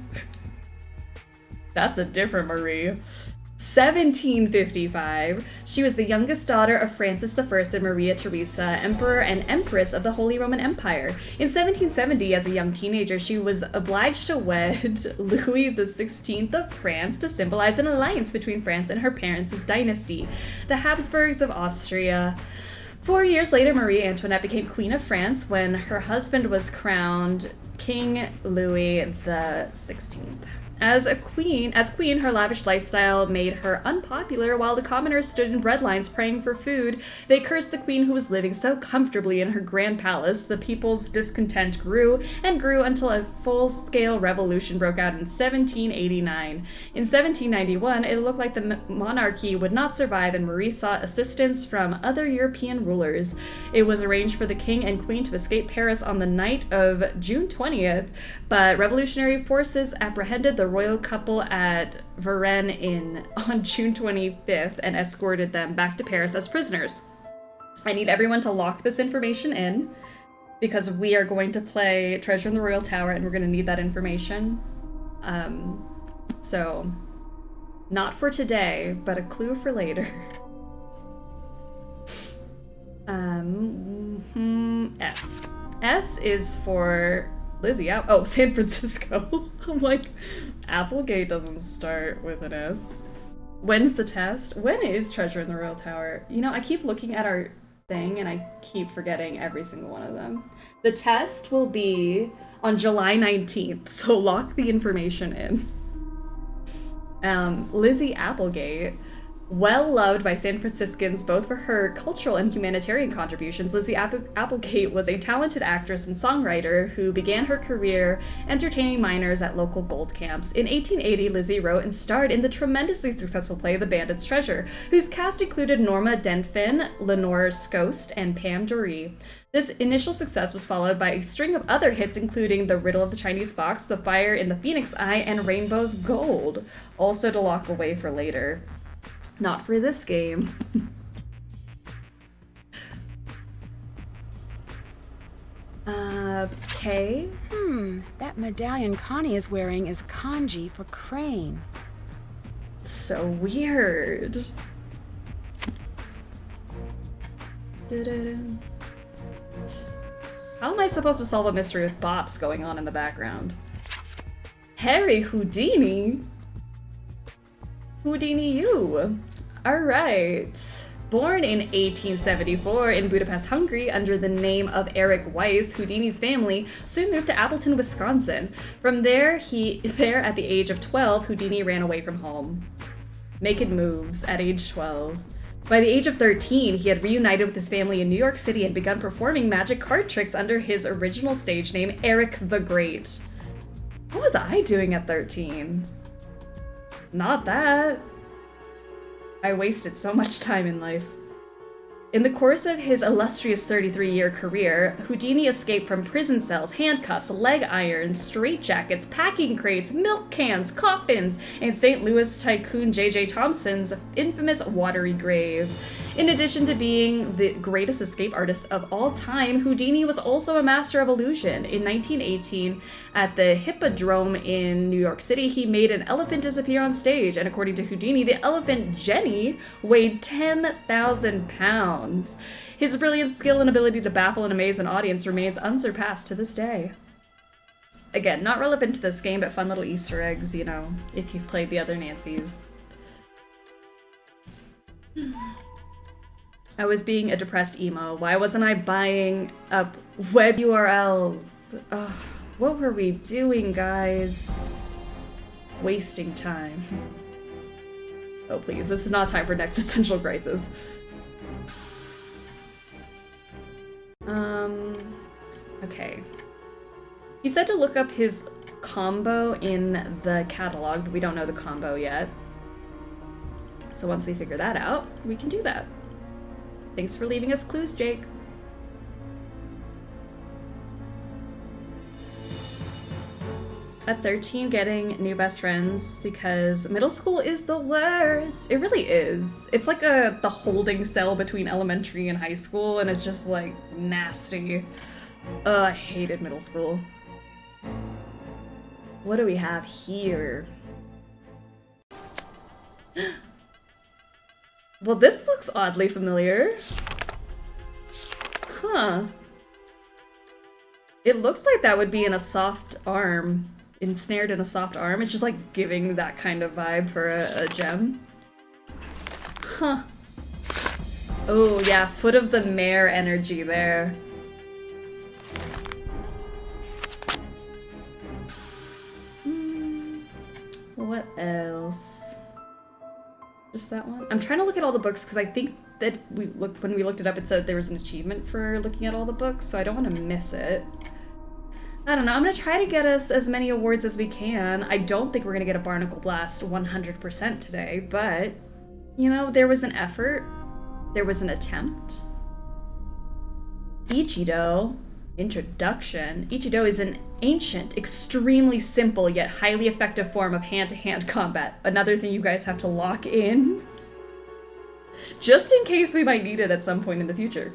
That's a different Marie. 1755. She was the youngest daughter of Francis I and Maria Theresa, Emperor and Empress of the Holy Roman Empire. In 1770, as a young teenager, she was obliged to wed Louis XVI of France to symbolize an alliance between France and her parents' dynasty, the Habsburgs of Austria. 4 years later, Marie Antoinette became Queen of France when her husband was crowned King Louis XVI. As queen, her lavish lifestyle made her unpopular. While the commoners stood in breadlines praying for food, they cursed the queen who was living so comfortably in her grand palace. The people's discontent grew and grew until a full-scale revolution broke out in 1789. In 1791, it looked like the monarchy would not survive, and Marie sought assistance from other European rulers. It was arranged for the king and queen to escape Paris on the night of June 20th, but revolutionary forces apprehended the royal couple at Varennes on June 25th and escorted them back to Paris as prisoners. I need everyone to lock this information in because we are going to play Treasure in the Royal Tower and we're going to need that information. So, not for today, but a clue for later. S. S is for Lizzie. Oh, San Francisco. I'm like, Applegate doesn't start with an S. When's the test? When is Treasure in the Royal Tower? You know, I keep looking at our thing and I keep forgetting every single one of them. The test will be on July 19th, so lock the information in. Lizzie Applegate, well loved by San Franciscans both for her cultural and humanitarian contributions, Lizzie Applegate was a talented actress and songwriter who began her career entertaining miners at local gold camps. In 1880, Lizzie wrote and starred in the tremendously successful play The Bandit's Treasure, whose cast included Norma Denfin, Lenore Scost, and Pam Doree. This initial success was followed by a string of other hits including The Riddle of the Chinese Box, The Fire in the Phoenix Eye, and Rainbow's Gold, also to lock away for later. Not for this game. K? That medallion Connie is wearing is kanji for crane. So weird. How am I supposed to solve a mystery with bops going on in the background? Harry Houdini? Houdini you. Alright. Born in 1874 in Budapest, Hungary, under the name of Eric Weiss, Houdini's family soon moved to Appleton, Wisconsin. From there, at the age of 12, Houdini ran away from home, making moves at age 12. By the age of 13, he had reunited with his family in New York City and begun performing magic card tricks under his original stage name, Eric the Great. What was I doing at 13? Not that. I wasted so much time in life. In the course of his illustrious 33-year career, Houdini escaped from prison cells, handcuffs, leg irons, straitjackets, packing crates, milk cans, coffins, and St. Louis tycoon J.J. Thompson's infamous watery grave. In addition to being the greatest escape artist of all time, Houdini was also a master of illusion. In 1918, at the Hippodrome in New York City, he made an elephant disappear on stage, and according to Houdini, the elephant Jenny weighed 10,000 pounds. His brilliant skill and ability to baffle and amaze an audience remains unsurpassed to this day. Again, not relevant to this game, but fun little Easter eggs, you know, if you've played the other Nancys. I was being a depressed emo. Why wasn't I buying up web URLs? Ugh, what were we doing, guys? Wasting time. Oh, please, this is not time for an existential crisis. Okay. He said to look up his combo in the catalog, but we don't know the combo yet. So once we figure that out, we can do that. Thanks for leaving us clues, Jake. At 13, getting new best friends because middle school is the worst. It really is. It's like the holding cell between elementary and high school, and it's just like nasty. I hated middle school. What do we have here? Well, this looks oddly familiar. Huh. It looks like that would be in a soft arm. Ensnared in a soft arm. It's just like giving that kind of vibe for a gem. Huh. Oh yeah, Foot of the Mare energy there. What else? Just that one? I'm trying to look at all the books because I think that when we looked it up, it said there was an achievement for looking at all the books, so I don't want to miss it. I don't know. I'm going to try to get us as many awards as we can. I don't think we're going to get a Barnacle Blast 100% today, but, you know, there was an effort. There was an attempt. Ichido. Introduction. Ichido is an ancient, extremely simple, yet highly effective form of hand-to-hand combat. Another thing you guys have to lock in. Just in case we might need it at some point in the future.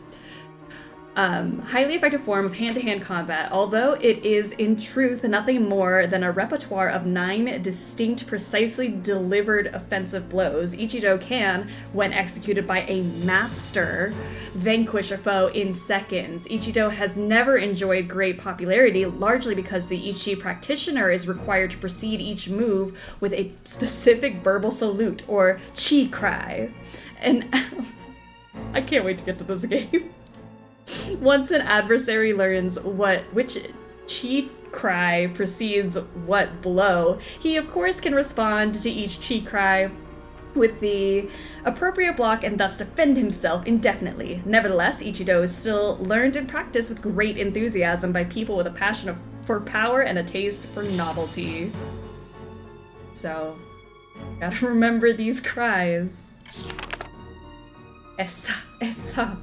Highly effective form of hand-to-hand combat, although it is in truth nothing more than a repertoire of 9 distinct, precisely delivered offensive blows. Ichido can, when executed by a master, vanquish a foe in seconds. Ichido has never enjoyed great popularity, largely because the Ichi practitioner is required to precede each move with a specific verbal salute, or chi cry. And I can't wait to get to this game. Once an adversary learns which chi cry precedes what blow, he of course can respond to each chi cry with the appropriate block and thus defend himself indefinitely. Nevertheless, Ichido is still learned and practiced with great enthusiasm by people with a passion for power and a taste for novelty. So, gotta remember these cries. Essa, essa.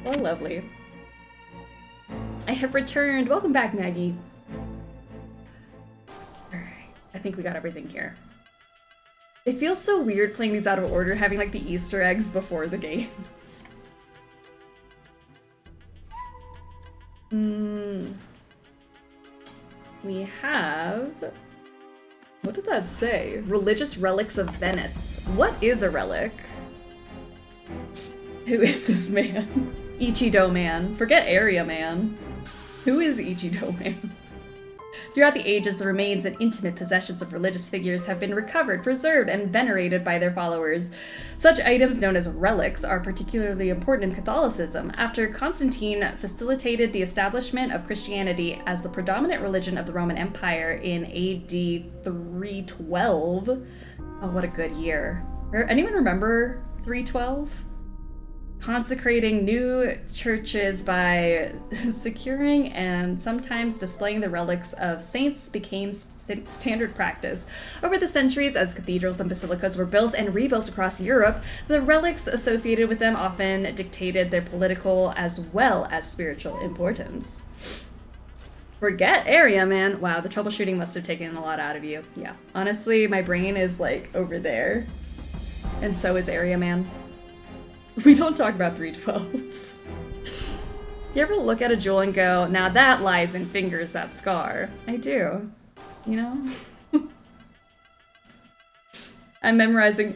Oh, lovely. I have returned. Welcome back, Maggie. Alright, I think we got everything here. It feels so weird playing these out of order, having like the Easter eggs before the games. We have... What did that say? Religious relics of Venice. What is a relic? Who is this man? Ichido Man. Forget Area Man. Who is Ichido Man? Throughout the ages, the remains and intimate possessions of religious figures have been recovered, preserved, and venerated by their followers. Such items, known as relics, are particularly important in Catholicism. After Constantine facilitated the establishment of Christianity as the predominant religion of the Roman Empire in AD 312... Oh, what a good year. Anyone remember 312? Consecrating new churches by securing and sometimes displaying the relics of saints became standard practice. Over the centuries, as cathedrals and basilicas were built and rebuilt across Europe, the relics associated with them often dictated their political as well as spiritual importance. Forget Area Man. Wow, the troubleshooting must have taken a lot out of you. Yeah, honestly, my brain is like over there. And so is Area Man. We don't talk about 312. You ever look at a jewel and go, now that lies in fingers, that scar? I do. You know? I'm memorizing.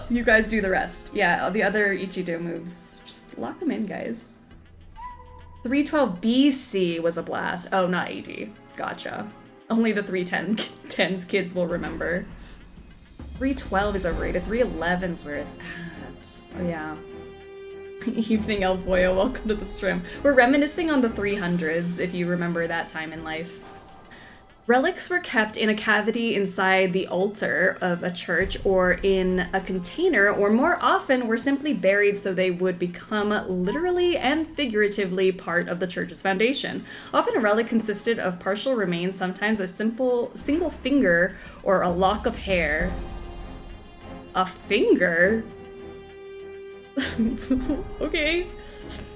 You guys do the rest. Yeah, the other Ichido moves. Just lock them in, guys. 312 BC was a blast. Oh, not AD. Gotcha. Only the 310s kids will remember. 312 is overrated. 311's where it's at. Oh yeah. Evening El Pollo, welcome to the stream. We're reminiscing on the 300s, if you remember that time in life. Relics were kept in a cavity inside the altar of a church or in a container, or more often were simply buried so they would become literally and figuratively part of the church's foundation. Often a relic consisted of partial remains, sometimes a single finger or a lock of hair. A finger? Okay.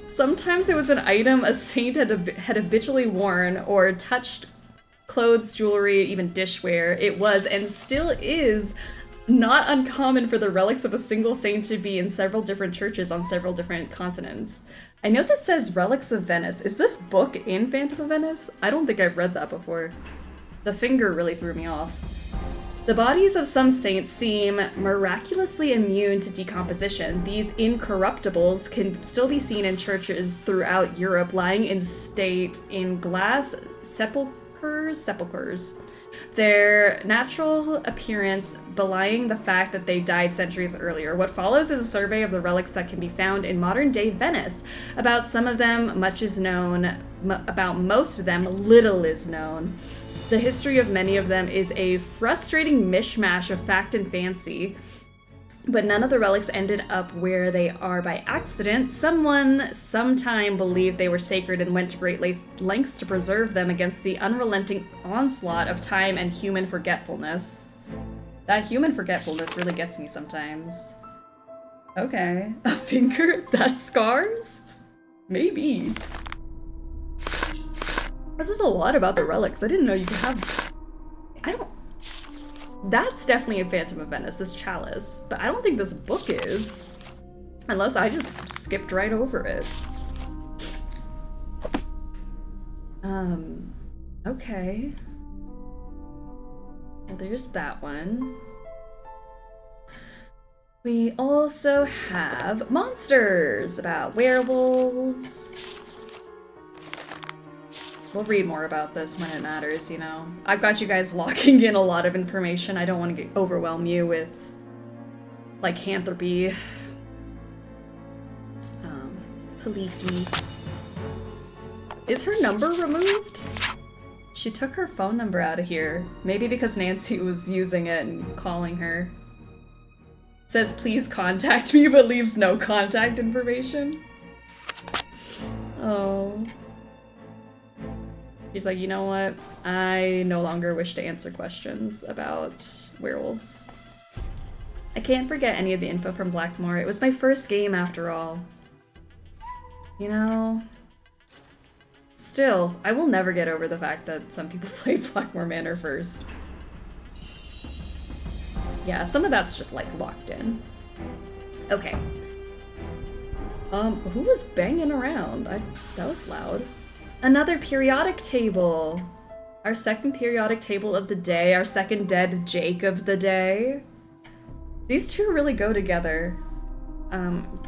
Sometimes it was an item a saint had habitually worn or touched, clothes, jewelry, even dishware. It was and still is not uncommon for the relics of a single saint to be in several different churches on several different continents. I know this says Relics of Venice. Is this book in Phantom of Venice? I don't think I've read that before. The finger really threw me off. The bodies of some saints seem miraculously immune to decomposition. These incorruptibles can still be seen in churches throughout Europe, lying in state in glass sepulchres. Their natural appearance belying the fact that they died centuries earlier. What follows is a survey of the relics that can be found in modern-day Venice. About some of them, much is known. About most of them, little is known. The history of many of them is a frustrating mishmash of fact and fancy, but none of the relics ended up where they are by accident. Someone, sometime, believed they were sacred and went to great lengths to preserve them against the unrelenting onslaught of time and human forgetfulness. That human forgetfulness really gets me sometimes. Okay. A finger? That's scars? Maybe. This is a lot about the relics. I didn't know you could have... That's definitely a Phantom of Venice, this chalice. But I don't think this book is. Unless I just skipped right over it. Okay. Well, there's that one. We also have monsters about werewolves. We'll read more about this when it matters, you know. I've got you guys locking in a lot of information. I don't want to overwhelm you with lycanthropy. Paliki. Is her number removed? She took her phone number out of here. Maybe because Nancy was using it and calling her. Says please contact me, but leaves no contact information. Oh. She's like, you know what? I no longer wish to answer questions about werewolves. I can't forget any of the info from Blackmore. It was my first game after all. You know, still, I will never get over the fact that some people played Blackmore Manor first. Yeah, some of that's just like locked in. Okay. Who was banging around? That was loud. Another periodic table. Our second periodic table of the day. Our second dead Jake of the day. These two really go together.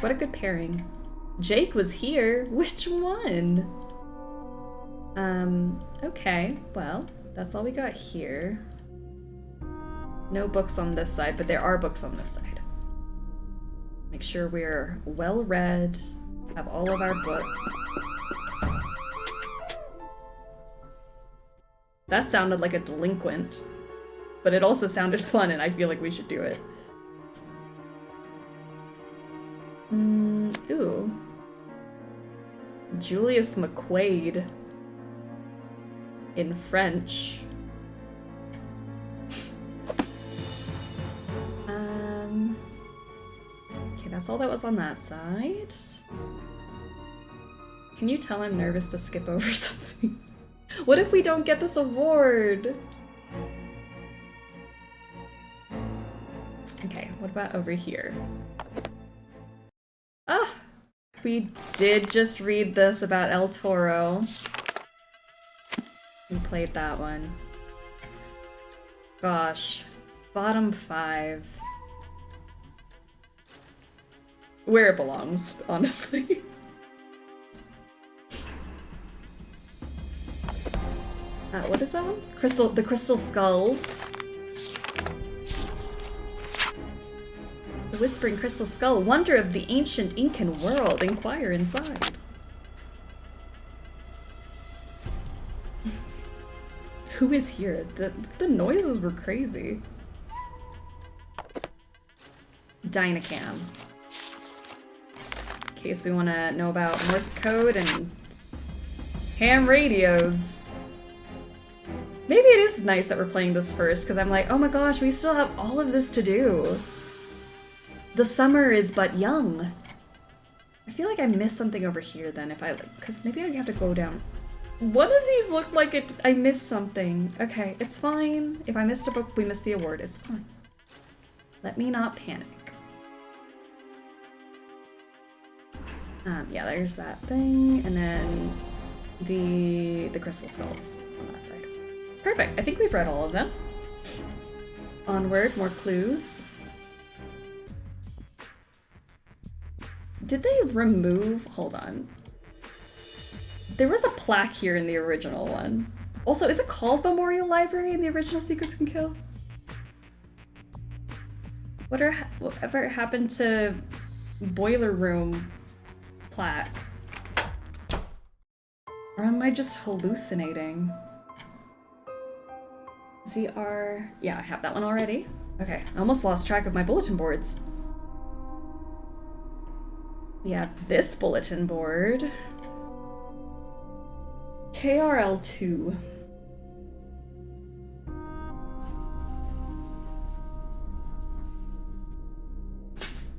What a good pairing. Jake was here. Which one? Okay. Well, that's all we got here. No books on this side, but there are books on this side. Make sure we're well read, have all of our books. That sounded like a delinquent, but it also sounded fun and I feel like we should do it. Ooh. Julius McQuaid. In French. Okay, that's all that was on that side. Can you tell I'm nervous to skip over something? What if we don't get this award? Okay, what about over here? Ah! We did just read this about El Toro. We played that one. Gosh. Bottom 5. Where it belongs, honestly. What is that one? The Crystal Skulls. The Whispering Crystal Skull. Wonder of the ancient Incan world. Inquire inside. Who is here? The noises were crazy. Dynacam. In case we want to know about Morse code and ham radios. Maybe it is nice that we're playing this first, because I'm like, oh my gosh, we still have all of this to do. The summer is but young. I feel like I missed something over here then, if I like, because maybe I have to go down. One of these looked like it. I missed something. Okay, it's fine. If I missed a book, we missed the award. It's fine. Let me not panic. Yeah, there's that thing, and then the crystal skulls on that side. Perfect. I think we've read all of them. Onward, more clues. Did they remove? Hold on. There was a plaque here in the original one. Also, is it called Memorial Library in the original Secrets Can Kill? Whatever happened to Boiler Room plaque? Or am I just hallucinating? ZR... Yeah, I have that one already. Okay, I almost lost track of my bulletin boards. We have this bulletin board. KRL2.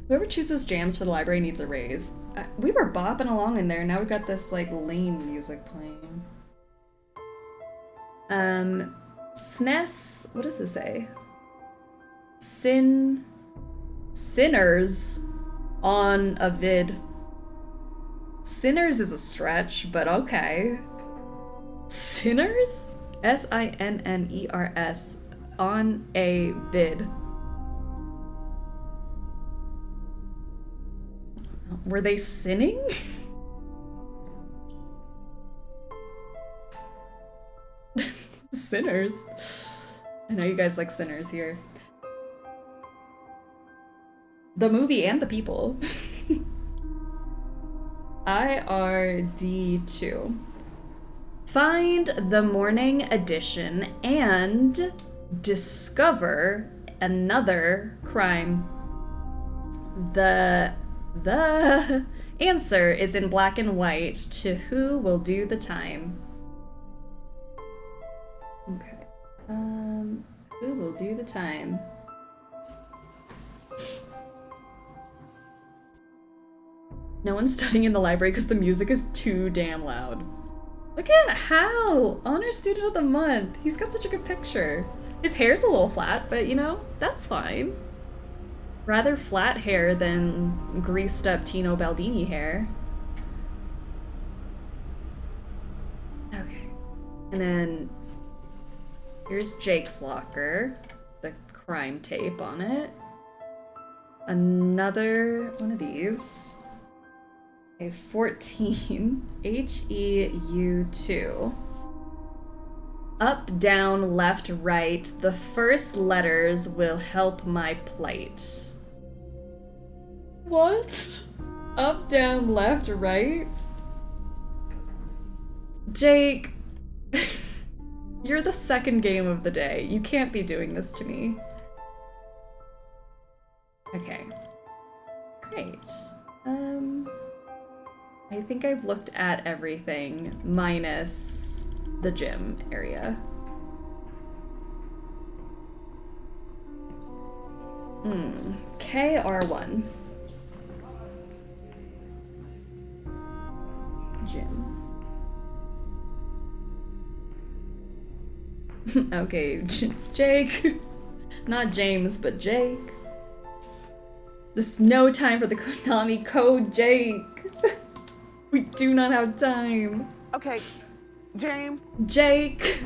Whoever chooses jams for the library needs a raise. We were bopping along in there, now we've got this, like, lame music playing. SNES... What does this say? Sinners on a vid. Sinners is a stretch, but okay. Sinners? Sinners on a vid. Were they sinning? Sinners. I know you guys like Sinners here. The movie and the people. IRD2. Find the morning edition and discover another crime. The answer is in black and white to who will do the time. Okay. Who will do the time? No one's studying in the library because the music is too damn loud. Look at Hal! Honor Student of the Month. He's got such a good picture. His hair's a little flat, but you know, that's fine. Rather flat hair than greased up Tino Baldini hair. Okay. And then here's Jake's locker. The crime tape on it. Another one of these. A 14 HEU2. Up, down, left, right. The first letters will help my plight. What? Up, down, left, right? Jake, you're the second game of the day. You can't be doing this to me. Okay. Great. I think I've looked at everything minus the gym area. KR1. Gym. Okay, Jake. Not James, but Jake. There's no time for the Konami code, Jake. We do not have time. Okay, James. Jake.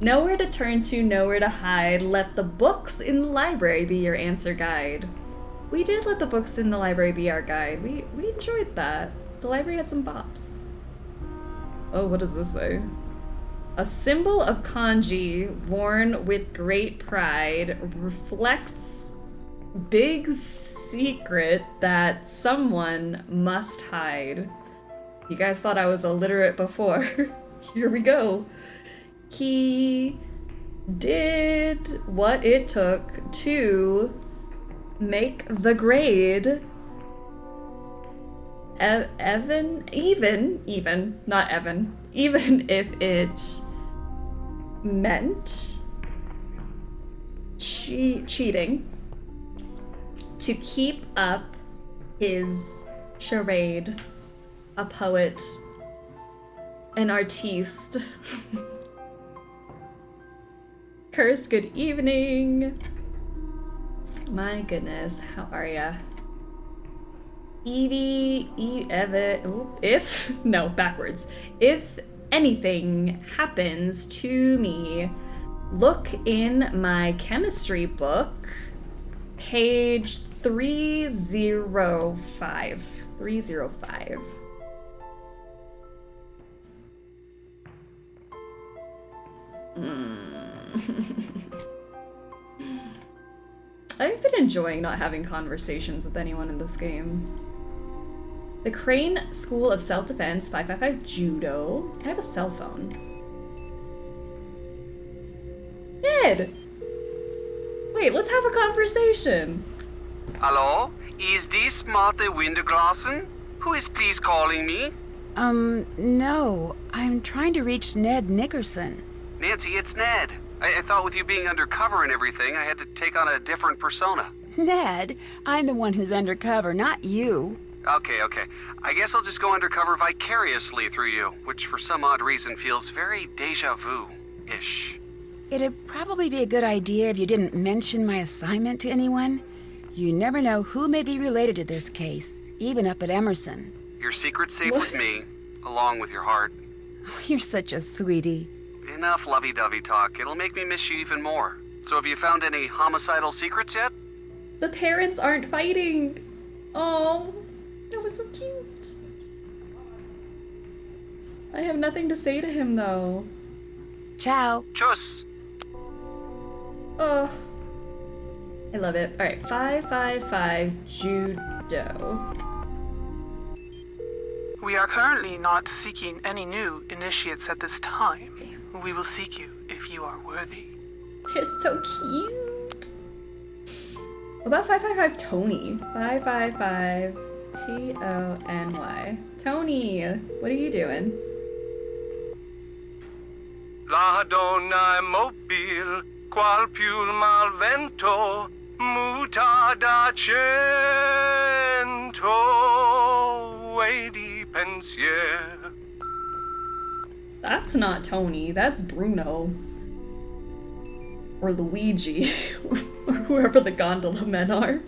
Nowhere to turn to, nowhere to hide. Let the books in the library be your answer guide. We did let the books in the library be our guide. We enjoyed that. The library had some bops. Oh, what does this say? A symbol of kanji worn with great pride reflects big secret that someone must hide. You guys thought I was illiterate before. Here we go. He did what it took to make the grade even if it meant cheating to keep up his charade. A poet, an artiste. Curse, good evening. My goodness, how are ya? If anything happens to me, look in my chemistry book, page 305. 305. I've been enjoying not having conversations with anyone in this game. The Crane School of Self-Defense, 555 Judo. I have a cell phone. Ned! Wait, let's have a conversation. Hello? Is this Martha Winterglassen? Who is please calling me? No. I'm trying to reach Ned Nickerson. Nancy, it's Ned. I thought with you being undercover and everything, I had to take on a different persona. Ned, I'm the one who's undercover, not you. Okay. I guess I'll just go undercover vicariously through you, which for some odd reason feels very deja vu-ish. It'd probably be a good idea if you didn't mention my assignment to anyone. You never know who may be related to this case, even up at Emerson. Your secret's safe with me, along with your heart. Oh, you're such a sweetie. Enough lovey-dovey talk. It'll make me miss you even more. So have you found any homicidal secrets yet? The parents aren't fighting. Oh, that was so cute. I have nothing to say to him though. Ciao. Tschüss. Oh, I love it. All right, 555 Judo. We are currently not seeking any new initiates at this time. We will seek you if you are worthy. They're so cute. What about 555 Tony? 555 Tony. Tony, what are you doing? La donna mobile, qual più mal vento, muta da cento, di pensier. That's not Tony, that's Bruno. Or Luigi, or whoever the gondola men are.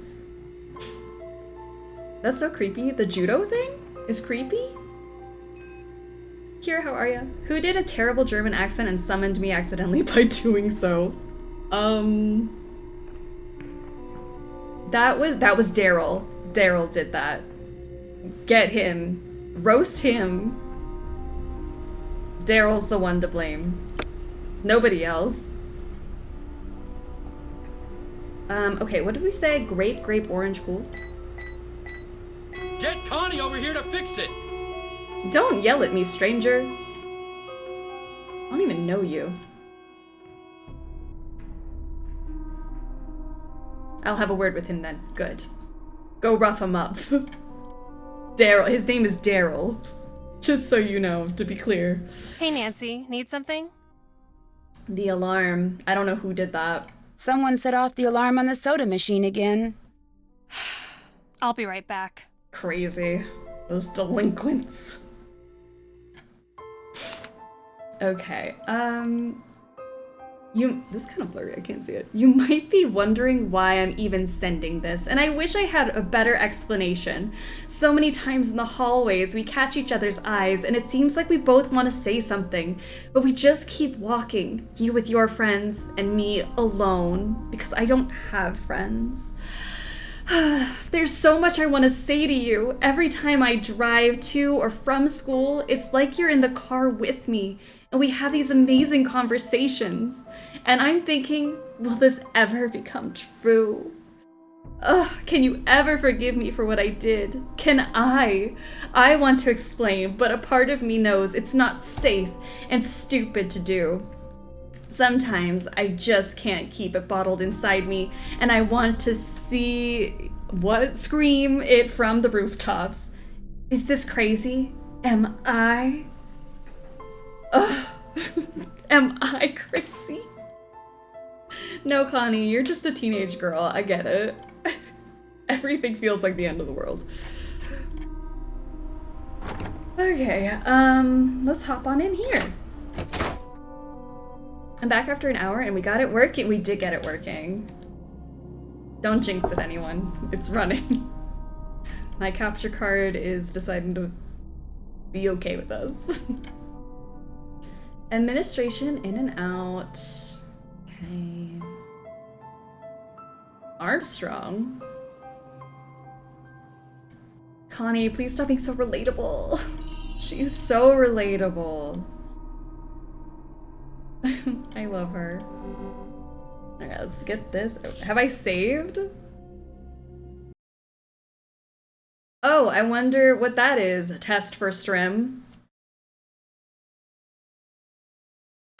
That's so creepy. The judo thing is creepy? Kira, how are ya? Who did a terrible German accent and summoned me accidentally by doing so? That was Daryl. Daryl did that. Get him. Roast him. Daryl's the one to blame. Nobody else. Okay, what did we say? Grape, orange, cool. Get Connie over here to fix it! Don't yell at me, stranger. I don't even know you. I'll have a word with him then. Good. Go rough him up. Daryl. His name is Daryl. Just so you know, to be clear. Hey, Nancy, need something? The alarm. I don't know who did that. Someone set off the alarm on the soda machine again. I'll be right back. Crazy. Those delinquents. Okay, this is kind of blurry, I can't see it. You might be wondering why I'm even sending this, and I wish I had a better explanation. So many times in the hallways, we catch each other's eyes, and it seems like we both want to say something, but we just keep walking. You with your friends, and me alone, because I don't have friends. There's so much I want to say to you. Every time I drive to or from school, it's like you're in the car with me, and we have these amazing conversations. And I'm thinking, will this ever become true? Can you ever forgive me for what I did? Can I? I want to explain, but a part of me knows it's not safe and stupid to do. Sometimes I just can't keep it bottled inside me, and I want to scream it from the rooftops. Is this crazy? Am I? Am I crazy? No, Connie, you're just a teenage girl. I get it. Everything feels like the end of the world. Okay, let's hop on in here. I'm back after an hour and we got it working. We did get it working. Don't jinx it, anyone. It's running. My capture card is deciding to be okay with us. Administration in and out. Okay. Armstrong. Connie, please stop being so relatable. She's so relatable. I love her. Alright, let's get this. Have I saved? Oh, I wonder what that is. A test for Strim.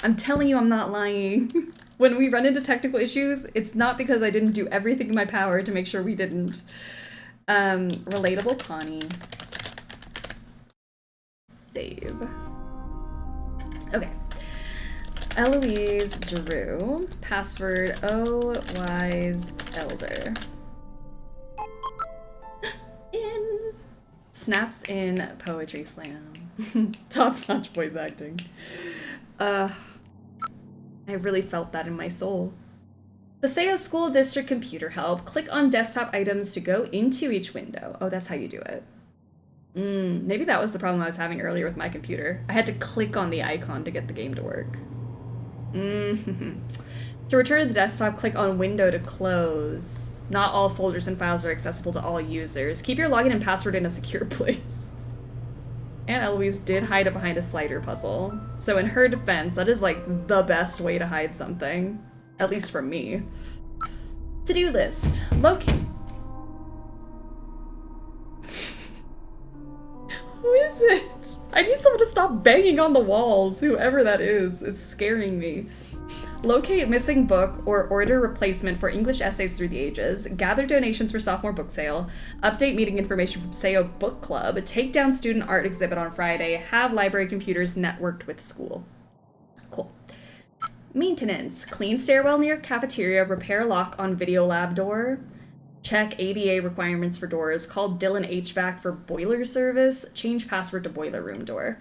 I'm telling you, I'm not lying. When we run into technical issues, it's not because I didn't do everything in my power to make sure we didn't. Relatable Connie. Save. Okay. Eloise Drew. Password Wise Elder. In. Snaps in Poetry Slam. Top-notch voice acting. I really felt that in my soul. Paseo School District Computer Help. Click on desktop items to go into each window. Oh, that's how you do it. Maybe that was the problem I was having earlier with my computer. I had to click on the icon to get the game to work. To return to the desktop, click on Window to close. Not all folders and files are accessible to all users. Keep your login and password in a secure place. Aunt Eloise did hide it behind a slider puzzle. So in her defense, that is like the best way to hide something. At least from me. To-do list. Locate. Who is it? I need someone to stop banging on the walls, whoever that is. It's scaring me. Locate missing book or order replacement for English essays through the ages. Gather donations for sophomore book sale. Update meeting information from Paseo Book Club. Take down student art exhibit on Friday. Have library computers networked with school. Cool. Maintenance. Clean stairwell near cafeteria. Repair lock on video lab door. Check ADA requirements for doors. Call Dylan HVAC for boiler service. Change password to boiler room door.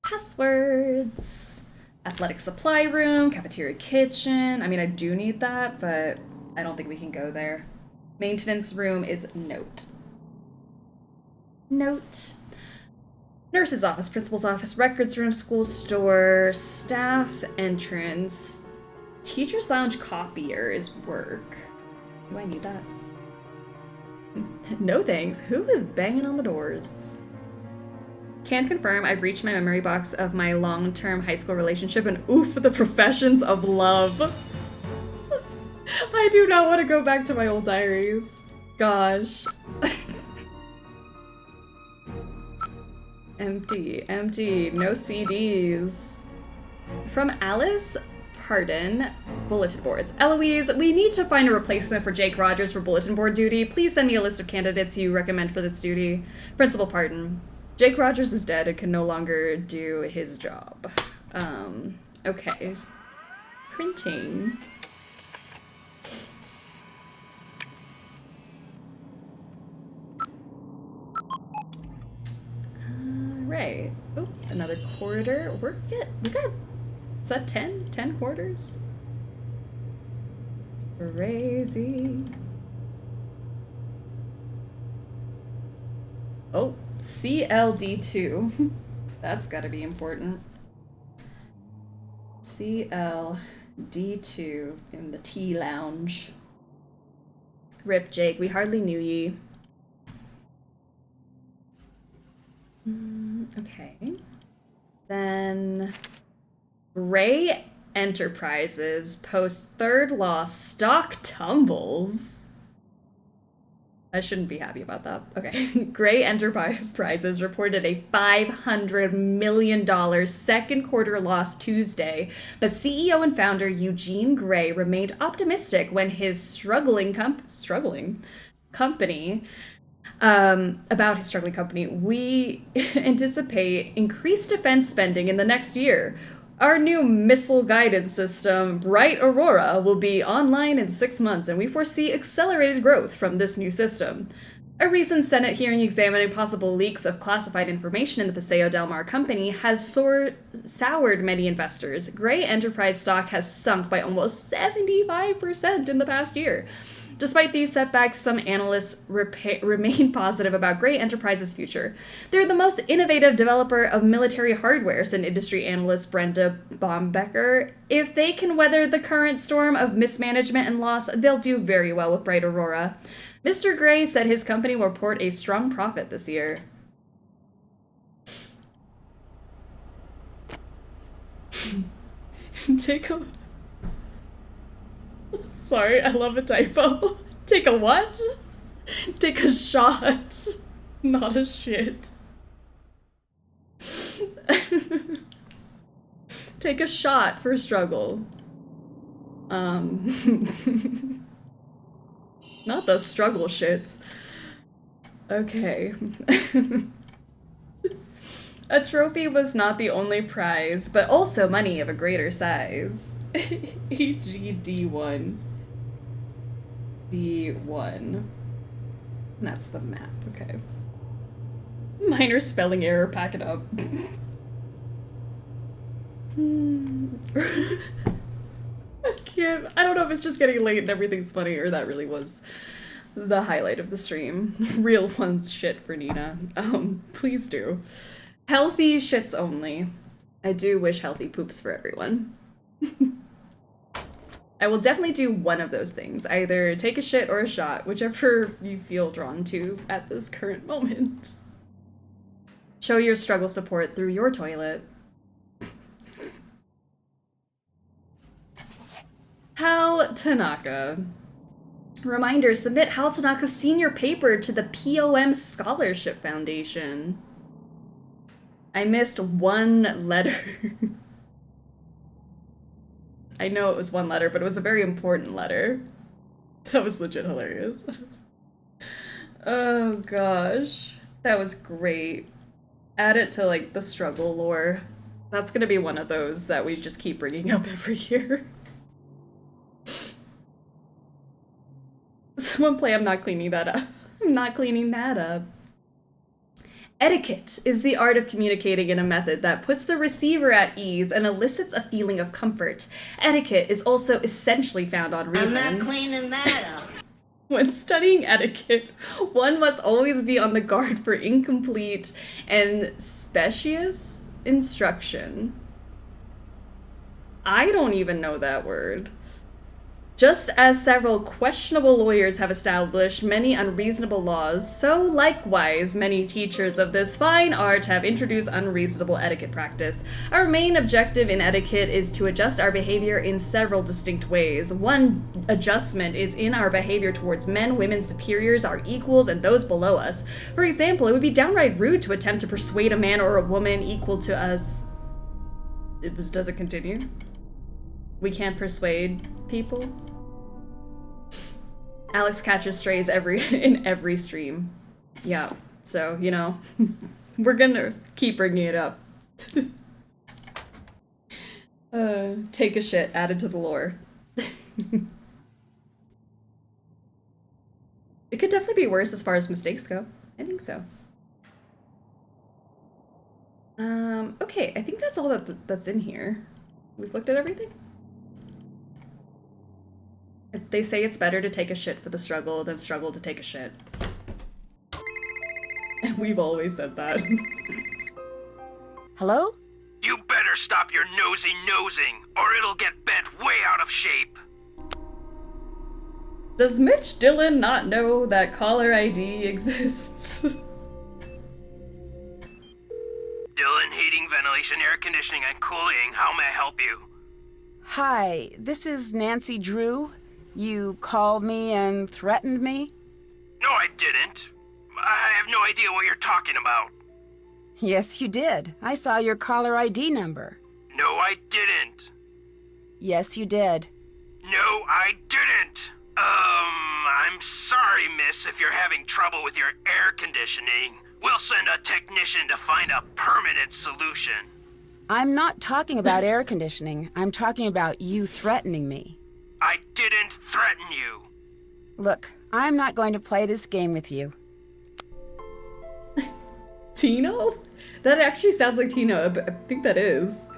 Passwords. Athletic supply room, cafeteria kitchen. I mean, I do need that, but I don't think we can go there. Maintenance room is note. Note. Nurse's office, principal's office, records room, school store, staff entrance, teacher's lounge, copier is work. Do I need that? No thanks. Who is banging on the doors? Can confirm I've reached my memory box of my long-term high school relationship and oof, the professions of love. I do not want to go back to my old diaries. Gosh. Empty, empty, no CDs. From Alice, pardon, bulletin boards. Eloise, we need to find a replacement for Jake Rogers for bulletin board duty. Please send me a list of candidates you recommend for this duty. Principal, pardon. Jake Rogers is dead and can no longer do his job. Okay. Printing. Right. Oops, another quarter. We got, is that 10? 10 quarters? Crazy. Oh, CLD2. That's gotta be important. CLD2 in the tea lounge. Rip Jake, we hardly knew ye. Okay. Then Gray Enterprises post third loss stock tumbles. I shouldn't be happy about that. Okay. Gray Enterprises reported a $500 million second quarter loss Tuesday, but CEO and founder Eugene Gray remained optimistic when his struggling company about his struggling company. We anticipate increased defense spending in the next year. Our new missile guidance system, Bright Aurora, will be online in 6 months, and we foresee accelerated growth from this new system. A recent Senate hearing examining possible leaks of classified information in the Paseo Del Mar company has soured many investors. Gray Enterprise stock has sunk by almost 75% in the past year. Despite these setbacks, some analysts remain positive about Gray Enterprise's future. They're the most innovative developer of military hardware, said industry analyst Brenda Baumbecker. If they can weather the current storm of mismanagement and loss, they'll do very well with Bright Aurora. Mr. Gray said his company will report a strong profit this year. Take a... Sorry, I love a typo. Take a what? Take a shot. Not a shit. Take a shot for struggle. Not the struggle shits. Okay. A trophy was not the only prize, but also money of a greater size. EGD1. D1. That's the map, okay. Minor spelling error, pack it up. I don't know if it's just getting late and everything's funny, or that really was the highlight of the stream. Real fun shit for Nina. Please do. Healthy shits only. I do wish healthy poops for everyone. I will definitely do one of those things. Either take a shit or a shot, whichever you feel drawn to at this current moment. Show your struggle support through your toilet. Hal Tanaka. Reminder, submit Hal Tanaka's senior paper to the POM Scholarship Foundation. I missed one letter. I know it was one letter, but it was a very important letter. That was legit hilarious. Oh gosh. That was great. Add it to like the struggle lore. That's gonna be one of those that we just keep bringing up every year. Someone play I'm not cleaning that up. I'm not cleaning that up. Etiquette is the art of communicating in a method that puts the receiver at ease and elicits a feeling of comfort. Etiquette is also essentially found on reason. I'm not cleaning that up. When studying etiquette, one must always be on the guard for incomplete and specious instruction. I don't even know that word. Just as several questionable lawyers have established many unreasonable laws, so likewise many teachers of this fine art have introduced unreasonable etiquette practice. Our main objective in etiquette is to adjust our behavior in several distinct ways. One adjustment is in our behavior towards men, women, superiors, our equals, and those below us. For example, it would be downright rude to attempt to persuade a man or a woman equal to us. Does it continue? We can't persuade people? Alex catches strays in every stream. Yeah, so, you know, we're gonna keep bringing it up. Take a shit, added to the lore. It could definitely be worse as far as mistakes go. I think so. Okay, I think that's all that's in here. We've looked at everything? They say it's better to take a shit for the struggle than struggle to take a shit. And we've always said that. Hello? You better stop your nosing, or it'll get bent way out of shape. Does Mitch Dillon not know that caller ID exists? Dillon Heating, Ventilation, Air Conditioning, and Cooling. How may I help you? Hi, this is Nancy Drew. You called me and threatened me? No, I didn't. I have no idea what you're talking about. Yes, you did. I saw your caller ID number. No, I didn't. Yes, you did. No, I didn't. I'm sorry, miss, if you're having trouble with your air conditioning. We'll send a technician to find a permanent solution. I'm not talking about air conditioning. I'm talking about you threatening me. I didn't threaten you. Look, I'm not going to play this game with you. Tino? That actually sounds like Tino. I think that is.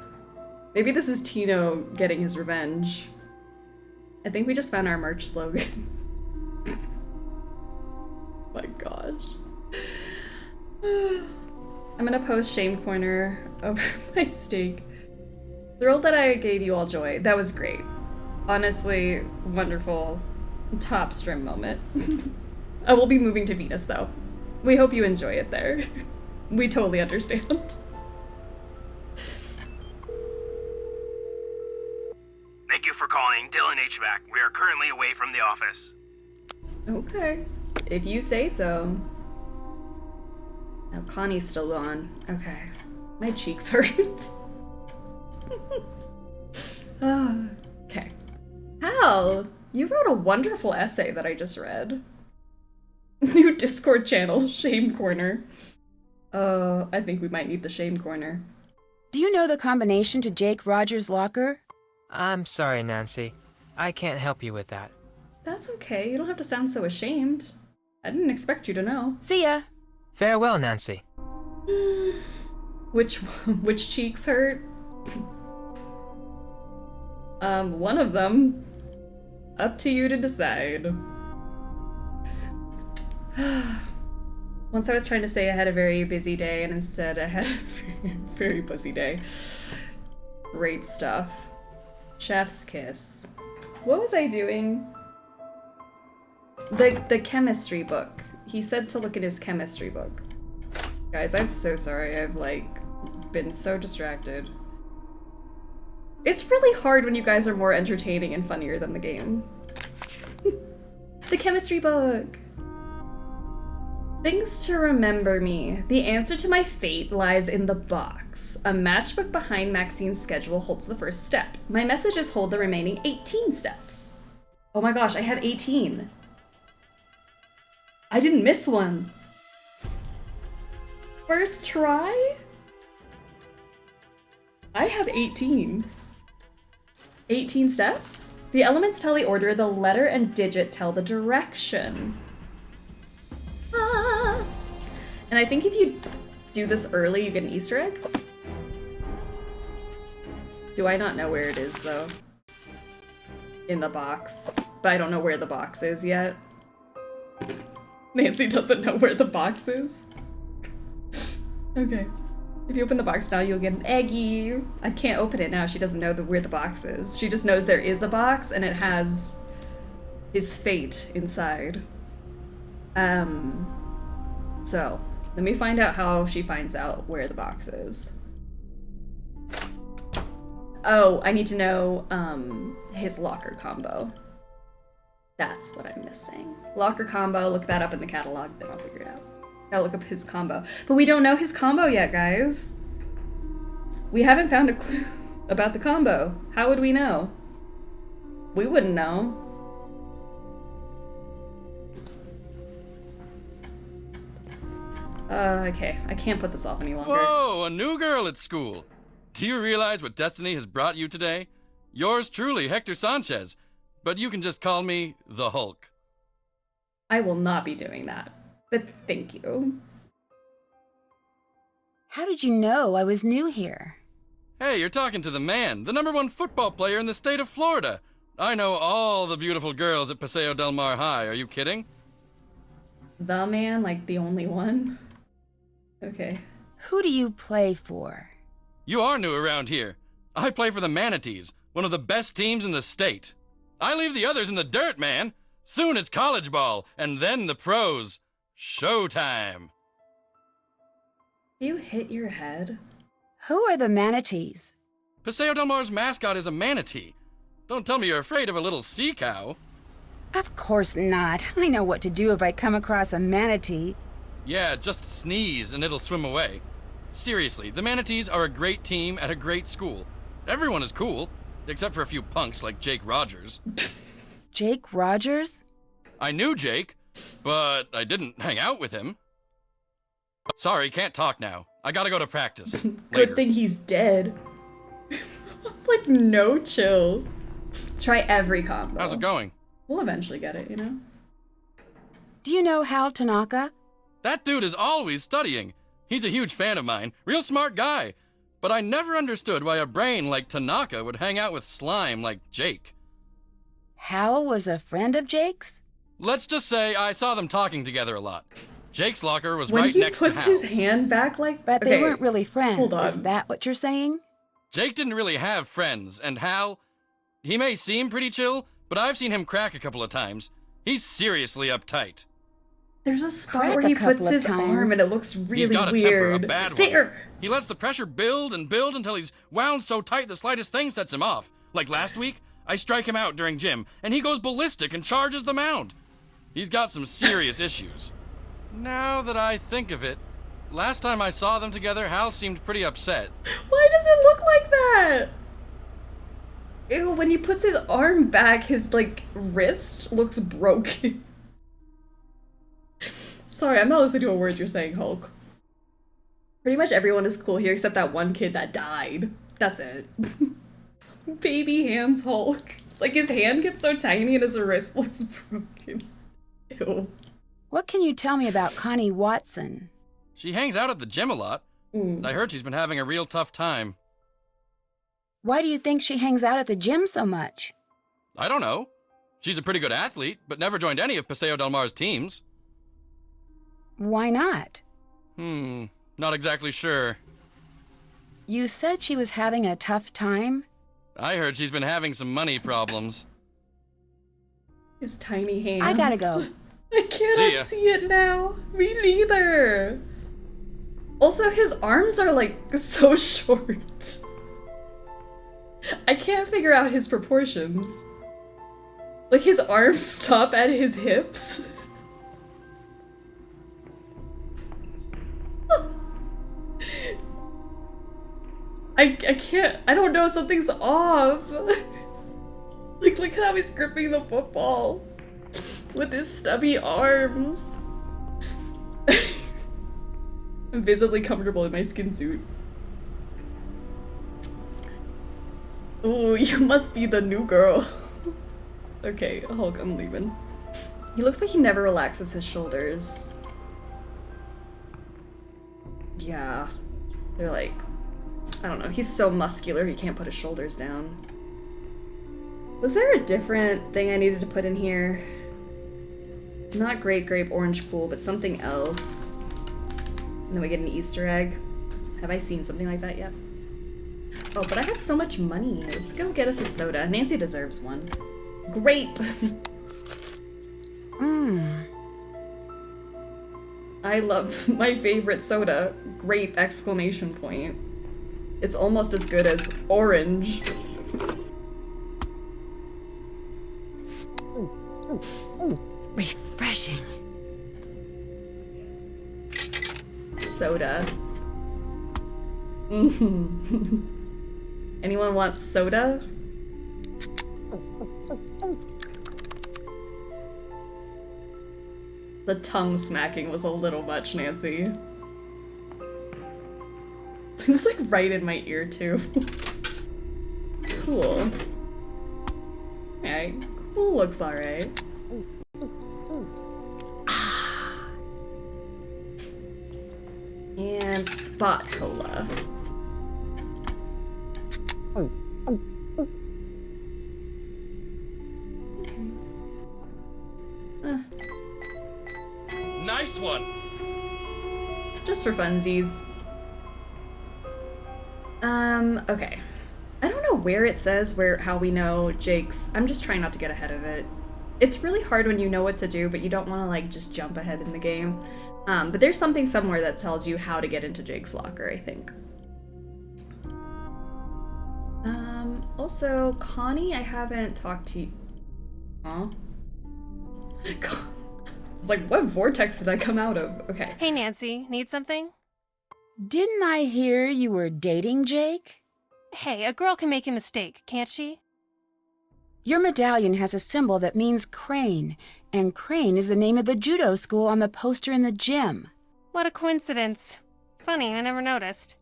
Maybe this is Tino getting his revenge. I think we just found our merch slogan. My gosh. I'm gonna post Shame Corner over my steak. Thrilled that I gave you all joy. That was great. Honestly, wonderful. Top stream moment. I will be moving to Venus though. We hope you enjoy it there. We totally understand. Thank you for calling Dillon HVAC. We are currently away from the office. Okay, if you say so. Now Connie's still gone. Okay, my cheeks hurt. Okay. Hal, you wrote a wonderful essay that I just read. New Discord channel, Shame Corner. I think we might need the Shame Corner. Do you know the combination to Jake Rogers' locker? I'm sorry, Nancy. I can't help you with that. That's okay, you don't have to sound so ashamed. I didn't expect you to know. See ya. Farewell, Nancy. Which cheeks hurt? One of them. Up to you to decide. Once I was trying to say I had a very busy day, and instead I had a very busy day. Great stuff. Chef's kiss. What was I doing? The chemistry book. He said to look at his chemistry book. Guys, I'm so sorry. I've, like, been so distracted. It's really hard when you guys are more entertaining and funnier than the game. The chemistry book. Things to remember me. The answer to my fate lies in the box. A matchbook behind Maxine's schedule holds the first step. My messages hold the remaining 18 steps. Oh my gosh, I have 18. I didn't miss one. First try? I have 18. 18 steps? The elements tell the order, the letter and digit tell the direction. Ah. And I think if you do this early, you get an Easter egg. Do I not know where it is, though? In the box. But I don't know where the box is yet. Nancy doesn't know where the box is. Okay. If you open the box now, you'll get an eggy. I can't open it now. She doesn't know where the box is. She just knows there is a box, and it has his fate inside. So, let me find out how she finds out where the box is. Oh, I need to know, his locker combo. That's what I'm missing. Locker combo, look that up in the catalog, then I'll figure it out. Gotta look up his combo. But we don't know his combo yet, guys. We haven't found a clue about the combo. How would we know? We wouldn't know. Okay. I can't put this off any longer. Whoa, a new girl at school. Do you realize what destiny has brought you today? Yours truly, Hector Sanchez. But you can just call me the Hulk. I will not be doing that. But thank you. How did you know I was new here? Hey, you're talking to the man, the #1 football player in the state of Florida. I know all the beautiful girls at Paseo Del Mar High. Are you kidding? The man? Like the only one? Okay. Who do you play for? You are new around here. I play for the Manatees, one of the best teams in the state. I leave the others in the dirt, man. Soon it's college ball, and then the pros. Showtime. You hit your head? Who are the Manatees? Paseo Del Mar's mascot is a manatee. Don't tell me you're afraid of a little sea cow. Of course not. I know what to do if I come across a manatee. Yeah, just sneeze and it'll swim away. Seriously, the Manatees are a great team at a great school. Everyone is cool, except for a few punks like Jake Rogers. Jake Rogers? I knew Jake, but I didn't hang out with him. Sorry, can't talk now. I gotta go to practice. Good thing he's dead. Like, no chill. Try every combo. How's it going? We'll eventually get it, you know? Do you know Hal Tanaka? That dude is always studying. He's a huge fan of mine. Real smart guy. But I never understood why a brain like Tanaka would hang out with slime like Jake. Hal was a friend of Jake's? Let's just say I saw them talking together a lot. Jake's locker was right next to When Hal's. he puts his hand back like... But they weren't really friends. Hold on. Is that what you're saying? Jake didn't really have friends, and Hal... He may seem pretty chill, but I've seen him crack a couple of times. He's seriously uptight. There's a spot where he puts his arm and it looks really He's got a weird. temper, a bad one. He lets the pressure build and build until he's wound so tight the slightest thing sets him off. Like last week, I strike him out during gym, and he goes ballistic and charges the mound. He's got some serious issues. Now that I think of it, last time I saw them together, Hal seemed pretty upset. Why does it look like that? Ew, when he puts his arm back, his, like, wrist looks broken. Sorry, I'm not listening to a word you're saying, Hulk. Pretty much everyone is cool here except that one kid that died. That's it. Baby hands Hulk. Like, his hand gets so tiny and his wrist looks broken. Ew. What can you tell me about Connie Watson? She hangs out at the gym a lot. I heard she's been having a real tough time. Why do you think she hangs out at the gym so much? I don't know. She's a pretty good athlete, but never joined any of Paseo Del Mar's teams. Why not? Not exactly sure. You said she was having a tough time? I heard she's been having some money problems. His tiny hands. I gotta go. I cannot see it now. Me neither. Also, his arms are like so short. I can't figure out his proportions. Like his arms stop at his hips. I can't, I don't know, something's off. Like, look at how he's gripping the football with his stubby arms. I'm visibly comfortable in my skin suit. Ooh, you must be the new girl. Okay, Hulk, I'm leaving. He looks like he never relaxes his shoulders. Yeah, they're like, I don't know, he's so muscular he can't put his shoulders down. Was there a different thing I needed to put in here? Not Great Grape Orange Pool, but something else. And then we get an Easter egg. Have I seen something like that yet? Oh, but I have so much money. Let's go get us a soda. Nancy deserves one. Grape! I love my favorite soda. Grape! Exclamation point. It's almost as good as orange. Refreshing. Soda. Anyone want soda? The tongue smacking was a little much, Nancy. It was like right in my ear too. Cool. Okay, cool looks alright. And Spot Cola. Nice one. Just for funsies. Okay. I don't know where it says how we know Jake's. I'm just trying not to get ahead of it. It's really hard when you know what to do, but you don't want to like just jump ahead in the game. But there's something somewhere that tells you how to get into Jake's locker, I think. Also, Connie, I haven't talked to you. Aw. It's like, what vortex did I come out of? Okay. Hey, Nancy, need something? Didn't I hear you were dating Jake? Hey, a girl can make a mistake, can't she? Your medallion has a symbol that means crane, and Crane is the name of the judo school on the poster in the gym. What a coincidence. Funny, I never noticed.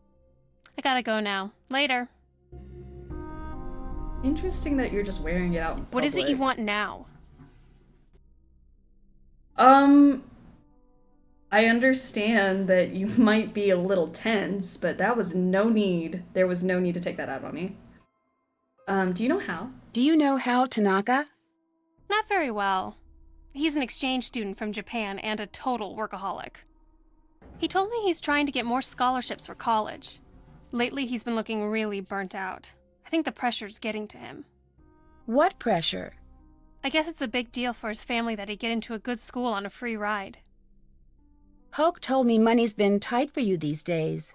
I gotta go now. Later. Interesting that you're just wearing it out in public. What is it you want now? I understand that you might be a little tense, but that was no need. There was no need to take that out on me. Do you know Hal? Do you know Hal Tanaka? Not very well. He's an exchange student from Japan and a total workaholic. He told me he's trying to get more scholarships for college. Lately, he's been looking really burnt out. I think the pressure's getting to him. What pressure? I guess it's a big deal for his family that he get into a good school on a free ride. Hulk told me money's been tight for you these days.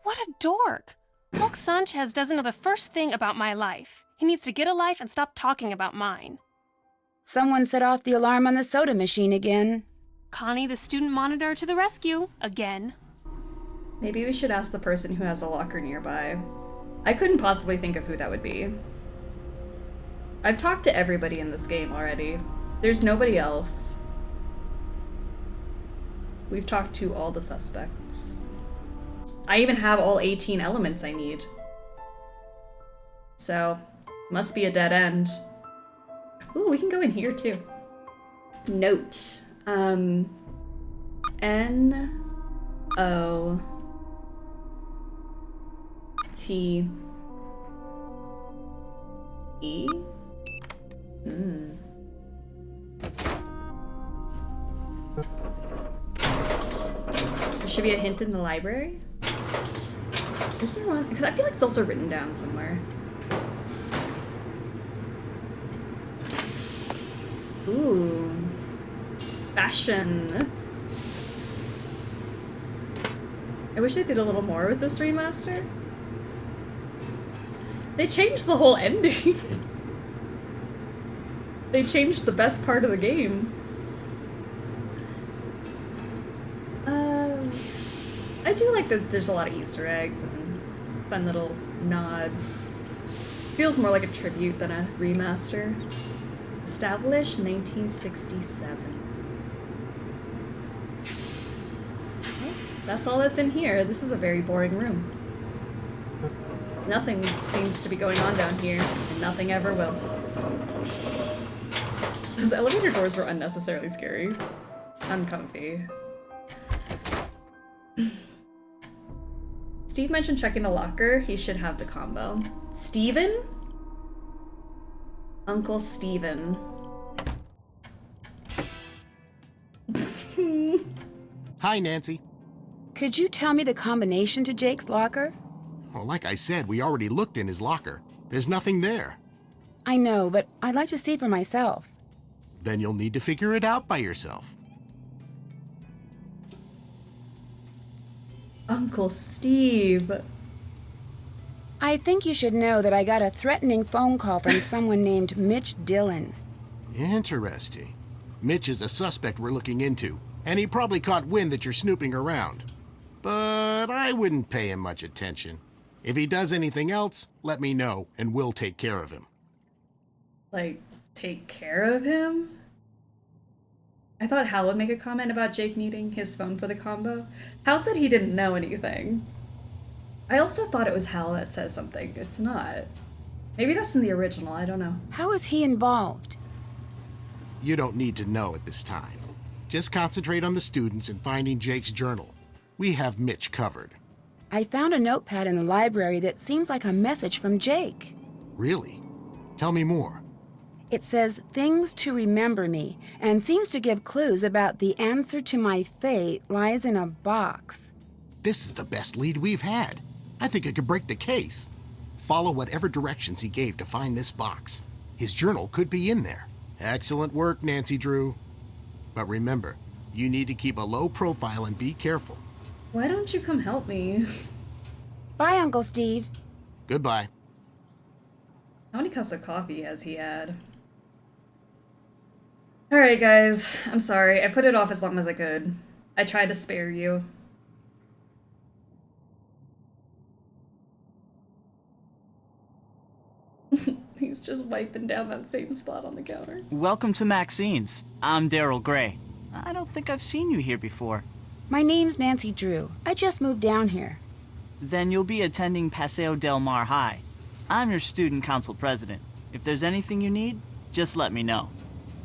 What a dork! Hulk Sanchez doesn't know the first thing about my life. He needs to get a life and stop talking about mine. Someone set off the alarm on the soda machine again. Connie, the student monitor, to the rescue. Again. Maybe we should ask the person who has a locker nearby. I couldn't possibly think of who that would be. I've talked to everybody in this game already. There's nobody else. We've talked to all the suspects. I even have all 18 elements I need. So, must be a dead end. Ooh, we can go in here too. Note. N-O-T E? There should be a hint in the library? Is there one? Because I feel like it's also written down somewhere. Ooh. Fashion. I wish they did a little more with this remaster. They changed the whole ending. They changed the best part of the game. I do like that there's a lot of Easter eggs and fun little nods. Feels more like a tribute than a remaster. Established 1967. Well, that's all that's in here. This is a very boring room. Nothing seems to be going on down here, and nothing ever will. Those elevator doors were unnecessarily scary. Uncomfy. Steve mentioned checking the locker. He should have the combo. Steven? Uncle Steven. Hi, Nancy. Could you tell me the combination to Jake's locker? Well, like I said, we already looked in his locker. There's nothing there. I know, but I'd like to see for myself. Then you'll need to figure it out by yourself. Uncle Steve. I think you should know that I got a threatening phone call from someone named Mitch Dillon. Interesting. Mitch is a suspect we're looking into, and he probably caught wind that you're snooping around. But I wouldn't pay him much attention. If he does anything else, let me know, and we'll take care of him. Like, take care of him? I thought Hal would make a comment about Jake needing his phone for the combo. Hal said he didn't know anything. I also thought it was Hal that says something. It's not. Maybe that's in the original, I don't know. How is he involved? You don't need to know at this time. Just concentrate on the students and finding Jake's journal. We have Mitch covered. I found a notepad in the library that seems like a message from Jake. Really? Tell me more. It says, "Things to remember me," and seems to give clues about the answer to my fate lies in a box. This is the best lead we've had. I think I could break the case. Follow whatever directions he gave to find this box. His journal could be in there. Excellent work, Nancy Drew. But remember, you need to keep a low profile and be careful. Why don't you come help me? Bye, Uncle Steve. Goodbye. How many cups of coffee has he had? Alright guys, I'm sorry. I put it off as long as I could. I tried to spare you. He's just wiping down that same spot on the counter. Welcome to Maxine's. I'm Daryl Gray. I don't think I've seen you here before. My name's Nancy Drew. I just moved down here. Then you'll be attending Paseo Del Mar High. I'm your student council president. If there's anything you need, just let me know.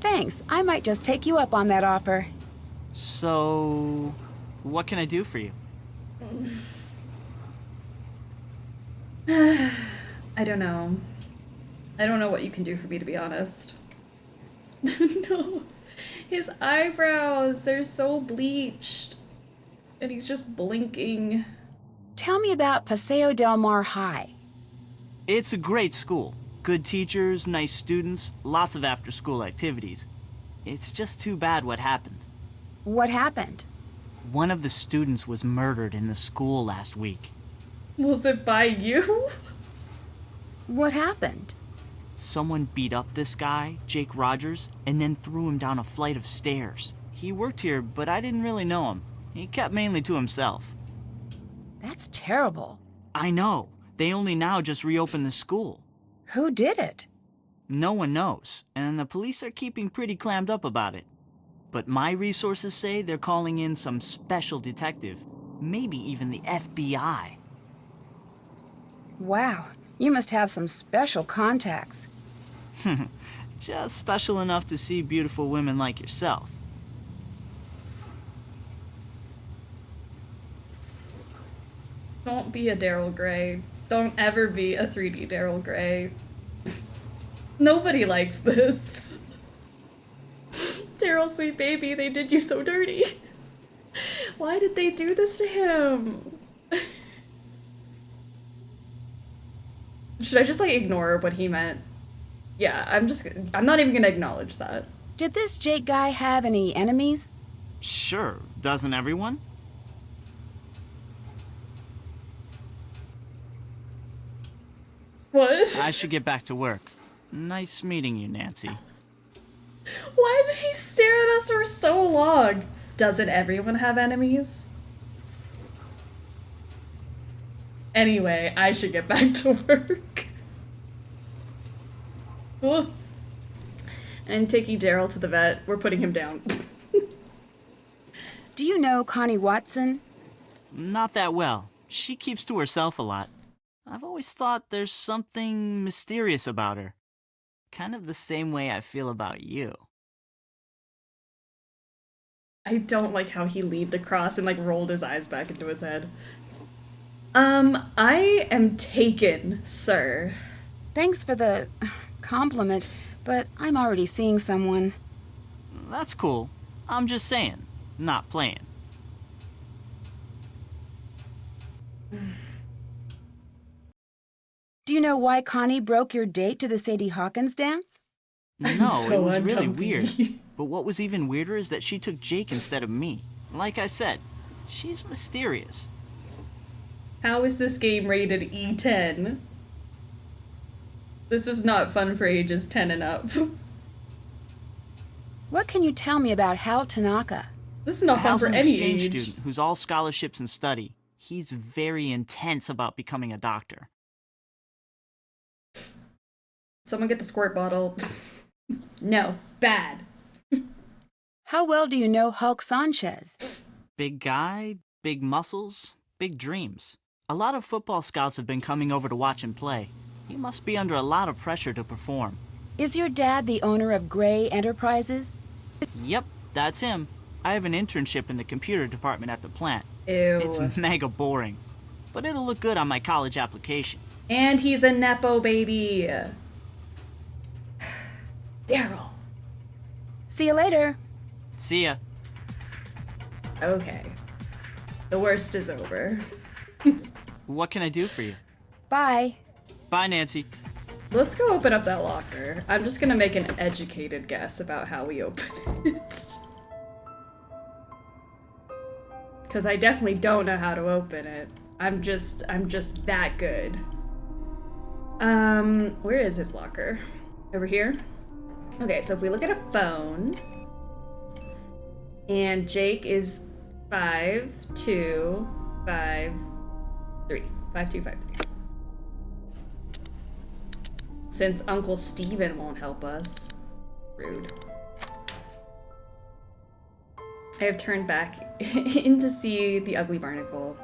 Thanks. I might just take you up on that offer. So, what can I do for you? I don't know. I don't know what you can do for me, to be honest. No. His eyebrows, they're so bleached. And he's just blinking. Tell me about Paseo Del Mar High. It's a great school. Good teachers, nice students, lots of after-school activities. It's just too bad what happened. What happened? One of the students was murdered in the school last week. Was it by you? What happened? Someone beat up this guy, Jake Rogers, and then threw him down a flight of stairs. He worked here, but I didn't really know him. He kept mainly to himself. That's terrible. I know. They only now just reopened the school. Who did it? No one knows, and the police are keeping pretty clammed up about it. But my resources say they're calling in some special detective, maybe even the FBI. Wow, you must have some special contacts. Just special enough to see beautiful women like yourself. Don't be a Daryl Gray. Don't ever be a 3D Daryl Gray. Nobody likes this. Daryl, sweet baby, they did you so dirty. Why did they do this to him? Should I just like ignore what he meant? Yeah, I'm not even gonna acknowledge that. Did this Jake guy have any enemies? Sure, doesn't everyone? What? I should get back to work. Nice meeting you, Nancy. Why did he stare at us for so long? Doesn't everyone have enemies? Anyway, I should get back to work. Ugh. And taking Daryl to the vet. We're putting him down. Do you know Connie Watson? Not that well. She keeps to herself a lot. I've always thought there's something mysterious about her. Kind of the same way I feel about you. I don't like how he leaned across and like rolled his eyes back into his head. I am taken, sir. Thanks for the compliment, but I'm already seeing someone. That's cool. I'm just saying, not playing. Do you know why Connie broke your date to the Sadie Hawkins dance? No, so it was really uncomfy. weird. But what was even weirder is that she took Jake instead of me. Like I said, she's mysterious. How is this game rated E10? This is not fun for ages 10 and up. What can you tell me about Hal Tanaka? This is not fun Hal's for an any exchange age. student who's all scholarships and study. He's very intense about becoming a doctor. Someone get the squirt bottle. No, bad. How well do you know Hulk Sanchez? Big guy, big muscles, big dreams. A lot of football scouts have been coming over to watch him play. He must be under a lot of pressure to perform. Is your dad the owner of Gray Enterprises? Yep, that's him. I have an internship in the computer department at the plant. Ew. It's mega boring, but it'll look good on my college application. And he's a Nepo baby. Daryl. See you later. See ya. Okay. The worst is over. What can I do for you? Bye. Bye, Nancy. Let's go open up that locker. I'm just gonna make an educated guess about how we open it. Because I definitely don't know how to open it. I'm just that good. Where is his locker? Over here? Okay, so if we look at a phone, and Jake is 5253. 5253. Since Uncle Steven won't help us. Rude. I have turned back in to see the ugly barnacle.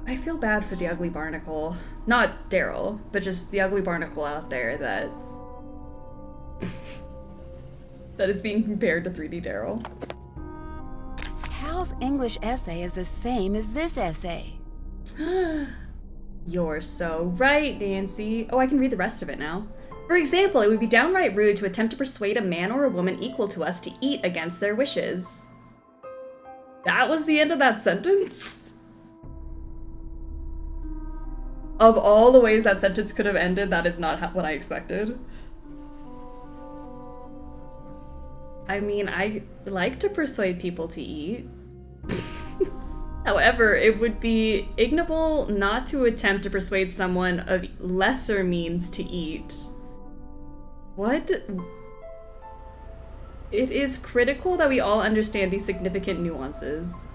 I feel bad for the ugly barnacle. Not Daryl, but just the ugly barnacle out there that that is being compared to 3D Daryl. Hal's English essay is the same as this essay. You're so right, Nancy. Oh, I can read the rest of it now. For example, it would be downright rude to attempt to persuade a man or a woman equal to us to eat against their wishes. That was the end of that sentence? Of all the ways that sentence could have ended, that is not what I expected. I mean, I like to persuade people to eat. However, it would be ignoble not to attempt to persuade someone of lesser means to eat. What? It is critical that we all understand these significant nuances.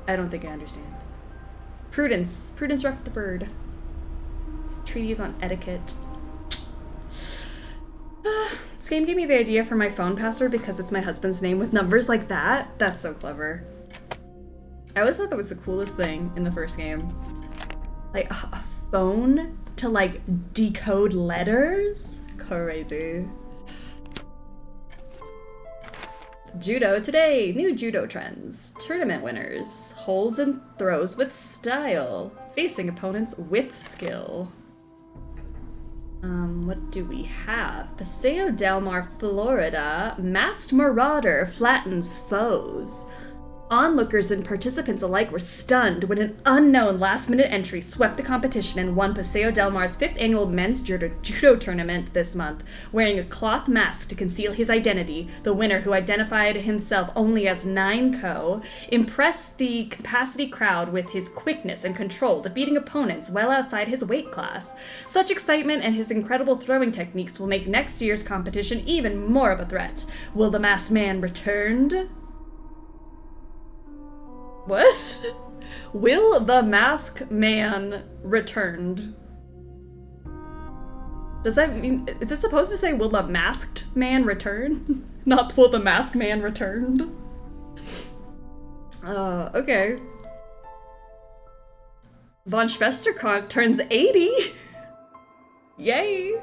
I don't think I understand. Prudence. Prudence Rutherford. Treatise on etiquette. This game gave me the idea for my phone password because it's my husband's name with numbers like that. That's so clever. I always thought that was the coolest thing in the first game. Like, a phone to, like, decode letters? Crazy. Judo today. New judo trends. Tournament winners. Holds and throws with style. facing opponents with skill. What do we have? Paseo Del Mar, Florida. Masked Marauder flattens foes. Onlookers and participants alike were stunned when an unknown last-minute entry swept the competition and won Paseo Del Mar's 5th annual men's judo tournament this month. Wearing a cloth mask to conceal his identity, the winner, who identified himself only as 9Co, impressed the capacity crowd with his quickness and control, defeating opponents well outside his weight class. Such excitement and his incredible throwing techniques will make next year's competition even more of a threat. Will the masked man return? What? Will the Masked Man returned? Does that mean, is it supposed to say will the Masked Man return? Not will the Masked Man returned? Okay. Von Schwesterkonk turns 80! Yay!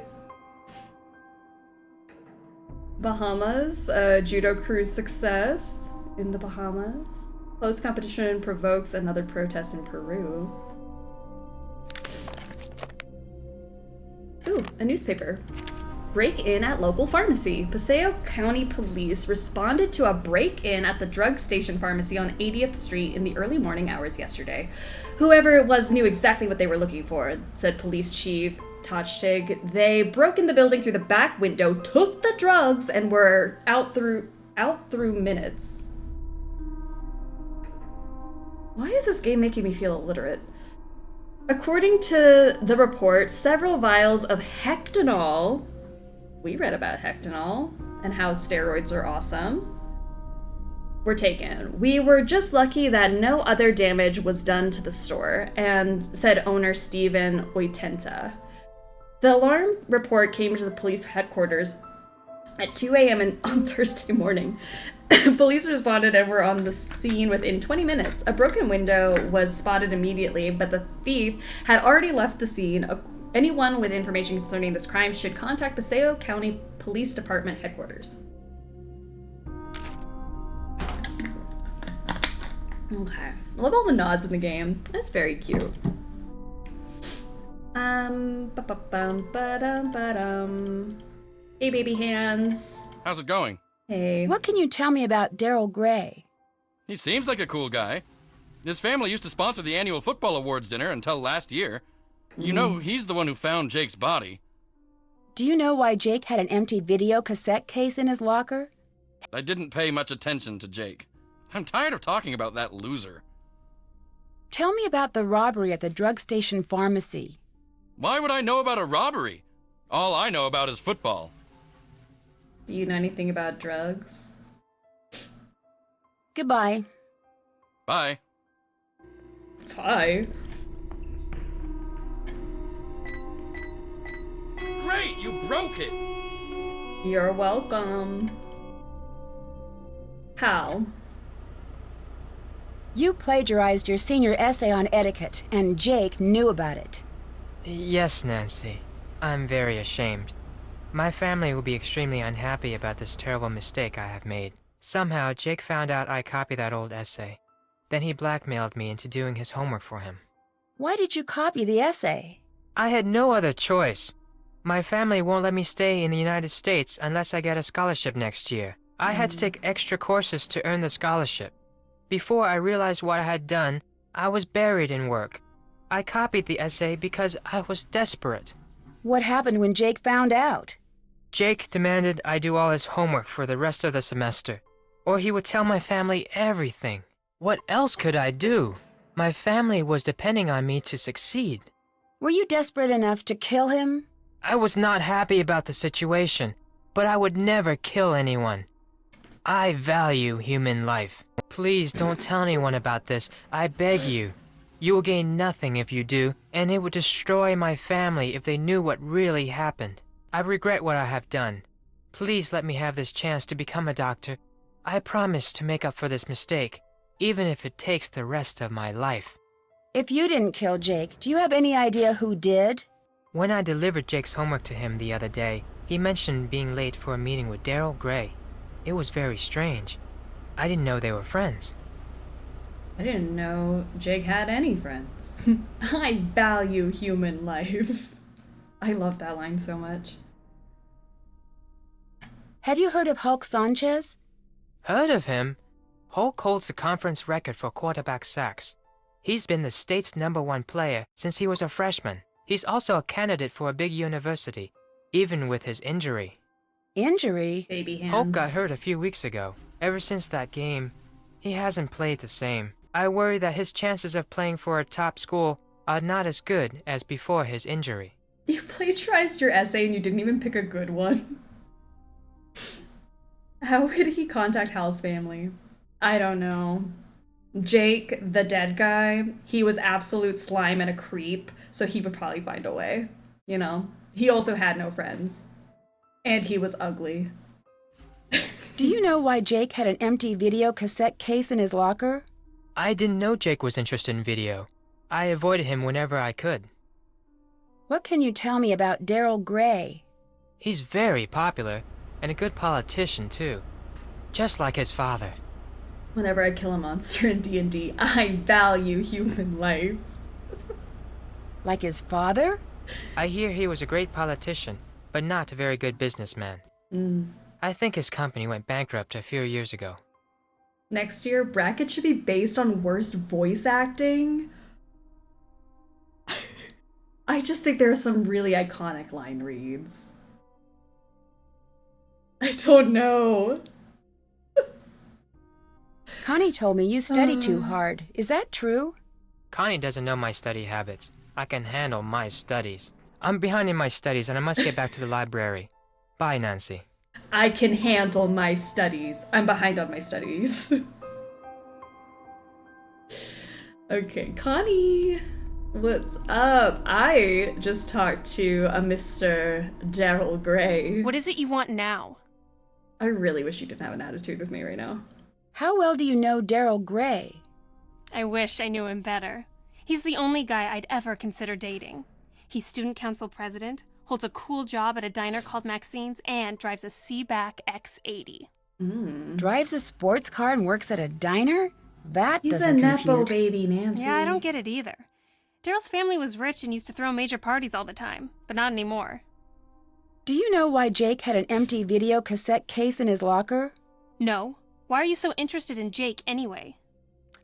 Bahamas, judo cruise success in the Bahamas. Close competition provokes another protest in Peru. Ooh, a newspaper. Break-in at local pharmacy. Paseo County Police responded to a break-in at the drug station pharmacy on 80th Street in the early morning hours yesterday. Whoever it was knew exactly what they were looking for, said Police Chief Tochtig. They broke in the building through the back window, took the drugs, and were out through minutes. Why is this game making me feel illiterate? According to the report, several vials of Hectanol, we read about Hectanol and how steroids are awesome, were taken. We were just lucky that no other damage was done to the store, and said owner Steven Oitenta. The alarm report came to the police headquarters at 2 a.m. on Thursday morning. Police responded and were on the scene within 20 minutes. A broken window was spotted immediately, but the thief had already left the scene. Anyone with information concerning this crime should contact Paseo County Police Department headquarters. Okay. I love all the nods in the game. That's very cute. Hey, baby hands. How's it going? Hey. What can you tell me about Daryl Gray? He seems like a cool guy. His family used to sponsor the annual football awards dinner until last year. You know, he's the one who found Jake's body. Do you know why Jake had an empty video cassette case in his locker? I didn't pay much attention to Jake. I'm tired of talking about that loser. Tell me about the robbery at the drug station pharmacy. Why would I know about a robbery? All I know about is football. Do you know anything about drugs? Goodbye. Bye. Bye. Great, you broke it! You're welcome. Pal. You plagiarized your senior essay on etiquette, and Jake knew about it. Yes, Nancy. I'm very ashamed. My family will be extremely unhappy about this terrible mistake I have made. Somehow, Jake found out I copied that old essay. Then he blackmailed me into doing his homework for him. Why did you copy the essay? I had no other choice. My family won't let me stay in the United States unless I get a scholarship next year. I had to take extra courses to earn the scholarship. Before I realized what I had done, I was buried in work. I copied the essay because I was desperate. What happened when Jake found out? Jake demanded I do all his homework for the rest of the semester, or he would tell my family everything. What else could I do? My family was depending on me to succeed. Were you desperate enough to kill him? I was not happy about the situation, but I would never kill anyone. I value human life. Please don't tell anyone about this, I beg you. You will gain nothing if you do, and it would destroy my family if they knew what really happened. I regret what I have done. Please let me have this chance to become a doctor. I promise to make up for this mistake, even if it takes the rest of my life. If you didn't kill Jake, do you have any idea who did? When I delivered Jake's homework to him the other day, he mentioned being late for a meeting with Daryl Gray. It was very strange. I didn't know they were friends. I didn't know Jake had any friends. I value human life. I love that line so much. Have you heard of Hulk Sanchez? Heard of him? Hulk holds the conference record for quarterback sacks. He's been the state's #1 player since he was a freshman. He's also a candidate for a big university, even with his injury. Injury? Baby hands. Hulk got hurt a few weeks ago. Ever since that game, he hasn't played the same. I worry that his chances of playing for a top school are not as good as before his injury. You plagiarized your essay and you didn't even pick a good one. How would he contact Hal's family? I don't know. Jake, the dead guy, he was absolute slime and a creep, so he would probably find a way. You know? He also had no friends. And he was ugly. Do you know why Jake had an empty video cassette case in his locker? I didn't know Jake was interested in video. I avoided him whenever I could. What can you tell me about Daryl Gray? He's very popular, and a good politician too. Just like his father. Whenever I kill a monster in D&D, I value human life. Like his father? I hear he was a great politician, but not a very good businessman. I think his company went bankrupt a few years ago. Next year, brackets should be based on worst voice acting. I just think there are some really iconic line reads. I don't know. Connie told me you study too hard. Is that true? Connie doesn't know my study habits. I can handle my studies. I'm behind in my studies and I must get back to the library. Bye, Nancy. I can handle my studies. I'm behind on my studies. Okay, Connie. What's up? I just talked to a Mr. Daryl Gray. What is it you want now? I really wish you didn't have an attitude with me right now. How well do you know Daryl Gray? I wish I knew him better. He's the only guy I'd ever consider dating. He's student council president, holds a cool job at a diner called Maxine's, and drives a Seaback X80. Drives a sports car and works at a diner? That He's doesn't a compute. nepo baby, Nancy. Yeah, I don't get it either. Daryl's family was rich and used to throw major parties all the time, but not anymore. Do you know why Jake had an empty video cassette case in his locker? No. Why are you so interested in Jake anyway?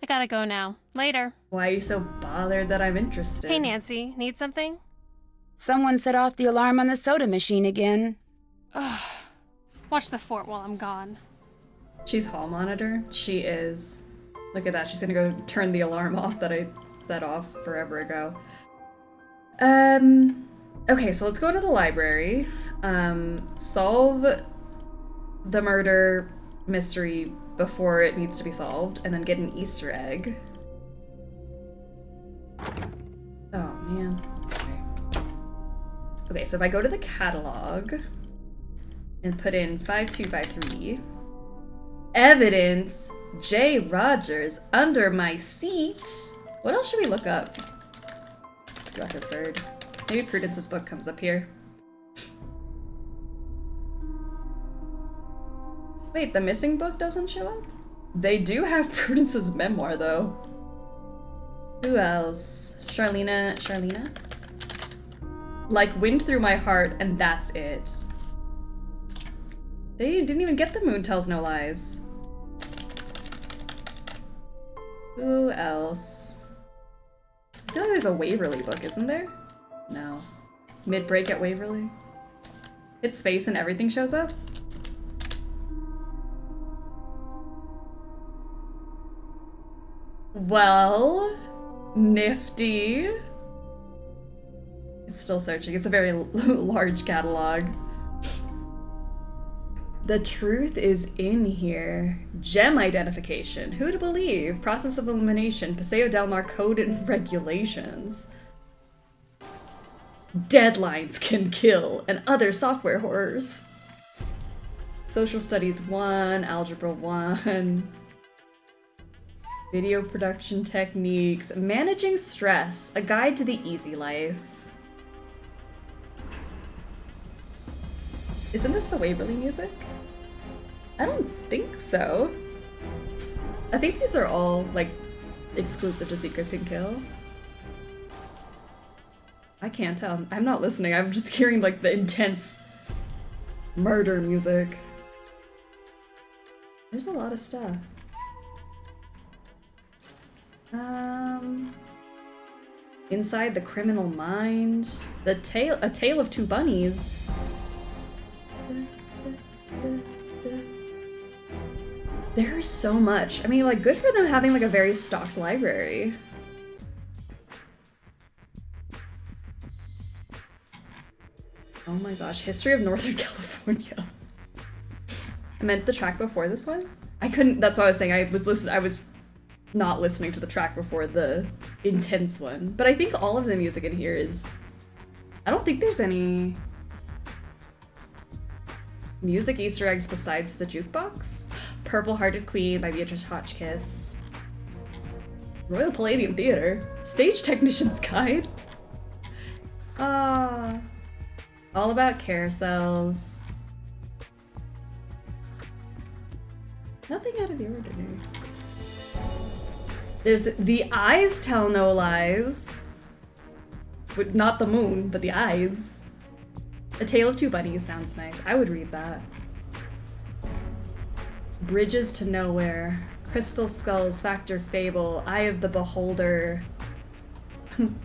I gotta go now. Later. Why are you so bothered that I'm interested? Hey, Nancy. Need something? Someone set off the alarm on the soda machine again. Ugh. Watch the fort while I'm gone. She's hall monitor? She is. Look at that. She's gonna go turn the alarm off that I set off forever ago. Okay, so let's go to the library. Solve the murder mystery before it needs to be solved, and then get an Easter egg. Oh, man. Okay, so if I go to the catalog and put in 5253, evidence, J. Rogers, under my seat. What else should we look up? Rutherford. Maybe Prudence's book comes up here. Wait, the missing book doesn't show up? They do have Prudence's memoir, though. Who else? Charlena? Like Wind Through My Heart, and that's it. They didn't even get the Moon Tells No Lies. Who else? I feel like there's a Waverly book, isn't there? No. Mid-break at Waverly? It's space and everything shows up? Well, nifty. It's still searching. It's a very large catalog. The truth is in here. Gem identification. Who to believe? Process of elimination. Paseo Del Mar code and regulations. Deadlines can kill and other software horrors. Social studies 1, algebra 1. Video production techniques. Managing stress. A guide to the easy life. Isn't this the Waverly music? I don't think so. I think these are all, like, exclusive to Secrets Can Kill. I can't tell. I'm not listening. I'm just hearing like the intense murder music. There's a lot of stuff. Inside the Criminal Mind. A Tale of Two Bunnies. There's so much. I mean, like, good for them having like a very stocked library. Oh my gosh, History of Northern California. I meant the track before this one? I couldn't, that's what I was saying. I was not listening to the track before the intense one. But I think all of the music in here is, I don't think there's any music Easter eggs besides the jukebox. Purple Hearted Queen by Beatrice Hotchkiss. Royal Palladium Theater. Stage Technician's Guide. All About Carousels. Nothing out of the ordinary. There's The Eyes Tell No Lies. But not the moon, but the eyes. A Tale of Two Bunnies sounds nice. I would read that. Bridges to Nowhere. Crystal Skulls, Factor Fable, Eye of the Beholder.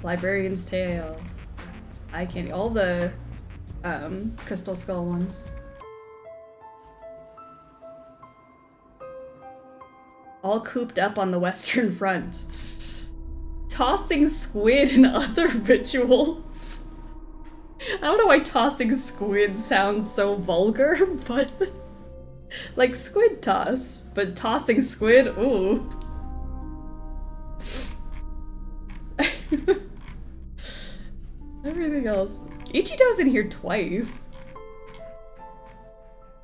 Librarian's Tale. I can't, all the Crystal Skull ones. All cooped up on the Western Front. Tossing squid and other rituals. I don't know why tossing squid sounds so vulgar, but like squid toss, but tossing squid, ooh. Everything else. Ichito's in here twice.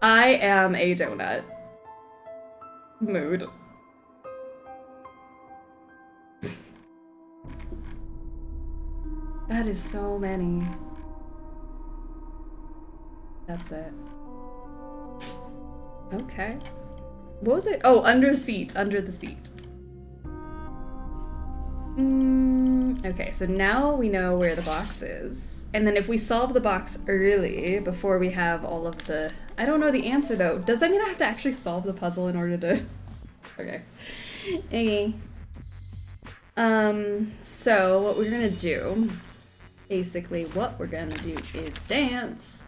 I am a donut. Mood. That is so many. That's it. Okay. What was it? Oh, under seat. Under the seat. Okay, so now we know where the box is. And then if we solve the box early, before we have all of the... I don't know the answer, though. Does that mean I have to actually solve the puzzle in order to... Okay. Okay. So what we're gonna do... Basically, what we're gonna do is dance.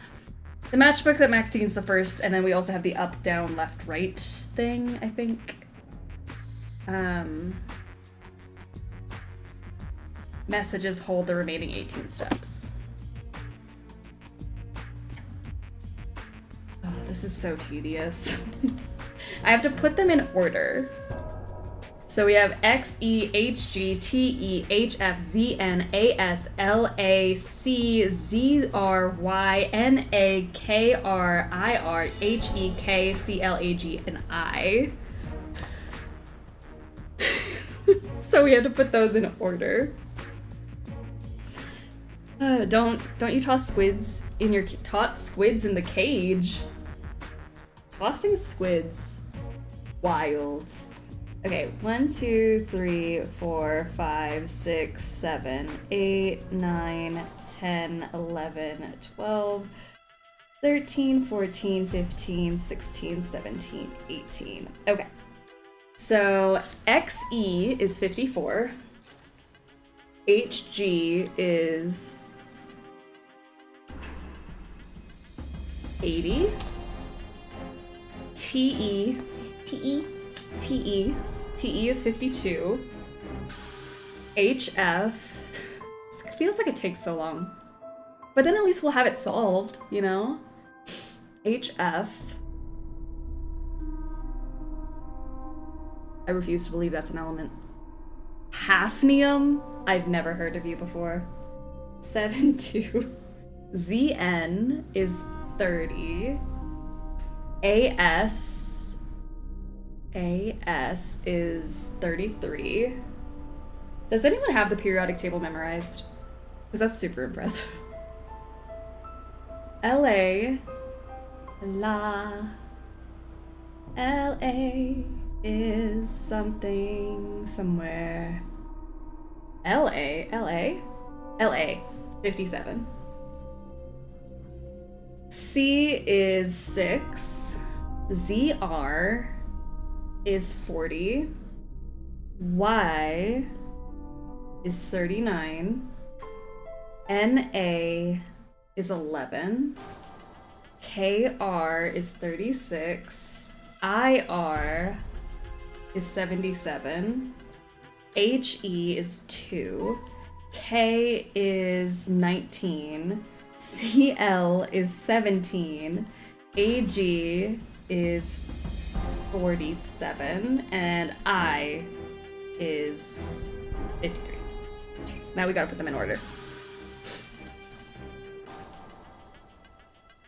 The matchbook's at Maxine's the first, and then we also have the up, down, left, right thing, I think. Messages hold the remaining 18 steps. Oh, this is so tedious. I have to put them in order. So we have X, E, H, G, T, E, H, F, Z, N, A, S, L, A, C, Z, R, Y, N, A, K, R, I, R, H, E, K, C, L, A, G, and I. So we have to put those in order. Don't you toss squids in your squids in the cage. Tossing squids. Wild. Okay, 1, 2, 3, 4, 5, 6, 7, 8, 9, 10, 11, 12, 13, 14, 15, 16, 17, 18. Okay. So XE is 54. HG is 80. TE is 52. HF, it feels like it takes so long. But then at least we'll have it solved, you know? HF. I refuse to believe that's an element. Hafnium? I've never heard of you before. 72. ZN is 30. AS is 33. Does anyone have the periodic table memorized? Because that's super impressive. LA. La. LA. is something somewhere. LA, 57. C is 6. ZR is 40. Y is 39. NA is 11. KR is 36. IR is 77. HE is 2. K is 19. CL is 17. AG is 47. And I is 53. Now we gotta put them in order.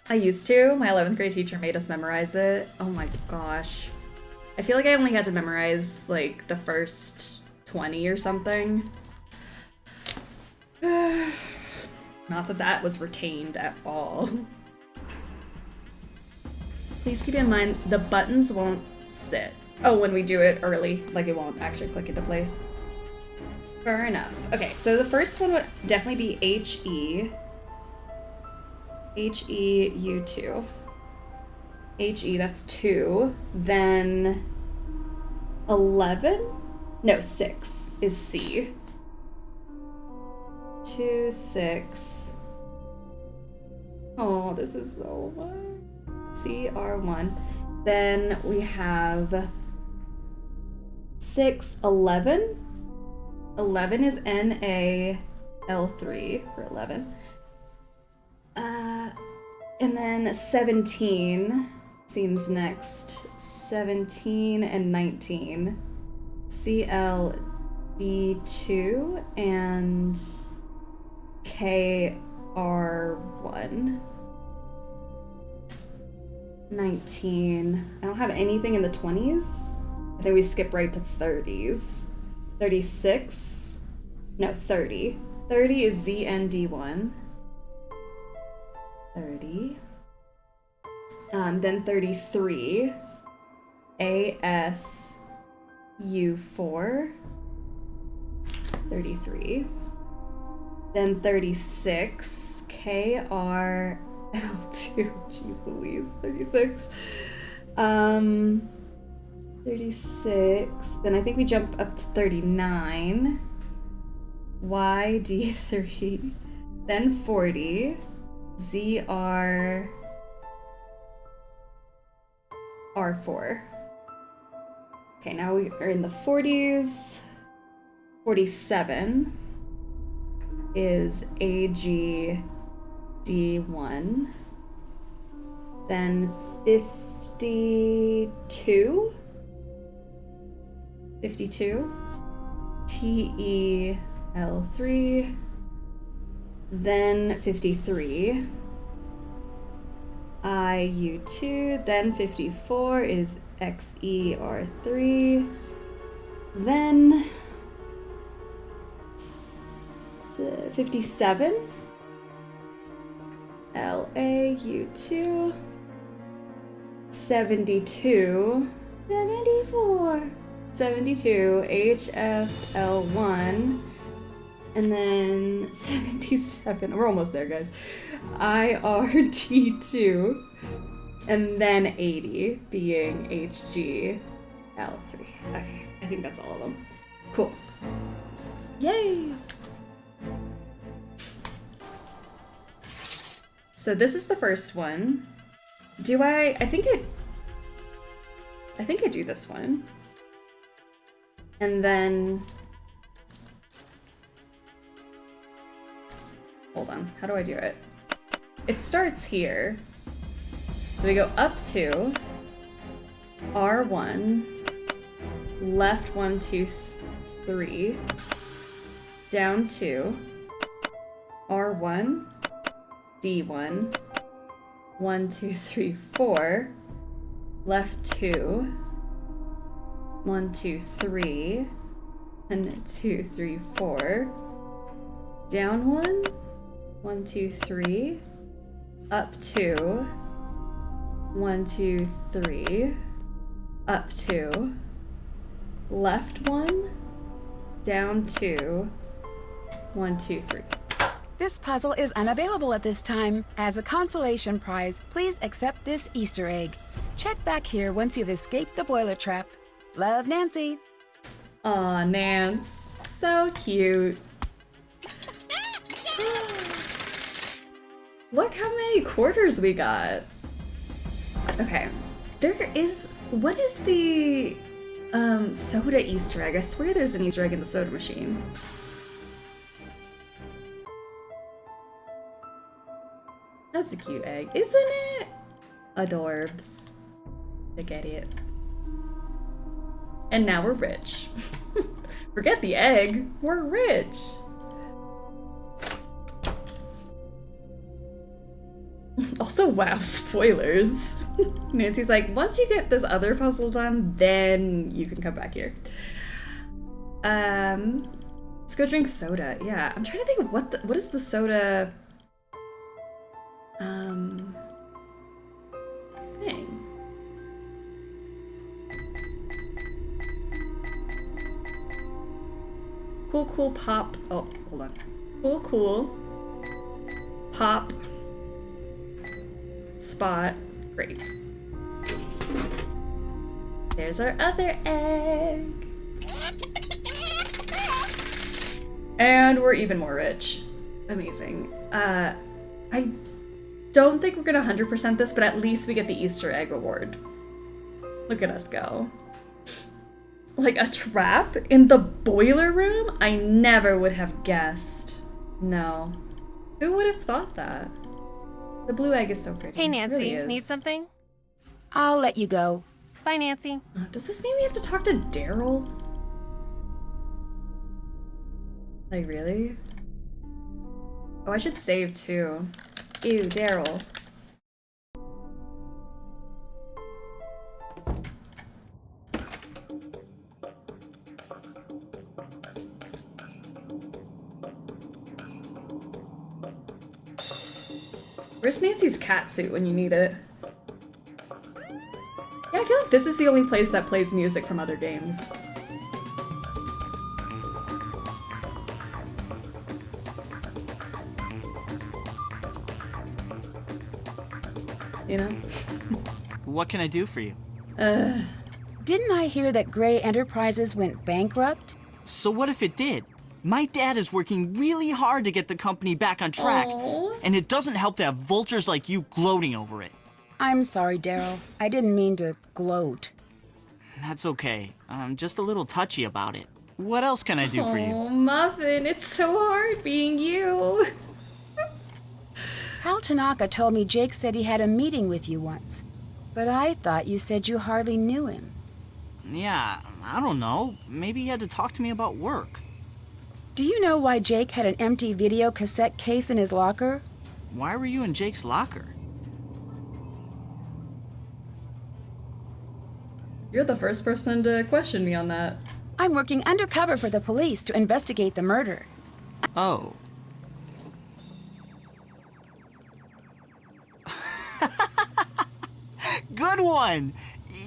I used to. My 11th grade teacher made us memorize it. Oh my gosh. I feel like I only had to memorize like the first 20 or something. Not that that was retained at all. Please keep in mind the buttons won't sit. Oh, when we do it early, like it won't actually click into place. Fair enough. Okay, so the first one would definitely be HE. HEU2. HE, that's 2. Then 11? No, 6 is C. 2, 6. Oh, this is so fun. CR1. Then we have 6, 11. 11 is NAL3 for 11. And then 17 seems next. 17 and 19. CLD2 and KR1. 19. I don't have anything in the 20s. I think we skip right to 30s. 36. No, 30. 30 is ZND1. 30. Then 33. ASU4. 33. Then 36. KRL2. Jeez Louise. 36. 36. Then I think we jump up to 39. YD3. Then 40. ZR R4. Okay, now we are in the 40s. 47 is AG D1. Then 52. 52. TEL3. Then 53. IU2. Then 54 is XER3. Then 57. LAU2. 72. 74. 72. HFL1. And then 77. We're almost there, guys. IRT2. And then 80 being HGL3. Okay, I think that's all of them. Cool. Yay! So this is the first one. I think I do this one. And then hold on, how do I do it? It starts here. So we go up to R1, left 1, 2, 3, down to R1, D1, 1, 2, 3, 4, left 2, 1, 2, 3, and 2, 3, 4, down 1, 1, 2, 3, up 2, 1, 2, 3, up 2, Left 1, down 2, 1, 2, 3. This puzzle is unavailable at this time. As a consolation prize, please accept this Easter egg. Check back here once you've escaped the boiler trap. Love, Nancy. Aw, Nance. So cute. Look how many quarters we got. Okay. What is the soda Easter egg? I swear there's an Easter egg in the soda machine. That's a cute egg, isn't it? Adorbs. Look at it. And now we're rich. Forget the egg, we're rich. Also, wow, spoilers. Nancy's like, once you get this other puzzle done, then you can come back here. Let's go drink soda. Yeah, I'm trying to think of what is the soda thing. Cool pop. Oh, hold on. Cool pop spot. Great. There's our other egg. And we're even more rich. Amazing. I don't think we're gonna 100% this, but at least we get the Easter egg reward. Look at us go. Like a trap in the boiler room? I never would have guessed. No. Who would have thought that? The blue egg is so pretty. Hey, Nancy, It really is. need something? I'll let you go. Bye, Nancy. Does this mean we have to talk to Daryl? Like, really? Oh, I should save too. Ew, Daryl. Where's Nancy's cat suit when you need it? Yeah, I feel like this is the only place that plays music from other games. You know? What can I do for you? Didn't I hear that Gray Enterprises went bankrupt? So what if it did? My dad is working really hard to get the company back on track. Aww. And it doesn't help to have vultures like you gloating over it. I'm sorry, Daryl. I didn't mean to gloat. That's okay. I'm just a little touchy about it. What else can I do for you? Oh, Muffin, it's so hard being you. Hal Tanaka told me Jake said he had a meeting with you once. But I thought you said you hardly knew him. Yeah, I don't know. Maybe he had to talk to me about work. Do you know why Jake had an empty video cassette case in his locker? Why were you in Jake's locker? You're the first person to question me on that. I'm working undercover for the police to investigate the murder. Oh. Good one!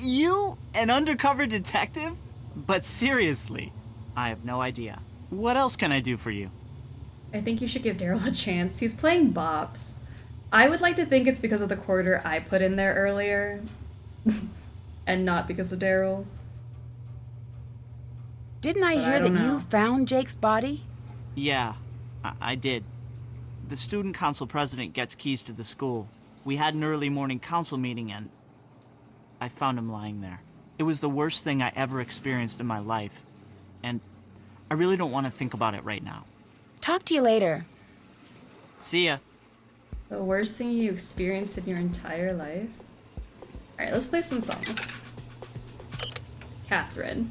You, an undercover detective? But seriously, I have no idea. What else can I do for you? I think you should give Daryl a chance. He's playing bops. I would like to think it's because of the quarter I put in there earlier. And not because of Daryl. Didn't I hear that you found Jake's body? Yeah, I did. The student council president gets keys to the school. We had an early morning council meeting and I found him lying there. It was the worst thing I ever experienced in my life. And I really don't want to think about it right now. Talk to you later. See ya. The worst thing you experienced in your entire life? Alright, let's play some songs. Catherine.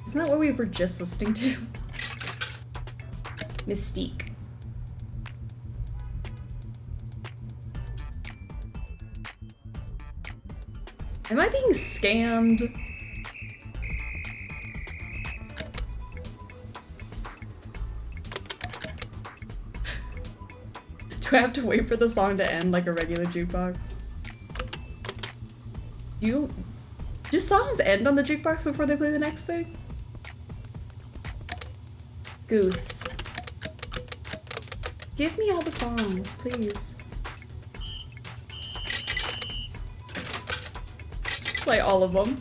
Isn't that what we were just listening to? Mystique. Am I being scammed? Do I have to wait for the song to end like a regular jukebox? Do songs end on the jukebox before they play the next thing? Goose. Give me all the songs, please. Just play all of them.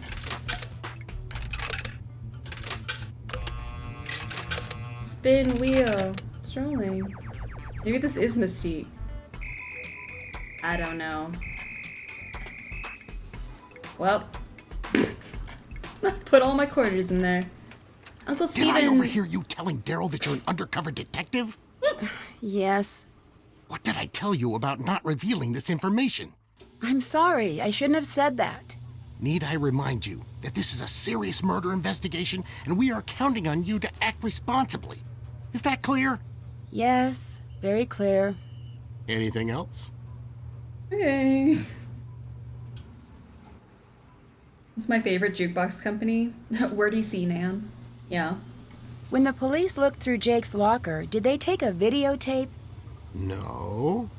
Spin wheel. Strolling. Maybe this is Mystique. I don't know. Well, put all my quarters in there. Uncle Steven. Did I overhear you telling Daryl that you're an undercover detective? Yes. What did I tell you about not revealing this information? I'm sorry. I shouldn't have said that. Need I remind you that this is a serious murder investigation and we are counting on you to act responsibly? Is that clear? Yes, very clear. Anything else? Okay. It's my favorite jukebox company. Wordy C, Nan. Yeah. When the police looked through Jake's locker, did they take a videotape? No.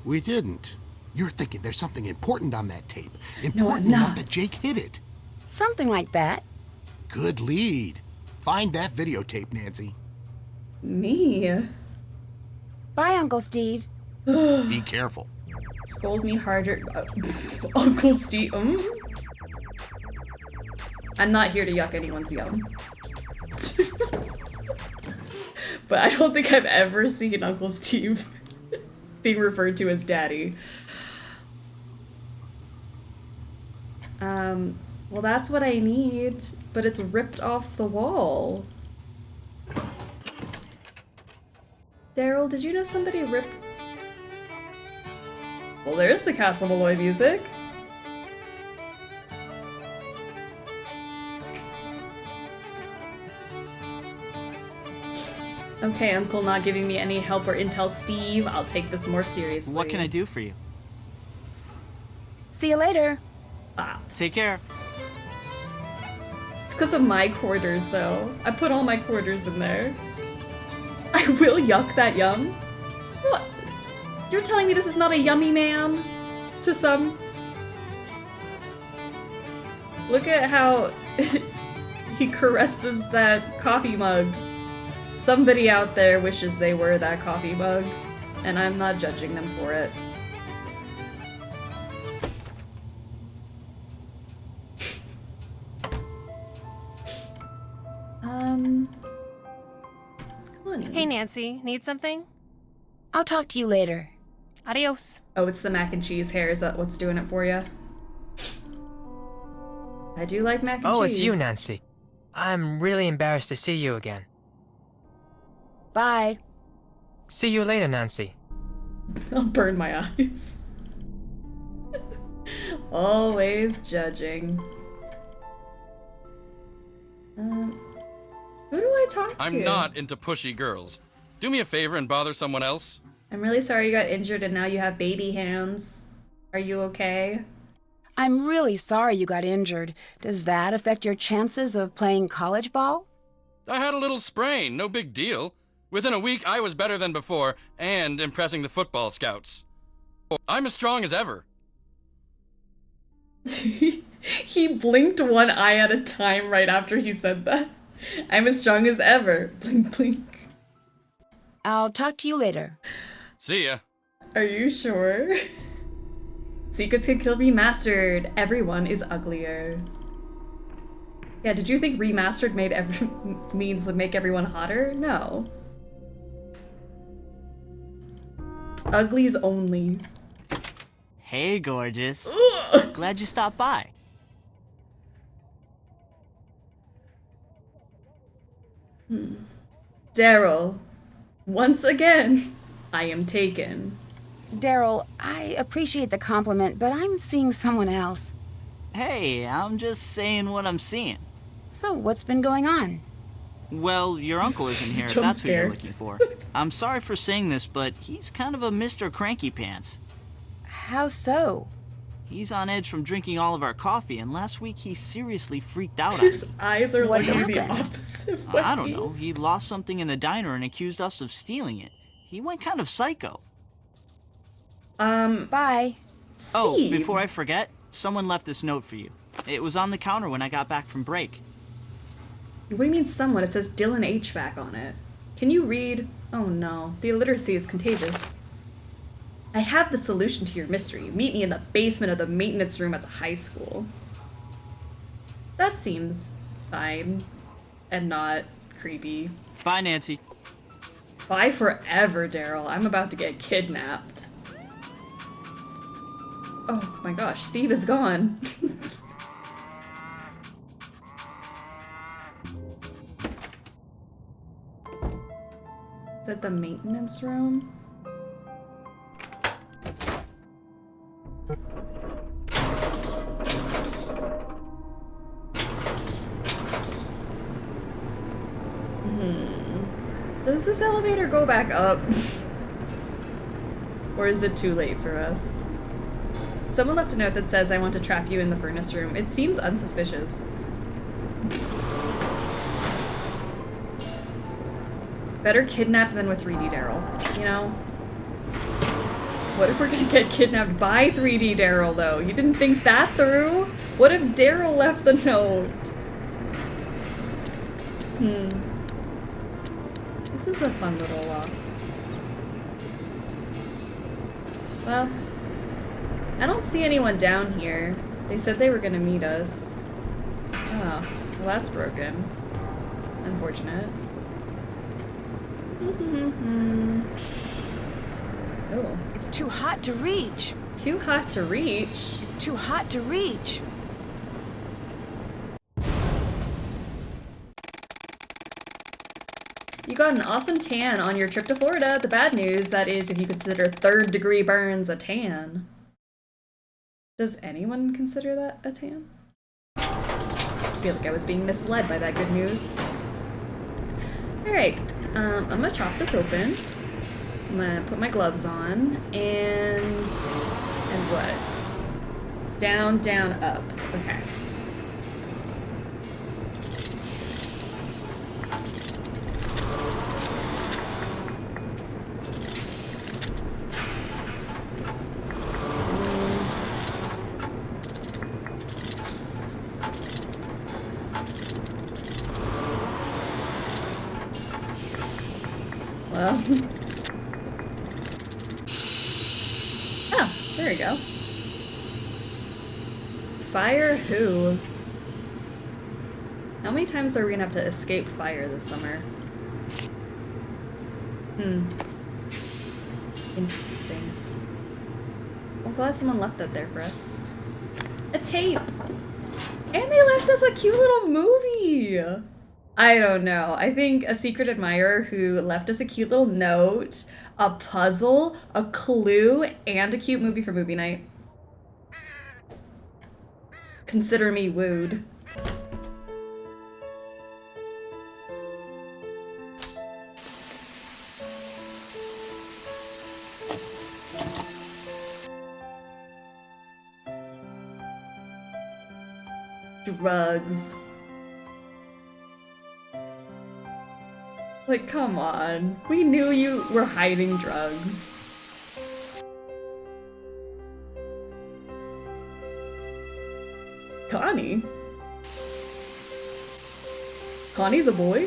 We didn't. You're thinking there's something important on that tape. Important enough that Jake hid it. Something like that. Good lead. Find that videotape, Nancy. Me? Bye, Uncle Steve. Be careful. Scold me harder. Uncle Steve. I'm not here to yuck anyone's yum. But I don't think I've ever seen Uncle Steve being referred to as daddy. Well, that's what I need, but it's ripped off the wall. Daryl, did you know somebody ripped... Well, there's the Castle Malloy music. Okay, Uncle not giving me any help or intel, Steve. I'll take this more seriously. What can I do for you? See you later. Take care. It's because of my quarters, though. I put all my quarters in there. I will yuck that yum. What? You're telling me this is not a yummy man? To some? Look at how he caresses that coffee mug. Somebody out there wishes they were that coffee mug, and I'm not judging them for it. Come on. Hey, Nancy, need something? I'll talk to you later. Adios. Oh, it's the mac and cheese hair. Is that what's doing it for you? I do like mac and cheese. Oh, it's you, Nancy. I'm really embarrassed to see you again. Bye. See you later, Nancy. I'll burn my eyes. Always judging. Who do I talk to? I'm not into pushy girls. Do me a favor and bother someone else. I'm really sorry you got injured and now you have baby hands. Are you okay? I'm really sorry you got injured. Does that affect your chances of playing college ball? I had a little sprain, no big deal. Within a week, I was better than before, and impressing the football scouts. I'm as strong as ever. He blinked one eye at a time right after he said that. I'm as strong as ever. Blink, blink. I'll talk to you later. See ya. Are you sure? Secrets Can Kill Remastered. Everyone is uglier. Yeah, did you think remastered means make everyone hotter? No. Uglies only. Hey, gorgeous. Glad you stopped by. Daryl, once again, I am taken. Daryl, I appreciate the compliment, but I'm seeing someone else. Hey, I'm just saying what I'm seeing. So, what's been going on? Well, your uncle isn't here if Jump that's who you're scare. looking for. I'm sorry for saying this, but he's kind of a Mr. Cranky Pants. How so? He's on edge from drinking all of our coffee, and last week he seriously freaked out on His me. eyes are What looking the happened? opposite I don't know. ways. He lost something in the diner and accused us of stealing it. He went kind of psycho. Bye. Oh, Steve. before I forget, someone left this note for you. It was on the counter when I got back from break. What do you mean someone? It says Dylan HVAC on it. Can you read? Oh no, the illiteracy is contagious. I have the solution to your mystery. Meet me in the basement of the maintenance room at the high school. That seems fine and not creepy. Bye, Nancy. Bye forever, Daryl. I'm about to get kidnapped. Oh my gosh, Steve is gone. Is that the maintenance room? Does this elevator go back up? Or is it too late for us? Someone left a note that says, I want to trap you in the furnace room. It seems unsuspicious. Better kidnapped than with 3D Daryl, you know? What if we're gonna get kidnapped by 3D Daryl, though? You didn't think that through? What if Daryl left the note? This is a fun little walk. Well, I don't see anyone down here. They said they were gonna meet us. Oh, well that's broken. Unfortunate. Oh. It's too hot to reach. Too hot to reach? It's too hot to reach. You got an awesome tan on your trip to Florida. The bad news, that is, if you consider third-degree burns a tan. Does anyone consider that a tan? I feel like I was being misled by that good news. Alright, I'm gonna chop this open. I'm gonna put my gloves on, and what? Down, down, up. Okay. Well. Oh, there we go. Fire who? How many times are we gonna have to escape fire this summer? Interesting. I'm glad someone left that there for us. A tape! And they left us a cute little movie! I don't know. I think a secret admirer who left us a cute little note, a puzzle, a clue, and a cute movie for movie night. Consider me wooed. Drugs. Like, come on. We knew you were hiding drugs. Connie? Connie's a boy?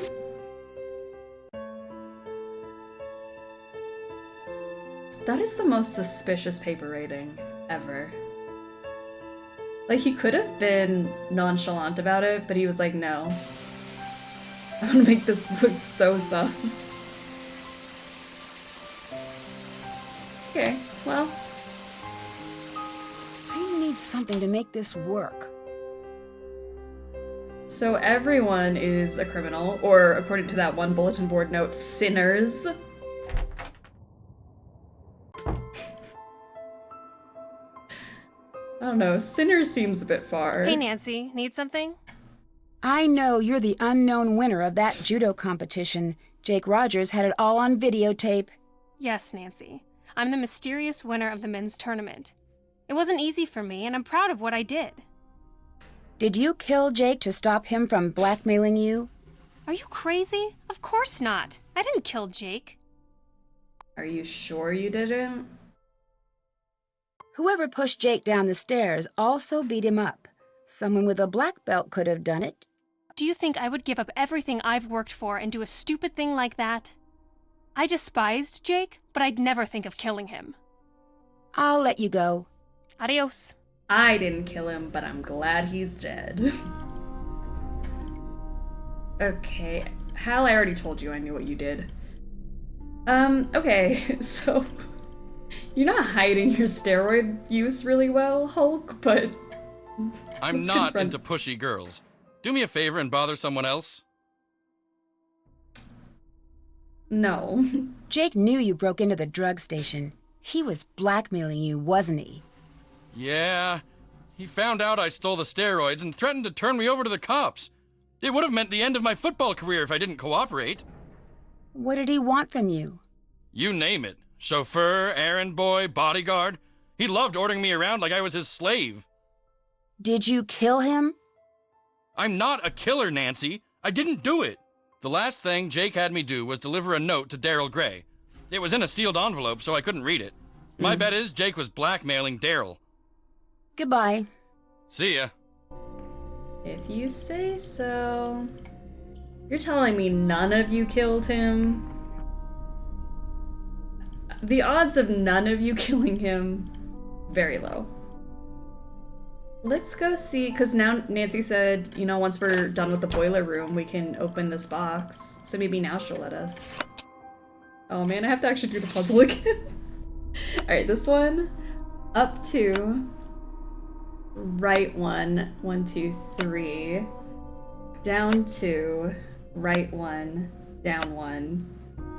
That is the most suspicious paper rating ever. Like, he could have been nonchalant about it, but he was like, no. I want to make this look so sus. Okay, well. I need something to make this work. So everyone is a criminal, or according to that one bulletin board note, sinners. I don't know, sinners seems a bit far. Hey Nancy, need something? I know you're the unknown winner of that judo competition. Jake Rogers had it all on videotape. Yes, Nancy. I'm the mysterious winner of the men's tournament. It wasn't easy for me, and I'm proud of what I did. Did you kill Jake to stop him from blackmailing you? Are you crazy? Of course not. I didn't kill Jake. Are you sure you didn't? Whoever pushed Jake down the stairs also beat him up. Someone with a black belt could have done it. Do you think I would give up everything I've worked for and do a stupid thing like that? I despised Jake, but I'd never think of killing him. I'll let you go. Adios. I didn't kill him, but I'm glad he's dead. Okay. Hal, I already told you I knew what you did. Okay, so... You're not hiding your steroid use really well, Hulk, but... I'm not into pushy girls. Do me a favor and bother someone else. No. Jake knew you broke into the drug station. He was blackmailing you, wasn't he? Yeah. He found out I stole the steroids and threatened to turn me over to the cops. It would have meant the end of my football career if I didn't cooperate. What did he want from you? You name it. Chauffeur, errand boy, bodyguard. He loved ordering me around like I was his slave. Did you kill him? I'm not a killer, Nancy. I didn't do it. The last thing Jake had me do was deliver a note to Daryl Gray. It was in a sealed envelope, so I couldn't read it. My bet is Jake was blackmailing Daryl. Goodbye. See ya. If you say so. You're telling me none of you killed him? The odds of none of you killing him, very low. Let's go see, because now Nancy said, you know, once we're done with the boiler room, we can open this box. So maybe now she'll let us. Oh man, I have to actually do the puzzle again. Alright, this one. Up 2. Right 1. 1, 2, 3. Down 2. Right 1. Down 1.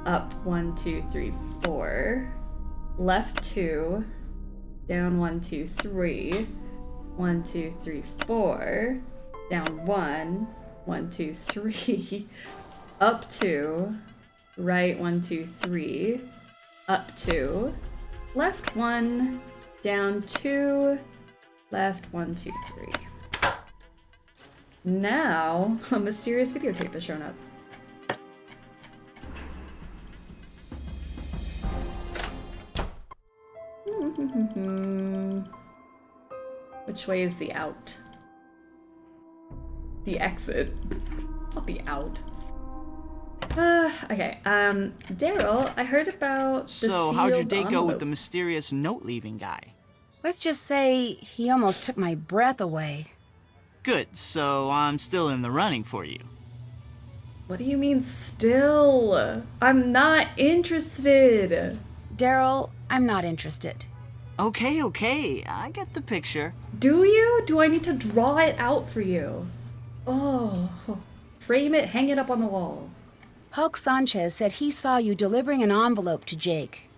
Up 1, 2, 3, 4. Left 2. Down 1, 2, 3. 1, 2, 3, 4. Down 1. 1, 2, 3. Up 2. Right 1, 2, 3. Up 2. Left 1. Down 2. Left 1, 2, 3. Now, a mysterious videotape has shown up. Which way is the out? The exit. Not the out. Okay, Daryl, I heard about the So, how'd your sealed day go with envelope. the mysterious note-leaving guy? Let's just say he almost took my breath away. Good, so I'm still in the running for you. What do you mean still? I'm not interested. Daryl, I'm not interested. Okay, I get the picture. Do you? Do I need to draw it out for you? Oh, frame it, hang it up on the wall. Hulk Sanchez said he saw you delivering an envelope to Jake.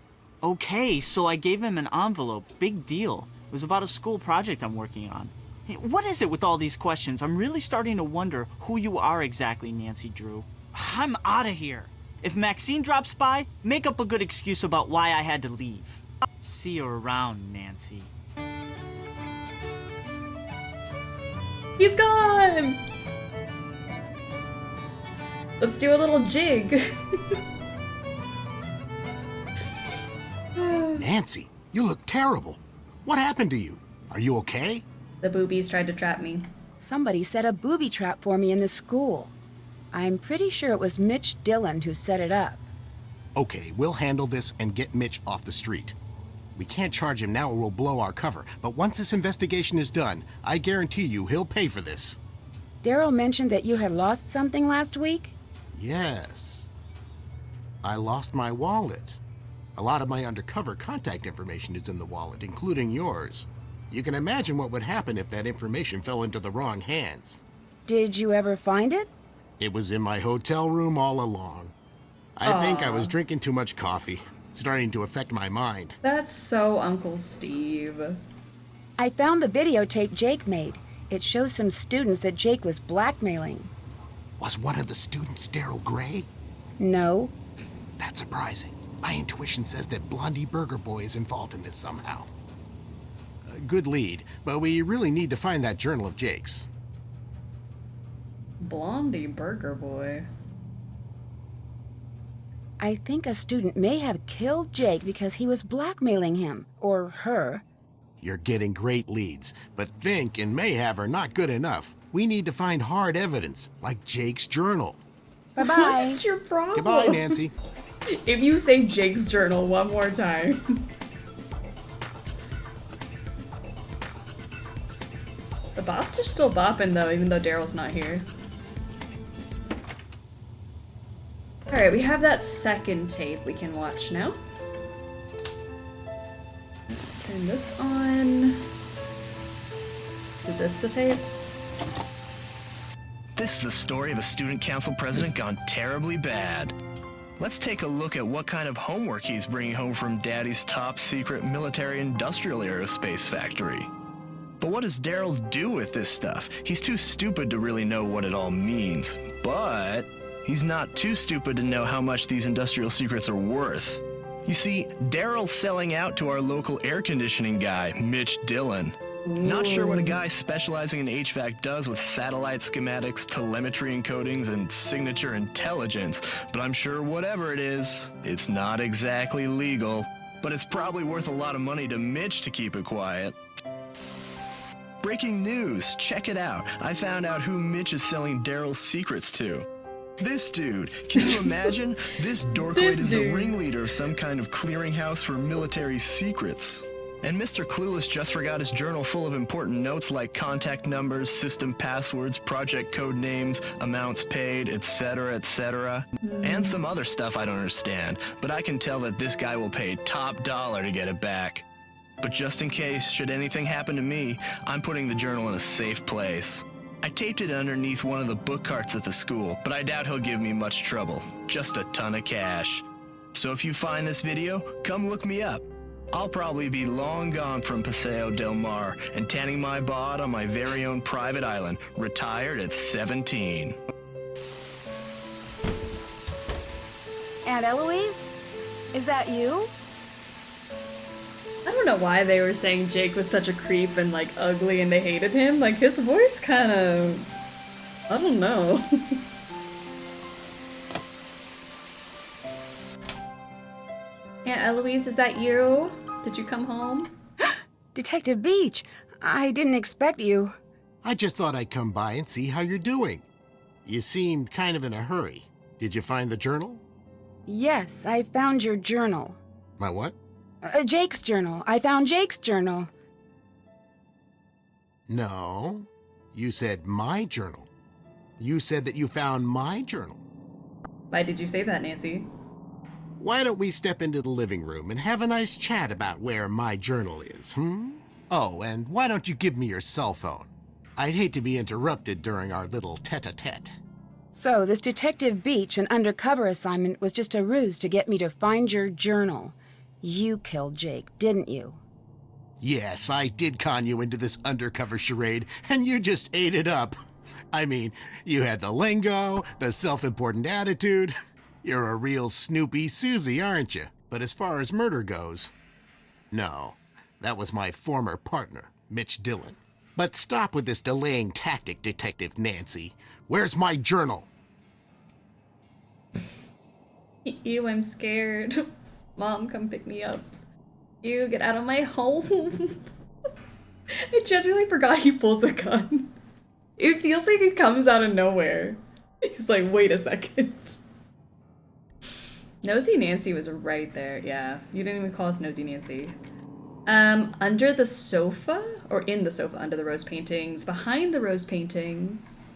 Okay, so I gave him an envelope. Big deal. It was about a school project I'm working on. Hey, what is it with all these questions? I'm really starting to wonder who you are exactly, Nancy Drew. I'm out of here. If Maxine drops by, make up a good excuse about why I had to leave. See you around, Nancy. He's gone! Let's do a little jig. Nancy, you look terrible. What happened to you? Are you okay? The boobies tried to trap me. Somebody set a booby trap for me in the school. I'm pretty sure it was Mitch Dillon who set it up. Okay, we'll handle this and get Mitch off the street. We can't charge him now or we'll blow our cover, but once this investigation is done, I guarantee you he'll pay for this. Daryl mentioned that you had lost something last week? Yes. I lost my wallet. A lot of my undercover contact information is in the wallet, including yours. You can imagine what would happen if that information fell into the wrong hands. Did you ever find it? It was in my hotel room all along. I think I was Aw. drinking too much coffee. It's starting to affect my mind. That's so Uncle Steve. I found the videotape Jake made. It shows some students that Jake was blackmailing. Was one of the students Daryl Gray? No. That's surprising. My intuition says that Blondie Burger Boy is involved in this somehow. Good lead, but we really need to find that journal of Jake's. Blondie Burger Boy. I think a student may have killed Jake because he was blackmailing him, or her. You're getting great leads, but think and may have are not good enough. We need to find hard evidence, like Jake's journal. Bye-bye. What's your problem? Goodbye, Nancy. If you say Jake's journal one more time. The bops are still bopping though, even though Daryl's not here. Alright, we have that second tape we can watch now. Turn this on. Is this the tape? This is the story of a student council president gone terribly bad. Let's take a look at what kind of homework he's bringing home from Daddy's top secret military industrial aerospace factory. But what does Daryl do with this stuff? He's too stupid to really know what it all means. But he's not too stupid to know how much these industrial secrets are worth. You see, Daryl's selling out to our local air conditioning guy, Mitch Dillon. Not sure what a guy specializing in HVAC does with satellite schematics, telemetry encodings, and signature intelligence, but I'm sure whatever it is, it's not exactly legal. But it's probably worth a lot of money to Mitch to keep it quiet. Breaking news, check it out. I found out who Mitch is selling Daryl's secrets to. This dude. Can you imagine? This dorkoid is the ringleader of some kind of clearinghouse for military secrets. And Mr. Clueless just forgot his journal full of important notes like contact numbers, system passwords, project code names, amounts paid, etc., etc. And some other stuff I don't understand, but I can tell that this guy will pay top dollar to get it back. But just in case, should anything happen to me, I'm putting the journal in a safe place. I taped it underneath one of the book carts at the school, but I doubt he'll give me much trouble. Just a ton of cash. So if you find this video, come look me up. I'll probably be long gone from Paseo del Mar and tanning my bod on my very own private island, retired at 17. Aunt Eloise? Is that you? I don't know why they were saying Jake was such a creep and like ugly and they hated him. Like his voice kind of... I don't know. Aunt Eloise, is that you? Did you come home? Detective Beach, I didn't expect you. I just thought I'd come by and see how you're doing. You seemed kind of in a hurry. Did you find the journal? Yes, I found your journal. My what? Jake's journal. I found Jake's journal. No, you said my journal. You said that you found my journal. Why did you say that, Nancy? Why don't we step into the living room and have a nice chat about where my journal is, Oh, and why don't you give me your cell phone? I'd hate to be interrupted during our little tete-a-tete. So, this Detective Beach and undercover assignment was just a ruse to get me to find your journal. You killed Jake, didn't you? Yes, I did con you into this undercover charade, and you just ate it up. I mean, you had the lingo, the self-important attitude. You're a real Snoopy Susie, aren't you? But as far as murder goes, no. That was my former partner, Mitch Dillon. But stop with this delaying tactic, Detective Nancy. Where's my journal? Ew, I'm scared. Mom, come pick me up. Ew, get out of my home. I genuinely forgot he pulls a gun. It feels like it comes out of nowhere. He's like, wait a second. Nosy Nancy was right there. Yeah, you didn't even call us Nosy Nancy. Under the sofa? Or in the sofa, under the rose paintings. Behind the rose paintings.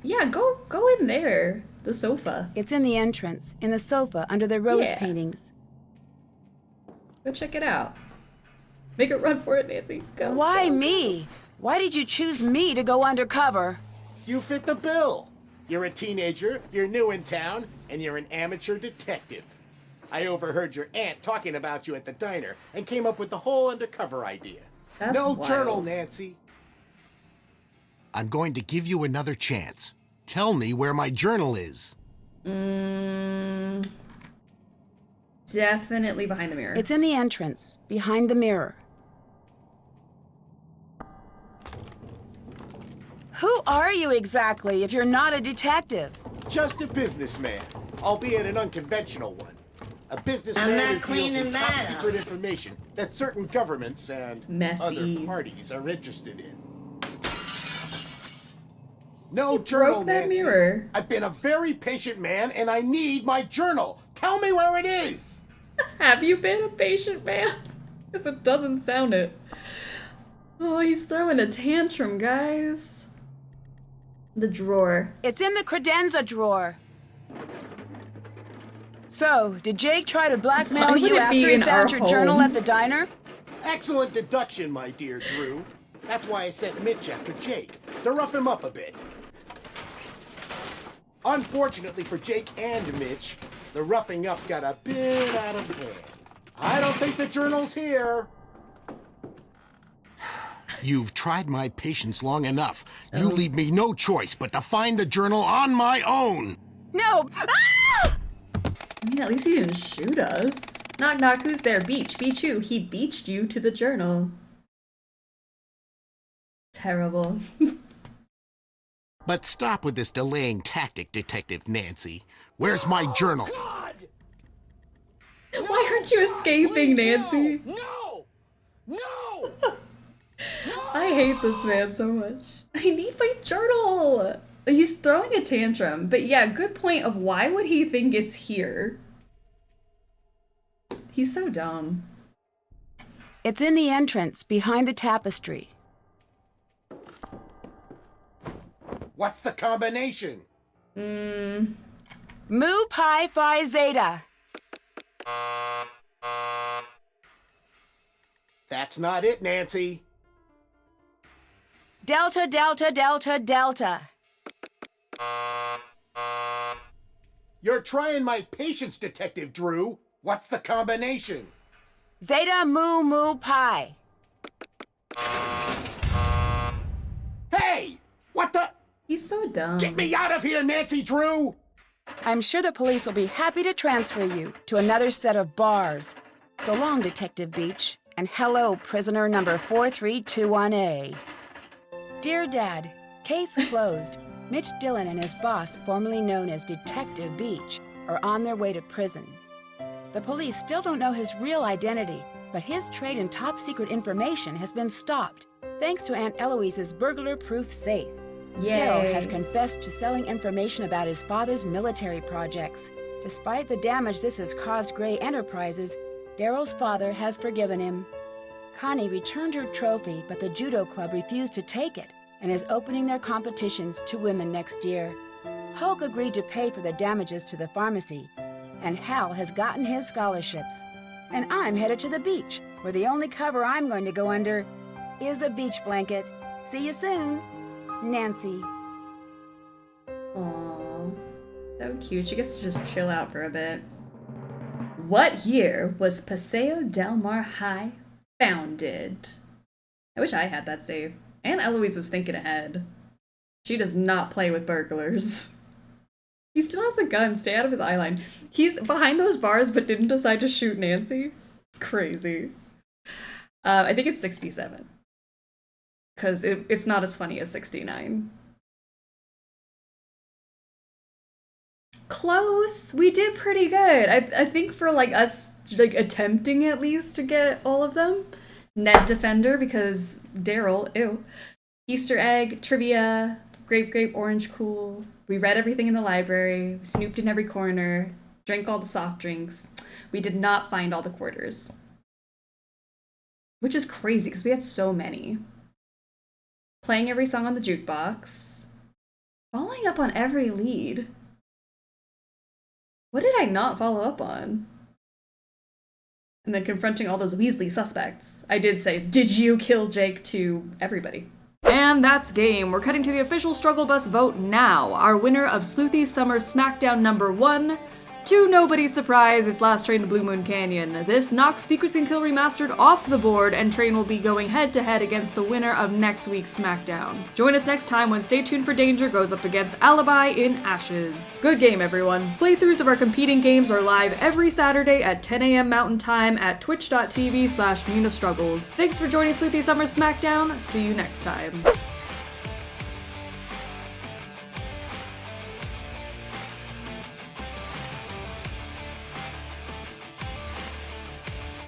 Yeah, go in there. The sofa. It's in the entrance, in the sofa, under the rose paintings. Go check it out. Make a run for it, Nancy. Go. Why me? Why did you choose me to go undercover? You fit the bill. You're a teenager, you're new in town, and you're an amateur detective. I overheard your aunt talking about you at the diner and came up with the whole undercover idea. That's no wild. Journal, Nancy. I'm going to give you another chance. Tell me where my journal is. Definitely behind the mirror. It's in the entrance, behind the mirror. Who are you exactly if you're not a detective? Just a businessman, albeit an unconventional one. A businessman I'm not who deals cleaning in top that secret information that certain governments and other parties are interested in. No journal, broke that Nancy. mirror. I've been a very patient man, and I need my journal. Tell me where it is. Have you been a patient man? Because it doesn't sound it. Oh, he's throwing a tantrum, guys. The drawer. It's in the credenza drawer. So, did Jake try to blackmail Why would you it be after he in found our your journal home? at the diner? Excellent deduction, my dear Drew. That's why I sent Mitch after Jake, to rough him up a bit. Unfortunately for Jake and Mitch, the roughing up got a bit out of hand. I don't think the journal's here. You've tried my patience long enough. You leave me no choice but to find the journal on my own. No! Ah! I mean, at least he didn't shoot us. Knock knock, who's there? Beach. Beach who? He beached you to the journal. Terrible. But stop with this delaying tactic, Detective Nancy. Where's my journal? Why aren't you escaping, Nancy? No! No! I hate this man so much. I need my journal. He's throwing a tantrum, but yeah, good point of why would he think it's here? He's so dumb. It's in the entrance, behind the tapestry. What's the combination? Mu Pi Phi Zeta. That's not it, Nancy. Delta, delta, delta, delta. You're trying my patience, Detective Drew. What's the combination? Zeta Mu Mu Pi. Hey! What the? He's so dumb. Get me out of here, Nancy Drew! I'm sure the police will be happy to transfer you to another set of bars. So long, Detective Beach, and hello, prisoner number 4321A. Dear Dad, case closed. Mitch Dillon and his boss, formerly known as Detective Beach, are on their way to prison. The police still don't know his real identity, but his trade in top-secret information has been stopped, thanks to Aunt Eloise's burglar-proof safe. Yay. Daryl has confessed to selling information about his father's military projects. Despite the damage this has caused Gray Enterprises, Daryl's father has forgiven him. Connie returned her trophy, but the judo club refused to take it and is opening their competitions to women next year. Hulk agreed to pay for the damages to the pharmacy, and Hal has gotten his scholarships. And I'm headed to the beach, where the only cover I'm going to go under is a beach blanket. See you soon, Nancy. Aww. So cute. She gets to just chill out for a bit. What year was Paseo Del Mar High founded? I wish I had that save. Aunt Eloise was thinking ahead. She does not play with burglars. He still has a gun. Stay out of his eye line. He's behind those bars but didn't decide to shoot Nancy. Crazy. I think it's 67. Because it's not as funny as 69. Close. We did pretty good. I think for like us like attempting at least to get all of them. Net Defender because Daryl, ew. Easter egg, trivia, grape, orange, cool. We read everything in the library, we snooped in every corner, drank all the soft drinks. We did not find all the quarters. Which is crazy because we had so many. Playing every song on the jukebox. Following up on every lead. What did I not follow up on? And then confronting all those Weasley suspects. I did say, did you kill Jake to everybody? And that's game. We're cutting to the official Struggle Bus vote now. Our winner of Sleuthy Summer Smackdown #1, to nobody's surprise, is Last Train to Blue Moon Canyon. This knocks Secrets Can Kill Remastered off the board, and Train will be going head-to-head against the winner of next week's Smackdown. Join us next time when Stay Tuned for Danger goes up against Alibi in Ashes. Good game, everyone. Playthroughs of our competing games are live every Saturday at 10 a.m. Mountain Time at twitch.tv/NinaStruggles. Thanks for joining Sleuthy Summer Smackdown. See you next time.